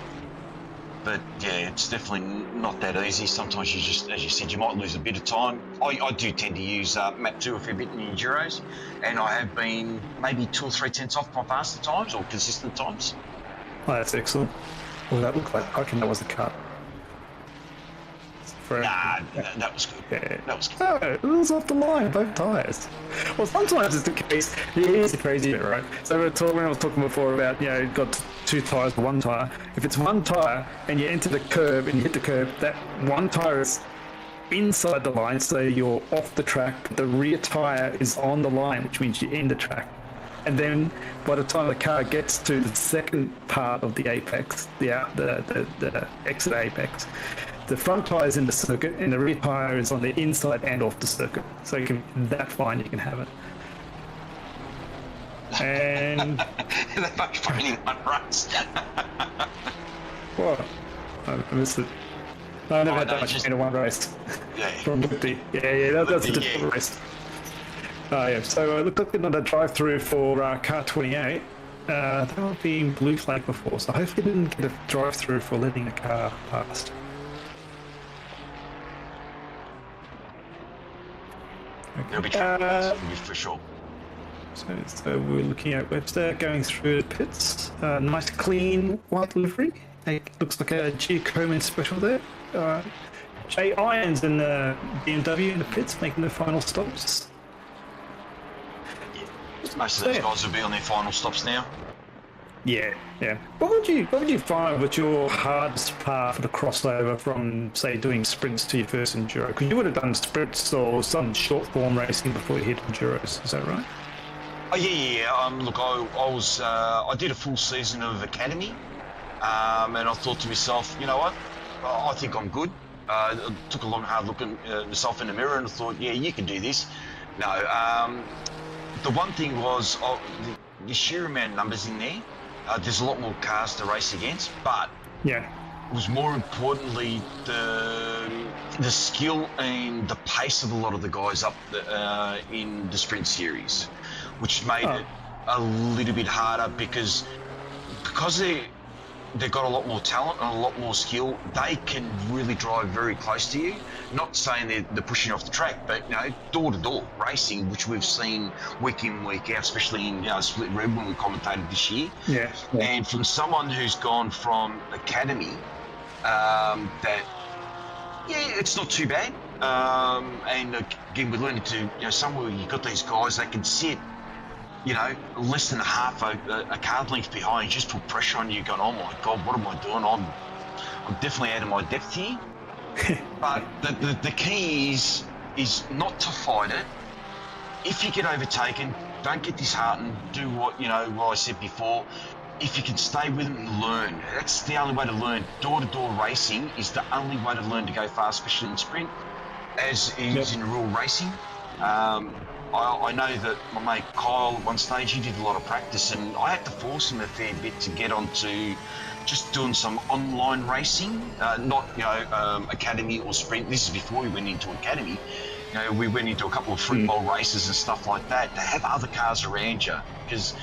[SPEAKER 7] But yeah, it's definitely not that easy. Sometimes you just, as you said, you might lose a bit of time. I do tend to use map 2 a fair bit in the Enduros, and I have been maybe 2 or 3 tenths off my faster times or consistent times.
[SPEAKER 9] Oh, that's excellent. Well, that looked like, I reckon that was the cut.
[SPEAKER 7] Nah, that was good.
[SPEAKER 9] Yeah.
[SPEAKER 7] That was good.
[SPEAKER 9] No, it was off the line, both tyres. Well, sometimes it's the case. Here's the crazy bit, right? So when I was talking before about, you've got 2 tyres for 1 tyre. If it's 1 tyre and you enter the curb and you hit the curb, that 1 tyre is inside the line, so you're off the track. The rear tyre is on the line, which means you're in the track. And then by the time the car gets to the second part of the apex, the exit apex, the front tyre is in the circuit and the rear tyre is on the inside and off the circuit. So you can, that fine, you can have it. And
[SPEAKER 7] they're both running in one race.
[SPEAKER 9] what? I missed it. No, I never had that much in one race.
[SPEAKER 7] Yeah.
[SPEAKER 9] From Liberty. Yeah, that's a different race. Oh yeah, so looking at a drive-through for car 28. That would be in blue flag before, so hopefully they didn't get a drive-through for letting a car past.
[SPEAKER 7] There'll be traffic for sure.
[SPEAKER 9] So we're looking at Webster going through the pits. Nice clean white livery. It looks like a Giacomin special there. Jay Irons in the BMW in the pits making the final stops.
[SPEAKER 7] Most of those guys will be on their final stops now.
[SPEAKER 9] Yeah. What would you find was your hardest part for the crossover from, say, doing sprints to your first Enduro? Because you would have done sprints or some short form racing before you hit Enduros. Is that right?
[SPEAKER 7] Oh yeah. Look, I did a full season of Academy, and I thought to myself, you know what? I think I'm good. I took a long, hard look at myself in the mirror, and I thought, yeah, you can do this. No. The one thing was the sheer amount of numbers in there. There's a lot more cars to race against, but it was more importantly the skill and the pace of a lot of the guys up in the sprint series, which made it a little bit harder because they've got a lot more talent and a lot more skill. They can really drive very close to you. Not saying they're pushing off the track, but door-to-door racing, which we've seen week in, week out, especially in Split Red when we commentated this year.
[SPEAKER 9] Yeah.
[SPEAKER 7] And from someone who's gone from Academy, it's not too bad. And again, we're learning to, somewhere you've got these guys that can sit, less than half a card length behind, just put pressure on you, going, oh my God, what am I doing? I'm definitely out of my depth here. But the key is not to fight it. If you get overtaken, don't get disheartened. Do what I said before. If you can stay with it and learn, that's the only way to learn. Door-to-door racing is the only way to learn to go fast, especially in sprint, as is in real racing. I know that my mate Kyle, at one stage, he did a lot of practice, and I had to force him a fair bit to get onto just doing some online racing, not Academy or sprint. This is before he went into Academy, you know, we went into a couple of football races and stuff like that, to have other cars around you, because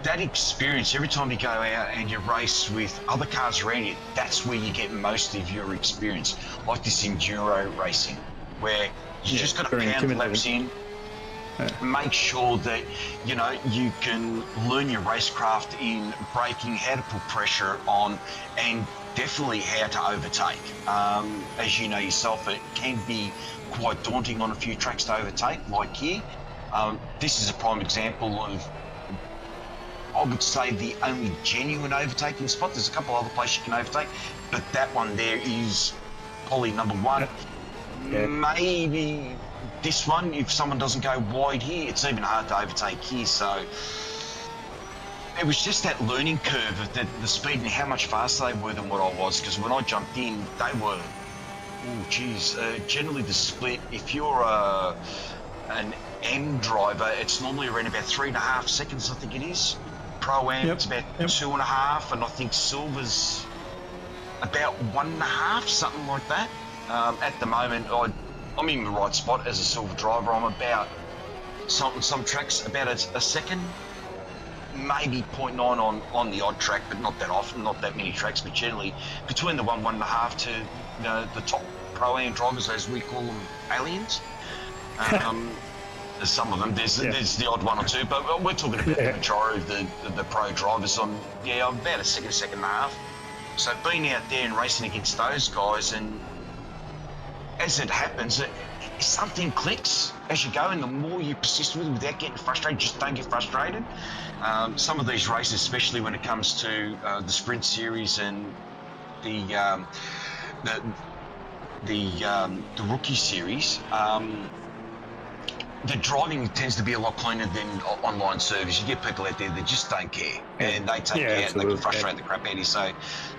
[SPEAKER 7] that experience, every time you go out and you race with other cars around you, that's where you get most of your experience. Like this enduro racing, where you just got to pound laps in, make sure that, you know, you can learn your racecraft in braking, how to put pressure on, and definitely how to overtake. As you know yourself, it can be quite daunting on a few tracks to overtake, like here. This is a prime example of, I would say, the only genuine overtaking spot. There's a couple other places you can overtake, but that one there is probably number one. Yeah. Maybe this one, if someone doesn't go wide here, it's even hard to overtake here. So it was just that learning curve of the speed and how much faster they were than what I was. Because when I jumped in, they were, generally the split, if you're an M driver, it's normally around about 3.5 seconds, I think it is. Pro-Am, it's about 2.5, and I think Silver's about 1.5, something like that. At the moment, I'm in the right spot as a Silver driver. I'm about, some tracks, about a second, maybe 0.9 on the odd track, but not that often, not that many tracks, but generally between the 1.5 to, you know, the top Pro-Am drivers, as we call them, aliens. There's some of them, there's the odd one or two, but we're talking about the majority of the pro drivers. I'm about a second and a half. So being out there and racing against those guys, and as it happens, something clicks as you go, and the more you persist with it without getting frustrated, just don't get frustrated. Some of these races, especially when it comes to the sprint series and the rookie series, the driving tends to be a lot cleaner than online service. You get people out there that just don't care, and they take you out and they can frustrate the crap out of you. So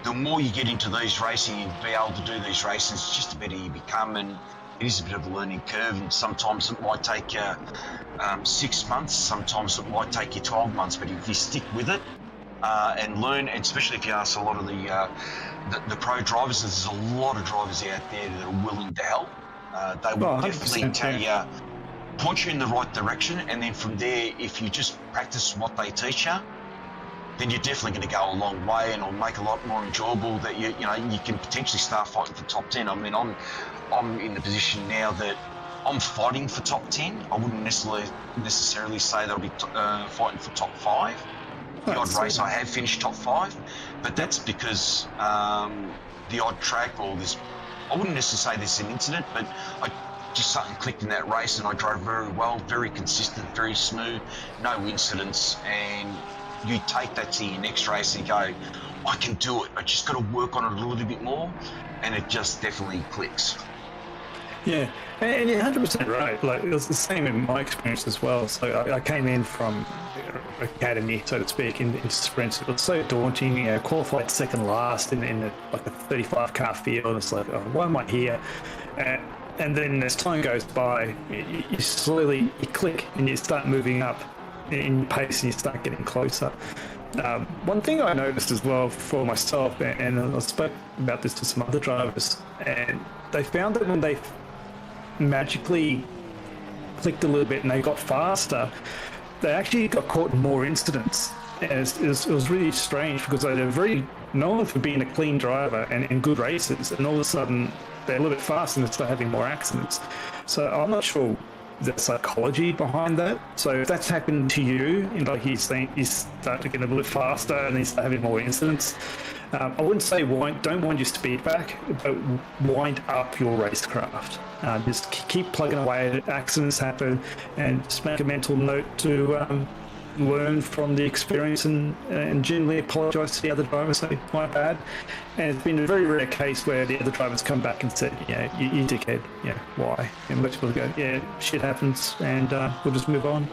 [SPEAKER 7] the more you get into these racing and be able to do these races, just the better you become. And it is a bit of a learning curve, and sometimes it might take you 6 months, sometimes it might take you 12 months, but if you stick with it and learn, and especially if you ask a lot of the pro drivers, there's a lot of drivers out there that are willing to help. They will definitely tell you, point you in the right direction, and then from there, if you just practice what they teach you, then you're definitely going to go a long way, and it'll make it a lot more enjoyable. That you can potentially start fighting for top 10. I mean, I'm in the position now that I'm fighting for top 10. I wouldn't necessarily say that I'll be fighting for top 5. The odd race I have finished top 5, but that's because the odd track or this, I wouldn't necessarily say this is an incident, but just something clicked in that race, and I drove very well, very consistent, very smooth, no incidents, and you take that to your next race and go, I can do it. I just got to work on it a little bit more, and it just definitely clicks.
[SPEAKER 9] Yeah, and you're 100% right. Like, it was the same in my experience as well. So I came in from academy, so to speak, in sprints. It was so daunting. Qualified second last in a 35 car field. It's like, oh, why am I here? And then as time goes by, you slowly click and you start moving up in pace, and you start getting closer. One thing I noticed as well for myself, and I spoke about this to some other drivers, and they found that when they magically clicked a little bit and they got faster, they actually got caught in more incidents. And it was really strange, because they're very known for being a clean driver and good races, and all of a sudden they're a little bit faster and start having more accidents. So I'm not sure the psychology behind that. So if that's happened to you, like he's saying, you start to get a little bit faster and then you start having more incidents. I wouldn't say don't wind your speed back, but wind up your racecraft. Just keep plugging away. Accidents happen, and just make a mental note to learn from the experience and generally apologise to the other drivers, say, my bad. And it's been a very rare case where the other drivers come back and said, you dickhead, why? And most people go, shit happens, and we'll just move on.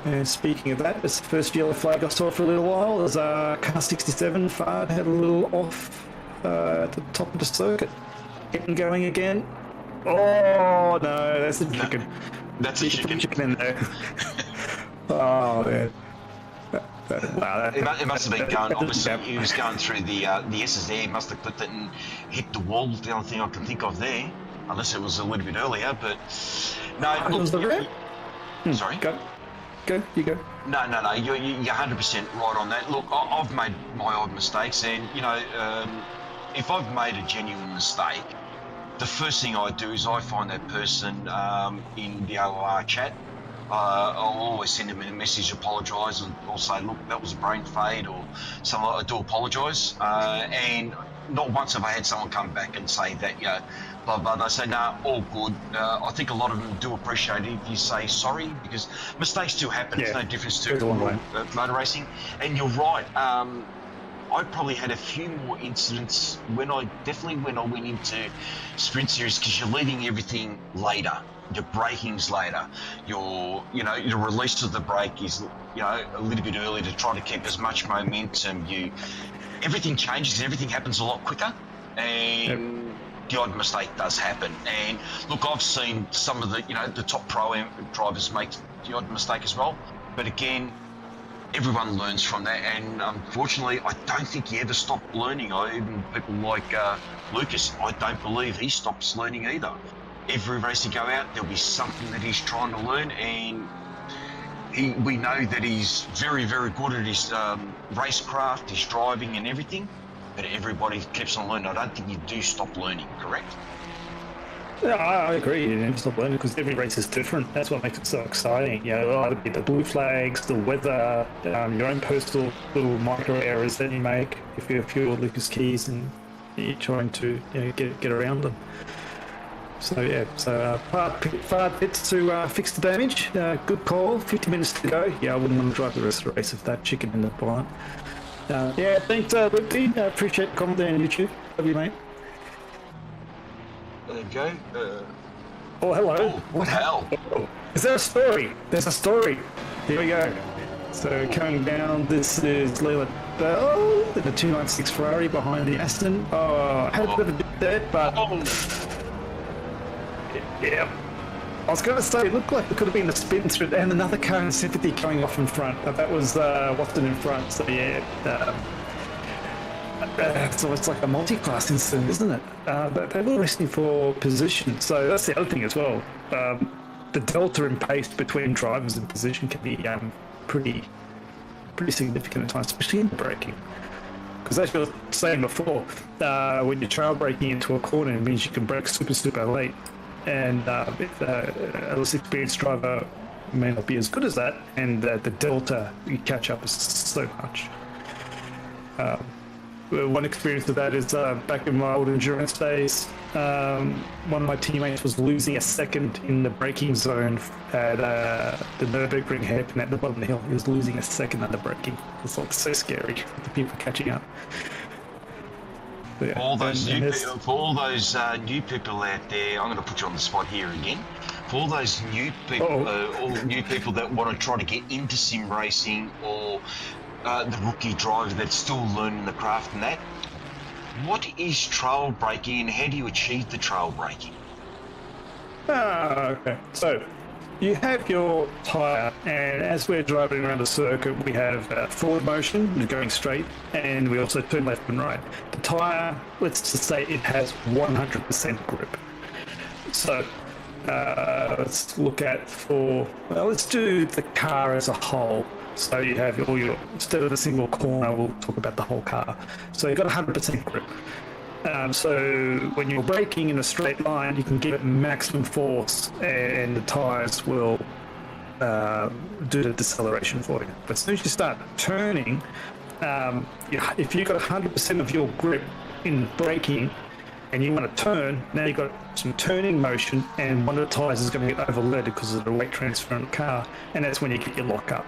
[SPEAKER 9] And speaking of that, it's the first yellow flag I saw for a little while. As car 67 Fard had a little off at the top of the circuit. Getting going again. Oh no, that's a chicken.
[SPEAKER 7] That's a chicken
[SPEAKER 9] in there. Oh man. Wow,
[SPEAKER 7] it must have been going. Obviously, he was going through the SSD. He must have clipped it and hit the wall. The only thing I can think of there. unless it was a little bit earlier. But no,
[SPEAKER 9] Was
[SPEAKER 7] look,
[SPEAKER 9] it red?
[SPEAKER 7] sorry.
[SPEAKER 9] Go, you go.
[SPEAKER 7] No, you're 100% right on that. Look, I've made my odd mistakes, and if I've made a genuine mistake, the first thing I do is I find that person in the OR chat. I'll always send them a message, apologise, and I'll say, look, that was a brain fade, or something. I do apologise, and not once have I had someone come back and say that, blah, blah. They say, nah, all good. I think a lot of them do appreciate it if you say sorry, because mistakes do happen. It's no difference to motor racing. And you're right. I probably had a few more incidents when I went into sprint series, because you're leading everything later. Your braking's later. Your release of the brake is, a little bit early to try to keep as much momentum. Everything changes. Everything happens a lot quicker, and the odd mistake does happen. And look, I've seen some of the top pro drivers make the odd mistake as well. But again, everyone learns from that, and unfortunately, I don't think he ever stopped learning. Even people like Lucas, I don't believe he stops learning either. Every race he go out, there'll be something that he's trying to learn, and we know that he's very, very good at his racecraft, his driving and everything, but everybody keeps on learning. I don't think you do stop learning, correct?
[SPEAKER 9] Yeah, I agree. You never stop learning, because every race is different. That's what makes it so exciting. It'll either be the blue flags, the weather, your own personal little micro errors that you make if you're Lucas Keys and you're trying to get around them. So far pits to fix the damage. Good call. 50 minutes to go. I wouldn't want to drive the rest of the race with that chicken in the blind. Thanks, Luke. I appreciate the comment there on YouTube. Love you, mate.
[SPEAKER 7] There you go.
[SPEAKER 9] Oh, hello.
[SPEAKER 7] Oh, what the hell?
[SPEAKER 9] Oh, is there a story? There's a story. Here we go. So coming down, this is Leila Bell, the 296 Ferrari behind the Aston. I had a bit of a dip there, but yeah. I was going to say, it looked like it could have been a spin through, and another car in sympathy coming off in front. That was Watson in front. So so it's like a multi-class incident, isn't it? But they were racing for position. So that's the other thing as well. The delta in pace between drivers and position can be pretty significant at times, especially in braking. Because as you were saying before, when you're trail braking into a corner, it means you can brake super late. And if a less experienced driver may not be as good as that, and the delta you catch up is so much. One experience of that is back in my old endurance days, one of my teammates was losing a second in the braking zone at the Nürburgring hairpin at the bottom of the hill. He was losing a second under braking. It's like so scary for the people catching up.
[SPEAKER 7] For all those new people out there, I'm going to put you on the spot here again. For all those new people, all new people that want to try to get into sim racing, or the rookie driver that's still learning the craft and that, what is trail braking, and how do you achieve the trail braking?
[SPEAKER 9] Okay. So you have your tyre, and as we're driving around the circuit, we have forward motion, going straight, and we also turn left and right. The tyre, let's just say it has 100% grip. So let's look at let's do the car as a whole. So you have all your, instead of the single corner, we'll talk about the whole car. So you've got 100% grip. So when you're braking in a straight line, you can give it maximum force, and the tyres will do the deceleration for you. But as soon as you start turning, if you've got 100% of your grip in braking and you want to turn, now you've got some turning motion, and one of the tyres is going to get overloaded because of the weight transfer in the car, and that's when you get your lock up.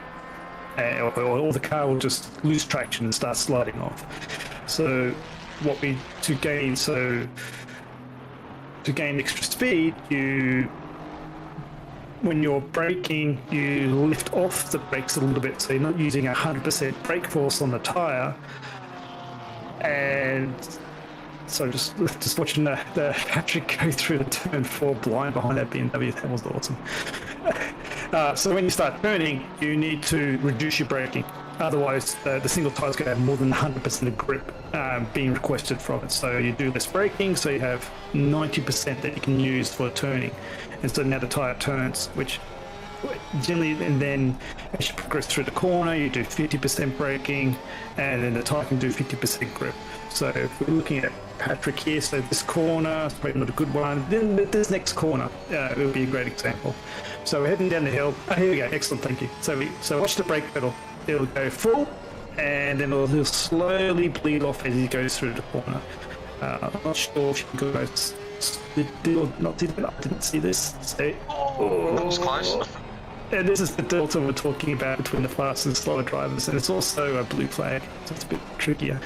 [SPEAKER 9] Or the car will just lose traction and start sliding off. So to gain extra speed, when you're braking, you lift off the brakes a little bit, so you're not using 100% brake force on the tyre. And so just watching the Patrick go through the turn 4 blind behind that BMW, that was awesome. So when you start turning, you need to reduce your braking. Otherwise, the single tyre's going to have more than 100% of grip being requested from it. So you do less braking, so you have 90% that you can use for turning. And so now the tyre turns, which generally, and then as you progress through the corner, you do 50% braking, and then the tyre can do 50% grip. So if we're looking at Patrick here, so this corner is probably not a good one. Then this next corner, it will be a great example. So we're heading down the hill. Oh, here we go. Excellent, thank you. So watch the brake pedal. It'll go full, and then it'll slowly bleed off as he goes through the corner. I'm not sure if you guys did or not did it. I didn't see this. So,
[SPEAKER 7] That was close.
[SPEAKER 9] And this is the delta we're talking about between the fast and slower drivers, and it's also a blue flag, so it's a bit trickier.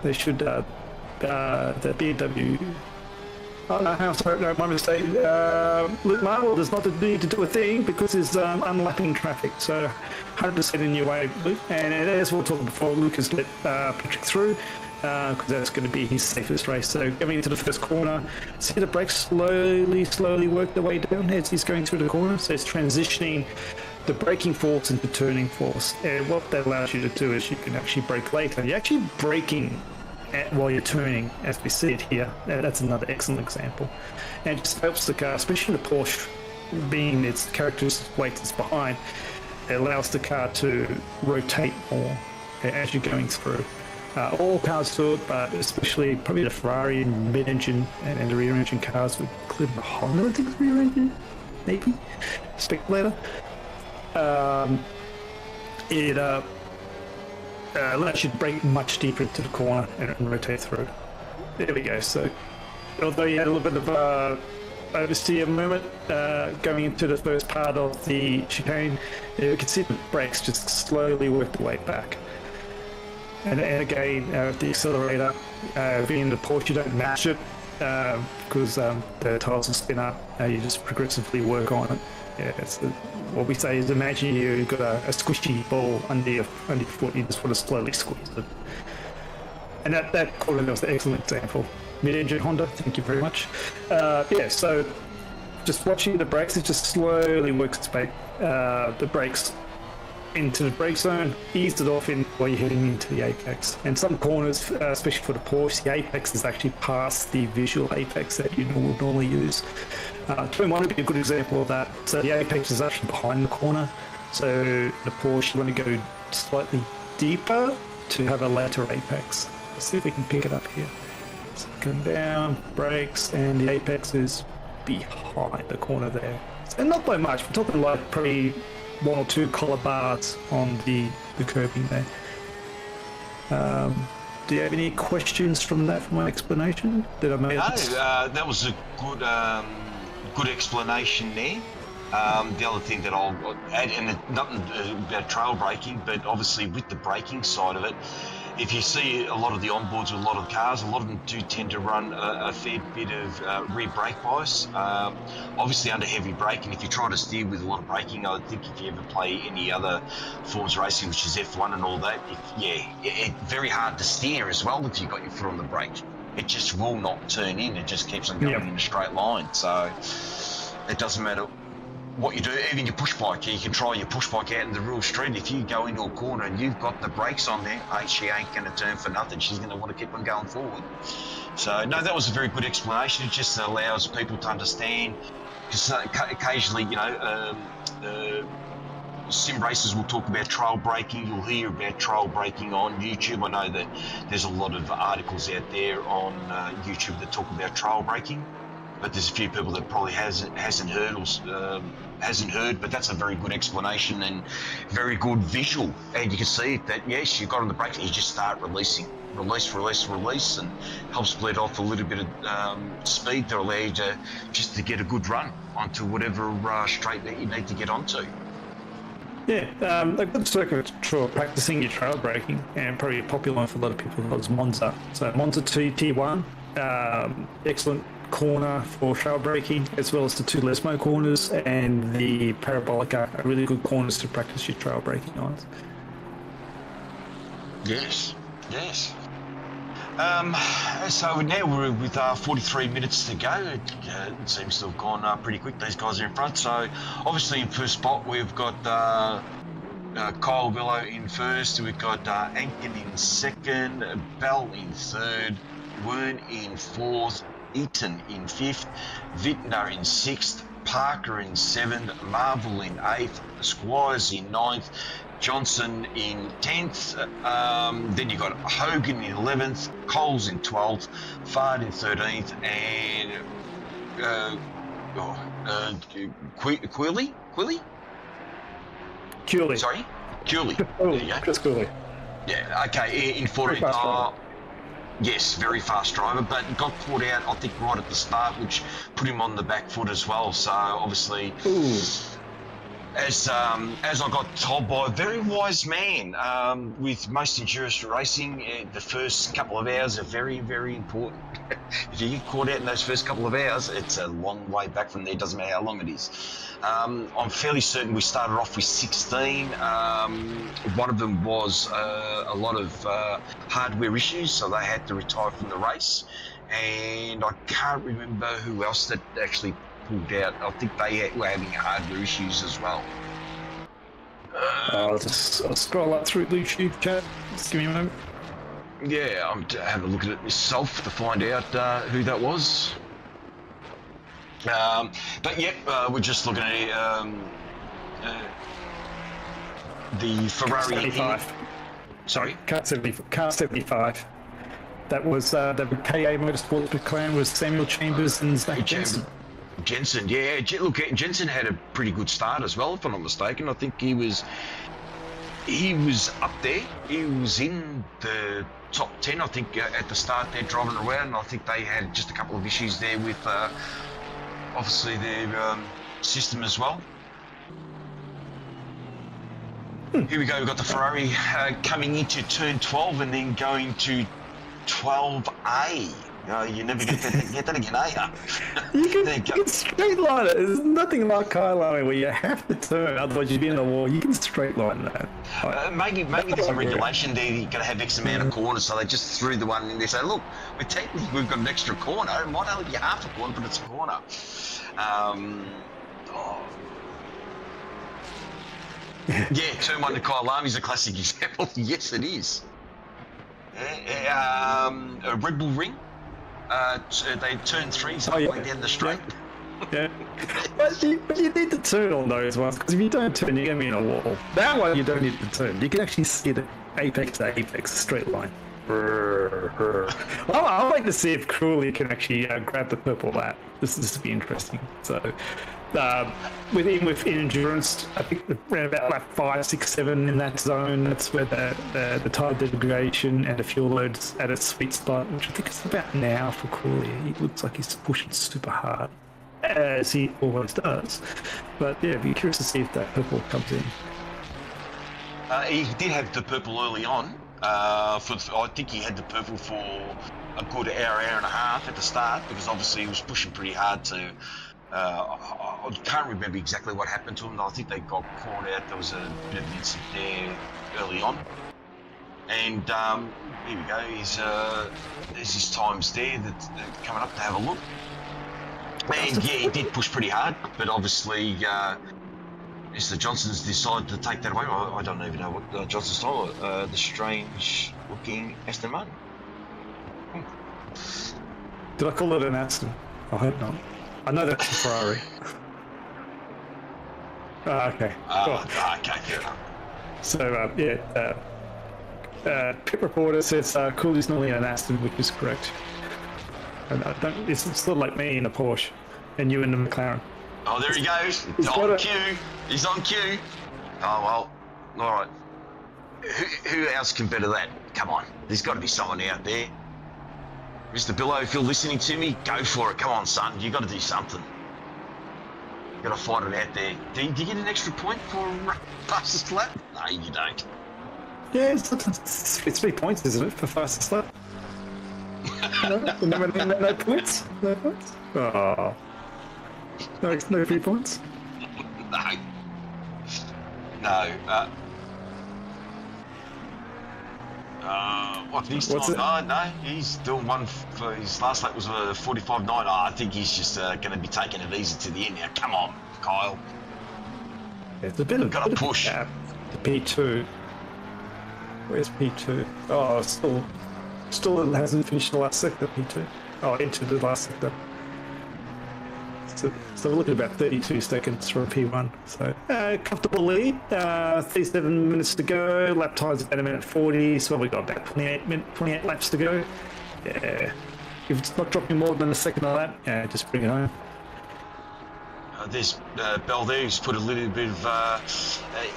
[SPEAKER 9] They should, the BMW... Oh no, sorry, no, my mistake. Luke Marvel does not need to do a thing because it's unlapping traffic, so 100% in your way, Luke. And as we'll talk before, Luke has let Patrick through, because that's going to be his safest race. So going into the first corner, see the brakes slowly work their way down as he's going through the corner. So it's transitioning the braking force into turning force. And what that allows you to do is you can actually brake later. You're actually braking while you're turning, as we see it here. That's another excellent example. And it just helps the car, especially the Porsche, being its characteristic weight that's behind, it allows the car to rotate more as you're going through. All cars do it, but especially probably the Ferrari and mid-engine and the rear-engine cars, including the Honda, I think, rear-engine, maybe, speculator. It allows you to brake much deeper into the corner and rotate through. There we go. So, although you had a little bit of oversteer movement going into the first part of the chicane, you can see the brakes just slowly work their way back. And again, the accelerator, being the Porsche, you don't mash it because the tiles will spin up. You just progressively work on it. Yeah, it's what we say is imagine you've got a squishy ball under your foot. You just want to slowly squeeze it. And that corner was an excellent example. Mid-engine Honda, thank you very much. Yeah, so just watching the brakes, it just slowly works its way. The brakes into the brake zone, ease it off in while you're heading into the apex. And some corners, especially for the Porsche, the apex is actually past the visual apex that you would normally use. Turn 1 would be a good example of that. So the apex is actually behind the corner. So the Porsche, you want to go slightly deeper to have a later apex. Let's see if we can pick it up here. So going down, brakes, and the apex is behind the corner there. And not by much, we're talking like probably 1 or 2 collar bars on the curbing there. Do you have any questions from that, from my explanation that I made?
[SPEAKER 7] No, that was a good explanation there. The other thing that I'll add, and nothing about trail braking, but obviously with the braking side of it, if you see a lot of the onboards with a lot of cars, a lot of them do tend to run a fair bit of rear brake bias. Obviously under heavy braking, if you try to steer with a lot of braking, I think if you ever play any other forms of racing, which is F1 and all that, it's very hard to steer as well if you've got your foot on the brake. It just will not turn in, it just keeps on going in a straight line. So it doesn't matter what you do, even your push bike, you can try your push bike out in the real street. If you go into a corner and you've got the brakes on there, she ain't going to turn for nothing. She's going to want to keep on going forward. So, no, that was a very good explanation. It just allows people to understand, because occasionally, sim racers will talk about trail braking. You'll hear about trail braking on YouTube. I know that there's a lot of articles out there on YouTube that talk about trail braking. But there's a few people that probably hasn't heard, but that's a very good explanation and very good visual. And you can see that, yes, you've got on the brakes, you just start releasing. Release, and helps bleed off a little bit of speed to allow you to get a good run onto whatever straight that you need to get onto.
[SPEAKER 9] Yeah, a good circuit for practicing your trail braking, and probably popular for a lot of people, was Monza. So Monza 2 T1, excellent corner for trail braking, as well as the 2 Lesmo corners and the Parabolica are really good corners to practice your trail braking on.
[SPEAKER 7] Yes. So now we're with 43 minutes to go. It seems to have gone pretty quick. These guys are in front. So obviously in first spot we've got Kyle Willow in first. We've got Ankin in second, Bell in third, Wern in fourth, Eaton in fifth, Vittner in sixth, Parker in seventh, Marvel in eighth, Squires in ninth, Johnson in 10th, then you've got Hogan in 11th, Coles in 12th, Fard in 13th, and Quilly?
[SPEAKER 9] Curly.
[SPEAKER 7] Sorry? Curly.
[SPEAKER 9] Oh,
[SPEAKER 7] There you go.
[SPEAKER 9] Chris Curly.
[SPEAKER 7] Yeah, okay, in 14th.
[SPEAKER 9] Very fast driver.
[SPEAKER 7] Yes, very fast driver, but got caught out, I think, right at the start, which put him on the back foot as well. So, obviously,
[SPEAKER 9] Ooh.
[SPEAKER 7] as I got told by a very wise man, with most endurance racing, the first couple of hours are very, very important. If you get caught out in those first couple of hours, it's a long way back from there. Doesn't matter how long it is. I'm fairly certain we started off with 16. One of them was a lot of hardware issues, so they had to retire from the race. And I can't remember who else that actually pulled out. I think they were having hardware issues as well.
[SPEAKER 9] I'll scroll up through the YouTube chat. Just give me a moment.
[SPEAKER 7] Yeah, I'm having a look at it myself to find out who that was. But yep, we're just looking at the Ferrari.
[SPEAKER 9] 75.
[SPEAKER 7] Sorry?
[SPEAKER 9] Car 75. That was the KA Motorsports McLaren was Samuel Chambers and Zach Jensen.
[SPEAKER 7] Jensen, yeah. Look, Jensen had a pretty good start as well, if I'm not mistaken. I think he was up there. He was in the top 10, I think, at the start there, driving around. And I think they had just a couple of issues there with, obviously, their system as well. Here we go. We've got the Ferrari coming into turn 12 and then going to 12A. You're never going to get that again, are you?
[SPEAKER 9] You can straight line it. There's nothing like car lining where you have to turn, otherwise you'd be in the wall. You can straight line that.
[SPEAKER 7] Maybe there's some regulation there. You've got to have X amount of corners, so they just threw the one in there. So look, we've got an extra corner. It might only be half a corner, but it's a corner. Yeah, turn one to Kyle Lami's a classic example. Yes, it is. A Red Bull Ring. They turn three halfway down the straight.
[SPEAKER 9] Yeah, but you need to turn on those ones, because if you don't turn, you're going to be in a wall. That one you don't need to turn. You can actually see the apex to apex, straight line. I'd like to see if Cruelly can actually grab the purple lap. This would be interesting. So, with endurance, I think around about like 5, 6, 7 in that zone. That's where the tire degradation and the fuel load's at its sweet spot, which I think is about now for Cruelly. He looks like he's pushing super hard, as he always does. But yeah, be curious to see if that purple comes in.
[SPEAKER 7] He did have the purple early on. I think he had the purple for a good hour and a half at the start, because obviously he was pushing pretty hard to. I can't remember exactly what happened to him. I think they got caught out. There was a bit of an incident there early on. And here we go. There's his times there that's coming up to have a look. And yeah, he did push pretty hard, but obviously Mr. Johnson's decided to take that away. I don't even know what Johnson's style. The strange-looking Aston Martin.
[SPEAKER 9] Did I call it an Aston? I hope not. I know that's a Ferrari. Okay.
[SPEAKER 7] Okay, fair enough.
[SPEAKER 9] So, Pit Reporter says Cooley's normally an Aston, which is correct. And it's sort of like me in a Porsche, and you in the McLaren.
[SPEAKER 7] Oh, there he goes. He's on cue. Oh, well, all right. Who else can better that? Come on. There's got to be someone out there. Mr. Billow, if you're listening to me, go for it. Come on, son. You got to do something. You got to fight it out there. Do you get an extra point for fastest lap? No, you don't.
[SPEAKER 9] Yeah, it's 3 points, isn't it, for fastest lap? No points? No points? Oh. No 3 points?
[SPEAKER 7] No. What this time? No, he's doing one for his last lap was a 45.9. I think he's just going to be taking it easy to the end now. Come on, Kyle.
[SPEAKER 9] It's a bit of
[SPEAKER 7] got to push.
[SPEAKER 9] the P2. Where's P2? Oh, still hasn't finished the last sector, P2. Oh, into the last sector. So we're looking at about 32 seconds from P1. So comfortable lead. 37 minutes to go. Lap time's about 1:40. So we've got about 28 laps to go. Yeah. If it's not dropping more than a second a lap, just bring it home.
[SPEAKER 7] There's Bell there who's put a little bit of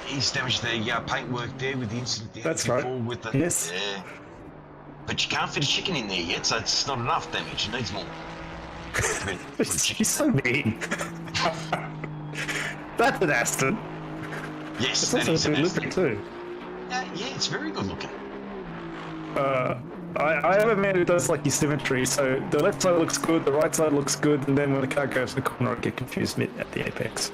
[SPEAKER 7] he's damaged the paintwork there with the incident there.
[SPEAKER 9] That's right.
[SPEAKER 7] With the,
[SPEAKER 9] yes.
[SPEAKER 7] Yeah. But you can't fit a chicken in there yet, so it's not enough damage. It needs more.
[SPEAKER 9] He's so mean. That's an Aston.
[SPEAKER 7] Yes,
[SPEAKER 9] it's also good looking too.
[SPEAKER 7] Yeah, it's very good looking.
[SPEAKER 9] I am a man who does like his symmetry, so the left side looks good, the right side looks good, and then when the car goes to the corner, I get confused at the apex.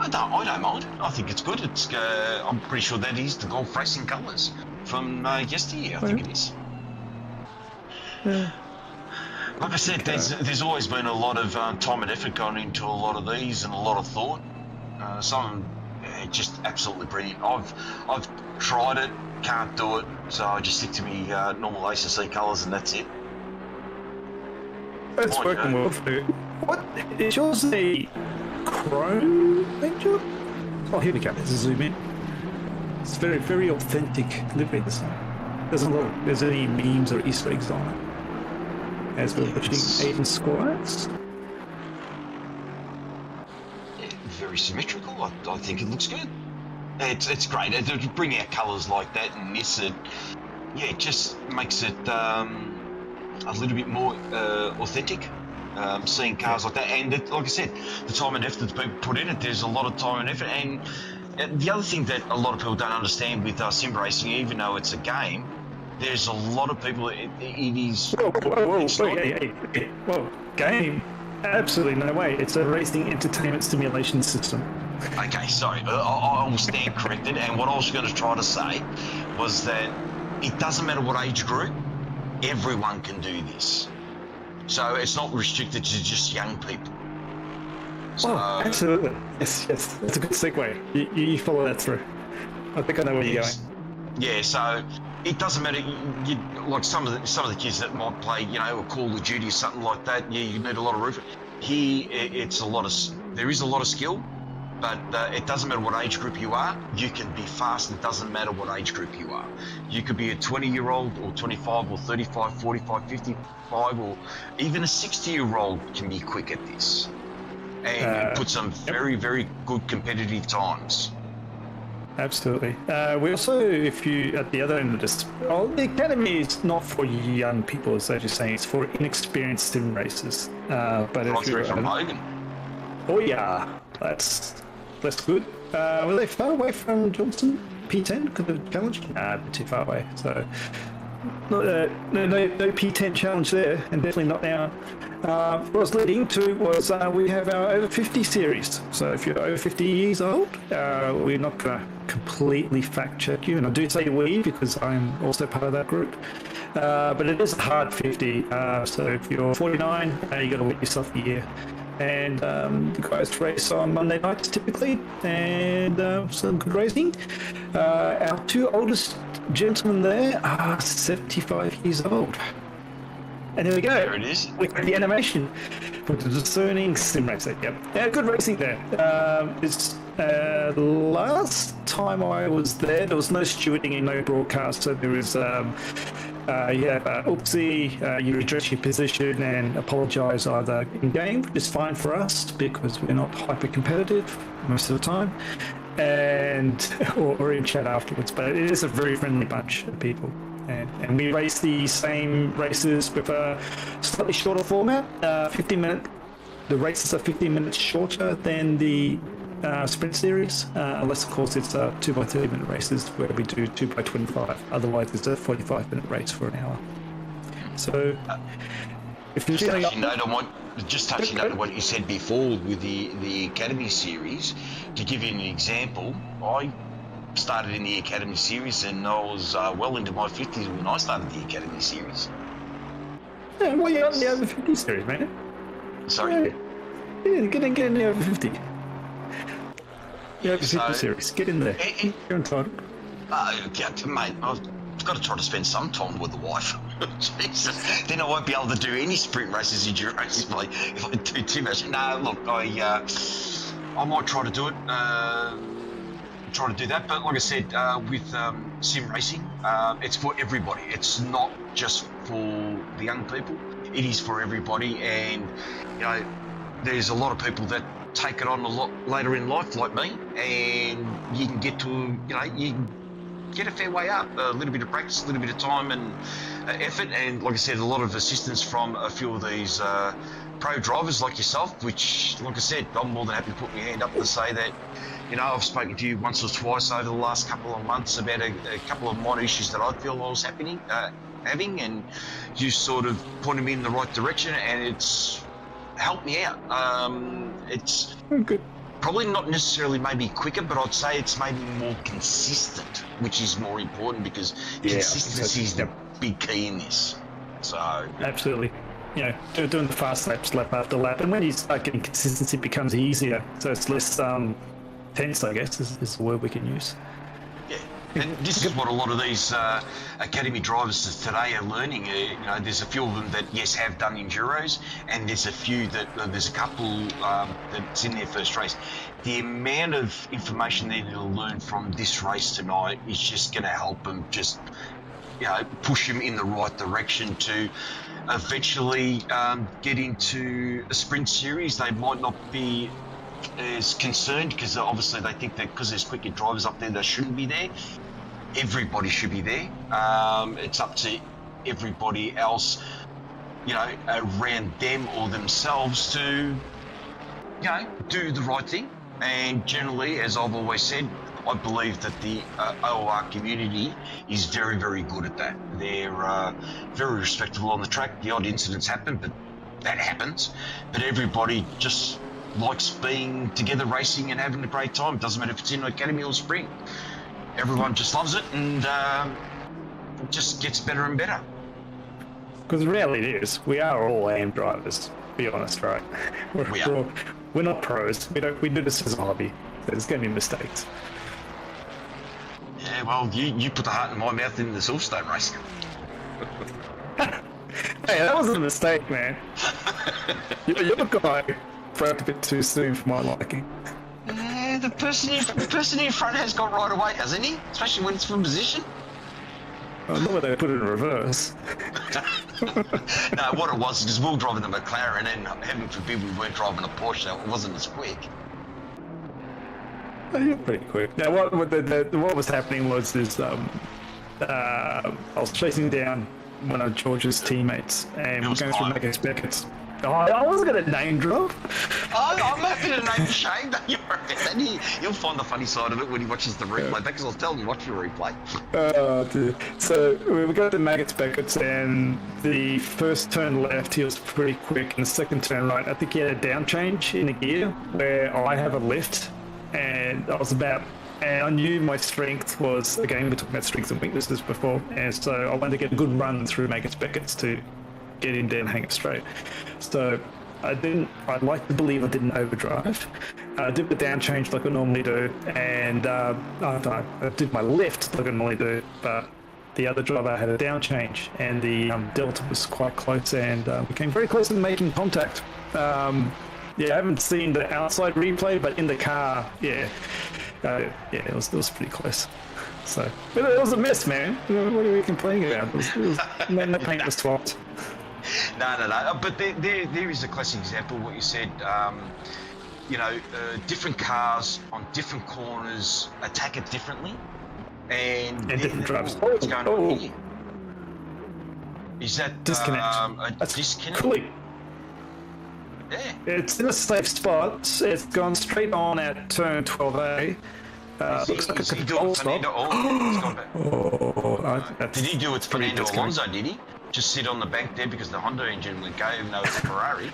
[SPEAKER 7] I don't mind. I think it's good. It's I'm pretty sure that is the Golf Racing colours from yesteryear. I think it is. Like I said, there's always been a lot of time and effort gone into a lot of these and a lot of thought. Some of them just absolutely brilliant. I've tried it, can't do it, so I just stick to me normal ACC colours and that's it.
[SPEAKER 9] It's working well for you. What is yours a chrome picture? Oh, here we go. Let's zoom in. It's very, very authentic livery this time. There's any memes or Easter eggs on it. As we're watching Aiden Squires.
[SPEAKER 7] Very symmetrical. I think it looks good. It's great. To bring out colours like that and this, it just makes it a little bit more authentic. Seeing cars like that, and like I said, the time and effort that's been put in it. There's a lot of time and effort, and the other thing that a lot of people don't understand with sim racing, even though it's a game, there's a lot of people. It is.
[SPEAKER 9] Whoa, game. Absolutely no way. It's a racing entertainment simulation system.
[SPEAKER 7] Okay, sorry. I will stand corrected. And what I was going to try to say was that it doesn't matter what age group, everyone can do this. So it's not restricted to just young people. So,
[SPEAKER 9] absolutely. Yes. That's a good segue. You follow that through. I think I know where you're going.
[SPEAKER 7] Yeah, so it doesn't matter. Like some of the kids that might play, a Call of Duty or something like that. Yeah, you need a lot of roof. Here, there is a lot of skill, but it doesn't matter what age group you are. You can be fast. It doesn't matter what age group you are. You could be a 20-year-old or 25 or 35, 45, 55, or even a 60-year-old can be quick at this and put some very, very good competitive times.
[SPEAKER 9] Absolutely. We also, if you at the other end of this, the academy is not for young people, as they're just saying. It's for inexperienced sim racers. But if you're
[SPEAKER 7] from Hogan.
[SPEAKER 9] Oh yeah, that's good. Were they far away from Johnson? P10 could have challenged? Nah, too far away. So no P10 challenge there, and definitely not now. What I was leading to was we have our over 50 series. So if you're over 50 years old, we're not going to completely fact check you. And I do say we because I'm also part of that group. But it is a hard 50. So if you're 49, you got to wait yourself a year. And the guys race on Monday nights typically, and some good racing. Our two oldest gentlemen there are 75 years old. And there we go.
[SPEAKER 7] There it is.
[SPEAKER 9] With the animation for the discerning sim racer. Yep. Yeah, good racing there. It's the last time I was there was no stewarding and no broadcast. So there was you have oopsie, you address your position and apologise either in game, which is fine for us because we're not hyper competitive most of the time, and or in chat afterwards. But it is a very friendly bunch of people. And we race the same races with a slightly shorter format, 15-minute. The races are 15 minutes shorter than the sprint series, unless of course it's 2x30-minute races where we do 2x25. Otherwise, it's a 45-minute race for an hour. So, if you're
[SPEAKER 7] just touching on what you said before with the Academy series, to give you an example, I started in the Academy series and I was well into my 50s when I started the Academy series.
[SPEAKER 9] Yeah, well, you're on the over 50 series, man.
[SPEAKER 7] Sorry?
[SPEAKER 9] Yeah, get in the over 50. You have a 50 series. Get in there. You're entitled.
[SPEAKER 7] Mate, I've got to try to spend some time with the wife. Jesus. Then I won't be able to do any sprint races, enduro races, mate, if I do too much. No, look, I might try to do it. Try to do that, but like I said, with sim racing, it's for everybody. It's not just for the young people. It is for everybody, and you know, there's a lot of people that take it on a lot later in life, like me, and you can get to, you know, you can get a fair way up. A little bit of practice, a little bit of time and effort, and like I said, a lot of assistance from a few of these pro drivers like yourself, which, like I said, I'm more than happy to put my hand up to say that, you know, I've spoken to you once or twice over the last couple of months about a couple of minor issues that I feel I was having, and you sort of pointed me in the right direction, and it's helped me out. It's
[SPEAKER 9] good.
[SPEAKER 7] Probably not necessarily maybe quicker, but I'd say it's maybe more consistent, which is more important, because consistency is the big key in this. So
[SPEAKER 9] absolutely. You know, doing the fast laps lap after lap, and when you start getting consistency, it becomes easier. So it's less tense, I guess, is the word we can use.
[SPEAKER 7] Yeah, and this is what a lot of these academy drivers today are learning. You know, there's a few of them that, yes, have done enduros, and there's a few that, there's a couple that's in their first race. The amount of information they need to learn from this race tonight is just going to help them just, you know, push them in the right direction to eventually get into a sprint series. They might not be as concerned, because obviously they think that because there's quicker drivers up there, they shouldn't be there. Everybody should be there. It's up to everybody else, you know, around them or themselves to, you know, do the right thing. And generally, as I've always said, I believe that the OR community is very, very good at that. They're very respectable on the track. The odd incidents happen, but that happens. But everybody just likes being together, racing and having a great time. Doesn't matter if it's in academy or sprint. Everyone just loves it, and it just gets better and better.
[SPEAKER 9] Because the reality is, we are all AM drivers, to be honest, right? We're not pros. We do this as a hobby. There's going to be mistakes.
[SPEAKER 7] Yeah, well, you put the heart in my mouth in the Silverstone race.
[SPEAKER 9] Hey, that wasn't a mistake, man. You're the guy broke a bit too soon for my liking.
[SPEAKER 7] Yeah, the person in front has got right away, hasn't he? Especially when it's from position.
[SPEAKER 9] I know where they put it in reverse.
[SPEAKER 7] No, what it was, because we were driving the McLaren, and heaven forbid we weren't driving a Porsche, so it wasn't as quick.
[SPEAKER 9] Oh, you're pretty quick. Now, what was happening was I was chasing down one of George's teammates, and we're going through Megas Beckett's. Oh, I wasn't going to name drop.
[SPEAKER 7] Oh, I'm happy to name Shane. Don't you worry. You'll find the funny side of it when he watches the replay, because I was telling you, watch your replay.
[SPEAKER 9] Oh, dude. So we got to Maggots Beckett's, and the first turn left, he was pretty quick, and the second turn right, I think he had a down change in the gear where I have a lift, and I knew my strength was, again, we talked about strengths and weaknesses before, and so I wanted to get a good run through Maggots Beckett's to get in there and hang it straight. So I'd like to believe I didn't overdrive. I did the down change like I normally do, and I did my lift like I normally do, but the other driver had a down change, and the delta was quite close, and we came very close to making contact. I haven't seen the outside replay, but in the car, it was pretty close. So, but it was a miss, man. What are we complaining about? No paint was swapped.
[SPEAKER 7] No. But there is a classic example of what you said. Different cars on different corners attack it differently, and
[SPEAKER 9] different drivers.
[SPEAKER 7] What's going on here? Is that
[SPEAKER 9] disconnect?
[SPEAKER 7] A disconnect?
[SPEAKER 9] Cool.
[SPEAKER 7] Yeah.
[SPEAKER 9] It's in a safe spot. It's gone straight on at turn 12A. Looks like it's a control stop.
[SPEAKER 7] Did he do it with Fernando Alonso, did he? Just sit on the bank there because the Honda engine would go, even though it's a Ferrari.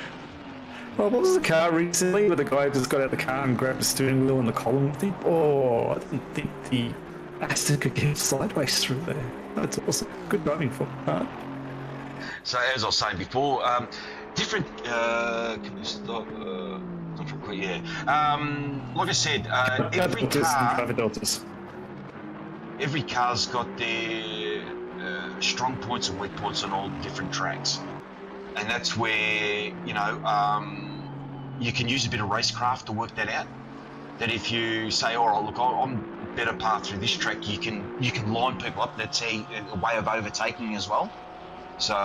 [SPEAKER 9] Well, what was the car recently where the guy just got out of the car and grabbed the steering wheel and the column thing? Oh, I didn't think the Aston could get sideways through there. That's awesome. Good driving for him.
[SPEAKER 7] So, as I was saying before, different... can we stop? Yeah. Like I said, every car's got their strong points and weak points on all different tracks, and that's where you can use a bit of racecraft to work that out. That if you say, "All right, look, I'm better path through this track," you can line people up. That's a way of overtaking as well. So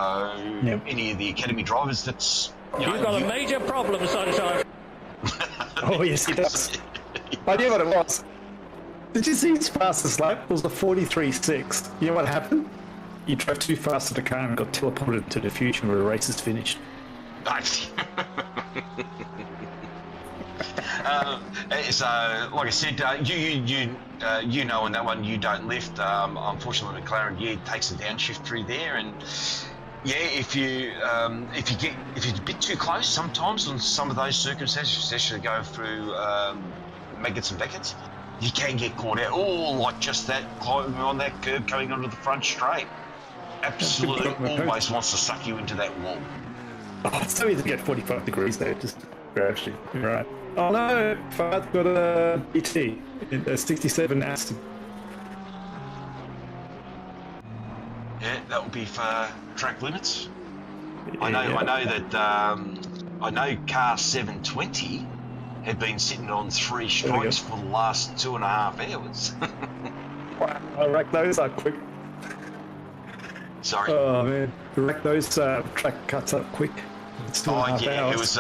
[SPEAKER 7] any of the academy drivers, that's
[SPEAKER 9] you've got a major problem, Sunshine. Oh yes, he does. I knew what it was. Did you see his fastest lap? It was a 43.6. You know what happened? You drove too fast to the car and got teleported to the future where the race is finished.
[SPEAKER 7] So, like I said, you know on that one you don't lift. Unfortunately, McLaren takes a downshift through there, and if you're a bit too close sometimes on some of those circumstances, especially going through Maggots and Beckett's, you can get caught out. Oh, like just that on that curb coming onto the front straight. Absolutely, always wants to suck you into that wall.
[SPEAKER 9] Oh, it's so easy to get 45 degrees there. Just actually, you're right. Oh no, Fahad's got a BT, a 67 Aston.
[SPEAKER 7] Yeah, that will be for track limits. I know that I know car 720 had been sitting on 3 strikes for the last 2.5 hours.
[SPEAKER 9] Wow, I reckon those are quick.
[SPEAKER 7] Sorry.
[SPEAKER 9] Oh man, I reckon those track cuts up quick. It
[SPEAKER 7] was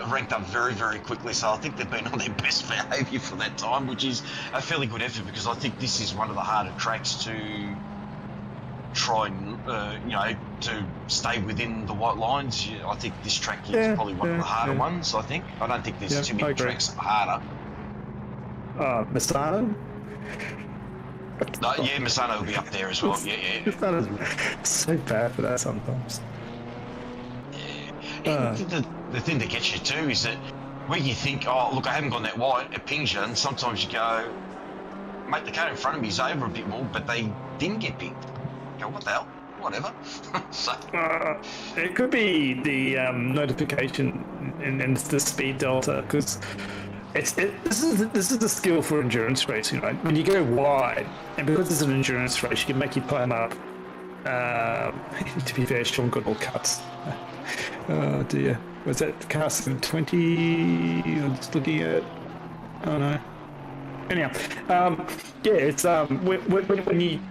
[SPEAKER 7] ranked up very, very quickly, so I think they've been on their best behaviour for that time, which is a fairly good effort, because I think this is one of the harder tracks to try and, to stay within the white lines. I think this track is probably one of the harder ones, I think. I don't think there's too many tracks harder.
[SPEAKER 9] Misano?
[SPEAKER 7] No, Misano will be up there as well,
[SPEAKER 9] Misano's so bad for that sometimes.
[SPEAKER 7] The thing that gets you too is that where you think, oh look, I haven't gone that wide, it pings you, and sometimes you go, mate, the car in front of me is over a bit more, but they didn't get pinged. You go, what the hell? Whatever.
[SPEAKER 9] It could be the notification and the speed delta, because this is the skill for endurance racing, right? When you go wide, and because it's an endurance race, you can make your time up. To be fair, Sean got all cuts. Oh dear. Was that car 720? I'm just looking at. Oh no. Anyhow, it's when you.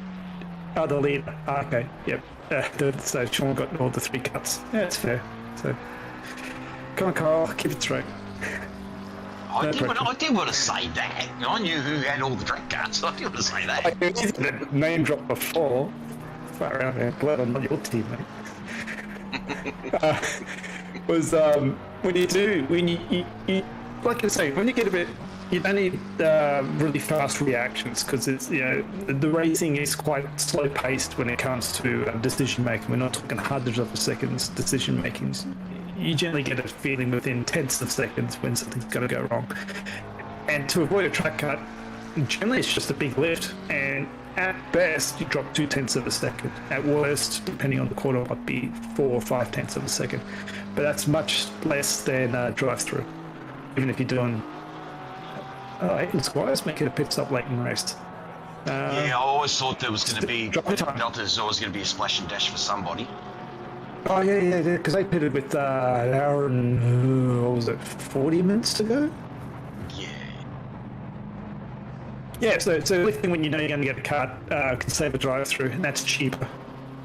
[SPEAKER 9] Oh, the leader. Okay, yep. So Sean got all the 3 cuts. Yeah, it's fair. So, come on, Carl, keep it straight.
[SPEAKER 7] I did want to say that. I knew who had all the track cuts. I did want to say that.
[SPEAKER 9] I name drop before. Far out there, blood on your team, mate. Was when you like you say, when you get a bit, you don't need really fast reactions, because it's the racing is quite slow paced when it comes to decision making. We're not talking hundreds of seconds decision makings. You generally get a feeling within tenths of seconds when something's going to go wrong, and to avoid a track cut, generally it's just a big lift, and at best, you drop 0.2 of a second. At worst, depending on the corner, it might be 4 or 5 tenths of a second. But that's much less than drive-through. Even if you're doing... Aidan Squire's making a pit stop late in the race.
[SPEAKER 7] I always thought there was going to be... Delta's always going to be a splash and dash for somebody.
[SPEAKER 9] Oh, yeah, because they pitted with an hour and, 40 minutes to go? Yeah, so lifting when you know you're going to get a cut can save a drive-through, and that's cheaper.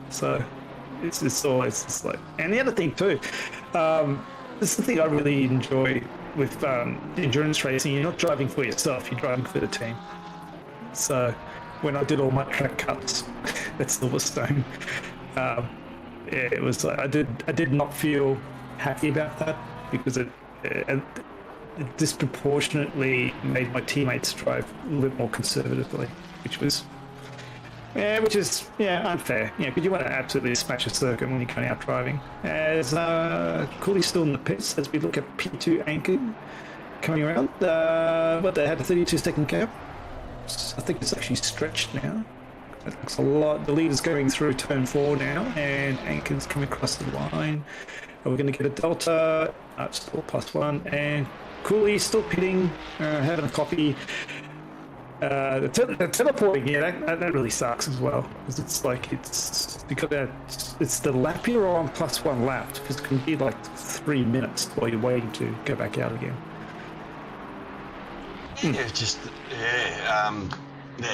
[SPEAKER 9] So it's always just like... And the other thing too, this is the thing I really enjoy with endurance racing. You're not driving for yourself, you're driving for the team. So when I did all my track cuts at Silverstone, it was like I did not feel happy about that, because it disproportionately made my teammates drive a little more conservatively, which is unfair. Because you want to absolutely smash a circuit when you're going out driving. As Cooley's still in the pits as we look at P2 Anchor coming around. They had a 32-second gap. I think it's actually stretched now. That looks a lot. The leader's going through turn 4 now, and Anchor's coming across the line. Are we going to get a delta? It's still +1, and Cooley's still pitting, having a coffee. The teleporting, yeah, that really sucks as well. Because it's like, it's the lap you're on plus 1 lap, because it can be like 3 minutes while you're waiting to go back out again.
[SPEAKER 7] Yeah,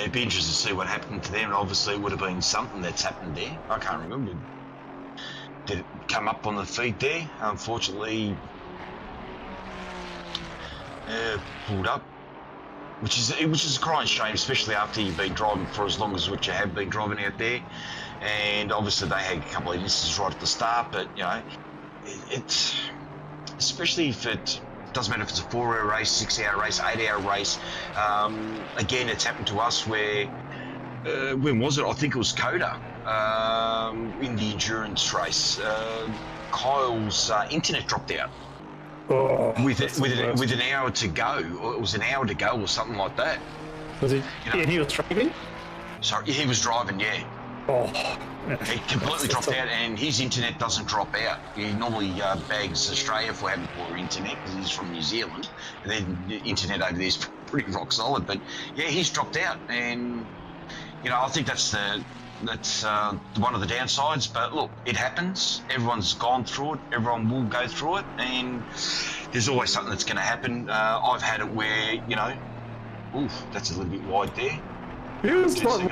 [SPEAKER 7] it'd be interesting to see what happened to them. And obviously, it would have been something that's happened there. I can't remember. Did it come up on the feed there? Unfortunately, pulled up, which is a crying shame, especially after you've been driving for as long as what you have been driving out there. And obviously, they had a couple of instances right at the start, but you know, it's especially if it. Doesn't matter if it's a 4-hour race, 6-hour race, 8-hour race. Again, it's happened to us where, when was it? I think it was Coda in the endurance race. Kyle's internet dropped out with an hour to go. Or it was an hour to go or something like that.
[SPEAKER 9] Was he? You know, and he was driving?
[SPEAKER 7] Sorry, he was driving, yeah.
[SPEAKER 9] Oh.
[SPEAKER 7] It completely dropped out, and his internet doesn't drop out. He normally bags Australia for having poor internet because he's from New Zealand, and then the internet over there is pretty rock solid. But yeah, he's dropped out, and you know, I think that's one of the downsides. But look, it happens. Everyone's gone through it. Everyone will go through it, and there's always something that's going to happen. I've had it where, you know, oof, that's a little bit wide there.
[SPEAKER 9] It was like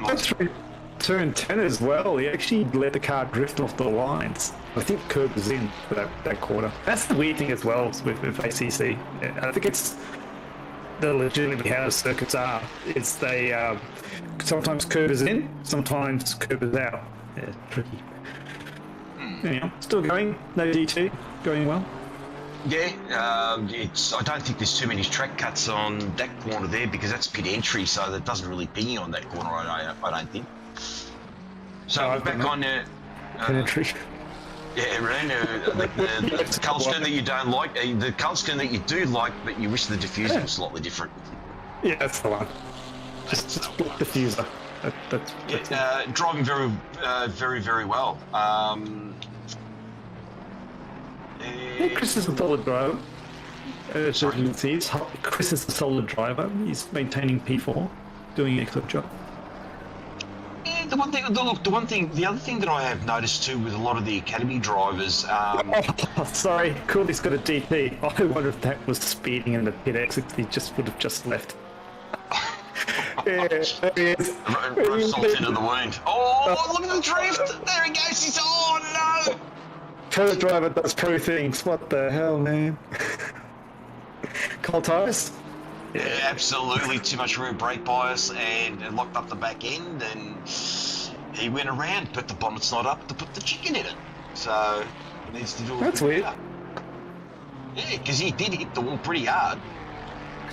[SPEAKER 9] turn 10 as well. He actually let the car drift off the lines. I think curb was in for that corner. That's the weird thing as well with ACC. I think it's legitimately how the circuits are. It's they sometimes curb is in, sometimes curb is out. Yeah, tricky. Anyhow, still going. No DT, going well.
[SPEAKER 7] Yeah, I don't think there's too many track cuts on that corner there because that's pit entry, so that doesn't really ping you on that corner. I don't think. So back on
[SPEAKER 9] entry.
[SPEAKER 7] Yeah, Ren, the colour scheme that you don't like, the colour scheme that you do like, but you wish the diffuser was slightly different.
[SPEAKER 9] Yeah, that's the one. Just block diffuser. That's
[SPEAKER 7] driving very well.
[SPEAKER 9] Chris is a solid driver. Chris is a solid driver. He's maintaining P4, doing an excellent job.
[SPEAKER 7] Yeah, the other thing that I have noticed too with a lot of the academy drivers.
[SPEAKER 9] Sorry, Cooley's got a DP. I wonder if that was speeding in the pit exit. He just would have just left. Yeah, there he is.
[SPEAKER 7] Rub salt into the wound. Oh, look at the drift! There he goes. He's no.
[SPEAKER 9] Pro driver does pro things. What the hell, man? Cold tires?
[SPEAKER 7] Yeah, absolutely. Too much rear brake bias and it locked up the back end, and he went around, but the bonnet's not up to put the chicken in it. So he needs to do it.
[SPEAKER 9] That's weird.
[SPEAKER 7] Hard. Yeah, because he did hit the wall pretty hard.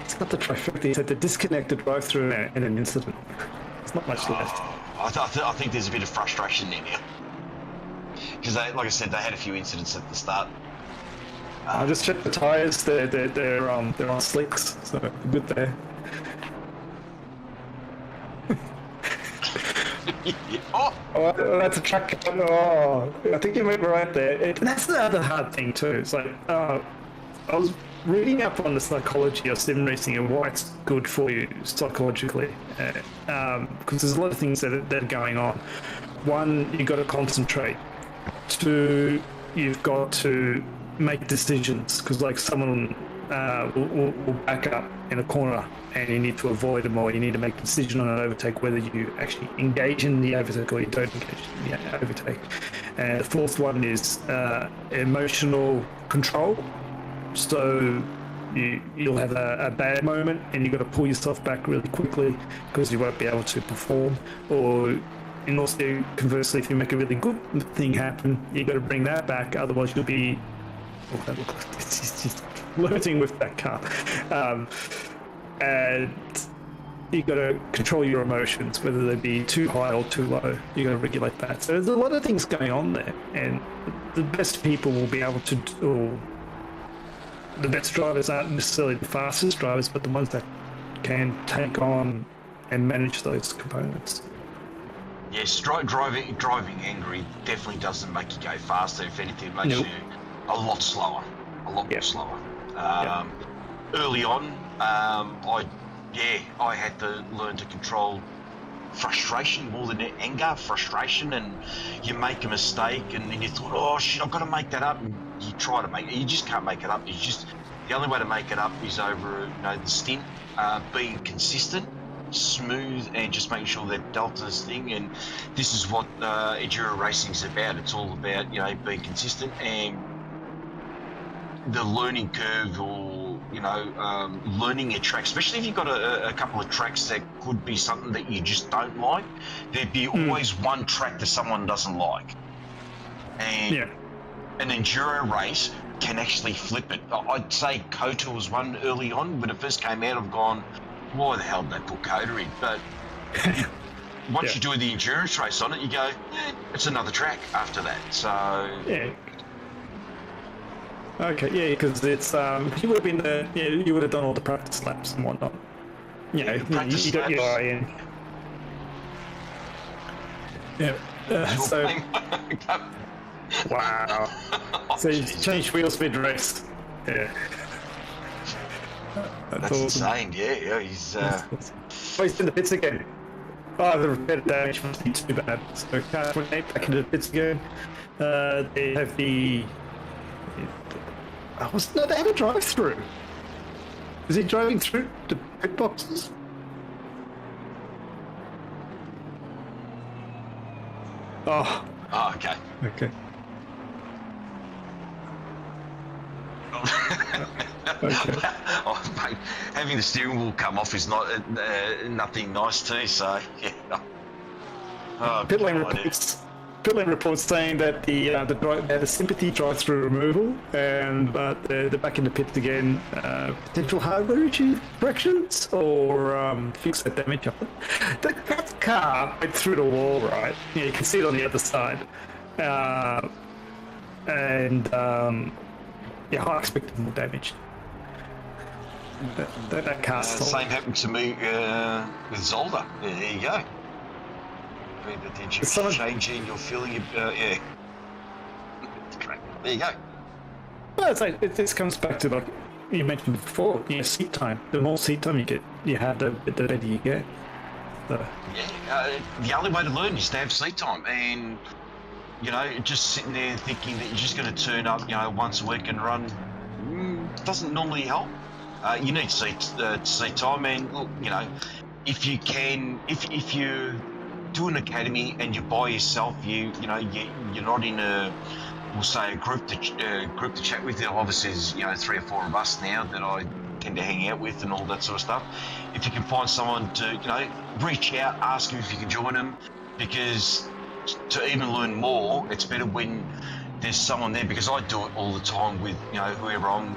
[SPEAKER 9] It's not the trifecta. He had to disconnect the drive-through in an incident. There's not much left.
[SPEAKER 7] I think there's a bit of frustration there now. Because, like I said, they had a few incidents at the start.
[SPEAKER 9] I just checked the tyres. They're on slicks, so good there.
[SPEAKER 7] Oh,
[SPEAKER 9] that's a track. Oh, I think you went right there. And that's the other hard thing too. It's like I was reading up on the psychology of sim racing and why it's good for you psychologically, because there's a lot of things that are going on. One, you've got to concentrate. Two, you've got to make decisions, because like someone will back up in a corner and you need to avoid them, or you need to make a decision on an overtake, whether you actually engage in the overtake or you don't engage in the overtake. And the fourth one is emotional control. So you'll have a bad moment and you've got to pull yourself back really quickly because you won't be able to perform. And also, conversely, if you make a really good thing happen, you've got to bring that back, otherwise you'll be flirting with that car. And you've got to control your emotions, whether they be too high or too low. You've got to regulate that. So there's a lot of things going on there, and the best people will be able to do. The best drivers aren't necessarily the fastest drivers, but the ones that can take on and manage those components.
[SPEAKER 7] Yes, driving angry definitely doesn't make you go faster. If anything, it makes you a lot slower, more slower. early on, I had to learn to control frustration more than anger, frustration, and you make a mistake and then you thought, oh shit, I've got to make that up, and you try to make it, you just can't make it up. The only way to make it up is over, the stint, being consistent, smooth, and just making sure that Delta's thing. And this is what enduro racing is about. It's all about being consistent and the learning curve, or learning a track, especially if you've got a couple of tracks that could be something that you just don't like. There'd be always one track that someone doesn't like, and an enduro race can actually flip it. I'd say Kota was one early on. When it first came out, I've gone, why the hell did they put Kota in? But once you do the endurance race on it, you go, it's another track after that. So
[SPEAKER 9] okay, because it's you would have been there. Yeah, you would have done all the practice laps and whatnot. You got your eye in. Yeah. So wow. So you changed wheel speed race. Yeah.
[SPEAKER 7] That's
[SPEAKER 9] awesome.
[SPEAKER 7] insane. Yeah. He's.
[SPEAKER 9] Oh, he's in the pits again. Oh, the repair damage must be too bad. So cars went back into the pits again. They have the. They have a drive-through. Is he driving through the pit boxes? Oh.
[SPEAKER 7] Oh, okay.
[SPEAKER 9] Okay.
[SPEAKER 7] Oh, mate, having the steering wheel come off is not nothing nice too. So yeah. Oh,
[SPEAKER 9] Pit lane reports saying that the sympathy drive-through removal, and but they're back in the pits again. Potential hardware issue corrections or fix that damage up. That car went through the wall, right? Yeah, you can see it on the other side, and I expected more damage. That car.
[SPEAKER 7] Same happened to me with Zolda. There you go. Did you changing your feeling? Yeah. There you go.
[SPEAKER 9] Well, this comes back to like you mentioned before. Seat time. The more seat time you have, the better you get. So.
[SPEAKER 7] Yeah. The only way to learn is to have seat time, and just sitting there thinking that you're just going to turn up, once a week and run, doesn't normally help. You need seat time, and look, if you can, if you do an academy and you're by yourself, you're not in we'll say a group to chat with. Obviously, there's 3 or 4 of us now that I tend to hang out with and all that sort of stuff. If you can find someone to reach out, ask them if you can join them, because to even learn more, it's better when there's someone there, because I do it all the time with whoever I'm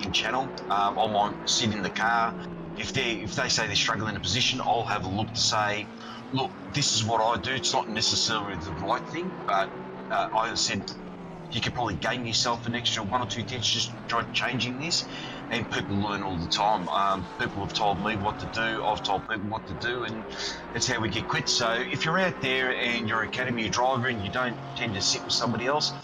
[SPEAKER 7] in channel. I might sit in the car. If they say they're struggling in a position, I'll have a look to say, look, this is what I do. It's not necessarily the right thing, but I said you could probably gain yourself an extra 1 or 2 tenths just try changing this. And people learn all the time. People have told me what to do, I've told people what to do, and that's how we get quit. So if you're out there and you're an academy driver and you don't tend to sit with somebody else,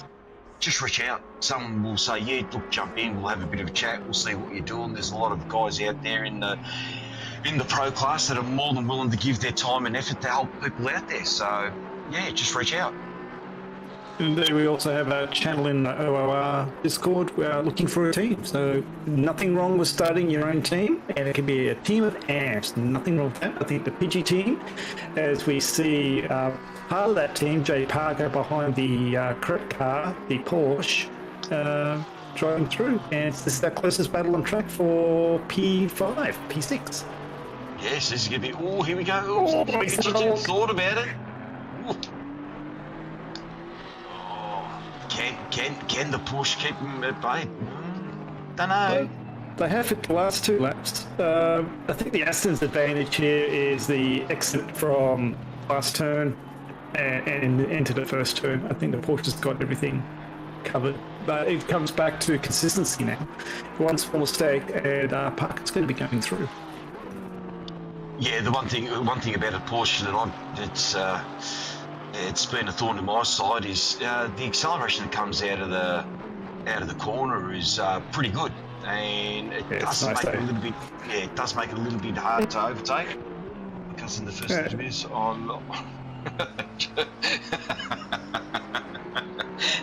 [SPEAKER 7] just reach out. Someone will say, yeah, look, jump in, we'll have a bit of a chat, we'll see what you're doing. There's a lot of guys out there in the pro class that are more than willing to give their time and effort to help people out there. So yeah, just reach out.
[SPEAKER 9] And we also have a channel in the OOR Discord. We are looking for a team. So nothing wrong with starting your own team, and it can be a team of ants. Nothing wrong with that. I think the Pidgey team, as we see part of that team, Jay Parker behind the correct car, the Porsche, driving through, and this is our closest battle on track for P5, P6.
[SPEAKER 7] Yes, this is going to be. Oh, here we go. Oh, thought about it. Ooh. Can the Porsche keep him at bay? Don't know.
[SPEAKER 9] They have it the last 2 laps. I think the Aston's advantage here is the exit from last turn and into the first turn. I think the Porsche's got everything covered. But it comes back to consistency now. Once full stack, and Parker's going to be going through.
[SPEAKER 7] Yeah, the one thing about a Porsche that it's been a thorn in my side is the acceleration that comes out of out of the corner is pretty good, and it does
[SPEAKER 9] nice
[SPEAKER 7] make it a little bit. Yeah, it does make it a little bit hard to overtake because in the first interviews on.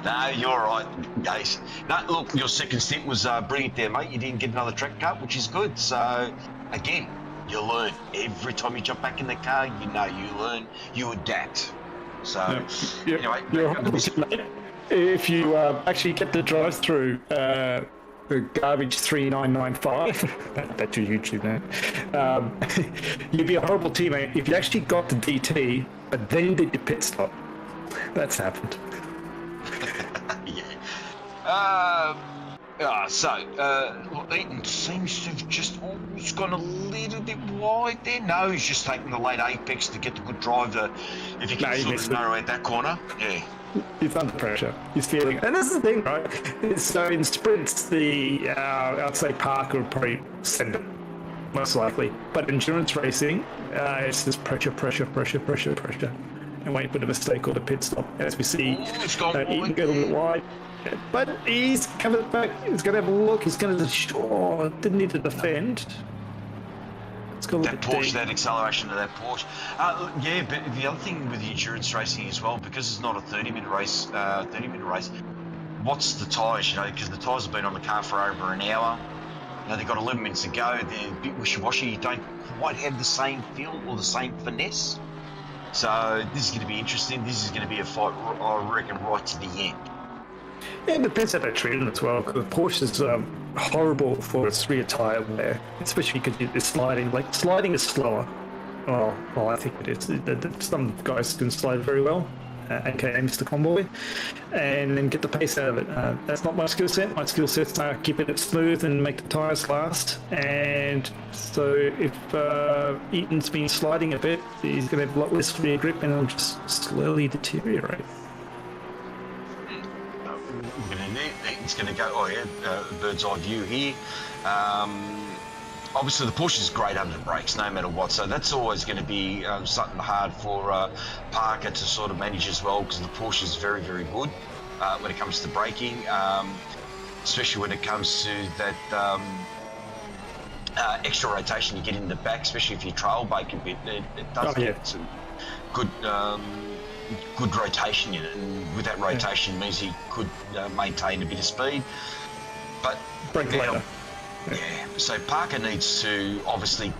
[SPEAKER 7] No, you're right, Gase. No, look, your second stint was brilliant there, mate. You didn't get another track cut, which is good. So, again, you learn. Every time you jump back in the car, you learn, you adapt. So, anyway.
[SPEAKER 9] If you actually get the drive-through, the garbage 3995, that's your YouTube name, you'd be a horrible teammate if you actually got the DT, but then did your pit stop. That's happened.
[SPEAKER 7] Eaton seems to have just almost gone a little bit wide there. No, he's just taking the late apex to get the good driver. If he can sort of narrow out that corner, yeah.
[SPEAKER 9] He's under pressure. He's feeling it. And this is the thing, right? So in sprints, I'd say Parker would probably send it, most likely. But endurance racing, it's just pressure. And wait for the mistake or the pit stop. As we see, Eaton get a little bit wide. But he's coming back. He's going to have a look. He's going to didn't need to defend.
[SPEAKER 7] That Porsche, that acceleration of that Porsche. Yeah, but the other thing with the endurance racing as well, because it's not a 30-minute race, what's the tyres, because the tyres have been on the car for over an hour. They've got 11 minutes to go. They're a bit wishy-washy. You don't quite have the same feel or the same finesse. So this is going to be interesting. This is going to be a fight, I reckon, right to the end.
[SPEAKER 9] Yeah, it depends how they treat them as well, because Porsche is horrible for its rear tyre wear, especially because it's sliding. Like, sliding is slower. Well, I think it is. Some guys can slide very well, aka Mr. Convoy, and then get the pace out of it. That's not my skill set. My skill set's keeping it smooth and make the tyres last. And so if Eaton's been sliding a bit, he's going to have a lot less rear grip and it'll just slowly deteriorate.
[SPEAKER 7] It's going to go, bird's eye view here. Obviously, the Porsche is great under the brakes, no matter what. So that's always going to be something hard for Parker to sort of manage as well, because the Porsche is very, very good when it comes to braking, especially when it comes to that extra rotation you get in the back, especially if you trail brake a bit. It does get some good rotation in it, and with that rotation means he could maintain a bit of speed. But
[SPEAKER 9] later.
[SPEAKER 7] Yeah, so Parker needs to, obviously,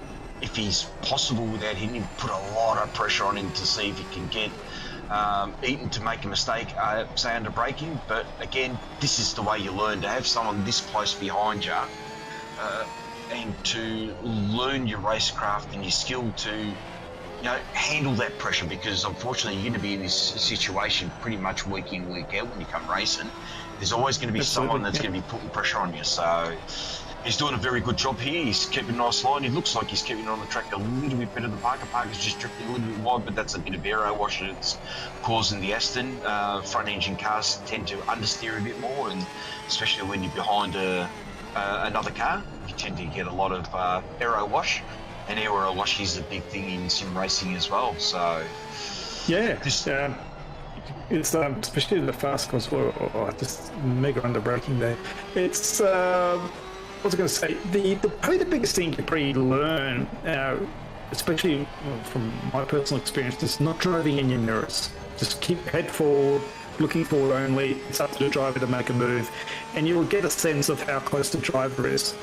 [SPEAKER 7] if he's possible without hitting him, put a lot of pressure on him to see if he can get Eaton to make a mistake, say under braking. But again, this is the way you learn, to have someone this close behind you and to learn your racecraft and your skill to handle that pressure, because unfortunately you're going to be in this situation pretty much week in, week out when you come racing. There's always going to be someone that's going to be putting pressure on you. So he's doing a very good job here. He's keeping a nice line. He looks like he's keeping it on the track a little bit better than Parker. Parker's just drifting a little bit wide, but that's a bit of aero wash that's causing the Aston. Front engine cars tend to understeer a bit more, and especially when you're behind another car, you tend to get a lot of aero wash. And aero wash is a big thing in sim racing as well. So
[SPEAKER 9] yeah, it's especially the fast cars, just mega under braking there. It's what was I going to say? Probably the biggest thing you probably learn, especially from my personal experience, is not driving in your mirrors. Just keep head forward, looking forward only. It's up to the driver to make a move, and you'll get a sense of how close the driver is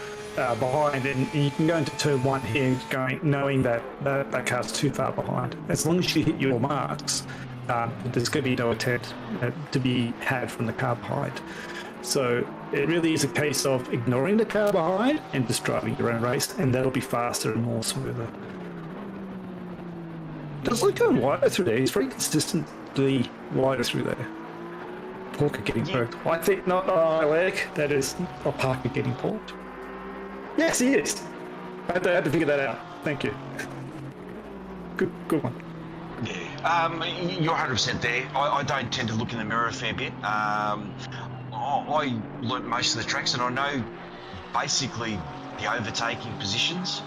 [SPEAKER 9] behind, and you can go into turn one here knowing that car's too far behind. As long as you hit your marks, there's going to be no attempt to be had from the car behind. So it really is a case of ignoring the car behind and just driving your own race, and that'll be faster and more smoother. Does look going wider through there. He's very consistently wider through there. Parker getting poked. I think not leg. That is not Parker getting poked. Yes, he is. I had to figure that out. Thank you. Good one.
[SPEAKER 7] Yeah, you're 100% there. I don't tend to look in the mirror a fair bit. I learnt most of the tracks, and I know basically the overtaking positions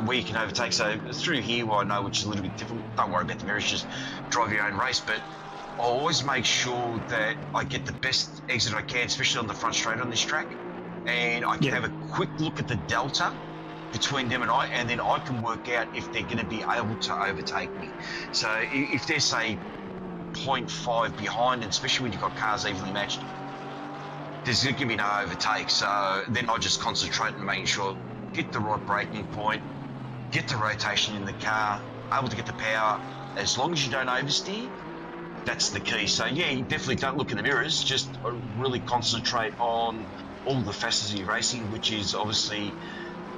[SPEAKER 7] where you can overtake. So through here, I know which is a little bit difficult. Don't worry about the mirrors, just drive your own race. But I always make sure that I get the best exit I can, especially on the front straight on this track, and I can have a quick look at the delta between them and then I can work out if they're going to be able to overtake me. So if they're, say, 0.5 behind, and especially when you've got cars evenly matched, there's going to be no overtake. So then I just concentrate on making sure, get the right braking point, get the rotation in the car, able to get the power. As long as you don't oversteer, that's the key. So yeah, you definitely don't look in the mirrors, just really concentrate on all the facets of your racing, which is obviously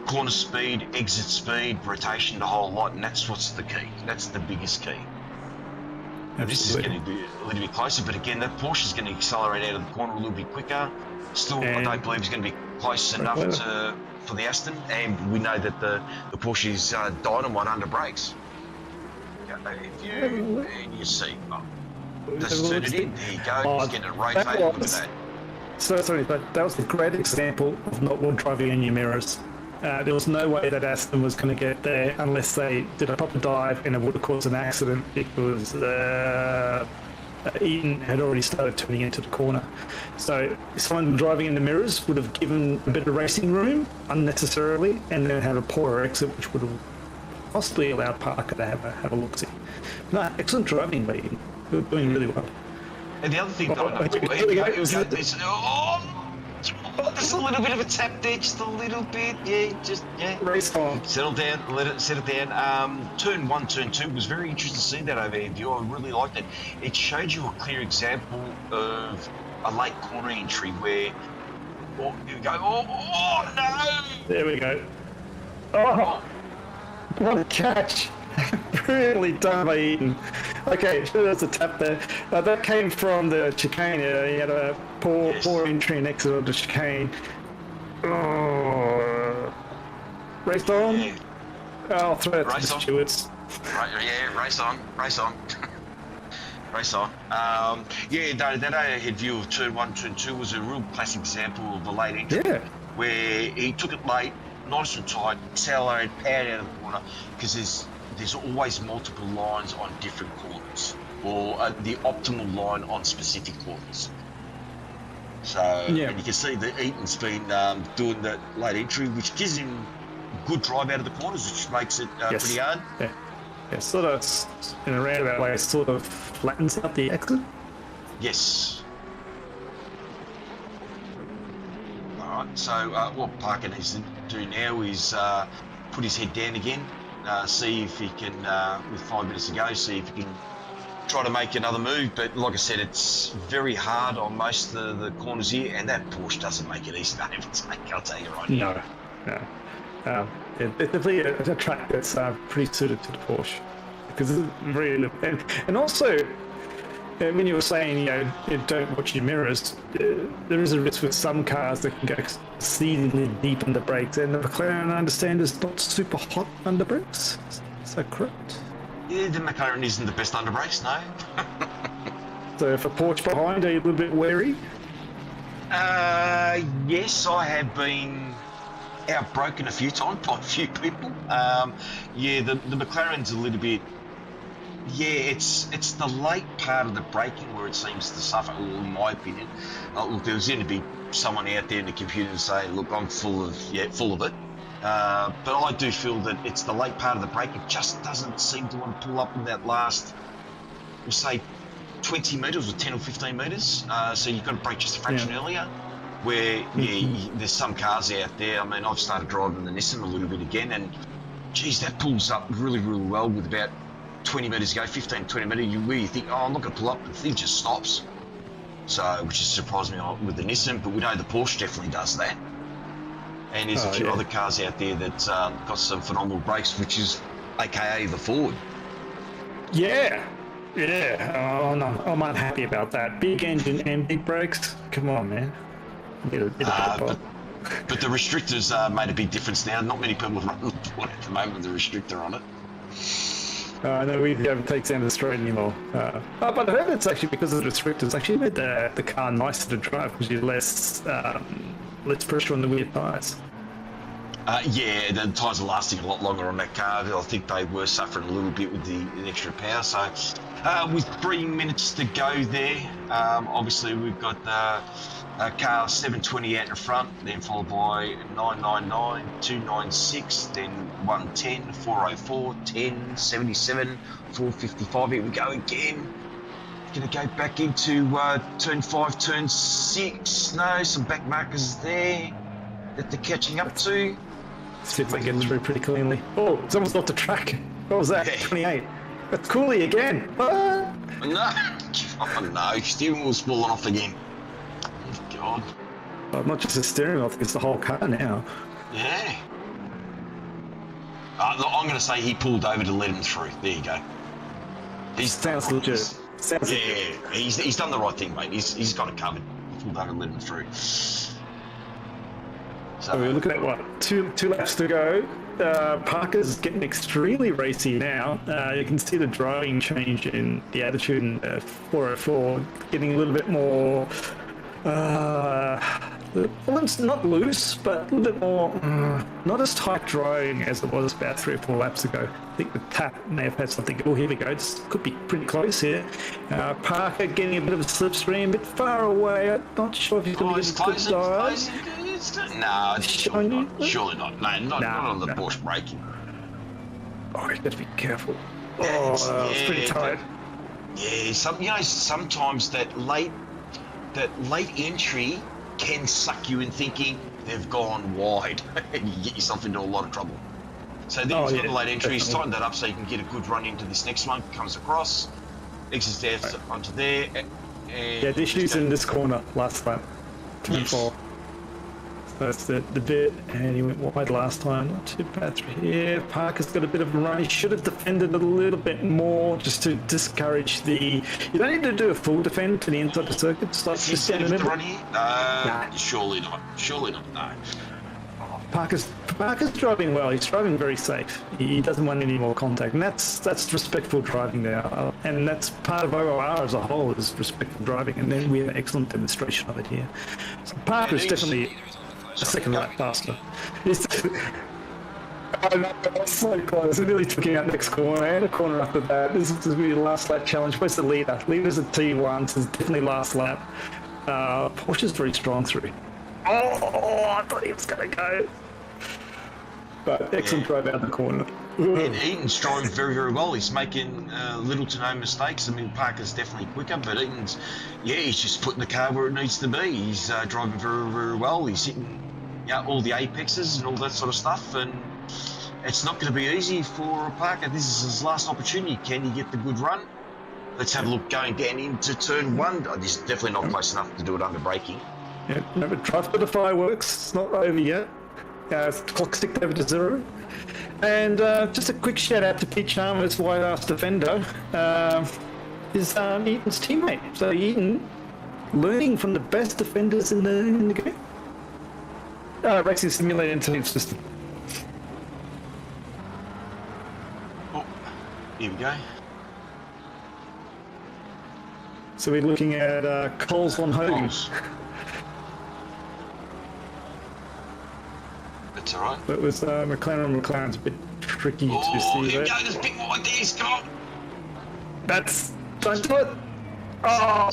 [SPEAKER 7] corner speed, exit speed, rotation, the whole lot, and that's what's the key. That's the biggest key. Now, this is going to be a little bit closer, but again, that Porsche is going to accelerate out of the corner a little bit quicker. Still, I don't believe it's going to be close enough for the Aston, and we know that the Porsche is dynamite under brakes. And you see, just turn it in, there you go, just getting it rotated, look at that.
[SPEAKER 9] So sorry, but that was a great example of not well driving in your mirrors. There was no way that Aston was going to get there unless they did a proper dive, and it would have caused an accident because Eaton had already started turning into the corner. So someone driving in the mirrors would have given a bit of racing room unnecessarily, and then had a poorer exit, which would have possibly allowed Parker to have a look-see. No, excellent driving, Eaton. You're doing really well.
[SPEAKER 7] And the other thing, there's a little bit of a tap there, just a little bit,
[SPEAKER 9] Race on.
[SPEAKER 7] Settle down, settle down. Turn 1, turn 2 was very interesting to see that over here. I really liked it. It showed you a clear example of a late corner entry where you go, oh no!
[SPEAKER 9] There we go. Oh, what a catch! Really done by Eaton. Okay, sure, there's a tap there. That came from the chicane. He had a poor entry and exit of the chicane. Oh, race on.
[SPEAKER 7] Yeah.
[SPEAKER 9] I'll throw it to the stewards.
[SPEAKER 7] Race on. Race on. That overhead view of turn 1, turn 2 was a real classic example of a late entry.
[SPEAKER 9] Yeah.
[SPEAKER 7] Where he took it late, nice and tight, accelerated, powered out of the corner, because there's always multiple lines on different corners, or the optimal line on specific corners. So, and you can see that Eaton's been doing that late entry, which gives him good drive out of the corners, which makes it pretty hard.
[SPEAKER 9] Yeah, sort of, in a roundabout way, sort of flattens out the exit.
[SPEAKER 7] Yes. Alright, so what Parker needs to do now is put his head down again, see if he can, with 5 minutes to go, see if he can try to make another move. But like I said, it's very hard on most of the corners here, and that Porsche doesn't make it easy to overtake, I'll tell you right now.
[SPEAKER 9] No. It's definitely a track that's pretty suited to the Porsche, because it's really, and also when you were saying you don't watch your mirrors, there is a risk with some cars that can go exceedingly deep under brakes, and the McLaren, I understand, is not super hot under brakes. Is that correct?
[SPEAKER 7] Yeah, the McLaren isn't the best under brakes, no.
[SPEAKER 9] So if a Porsche behind, are you a little bit wary?
[SPEAKER 7] Yes, I have been outbroken a few times by a few people. The McLaren's a little bit. Yeah, it's the late part of the braking where it seems to suffer, in my opinion. Look, there's going to be someone out there in the computer saying, look, I'm full of it. But I do feel that it's the late part of the brake. It just doesn't seem to want to pull up in that last, we'll say, 20 metres or 10 or 15 metres. So you've got to brake just a fraction earlier. Where, there's some cars out there. I mean, I've started driving the Nissan a little bit again, and geez, that pulls up really, really well with about 20 metres to go, 15, 20 metres, where you think, I'm not going to pull up, the thing just stops. So, which has surprised me with the Nissan, but we know the Porsche definitely does that. And there's a few other cars out there that got some phenomenal brakes, which is AKA the Ford.
[SPEAKER 9] Yeah. Oh, no, I'm unhappy about that. Big engine and big brakes. Come on, man. But
[SPEAKER 7] the restrictors made a big difference now. Not many people run the Ford at the moment with the restrictor on it.
[SPEAKER 9] No, we haven't taken down the straight anymore. But I heard it's actually because of the restrictors. Actually made the car nicer to drive because you less pressure on the rear tyres.
[SPEAKER 7] Yeah, the tyres are lasting a lot longer on that car. I think they were suffering a little bit with the extra power. So, with 3 minutes to go there, obviously we've got car 720 out in front, then followed by 999, 296, then 110, 404, 10, 77, 455. Here we go again. Going to go back into turn 5, turn 6. No, some back markers there that they're catching up to.
[SPEAKER 9] See if they get through pretty cleanly. Oh, it's almost off the track. What was that?
[SPEAKER 7] Yeah.
[SPEAKER 9] 28. That's Cooley again. What?
[SPEAKER 7] No, oh no, steering wheel's falling off again. Oh, God.
[SPEAKER 9] Oh, not just the steering wheel, I think it's the whole car now.
[SPEAKER 7] Yeah. Look, I'm going to say he pulled over to let him through. There you go.
[SPEAKER 9] Sounds legit. Sounds legit.
[SPEAKER 7] Yeah, he's done the right thing, mate. He's got it covered. He pulled over and let him through.
[SPEAKER 9] So we're looking at what, two laps to go. Parker's getting extremely racy now. You can see the driving change in the attitude in 404, getting a little bit more, it's not loose, but a little bit more, not as tight driving as it was about 3 or 4 laps ago. I think the tap may have had something. Oh, here we go. This could be pretty close here. Parker getting a bit of a slipstream, a bit far away. I'm not sure if he's going to get a good dive.
[SPEAKER 7] No, surely not. Surely not. No, not on the Porsche braking.
[SPEAKER 9] Oh, you got to be careful. Oh, it's pretty tight.
[SPEAKER 7] Yeah, sometimes that late entry can suck you in thinking they've gone wide, and you get yourself into a lot of trouble. So then the late entries, tighten that up so you can get a good run into this next one. Comes across, exits there onto there. And
[SPEAKER 9] yeah, the issues in this corner last lap. 24. That's the bit, and he went wide last time. Not too bad through here. Parker's got a bit of a run. He should have defended a little bit more just to discourage the. You don't need to do a full defend to the inside the circuit. It's like just down the middle.
[SPEAKER 7] Run here? Nah. Surely not. Surely not. No.
[SPEAKER 9] Parker's driving well. He's driving very safe. He doesn't want any more contact, and that's respectful driving there. And that's part of OOR as a whole is respectful driving. And then we have an excellent demonstration of it here. So Parker's definitely a second lap faster. Oh no, that's so close. It nearly took him out next corner and a corner after that. This is going to be the last lap challenge. Where's the leader? Leader's at T1, so it's definitely last lap. Porsche's very strong through. Oh, I thought he was going to go. But excellent drive out the corner.
[SPEAKER 7] And Eaton's driving very, very well. He's making little to no mistakes. I mean, Parker's definitely quicker, but Eaton's, he's just putting the car where it needs to be. He's driving very, very well. He's hitting all the apexes and all that sort of stuff, and it's not going to be easy for Parker. This is his last opportunity. Can he get the good run? Let's have a look going down into turn 1. This is definitely not close enough to do it under braking.
[SPEAKER 9] Yeah, remember, try for the fireworks. It's not over yet. Clock ticked over to 0. And just a quick shout out to Pete Chalmers, white ass defender, is Eaton's teammate. So Eaton, learning from the best defenders in the game. Racing Simulator Intelligence System.
[SPEAKER 7] Oh, here we go.
[SPEAKER 9] So we're looking at Coles on Hogan.
[SPEAKER 7] That's all right.
[SPEAKER 9] That was McLaren's a bit tricky to see.
[SPEAKER 7] Oh, here we go. There's big more ideas. Come on.
[SPEAKER 9] Don't do it. Oh.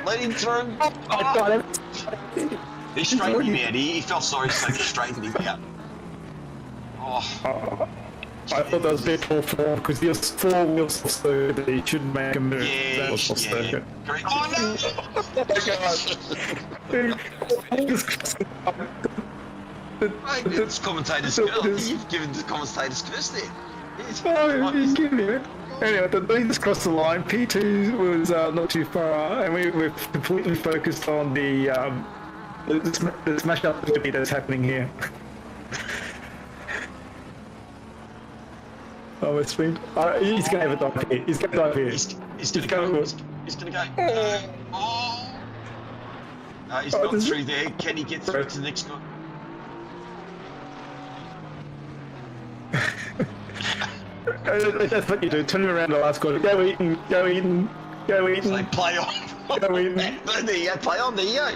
[SPEAKER 7] Let him through. He straightened him out. He felt sorry, so he straightened him out.
[SPEAKER 9] I thought that was a bit poor form because he was 4 wheels so that he shouldn't make a move. That was
[SPEAKER 7] Correct. Oh no! Mate, it's commentator's curse. You've given the commentator's curse there.
[SPEAKER 9] Oh, you give me it. Anyway, the leaders crossed the line. P2 was not too far, and we're completely focused on the smash up that's happening here. Oh, it's been. He's going to have a dive here. He's going to dive here.
[SPEAKER 7] He's going to go. He's going to go. He's not through there. Can he get through to the next one?
[SPEAKER 9] That's what you do. Turn around the last quarter. Go Eaton. Go Eaton. Go Eaton.
[SPEAKER 7] So play on.
[SPEAKER 9] Go Eaton.
[SPEAKER 7] There you go. Play on. There you go.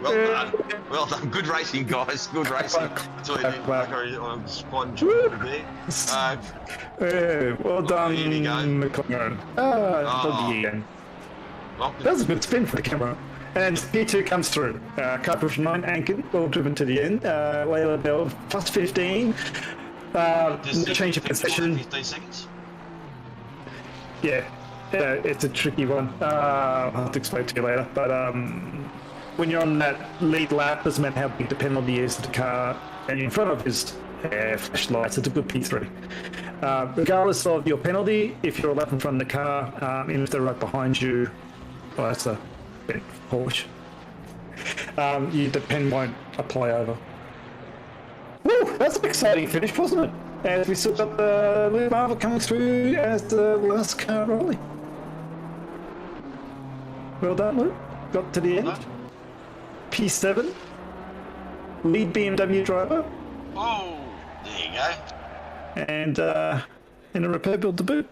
[SPEAKER 7] Well done. Good racing, guys. Good racing. I'm quite enjoying it there.
[SPEAKER 9] Well done,
[SPEAKER 7] here we go.
[SPEAKER 9] McLaren. Again.
[SPEAKER 7] Well,
[SPEAKER 9] That was a good spin for the camera. And P2 comes through. Car push 9 anchored, well driven to the end. Layla Bell plus 15. Change of position.
[SPEAKER 7] 15 seconds.
[SPEAKER 9] Yeah, it's a tricky one. I'll have to explain to you later. But when you're on that lead lap, doesn't matter how big the penalty is to the car, and in front of is flashlights, it's a good P3. Regardless of your penalty, if you're a lap in front of the car, and if they're right behind you, well, that's a bit Porsche. The pen won't apply over. Woo, that's an exciting finish, wasn't it? As we still got the Luke Marvel coming through as the last car rolling. Well done, Luke. Got to the end. P7. Lead BMW driver.
[SPEAKER 7] Oh, there you go.
[SPEAKER 9] And in a repair build to boot.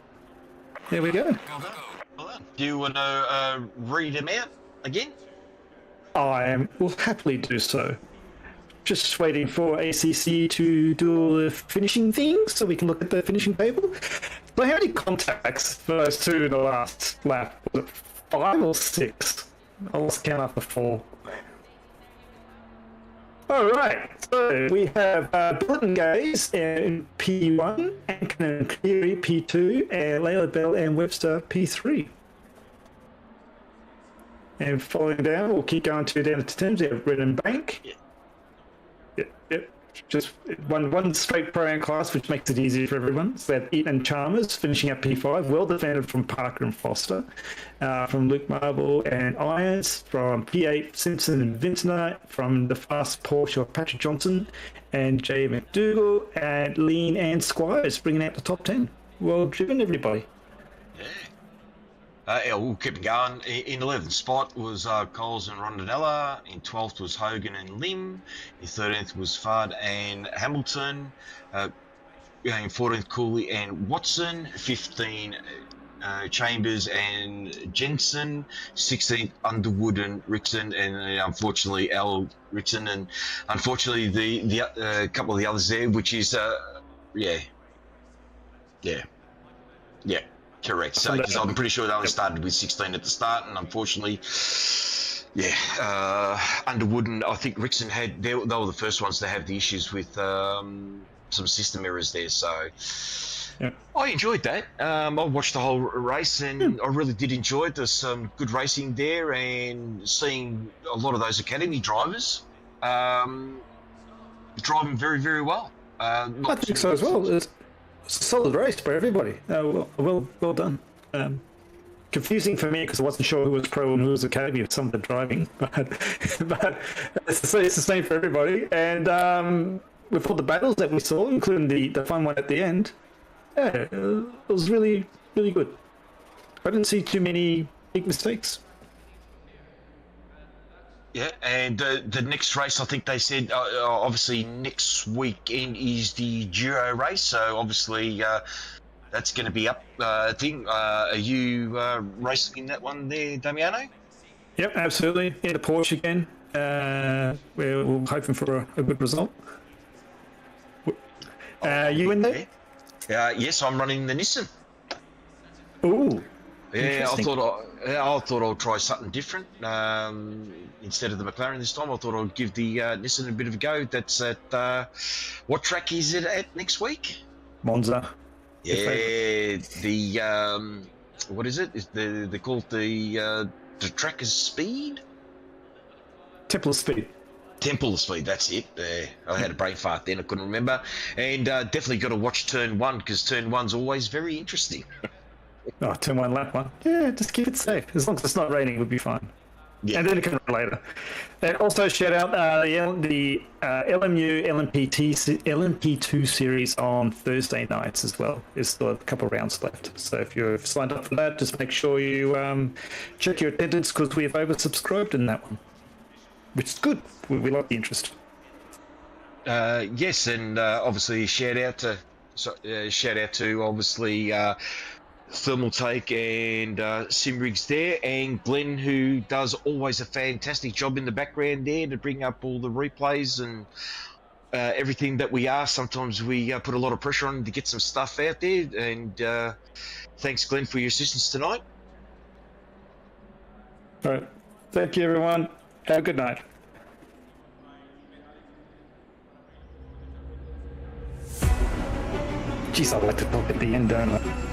[SPEAKER 9] There we go.
[SPEAKER 7] Well done. Do you want to read them out again?
[SPEAKER 9] Will happily do so. Just waiting for ACC to do all the finishing things so we can look at the finishing table. So how many contacts for those two in the last lap? Was it 5 or 6? I lost count after 4. Alright, so we have Bullet and Gaze in P1, Ankin and Cleary P2, and Layla Bell and Webster P3. And following down, we'll keep going down to Thames. We have Red and Bank. Yep. Just one straight pro-am class, which makes it easier for everyone. So we have Eaton and Chalmers finishing up P5, well defended from Parker and Foster, from Luke Marble and Irons, from P8 Simpson and Vintner, from the fast Porsche of Patrick Johnson and Jay McDougall, and Lean and Squires bringing out the top 10. Well driven, everybody.
[SPEAKER 7] We'll keep going. In 11th spot was Coles and Rondinella. In 12th was Hogan and Lim. In 13th was Fard and Hamilton. In 14th, Cooley and Watson. 15, Chambers and Jensen. 16th, Underwood and Rickson. And unfortunately, Al Rickson. And unfortunately, the couple of the others there, which is, yeah. Correct. So, because I'm pretty sure they only started with 16 at the start, and unfortunately, Underwood and I think Rickson they were the first ones to have the issues with some system errors there. So, I enjoyed that. I watched the whole race, and I really did enjoy it. There's some good racing there, and seeing a lot of those academy drivers driving very, very well.
[SPEAKER 9] I think so as well. It's a solid race by everybody. Well done. Confusing for me because I wasn't sure who was pro and who was academy of some of the driving, but it's the same for everybody. And with all the battles that we saw, including the fun one at the end, it was really, really good. I didn't see too many big mistakes.
[SPEAKER 7] Yeah, and the next race, I think they said, obviously next weekend is the Giro race, so obviously that's going to be up thing. Are you racing in that one there, Damiano?
[SPEAKER 9] Yep, absolutely. In the Porsche again. We're hoping for a good result. You in there?
[SPEAKER 7] Yes, I'm running the Nissan.
[SPEAKER 9] Ooh.
[SPEAKER 7] Yeah, I thought I'll try something different. Instead of the McLaren this time, I thought I'd give the Nissan a bit of a go. That's at what track is it at next week?
[SPEAKER 9] Monza.
[SPEAKER 7] Yeah, the what is it? Is they call it the track is Speed?
[SPEAKER 9] Temple of Speed.
[SPEAKER 7] Temple of Speed, that's it. I had a brain fart then, I couldn't remember. And definitely got to watch Turn 1 because Turn 1's always very interesting.
[SPEAKER 9] Oh, turn 1, lap 1. Yeah, just keep it safe. As long as it's not raining, we'll be fine. Yeah. And then it can run later. And also shout out the LMU LMP2 series on Thursday nights as well. There's still a couple of rounds left. So if you've signed up for that, just make sure you check your attendance because we have oversubscribed in that one, which is good. We like the interest.
[SPEAKER 7] Yes, and obviously shout out to obviously Thermal Take and Simrigs there, and Glenn, who does always a fantastic job in the background there to bring up all the replays and everything that we ask. Sometimes we put a lot of pressure on him to get some stuff out there, and thanks, Glenn, for your assistance tonight.
[SPEAKER 9] All right. Thank you, everyone. Have a good night. Jeez, I like to talk at the end, don't I?